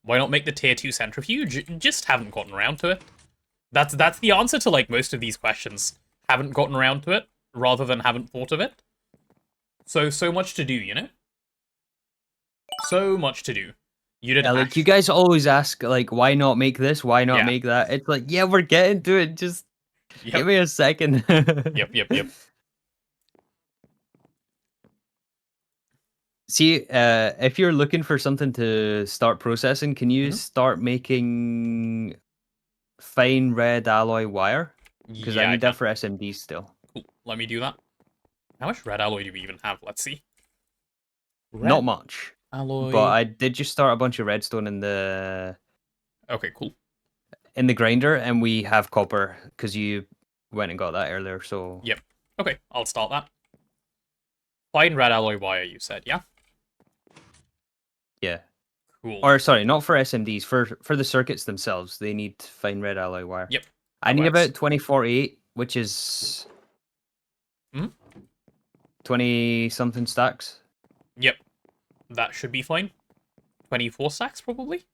Why not make the tier 2 centrifuge? Just haven't gotten around to it. That's the answer to, like, most of these questions. Haven't gotten around to it, rather than haven't thought of it. So much to do, you know? So much to do. You did Like you guys always ask, like, why not make this? Why not make that? It's like, yeah, we're getting to it. Just give me a second. Yep. See, if you're looking for something to start processing, can you start making fine red alloy wire? Because I need that for SMDs still. Cool. Let me do that. How much red alloy do we even have? Let's see. Not much. Alloy. But I did just start a bunch of redstone in the. Okay, cool. In the grinder, and we have copper because you went and got that earlier. So. Yep. Okay, I'll start that. Fine red alloy wire, you said, yeah? Yeah. Cool. Or sorry, not for SMDs, for the circuits themselves, they need fine red alloy wire. Yep. I need about 2048, which is 20 something stacks. Yep. That should be fine. 24 stacks probably?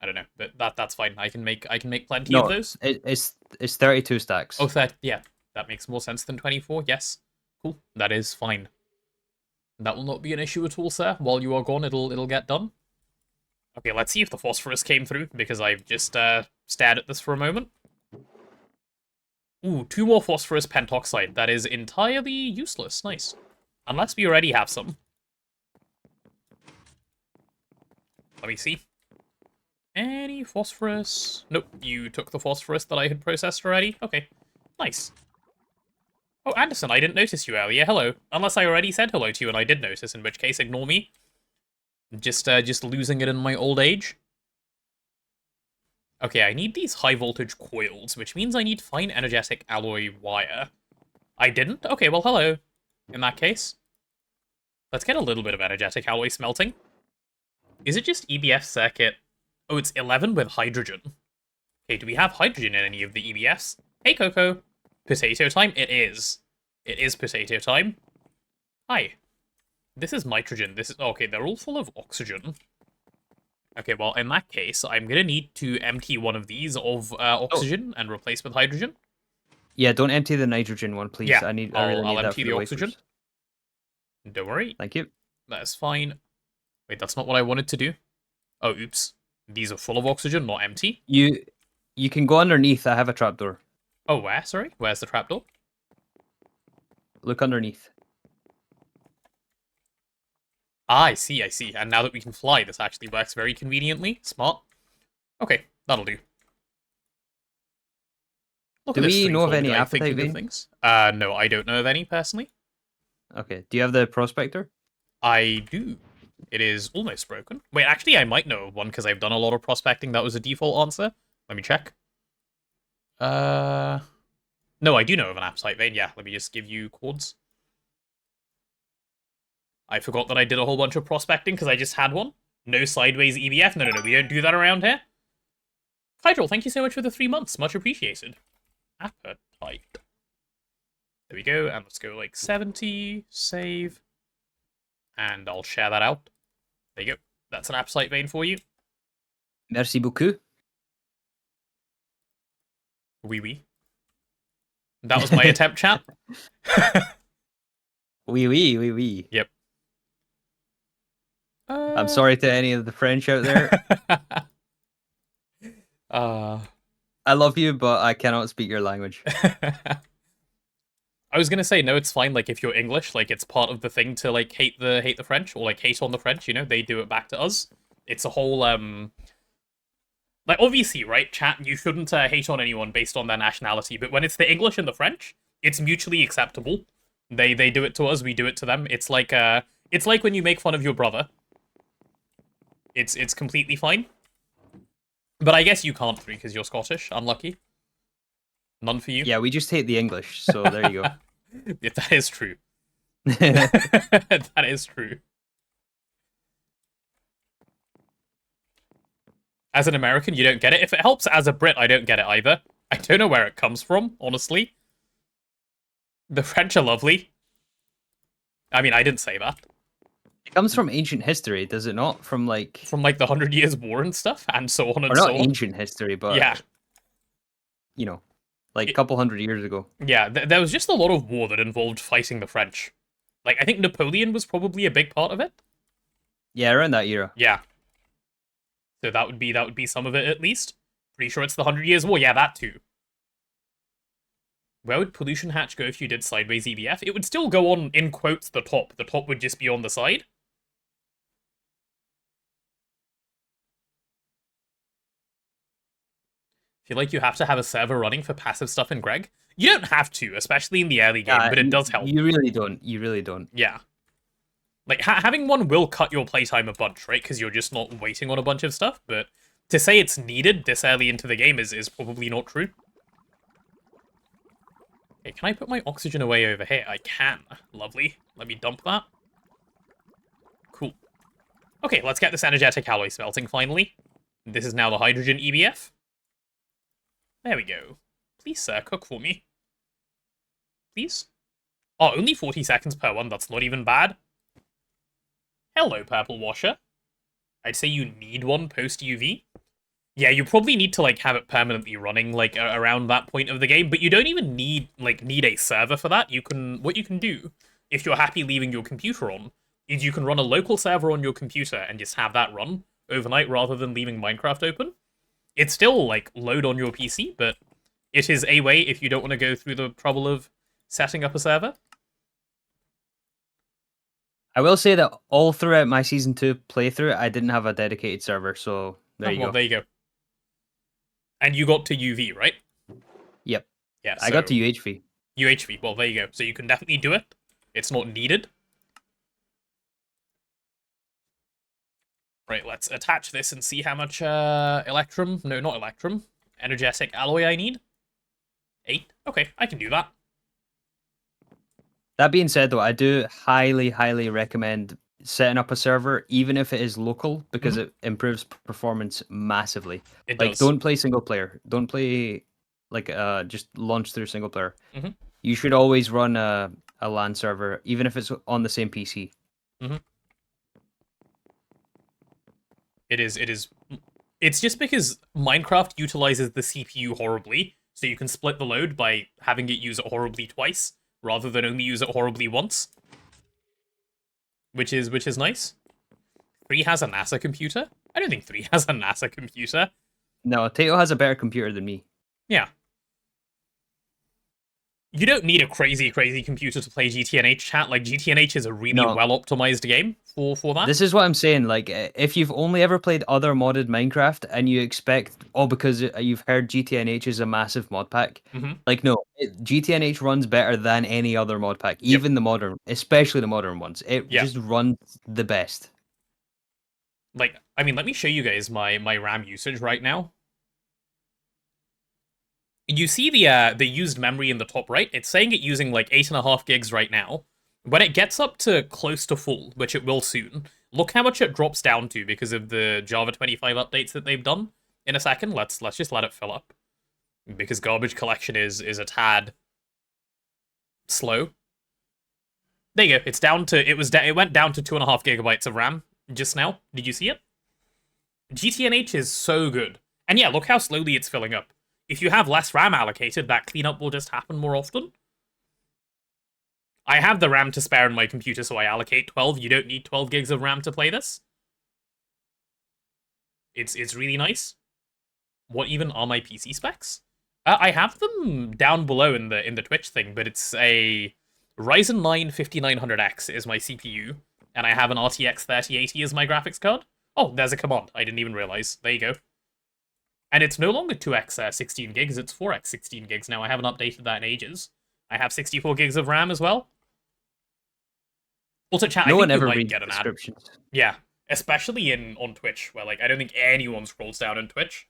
I don't know, but that's fine. I can make plenty of those. It's 32 stacks. Oh, yeah. That makes more sense than 24. Yes. Cool. That is fine. That will not be an issue at all, sir. While you are gone, it'll get done. Okay, let's see if the phosphorus came through, because I've just stared at this for a moment. Ooh, 2 more phosphorus pentoxide. That is entirely useless. Nice. Unless we already have some. Let me see. Any phosphorus? Nope, you took the phosphorus that I had processed already. Okay, nice. Oh, Anderson, I didn't notice you earlier. Hello. Unless I already said hello to you and I did notice, in which case, ignore me. Just losing it in my old age. Okay, I need these high voltage coils, which means I need fine energetic alloy wire. I didn't? Okay, well, hello. In that case. Let's get a little bit of energetic alloy smelting. Is it just EBF circuit? Oh, it's 11 with hydrogen. Okay, do we have hydrogen in any of the EBFs? Hey, Coco. Potato time? It is. It is potato time. Hi. This is nitrogen. This is... Okay, they're all full of oxygen. Okay, well, in that case, I'm gonna need to empty one of these of oxygen and replace with hydrogen. Yeah, don't empty the nitrogen one, please. Yeah, I really need I'll that empty for the wafers. oxygen. Don't worry. Thank you. That is fine. Wait, that's not what I wanted to do. Oh, oops. These are full of oxygen, not empty. You can go underneath. I have a trapdoor. Oh, where? Sorry? Where's the trapdoor? Look underneath. Ah, I see, I see. And now that we can fly, this actually works very conveniently. Smart. Okay, that'll do. Look Do at this we know of threefold any guy appetite thinking of vein? things. No, I don't know of any, personally. Okay. Do you have the prospector? I do. It is almost broken. Wait, actually, I might know of one because I've done a lot of prospecting. That was a default answer. Let me check. No, I do know of an appetite vein. Yeah, let me just give you chords. I forgot that I did a whole bunch of prospecting because I just had one. No sideways EBF. No, we don't do that around here. Hydrol, thank you so much for the 3 months. Much appreciated. Appetite. There we go. And let's go like 70. Save. And I'll share that out. There you go. That's an appetite vein for you. Merci beaucoup. Oui. That was my attempt, chat. Oui. Yep. I'm sorry to any of the French out there. I love you, but I cannot speak your language. I was gonna say no, it's fine. Like if you're English, like it's part of the thing to like hate the French or like hate on the French. You know, they do it back to us. It's a whole like obviously, right, chat. You shouldn't hate on anyone based on their nationality, but when it's the English and the French, it's mutually acceptable. They do it to us, we do it to them. It's like when you make fun of your brother. It's completely fine. But I guess you can't, Three, because you're Scottish. Unlucky. None for you. Yeah, we just hate the English, so there you go. Yeah, that is true. That is true. As an American, you don't get it. If it helps as a Brit, I don't get it either. I don't know where it comes from, honestly. The French are lovely. I mean, I didn't say that. It comes from ancient history, does it not? From like the 100 Years' War and stuff, and so on and or so not on. ancient history, but yeah, you know, like a couple hundred years ago. Yeah, there was just a lot of war that involved fighting the French. Like, I think Napoleon was probably a big part of it. Yeah, around that era. Yeah. So that would be some of it at least. Pretty sure it's the 100 Years' War. Yeah, that too. Where would pollution hatch go if you did sideways EBF? It would still go on, in quotes, the top. The top would just be on the side. I feel like you have to have a server running for passive stuff in Greg. You don't have to, especially in the early game, but it does help. You really don't. You really don't. Yeah. Like, having one will cut your playtime a bunch, right? Because you're just not waiting on a bunch of stuff, but to say it's needed this early into the game is probably not true. Okay, can I put my oxygen away over here? I can. Lovely. Let me dump that. Cool. Okay, let's get this energetic alloy smelting, finally. This is now the hydrogen EBF. There we go. Please, sir, cook for me. Please? Oh, only 40 seconds per one. That's not even bad. Hello, Purple Washer. I'd say you need one post-UV. Yeah, you probably need to, like, have it permanently running, like, around that point of the game, but you don't even need a server for that. What you can do, if you're happy leaving your computer on, is you can run a local server on your computer and just have that run overnight rather than leaving Minecraft open. It's still, like, load on your PC, but it is a way if you don't want to go through the trouble of setting up a server. I will say that all throughout my Season 2 playthrough, I didn't have a dedicated server, so there you go. There you go. And you got to UV, right? Yep. Yeah, I got to UHV. UHV, well, there you go. So you can definitely do it. It's not needed. Right, let's attach this and see how much Electrum... No, not Electrum. Energetic alloy I need. 8. Okay, I can do that. That being said, though, I do highly, highly recommend setting up a server, even if it is local, because it improves performance massively. It like, does. don't play single player. Don't play, like, just launch through single player. You should always run a LAN server, even if it's on the same PC. It is. It's just because Minecraft utilizes the CPU horribly, so you can split the load by having it use it horribly twice, rather than only use it horribly once. Which is nice. 3 has a NASA computer? I don't think 3 has a NASA computer. No, Tato has a better computer than me. Yeah. You don't need a crazy computer to play GTNH, chat. Like, GTNH is a really No. well-optimized game for that. This is what I'm saying. Like, if you've only ever played other modded Minecraft and you expect, because you've heard GTNH is a massive mod pack, like, no, GTNH runs better than any other mod pack, even the modern, especially the modern ones. It just runs the best. Like, I mean, let me show you guys my RAM usage right now. You see the used memory in the top right? It's saying it using like 8.5 gigs right now. When it gets up to close to full, which it will soon, look how much it drops down to because of the Java 25 updates that they've done. In a second, let's just let it fill up. Because garbage collection is a tad slow. There you go. It's down to it went down to 2.5 gigabytes of RAM just now. Did you see it? GTNH is so good. And yeah, look how slowly it's filling up. If you have less RAM allocated, that cleanup will just happen more often. I have the RAM to spare in my computer, so I allocate 12. You don't need 12 gigs of RAM to play this. It's really nice. What even are my PC specs? I have them down below in the Twitch thing, but it's a Ryzen 9 5900X is my CPU, and I have an RTX 3080 as my graphics card. Oh, there's a command. I didn't even realize. There you go. And it's no longer 2x 16 gigs, it's 4x 16 gigs now. I haven't updated that in ages. I have 64 gigs of RAM as well. Also, chat, no I one think ever you might reads get an descriptions. ad. Yeah, especially on Twitch, where like I don't think anyone scrolls down on Twitch.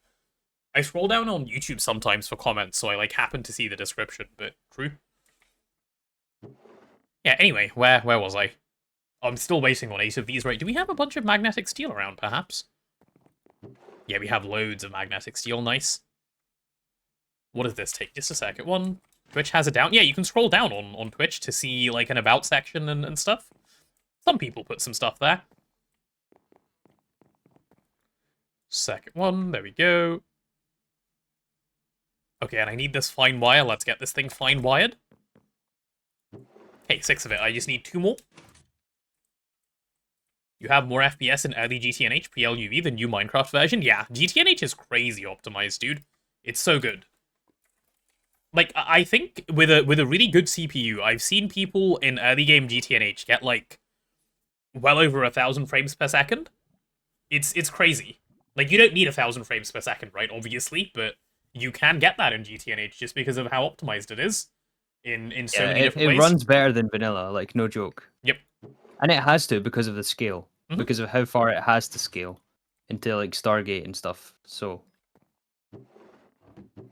I scroll down on YouTube sometimes for comments, so I like happen to see the description, but true. Yeah, anyway, where was I? I'm still waiting on 8 of these, right? Do we have a bunch of magnetic steel around, perhaps? Yeah, we have loads of magnetic steel, nice. What does this take? Just a second. One, Twitch has it down. Yeah, you can scroll down on Twitch to see, like, an about section and stuff. Some people put some stuff there. Second one, there we go. Okay, and I need this fine wire. Let's get this thing fine wired. Okay, 6 of it. I just need 2 more. You have more FPS in early GTNH PLUV than new Minecraft version? Yeah, GTNH is crazy optimized, dude. It's so good. Like, I think with a really good CPU, I've seen people in early game GTNH get, like, well over 1,000 frames per second. It's crazy. Like, you don't need 1,000 frames per second, right, obviously, but you can get that in GTNH just because of how optimized it is in so many different ways. It runs better than vanilla, like, no joke. Yep. And it has to because of the scale. Because of how far it has to scale into, like, Stargate and stuff. So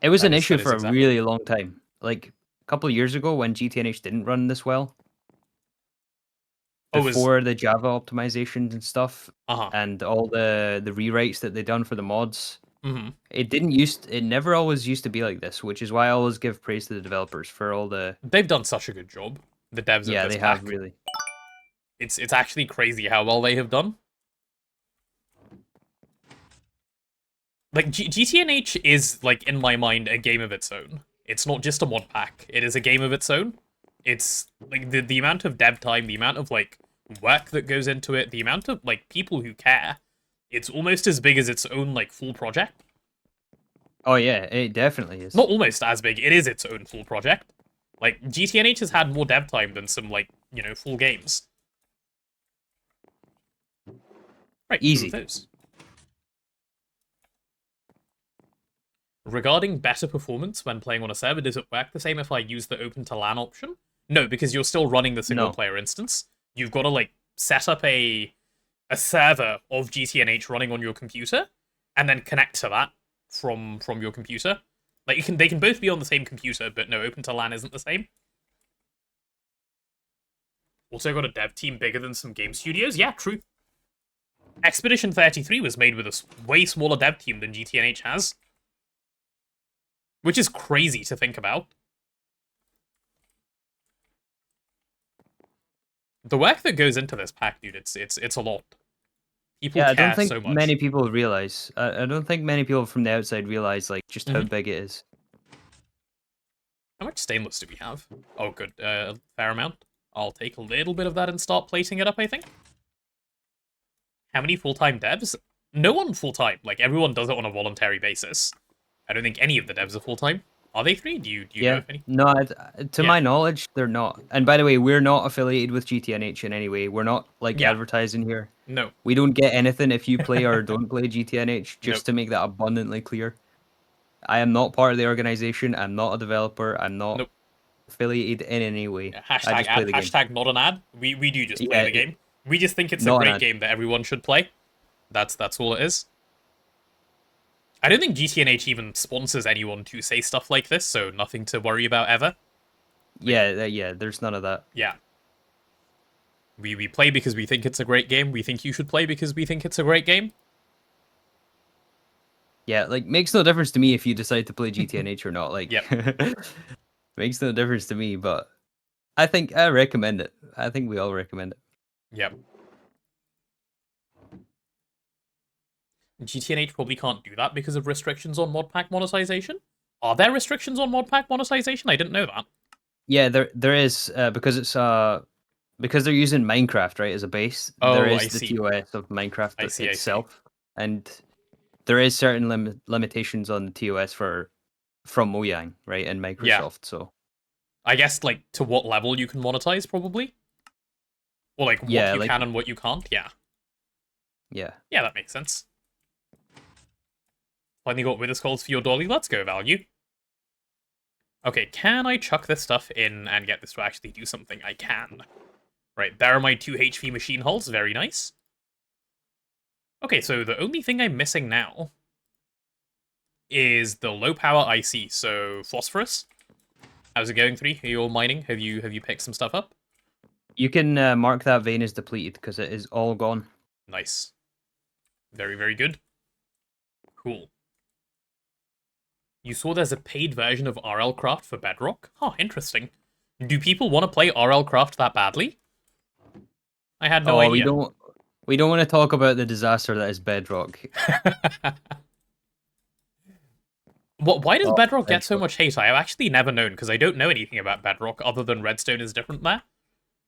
it was an issue for a really long time. Like, a couple of years ago when GTNH didn't run this well. Before the Java optimizations and stuff, and all the rewrites that they done for the mods, it never always used to be like this, which is why I always give praise to the developers for all the. They've done such a good job. The devs of this pack. Yeah, they have really. It's actually crazy how well they have done. Like, GTNH is, like, in my mind, a game of its own. It's not just a mod pack. It is a game of its own. It's, like, the amount of dev time, the amount of, like, work that goes into it, the amount of, like, people who care. It's almost as big as its own, like, full project. Oh, yeah, it definitely is. Not almost as big. It is its own full project. Like, GTNH has had more dev time than some, like, you know, full games. Right, easy. Those. Regarding better performance when playing on a server, does it work the same if I use the open to LAN option? No, because you're still running the single player instance. You've got to, like, set up a server of GTNH running on your computer, and then connect to that from your computer. Like, they can both be on the same computer, but no, open to LAN isn't the same. Also got a dev team bigger than some game studios? Yeah, true. Expedition 33 was made with a way smaller dev team than GTNH has. Which is crazy to think about. The work that goes into this pack, dude, it's a lot. People care so much. I don't think many people realize. I don't think many people from the outside realize, like, just how big it is. How much stainless do we have? Oh, good. A fair amount. I'll take a little bit of that and start plating it up, I think. How many full-time devs? No one full-time. Like, everyone does it on a voluntary basis. I don't think any of the devs are full-time. Are they 3? Do you know if any? No, to Yeah. my knowledge, they're not. And by the way, we're not affiliated with GTNH in any way. We're not like Yeah. advertising here. No. We don't get anything if you play or don't play GTNH, just Nope. to make that abundantly clear. I am not part of the organization. I'm not a developer. I'm not Nope. affiliated in any way. Yeah, I hashtag just play ad. the game. Hashtag not an ad. We do just play Yeah, the game. We just think it's a not an great ad. game that everyone should play. That's all it is. I don't think GTNH even sponsors anyone to say stuff like this, so nothing to worry about ever. Yeah, there's none of that. Yeah. We play because we think it's a great game. We think you should play because we think it's a great game. Yeah, like makes no difference to me if you decide to play GTNH or not. Like, Yep. makes no difference to me. But I think I recommend it. I think we all recommend it. Yep. GTNH probably can't do that because of restrictions on mod pack monetization. Are there restrictions on mod pack monetization? I didn't know that. Yeah, there is because it's because they're using Minecraft, right, as a base. Oh, There is I the see. TOS of Minecraft I see. itself, and there is certain limitations on the TOS from Mojang, right, and Microsoft. Yeah. So I guess like to what level you can monetize, probably, or like what yeah, you like, can and what you can't. Yeah. Yeah. Yeah, that makes sense. Finally got Wither Skulls for your dolly. Let's go, value. Okay, can I chuck this stuff in and get this to actually do something? I can. Right, there are my 2 HP machine hulls. Very nice. Okay, so the only thing I'm missing now is the low power IC. So phosphorus. How's it going, 3? Are you all mining? Have you picked some stuff up? You can mark that vein as depleted because it is all gone. Nice. Very, very good. Cool. You saw there's a paid version of RL Craft for Bedrock? Huh, interesting. Do people want to play RL Craft that badly? I had no idea. We don't want to talk about the disaster that is Bedrock. Why does Bedrock get so much hate? I've actually never known, because I don't know anything about Bedrock other than Redstone is different there.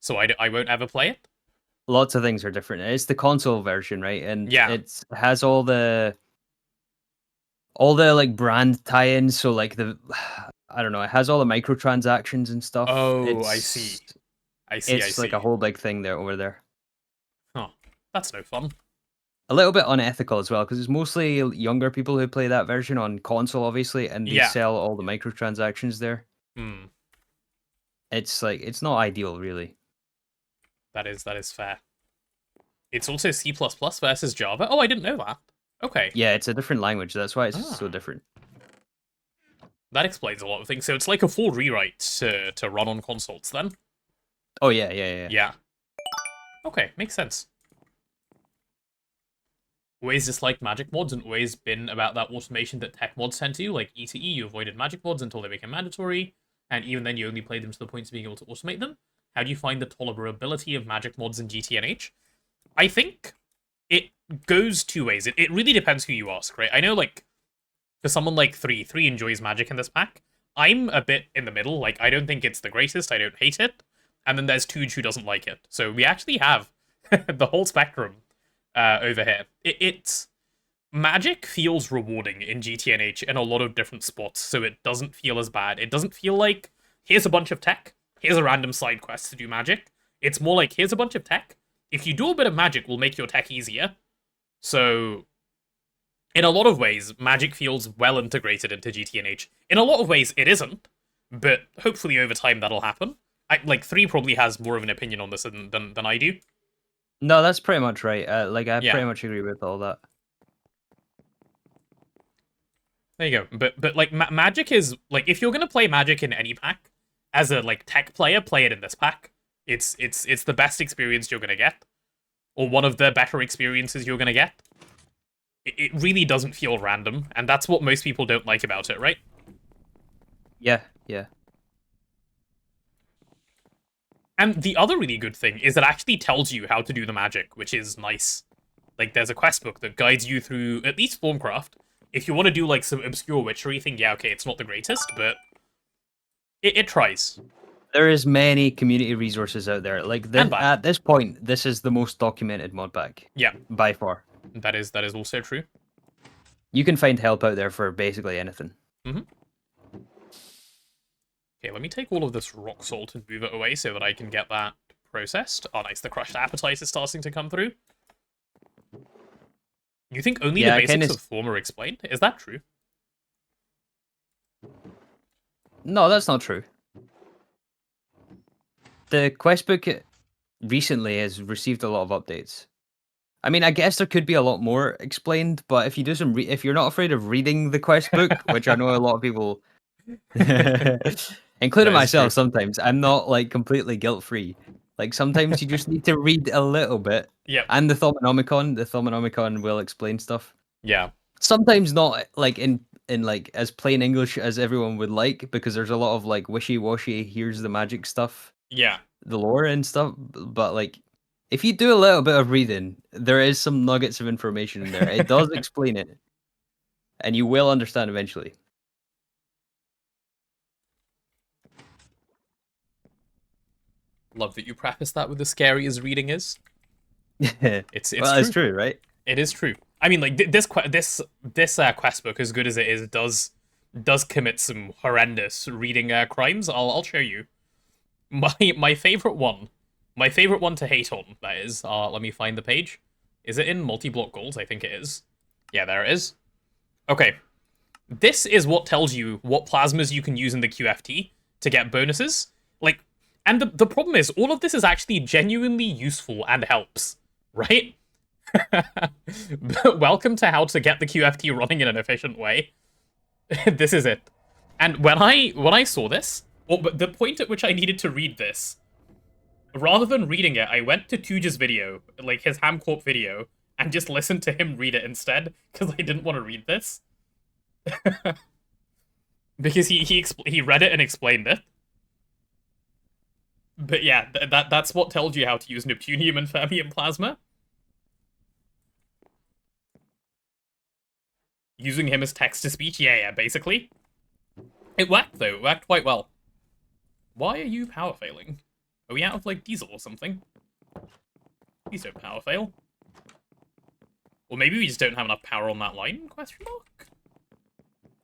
So I won't ever play it. Lots of things are different. It's the console version, right? And yeah, it has all the like brand tie-ins. So like I don't know, it has all the microtransactions and stuff. Oh, I see. It's like a whole big thing there over there. Huh. That's no fun. A little bit unethical as well, because it's mostly younger people who play that version on console, obviously, and they sell all the microtransactions there. Hmm. It's like, it's not ideal, really. That is fair. It's also C++ versus Java. Oh, I didn't know that. Okay. Yeah, it's a different language. That's why it's so different. That explains a lot of things. So it's like a full rewrite to run on consoles, then? Oh, yeah. Yeah. Okay, makes sense. Always disliked magic mods and always been about that automation that tech mods tend to, like ETE, you avoided magic mods until they became mandatory, and even then you only played them to the point of being able to automate them. How do you find the tolerability of magic mods in GTNH? I think it goes 2 ways. It really depends who you ask, right? I know, like, for someone like 3 enjoys magic in this pack. I'm a bit in the middle. Like, I don't think it's the greatest, I don't hate it. And then there's Tooge who doesn't like it. So we actually have the whole spectrum over here. It's magic feels rewarding in GTNH in a lot of different spots, so it doesn't feel as bad. It doesn't feel like, here's a bunch of tech, here's a random side quest to do magic. It's more like, here's a bunch of tech. If you do a bit of magic, we'll make your tech easier. So, in a lot of ways, magic feels well integrated into GTNH. In a lot of ways, it isn't, but hopefully over time that'll happen. Like, 3 probably has more of an opinion on this than I do. No, that's pretty much right. I pretty much agree with all that. There you go. But like, magic is, like, if you're gonna play magic in any pack, as a, like, tech player, play it in this pack. It's the best experience you're gonna get. Or one of the better experiences you're gonna get. It really doesn't feel random, and that's what most people don't like about it, right? Yeah. And the other really good thing is it actually tells you how to do the magic, which is nice. Like, there's a quest book that guides you through at least Formcraft. If you want to do, like, some obscure witchery thing, yeah, okay, it's not the greatest, but it tries. There is many community resources out there. Like, at this point, this is the most documented mod pack. Yeah. By far. That is also true. You can find help out there for basically anything. Mm-hmm. Okay, let me take all of this rock salt and move it away so that I can get that processed. Oh, nice. The crushed apatite is starting to come through. You think only the basics of Thorm are explained? Is that true? No, that's not true. The quest book recently has received a lot of updates. I mean, I guess there could be a lot more explained, but if you do some, if you're not afraid of reading the quest book, which I know a lot of people, including myself, sometimes I'm not like completely guilt-free. Like sometimes you just need to read a little bit. Yep. And the Thaumonomicon will explain stuff. Yeah. Sometimes not like in like as plain English as everyone would like, because there's a lot of like wishy-washy, here's the magic stuff. Yeah. The lore and stuff, but like if you do a little bit of reading, there is some nuggets of information in there. It does explain it. And you will understand eventually. Love that you preface that with as scary as reading is. It's well, true. It's true, right? It is true. I mean, like this quest book, as good as it is, does commit some horrendous reading crimes. I'll show you. My favorite one to hate on, that is. Let me find the page. Is it in multi-block goals? I think it is. Yeah, there it is. Okay. This is what tells you what plasmas you can use in the QFT to get bonuses. Like, and the problem is, all of this is actually genuinely useful and helps, right? Welcome to how to get the QFT running in an efficient way. This is it. And when I saw this, but the point at which I needed to read this, rather than reading it, I went to Tuja's video, like his Hamcorp video, and just listened to him read it instead, because I didn't want to read this. Because he read it and explained it. But yeah, that's what tells you how to use Neptunium and Fermium plasma. Using him as text-to-speech, yeah, basically. It worked, though. It worked quite well. Why are you power failing? Are we out of, like, diesel or something? Please don't power fail. Or maybe we just don't have enough power on that line, question mark?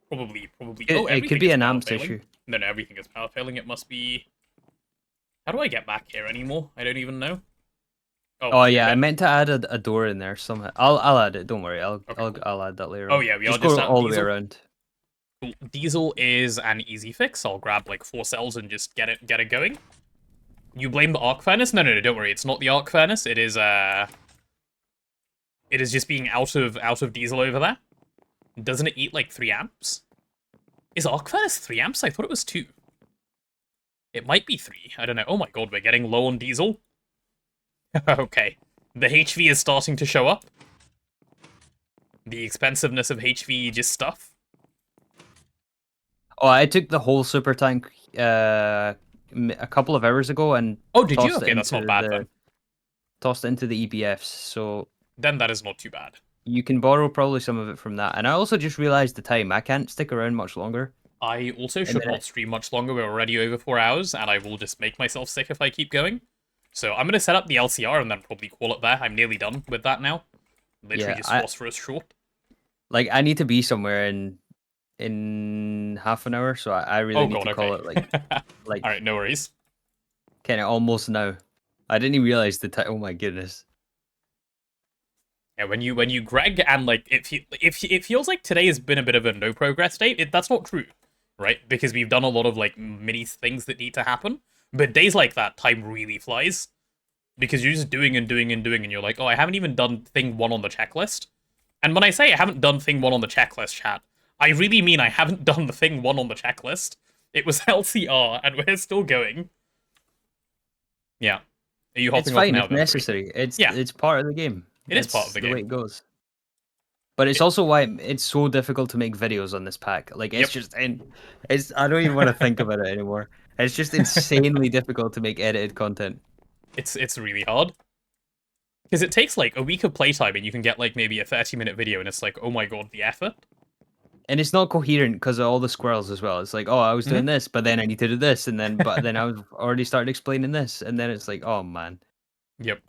Probably. It could be an AMPS issue. No, everything is power failing. It must be... How do I get back here anymore? I don't even know. Oh yeah, I meant to add a door in there somehow. I'll add it. Don't worry. I'll add that later. Oh yeah, we just are just go all the way around. Cool. Diesel is an easy fix. I'll grab like 4 cells and just get it going. You blame the arc furnace? No, don't worry. It's not the arc furnace. It is just being out of diesel over there. Doesn't it eat like 3 amps? Is arc furnace 3 amps? I thought it was 2. It might be 3. I don't know. Oh my god, we're getting low on diesel. Okay. The HV is starting to show up. The expensiveness of HV just stuff. Oh, I took the whole super tank a couple of hours ago and did you? Okay, that's not bad then. Tossed it into the EBFs, so then that is not too bad. You can borrow probably some of it from that. And I also just realized the time. I can't stick around much longer. I also should not stream much longer. We're already over 4 hours, and I will just make myself sick if I keep going. So I'm going to set up the LCR and then probably call it there. I'm nearly done with that now. Literally just phosphorus short. Like, I need to be somewhere in half an hour, so I really need to call it like Alright, no worries. Kind of almost now. I didn't even realize the time. Oh my goodness. Yeah, when you Greg, and like it feels like today has been a bit of a no progress day. That's not true, right? Because we've done a lot of like mini things that need to happen. But days like that, time really flies. Because you're just doing and doing and doing, and you're like, oh, I haven't even done thing 1 on the checklist. And when I say I haven't done thing 1 on the checklist, chat, I really mean I haven't done the thing 1 on the checklist. It was LCR, and we're still going. Yeah. Are you hopping off now? It's fine, it's necessary. It's part of the game. It is part of the game. The way it goes. But it's also why it's so difficult to make videos on this pack. Like, it's just... I don't even want to think about it anymore. It's just insanely difficult to make edited content. It's really hard. Because it takes, like, a week of playtime, and you can get, like, maybe a 30-minute video, and it's like, oh my god, the effort. And it's not coherent because of all the squirrels as well. It's like, oh, I was doing this, but then I need to do this, and then but then I was already started explaining this, and then it's like, oh man. Yep.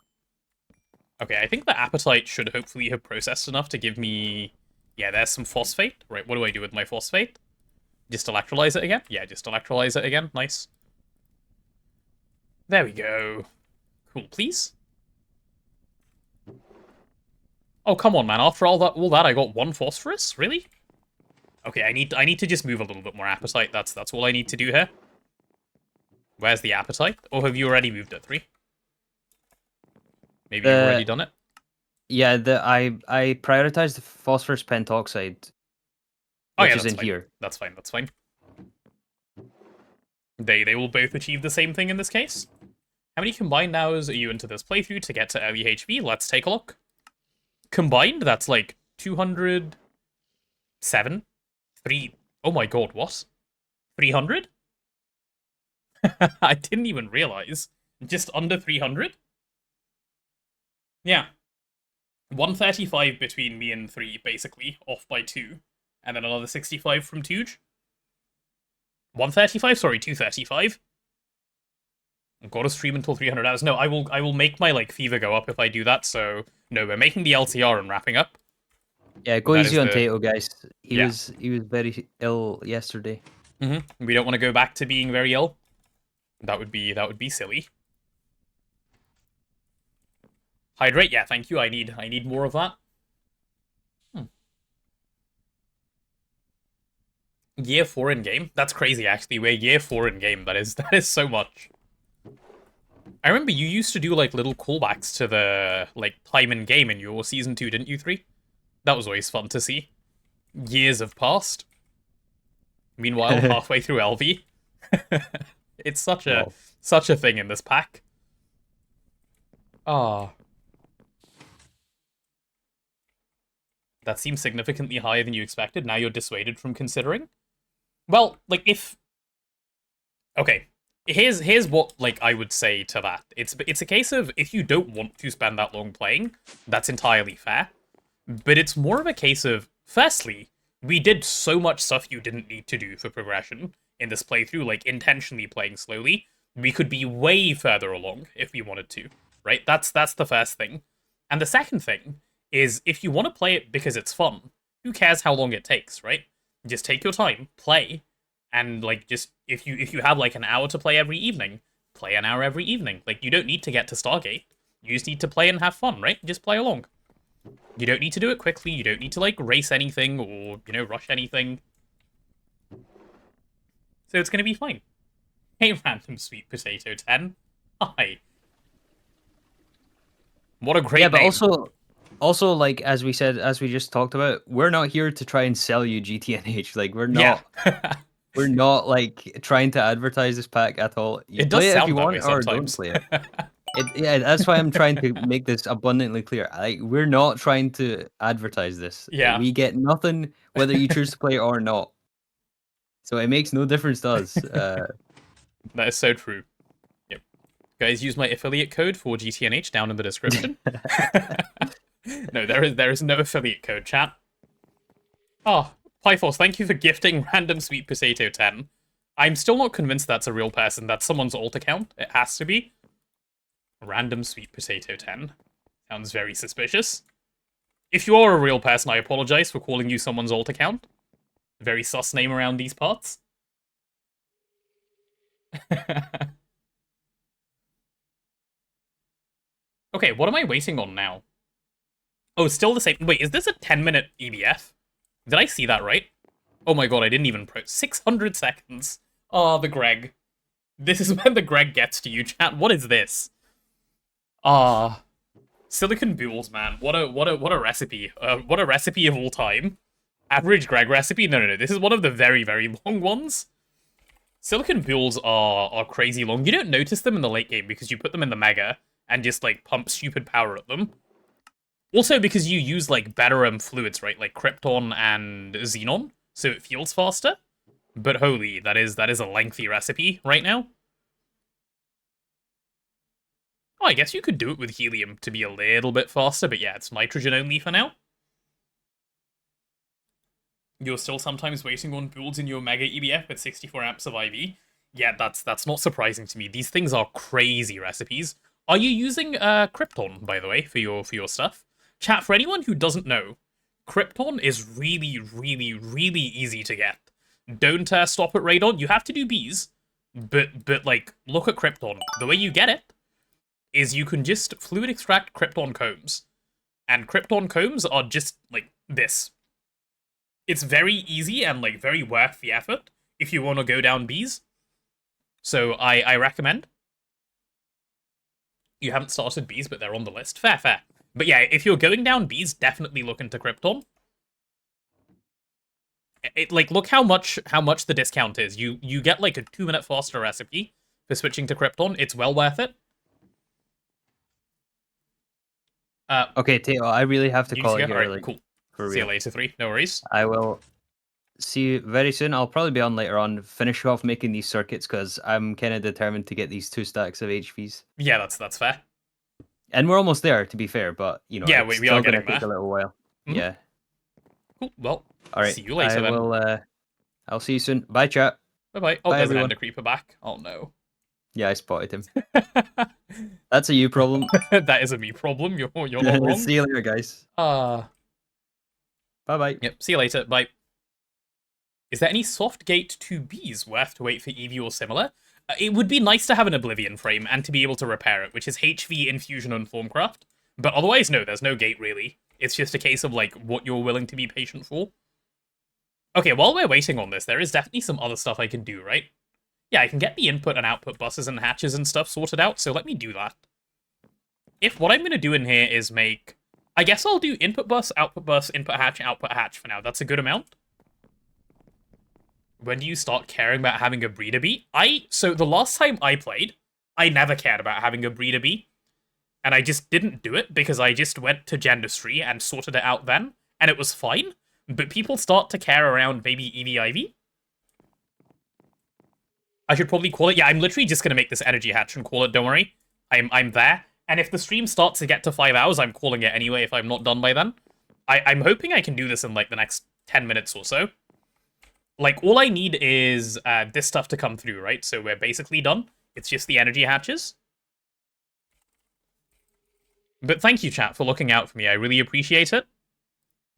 Okay, I think the apatite should hopefully have processed enough to give me... Yeah, there's some phosphate. Right, what do I do with my phosphate? Just electrolyze it again? Yeah, just electrolyze it again. Nice. There we go. Cool, please. Oh, come on, man. After all that, I got 1 phosphorus? Really? Okay, I need to just move a little bit more appetite. That's all I need to do here. Where's the appetite? Or have you already moved it 3? Maybe you've already done it? Yeah, I prioritized the phosphorus pentoxide, Oh, which yeah, is that's in fine. here. That's fine, that's fine. They will both achieve the same thing in this case. How many combined hours are you into this playthrough to get to early HV? Let's take a look. Combined, that's like 207? 3... Oh my god, what? 300? I didn't even realize. Just under 300? Yeah. 135 between me and 3, basically, off by 2. And then another 65 from Tooge. 135? Sorry, 235. I've got to stream until 300 hours. No, I will make my, like, fever go up if I do that, so... No, we're making the LCR and wrapping up. Yeah, go easy on Tato, guys. He was very ill yesterday. We don't want to go back to being very ill. That would be silly. Hydrate, yeah, thank you. I need more of that. Year 4 in game? That's crazy, actually. We're year 4 in game. That is so much. I remember you used to do, like, little callbacks to the, like, time in game in your Season 2, didn't you, 3? That was always fun to see. Years have passed. Meanwhile, halfway through LV. It's such a thing in this pack. Ah. That seems significantly higher than you expected. Now you're dissuaded from considering. Well, like, if... Okay. Here's what, like, I would say to that. It's a case of, if you don't want to spend that long playing, that's entirely fair. But it's more of a case of, firstly, we did so much stuff you didn't need to do for progression in this playthrough, like, intentionally playing slowly. We could be way further along if we wanted to, right? That's the first thing. And the second thing is, if you want to play it because it's fun, who cares how long it takes, right? Just take your time, play, and, like, just, if you have, like, an hour to play every evening, play an hour every evening. Like, you don't need to get to Stargate. You just need to play and have fun, right? Just play along. You don't need to do it quickly, you don't need to, like, race anything or, you know, rush anything. So it's gonna be fine. Hey, Random Sweet Potato 10. Hi. What a great name. But also, like, as we just talked about, we're not here to try and sell you GTNH. Like, we're not... Yeah. We're not, like, trying to advertise this pack at all. You it does play it sound if you that want, way or sometimes. don't play it. Yeah, that's why I'm trying to make this abundantly clear. Like, we're not trying to advertise this. Yeah. We get nothing whether you choose to play it or not. So it makes no difference to us. That is so true. Yep. Guys, use my affiliate code for GTNH down in the description. No, there is no affiliate code, chat. Oh, Pythos, thank you for gifting Random Sweet Potato 10. I'm still not convinced that's a real person. That's someone's alt account. It has to be. Random Sweet Potato 10. Sounds very suspicious. If you are a real person, I apologize for calling you someone's alt account. Very sus name around these parts. Okay, what am I waiting on now? Oh, still the same. Wait, is this a 10-minute EBF? Did I see that right? Oh my god, I didn't even 600 seconds. Oh, the Greg. This is when the Greg gets to you, chat. What is this? Ah, Silicon Buells, man. What a recipe. What a recipe of all time. Average Greg recipe? No. This is one of the very, very long ones. Silicon Buells are crazy long. You don't notice them in the late game because you put them in the Mega and just, like, pump stupid power at them. Also because you use, like, better fluids, right? Like Krypton and Xenon, so it feels faster. But holy, that is a lengthy recipe right now. Oh, I guess you could do it with helium to be a little bit faster, but yeah, it's nitrogen only for now. You're still sometimes waiting on builds in your Mega EBF at 64 amps of IV. Yeah, that's not surprising to me. These things are crazy recipes. Are you using Krypton, by the way, for your stuff? Chat, for anyone who doesn't know, Krypton is really, really, really easy to get. Don't stop at radon. You have to do bees, but like look at krypton. The way you get it is you can just fluid extract krypton combs, and krypton combs are just like this. It's very easy and like very worth the effort if you want to go down bees. So I recommend. You haven't started bees, but they're on the list. Fair, fair. But yeah, if you're going down bees, definitely look into krypton. Like look how much the discount is. You get like a 2-minute faster recipe for switching to krypton. It's well worth it. Okay, Tato, I really have to call it here. Alright, like, cool. For real. See you later, 3. No worries. I will see you very soon. I'll probably be on later on, finish off making these circuits because I'm kind of determined to get these 2 stacks of HVs. Yeah, that's fair. And we're almost there, to be fair, but you know, yeah, it's we are still getting gonna take there. a little while. Mm-hmm. Yeah. Cool. Well, all right. See you later. I'll see you soon. Bye, chat. Bye. Oh, Bye, there's everyone. an ender creeper back. Oh no. Yeah, I spotted him. That's a you problem. That is a me problem. You're not wrong. See you later, guys. Bye bye. Yep. See you later. Bye. Is there any soft gate to bees worth to wait for EV or similar? It would be nice to have an Oblivion frame and to be able to repair it, which is HV, Infusion, and Formcraft. But otherwise, no, there's no gate, really. It's just a case of, like, what you're willing to be patient for. Okay, while we're waiting on this, there is definitely some other stuff I can do, right? Yeah, I can get the input and output buses and hatches and stuff sorted out, so let me do that. If what I'm going to do in here is make... I guess I'll do input bus, output output hatch for now. That's a good amount. When do you start caring about having a breeder bee? So the last time I played, I never cared about having a breeder bee. And I just didn't do it because I just went to Gendustry and sorted it out then, and it was fine. But people start to care around baby Eevee Ivy. I should probably call it. Yeah, I'm literally just going to make this energy hatch and call it, don't worry. I'm there. And if the stream starts to get to 5 hours, I'm calling it anyway if I'm not done by then. I'm hoping I can do this in like the next 10 minutes or so. Like, all I need is this stuff to come through, right? So we're basically done. It's just the energy hatches. But thank you, chat, for looking out for me. I really appreciate it.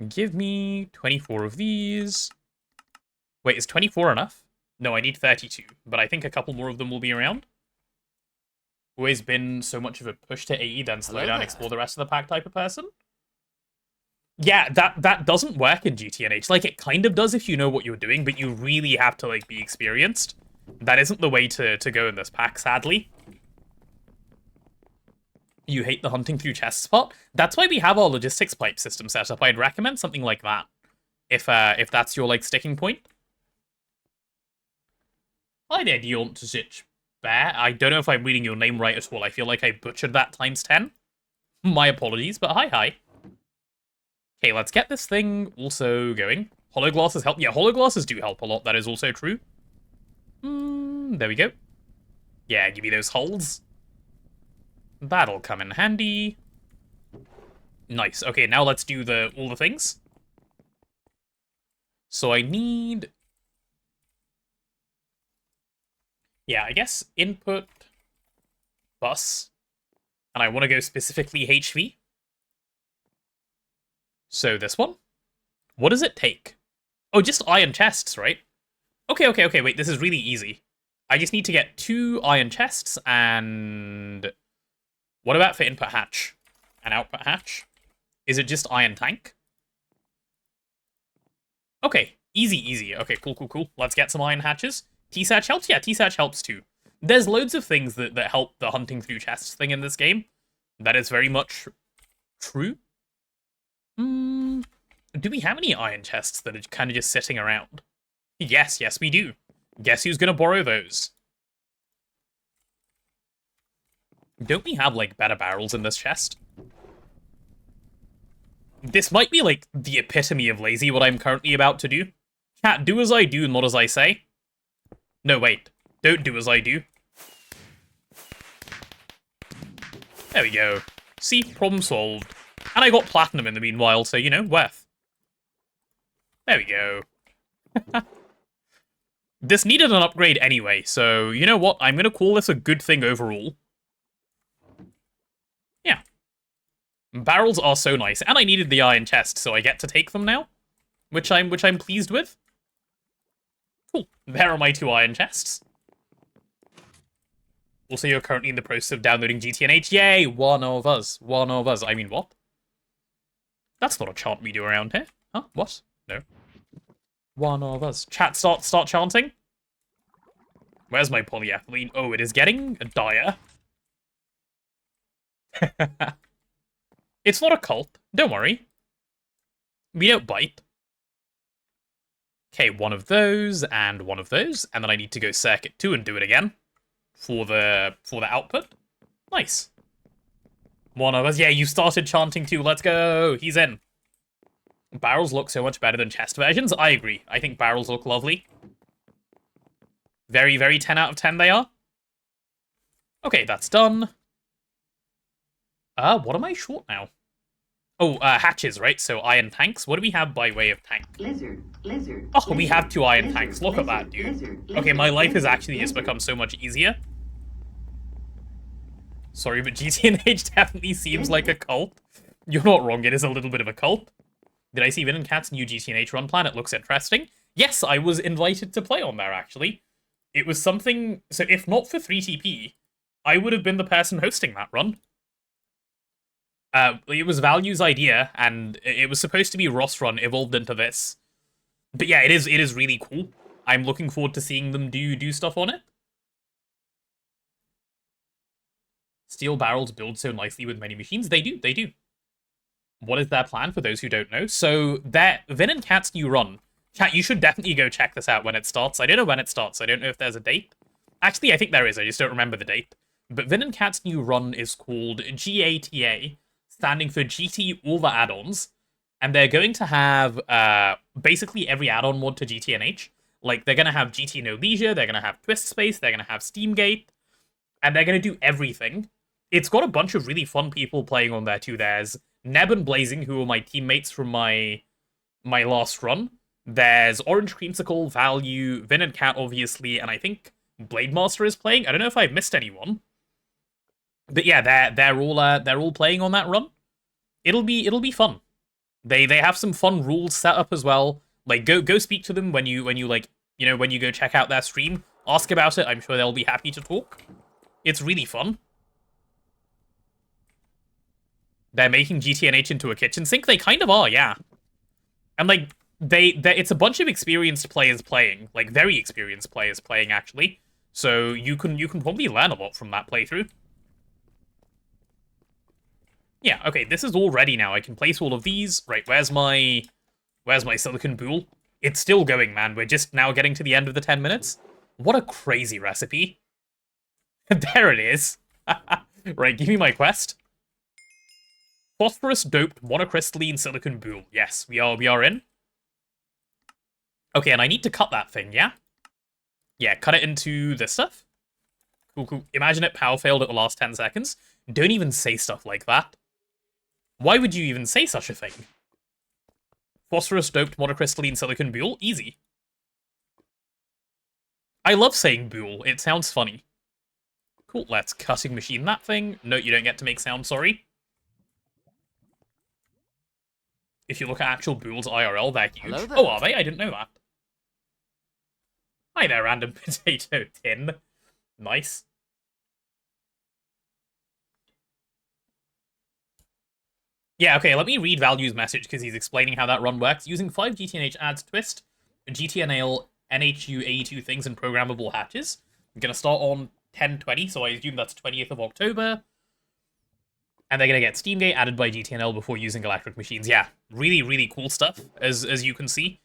Give me 24 of these. Wait, is 24 enough? No, I need 32. But I think a couple more of them will be around. Always been so much of a push to AE, then slow down, explore the rest of the pack type of person. Yeah, that doesn't work in GTNH. Like, it kind of does if you know what you're doing, but you really have to, like, be experienced. That isn't the way to go in this pack, sadly. You hate the hunting through chests part? That's why we have our logistics pipe system set up. I'd recommend something like that. If that's your, like, sticking point. Hi there, Deontazich Bear. I don't know if I'm reading your name right at all. I feel like I butchered that times 10. My apologies, but hi. Okay, let's get this thing also going. Hologlasses help. Yeah, hologlasses do help a lot. That is also true. There we go. Yeah, give me those holes. That'll come in handy. Nice. Okay, now let's do all the things. So I need... Yeah, I guess input bus. And I want to go specifically HV. So this one? What does it take? Oh, just iron chests, right? Okay, wait, this is really easy. I just need to get 2 iron chests, and... What about for input hatch and output hatch? Is it just iron tank? Okay, easy. Okay, cool. Let's get some iron hatches. T-Satch helps? Yeah, T-Satch helps too. There's loads of things that help the hunting through chests thing in this game. That is very much true. Do we have any iron chests that are kind of just sitting around? Yes, we do. Guess who's gonna borrow those? Don't we have, like, better barrels in this chest? This might be, like, the epitome of lazy, what I'm currently about to do. Chat, do as I do, not as I say. No, wait. Don't do as I do. There we go. See? Problem solved. And I got platinum in the meanwhile, so, you know, worth. There we go. This needed an upgrade anyway, so, you know what? I'm gonna call this a good thing overall. Yeah. Barrels are so nice, and I needed the iron chest, so I get to take them now. Which I'm pleased with. Cool. There are my 2 iron chests. Also, you're currently in the process of downloading GTNH. Yay! One of us. One of us. I mean, what? That's not a chant we do around here. Huh? What? No. One of us. Chat, start chanting. Where's my polyethylene? Oh, it is getting dire. It's not a cult. Don't worry. We don't bite. Okay, one of those, and one of those. And then I need to go circuit 2 and do it again. For the output. Nice. One of us. Yeah, you started chanting too. Let's go. He's in. Barrels look so much better than chest versions. I agree. I think barrels look lovely. Very, very 10 out of 10 they are. Okay, that's done. What am I short now? Oh, hatches, right? So iron tanks. What do we have by way of tank? Lizard. Oh, we have 2 iron tanks. Look at that, dude. Okay, my life has actually just become so much easier. Sorry, but GTNH definitely seems like a cult. You're not wrong, it is a little bit of a cult. Did I see Vin and Cat's new GTNH run plan? It looks interesting. Yes, I was invited to play on there, actually. It was something... So if not for 3TP, I would have been the person hosting that run. It was Value's idea, and it was supposed to be Ross run evolved into this. But yeah, it is really cool. I'm looking forward to seeing them do stuff on it. Steel barrels build so nicely with many machines. They do. What is their plan, for those who don't know? So, Vin and Cat's new run. Chat, you should definitely go check this out when it starts. I don't know when it starts. I don't know if there's a date. Actually, I think there is. I just don't remember the date. But Vin and Cat's new run is called GATA, standing for GT All the Add-ons. And they're going to have basically every add-on mod to GTNH. Like, they're going to have GT No Leisure, they're going to have Twist Space, they're going to have Steamgate, and they're going to do everything. It's got a bunch of really fun people playing on there too. There's Neb and Blazing, who are my teammates from my last run. There's Orange Creamsicle, Value, Vin and Cat, obviously, and I think Blademaster is playing. I don't know if I've missed anyone. But yeah, they're all playing on that run. It'll be fun. They have some fun rules set up as well. Like go speak to them when you like, you know, when you go check out their stream. Ask about it. I'm sure they'll be happy to talk. It's really fun. They're making GTNH into a kitchen sink. They kind of are, yeah. And like it's a bunch of experienced players playing, like very experienced players playing actually. So you can probably learn a lot from that playthrough. Yeah, okay, this is all ready now. I can place all of these. Right, where's my silicon boule? It's still going, man. We're just now getting to the end of the 10 minutes. What a crazy recipe. There it is. Right, give me my quest. Phosphorus-doped monocrystalline silicon boule. Yes, we are in. Okay, and I need to cut that thing, yeah? Yeah, cut it into this stuff. Cool. Imagine it power failed at the last 10 seconds. Don't even say stuff like that. Why would you even say such a thing? Phosphorus-doped monocrystalline silicon boule? Easy. I love saying boule. It sounds funny. Cool, let's cutting machine that thing. No, you don't get to make sound, sorry. If you look at actual boules IRL, they're huge. Oh, are they? I didn't know that. Hi there, random potato tin. Nice. Yeah, okay, let me read Value's message, because he's explaining how that run works. Using 5 GTNH adds Twist, GTNL, NHU82 things, and programmable hatches. I'm going to start on 10/20, so I assume that's 20th of October. And they're going to get Steamgate added by GTNL before using electric machines. Yeah, really, really cool stuff, as you can see.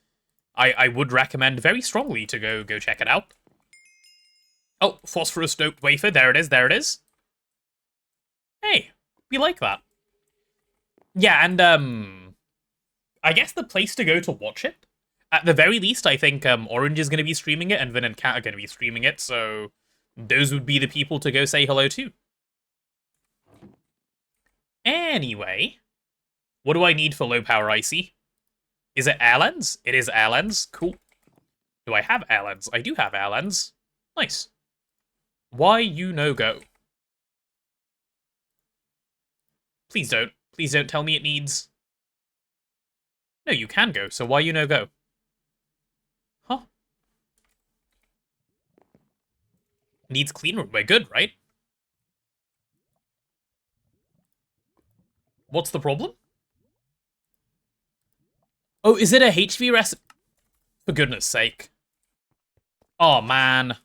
I would recommend very strongly to go check it out. Oh, phosphorus-doped wafer. There it is. Hey, we like that. Yeah, and I guess the place to go to watch it, at the very least, I think Orange is going to be streaming it, and Vin and Cat are going to be streaming it, so those would be the people to go say hello to. Anyway, what do I need for low power IC? Is it air lens? It is air lens. Cool. Do I have air lens? I do have air lens. Nice. Why you no go? Please don't. Please don't tell me it needs... No, you can go, so why you no go? Huh? Needs clean room. We're good, right? What's the problem? Oh, is it a HV recipe? For goodness sake. Oh, man.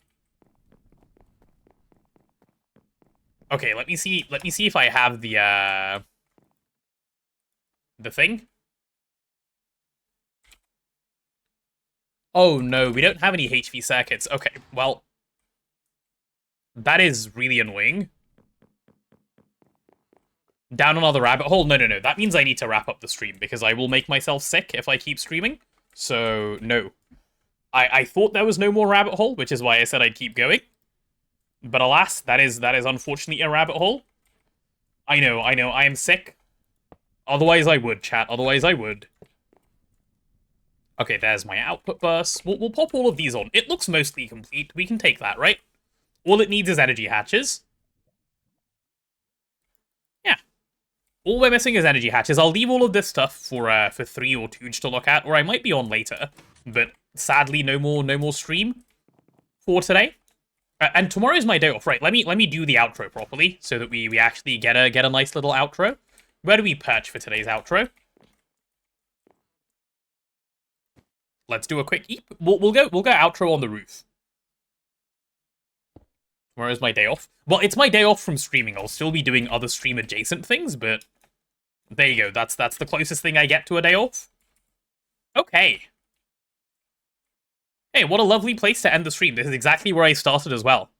Okay, let me see if I have the thing. Oh, no, we don't have any HV circuits. Okay, well, that is really annoying. Down another rabbit hole? No, no, no. That means I need to wrap up the stream, because I will make myself sick if I keep streaming. So, no. I thought there was no more rabbit hole, which is why I said I'd keep going. But alas, that is unfortunately a rabbit hole. I know, I am sick. Otherwise I would, chat. Otherwise I would. Okay, there's my output bus. We'll pop all of these on. It looks mostly complete. We can take that, right? All it needs is energy hatches. Yeah. All we're missing is energy hatches. I'll leave all of this stuff for 3 or Tooge to look at, or I might be on later. But sadly, no more stream for today. And tomorrow's my day off, right? Let me do the outro properly so that we actually get a nice little outro. Where do we perch for today's outro? Let's do a quick eep. We'll go outro on the roof. Tomorrow's my day off. Well, it's my day off from streaming. I'll still be doing other stream adjacent things, but there you go. That's the closest thing I get to a day off. Okay. Hey, what a lovely place to end the stream. This is exactly where I started as well.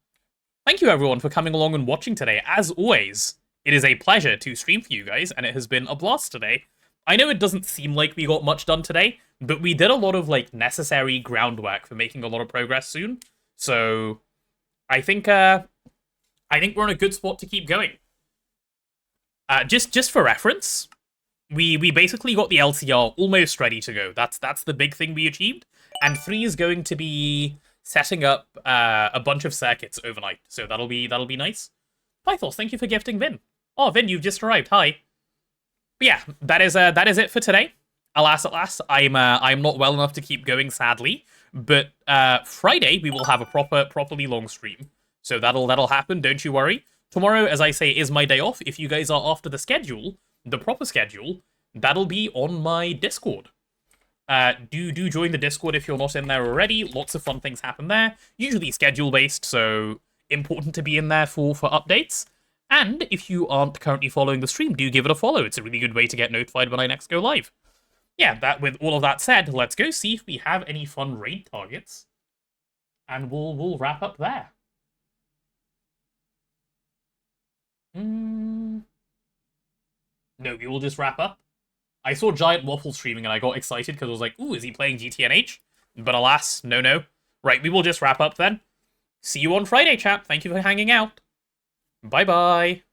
Thank you everyone for coming along and watching today. As always, it is a pleasure to stream for you guys, and it has been a blast today. I know it doesn't seem like we got much done today, but we did a lot of, like, necessary groundwork for making a lot of progress soon. So, I think we're in a good spot to keep going. Just for reference, we basically got the LCR almost ready to go. That's the big thing we achieved. And 3 is going to be setting up a bunch of circuits overnight, so that'll be nice. Pythos, thank you for gifting Vin. Oh, Vin, you've just arrived. Hi. But yeah, that is it for today. Alas, I'm not well enough to keep going, sadly. But Friday we will have a properly long stream, so that'll happen. Don't you worry. Tomorrow, as I say, is my day off. If you guys are after the schedule, the proper schedule, that'll be on my Discord. Do join the Discord if you're not in there already. Lots of fun things happen there. Usually schedule-based, so important to be in there for updates. And if you aren't currently following the stream, do give it a follow. It's a really good way to get notified when I next go live. Yeah, with all of that said, let's go see if we have any fun raid targets. And we'll wrap up there. No, we will just wrap up. I saw Giant Waffle streaming and I got excited because I was like, ooh, is he playing GTNH? But alas, no. Right, we will just wrap up then. See you on Friday, chap. Thank you for hanging out. Bye-bye.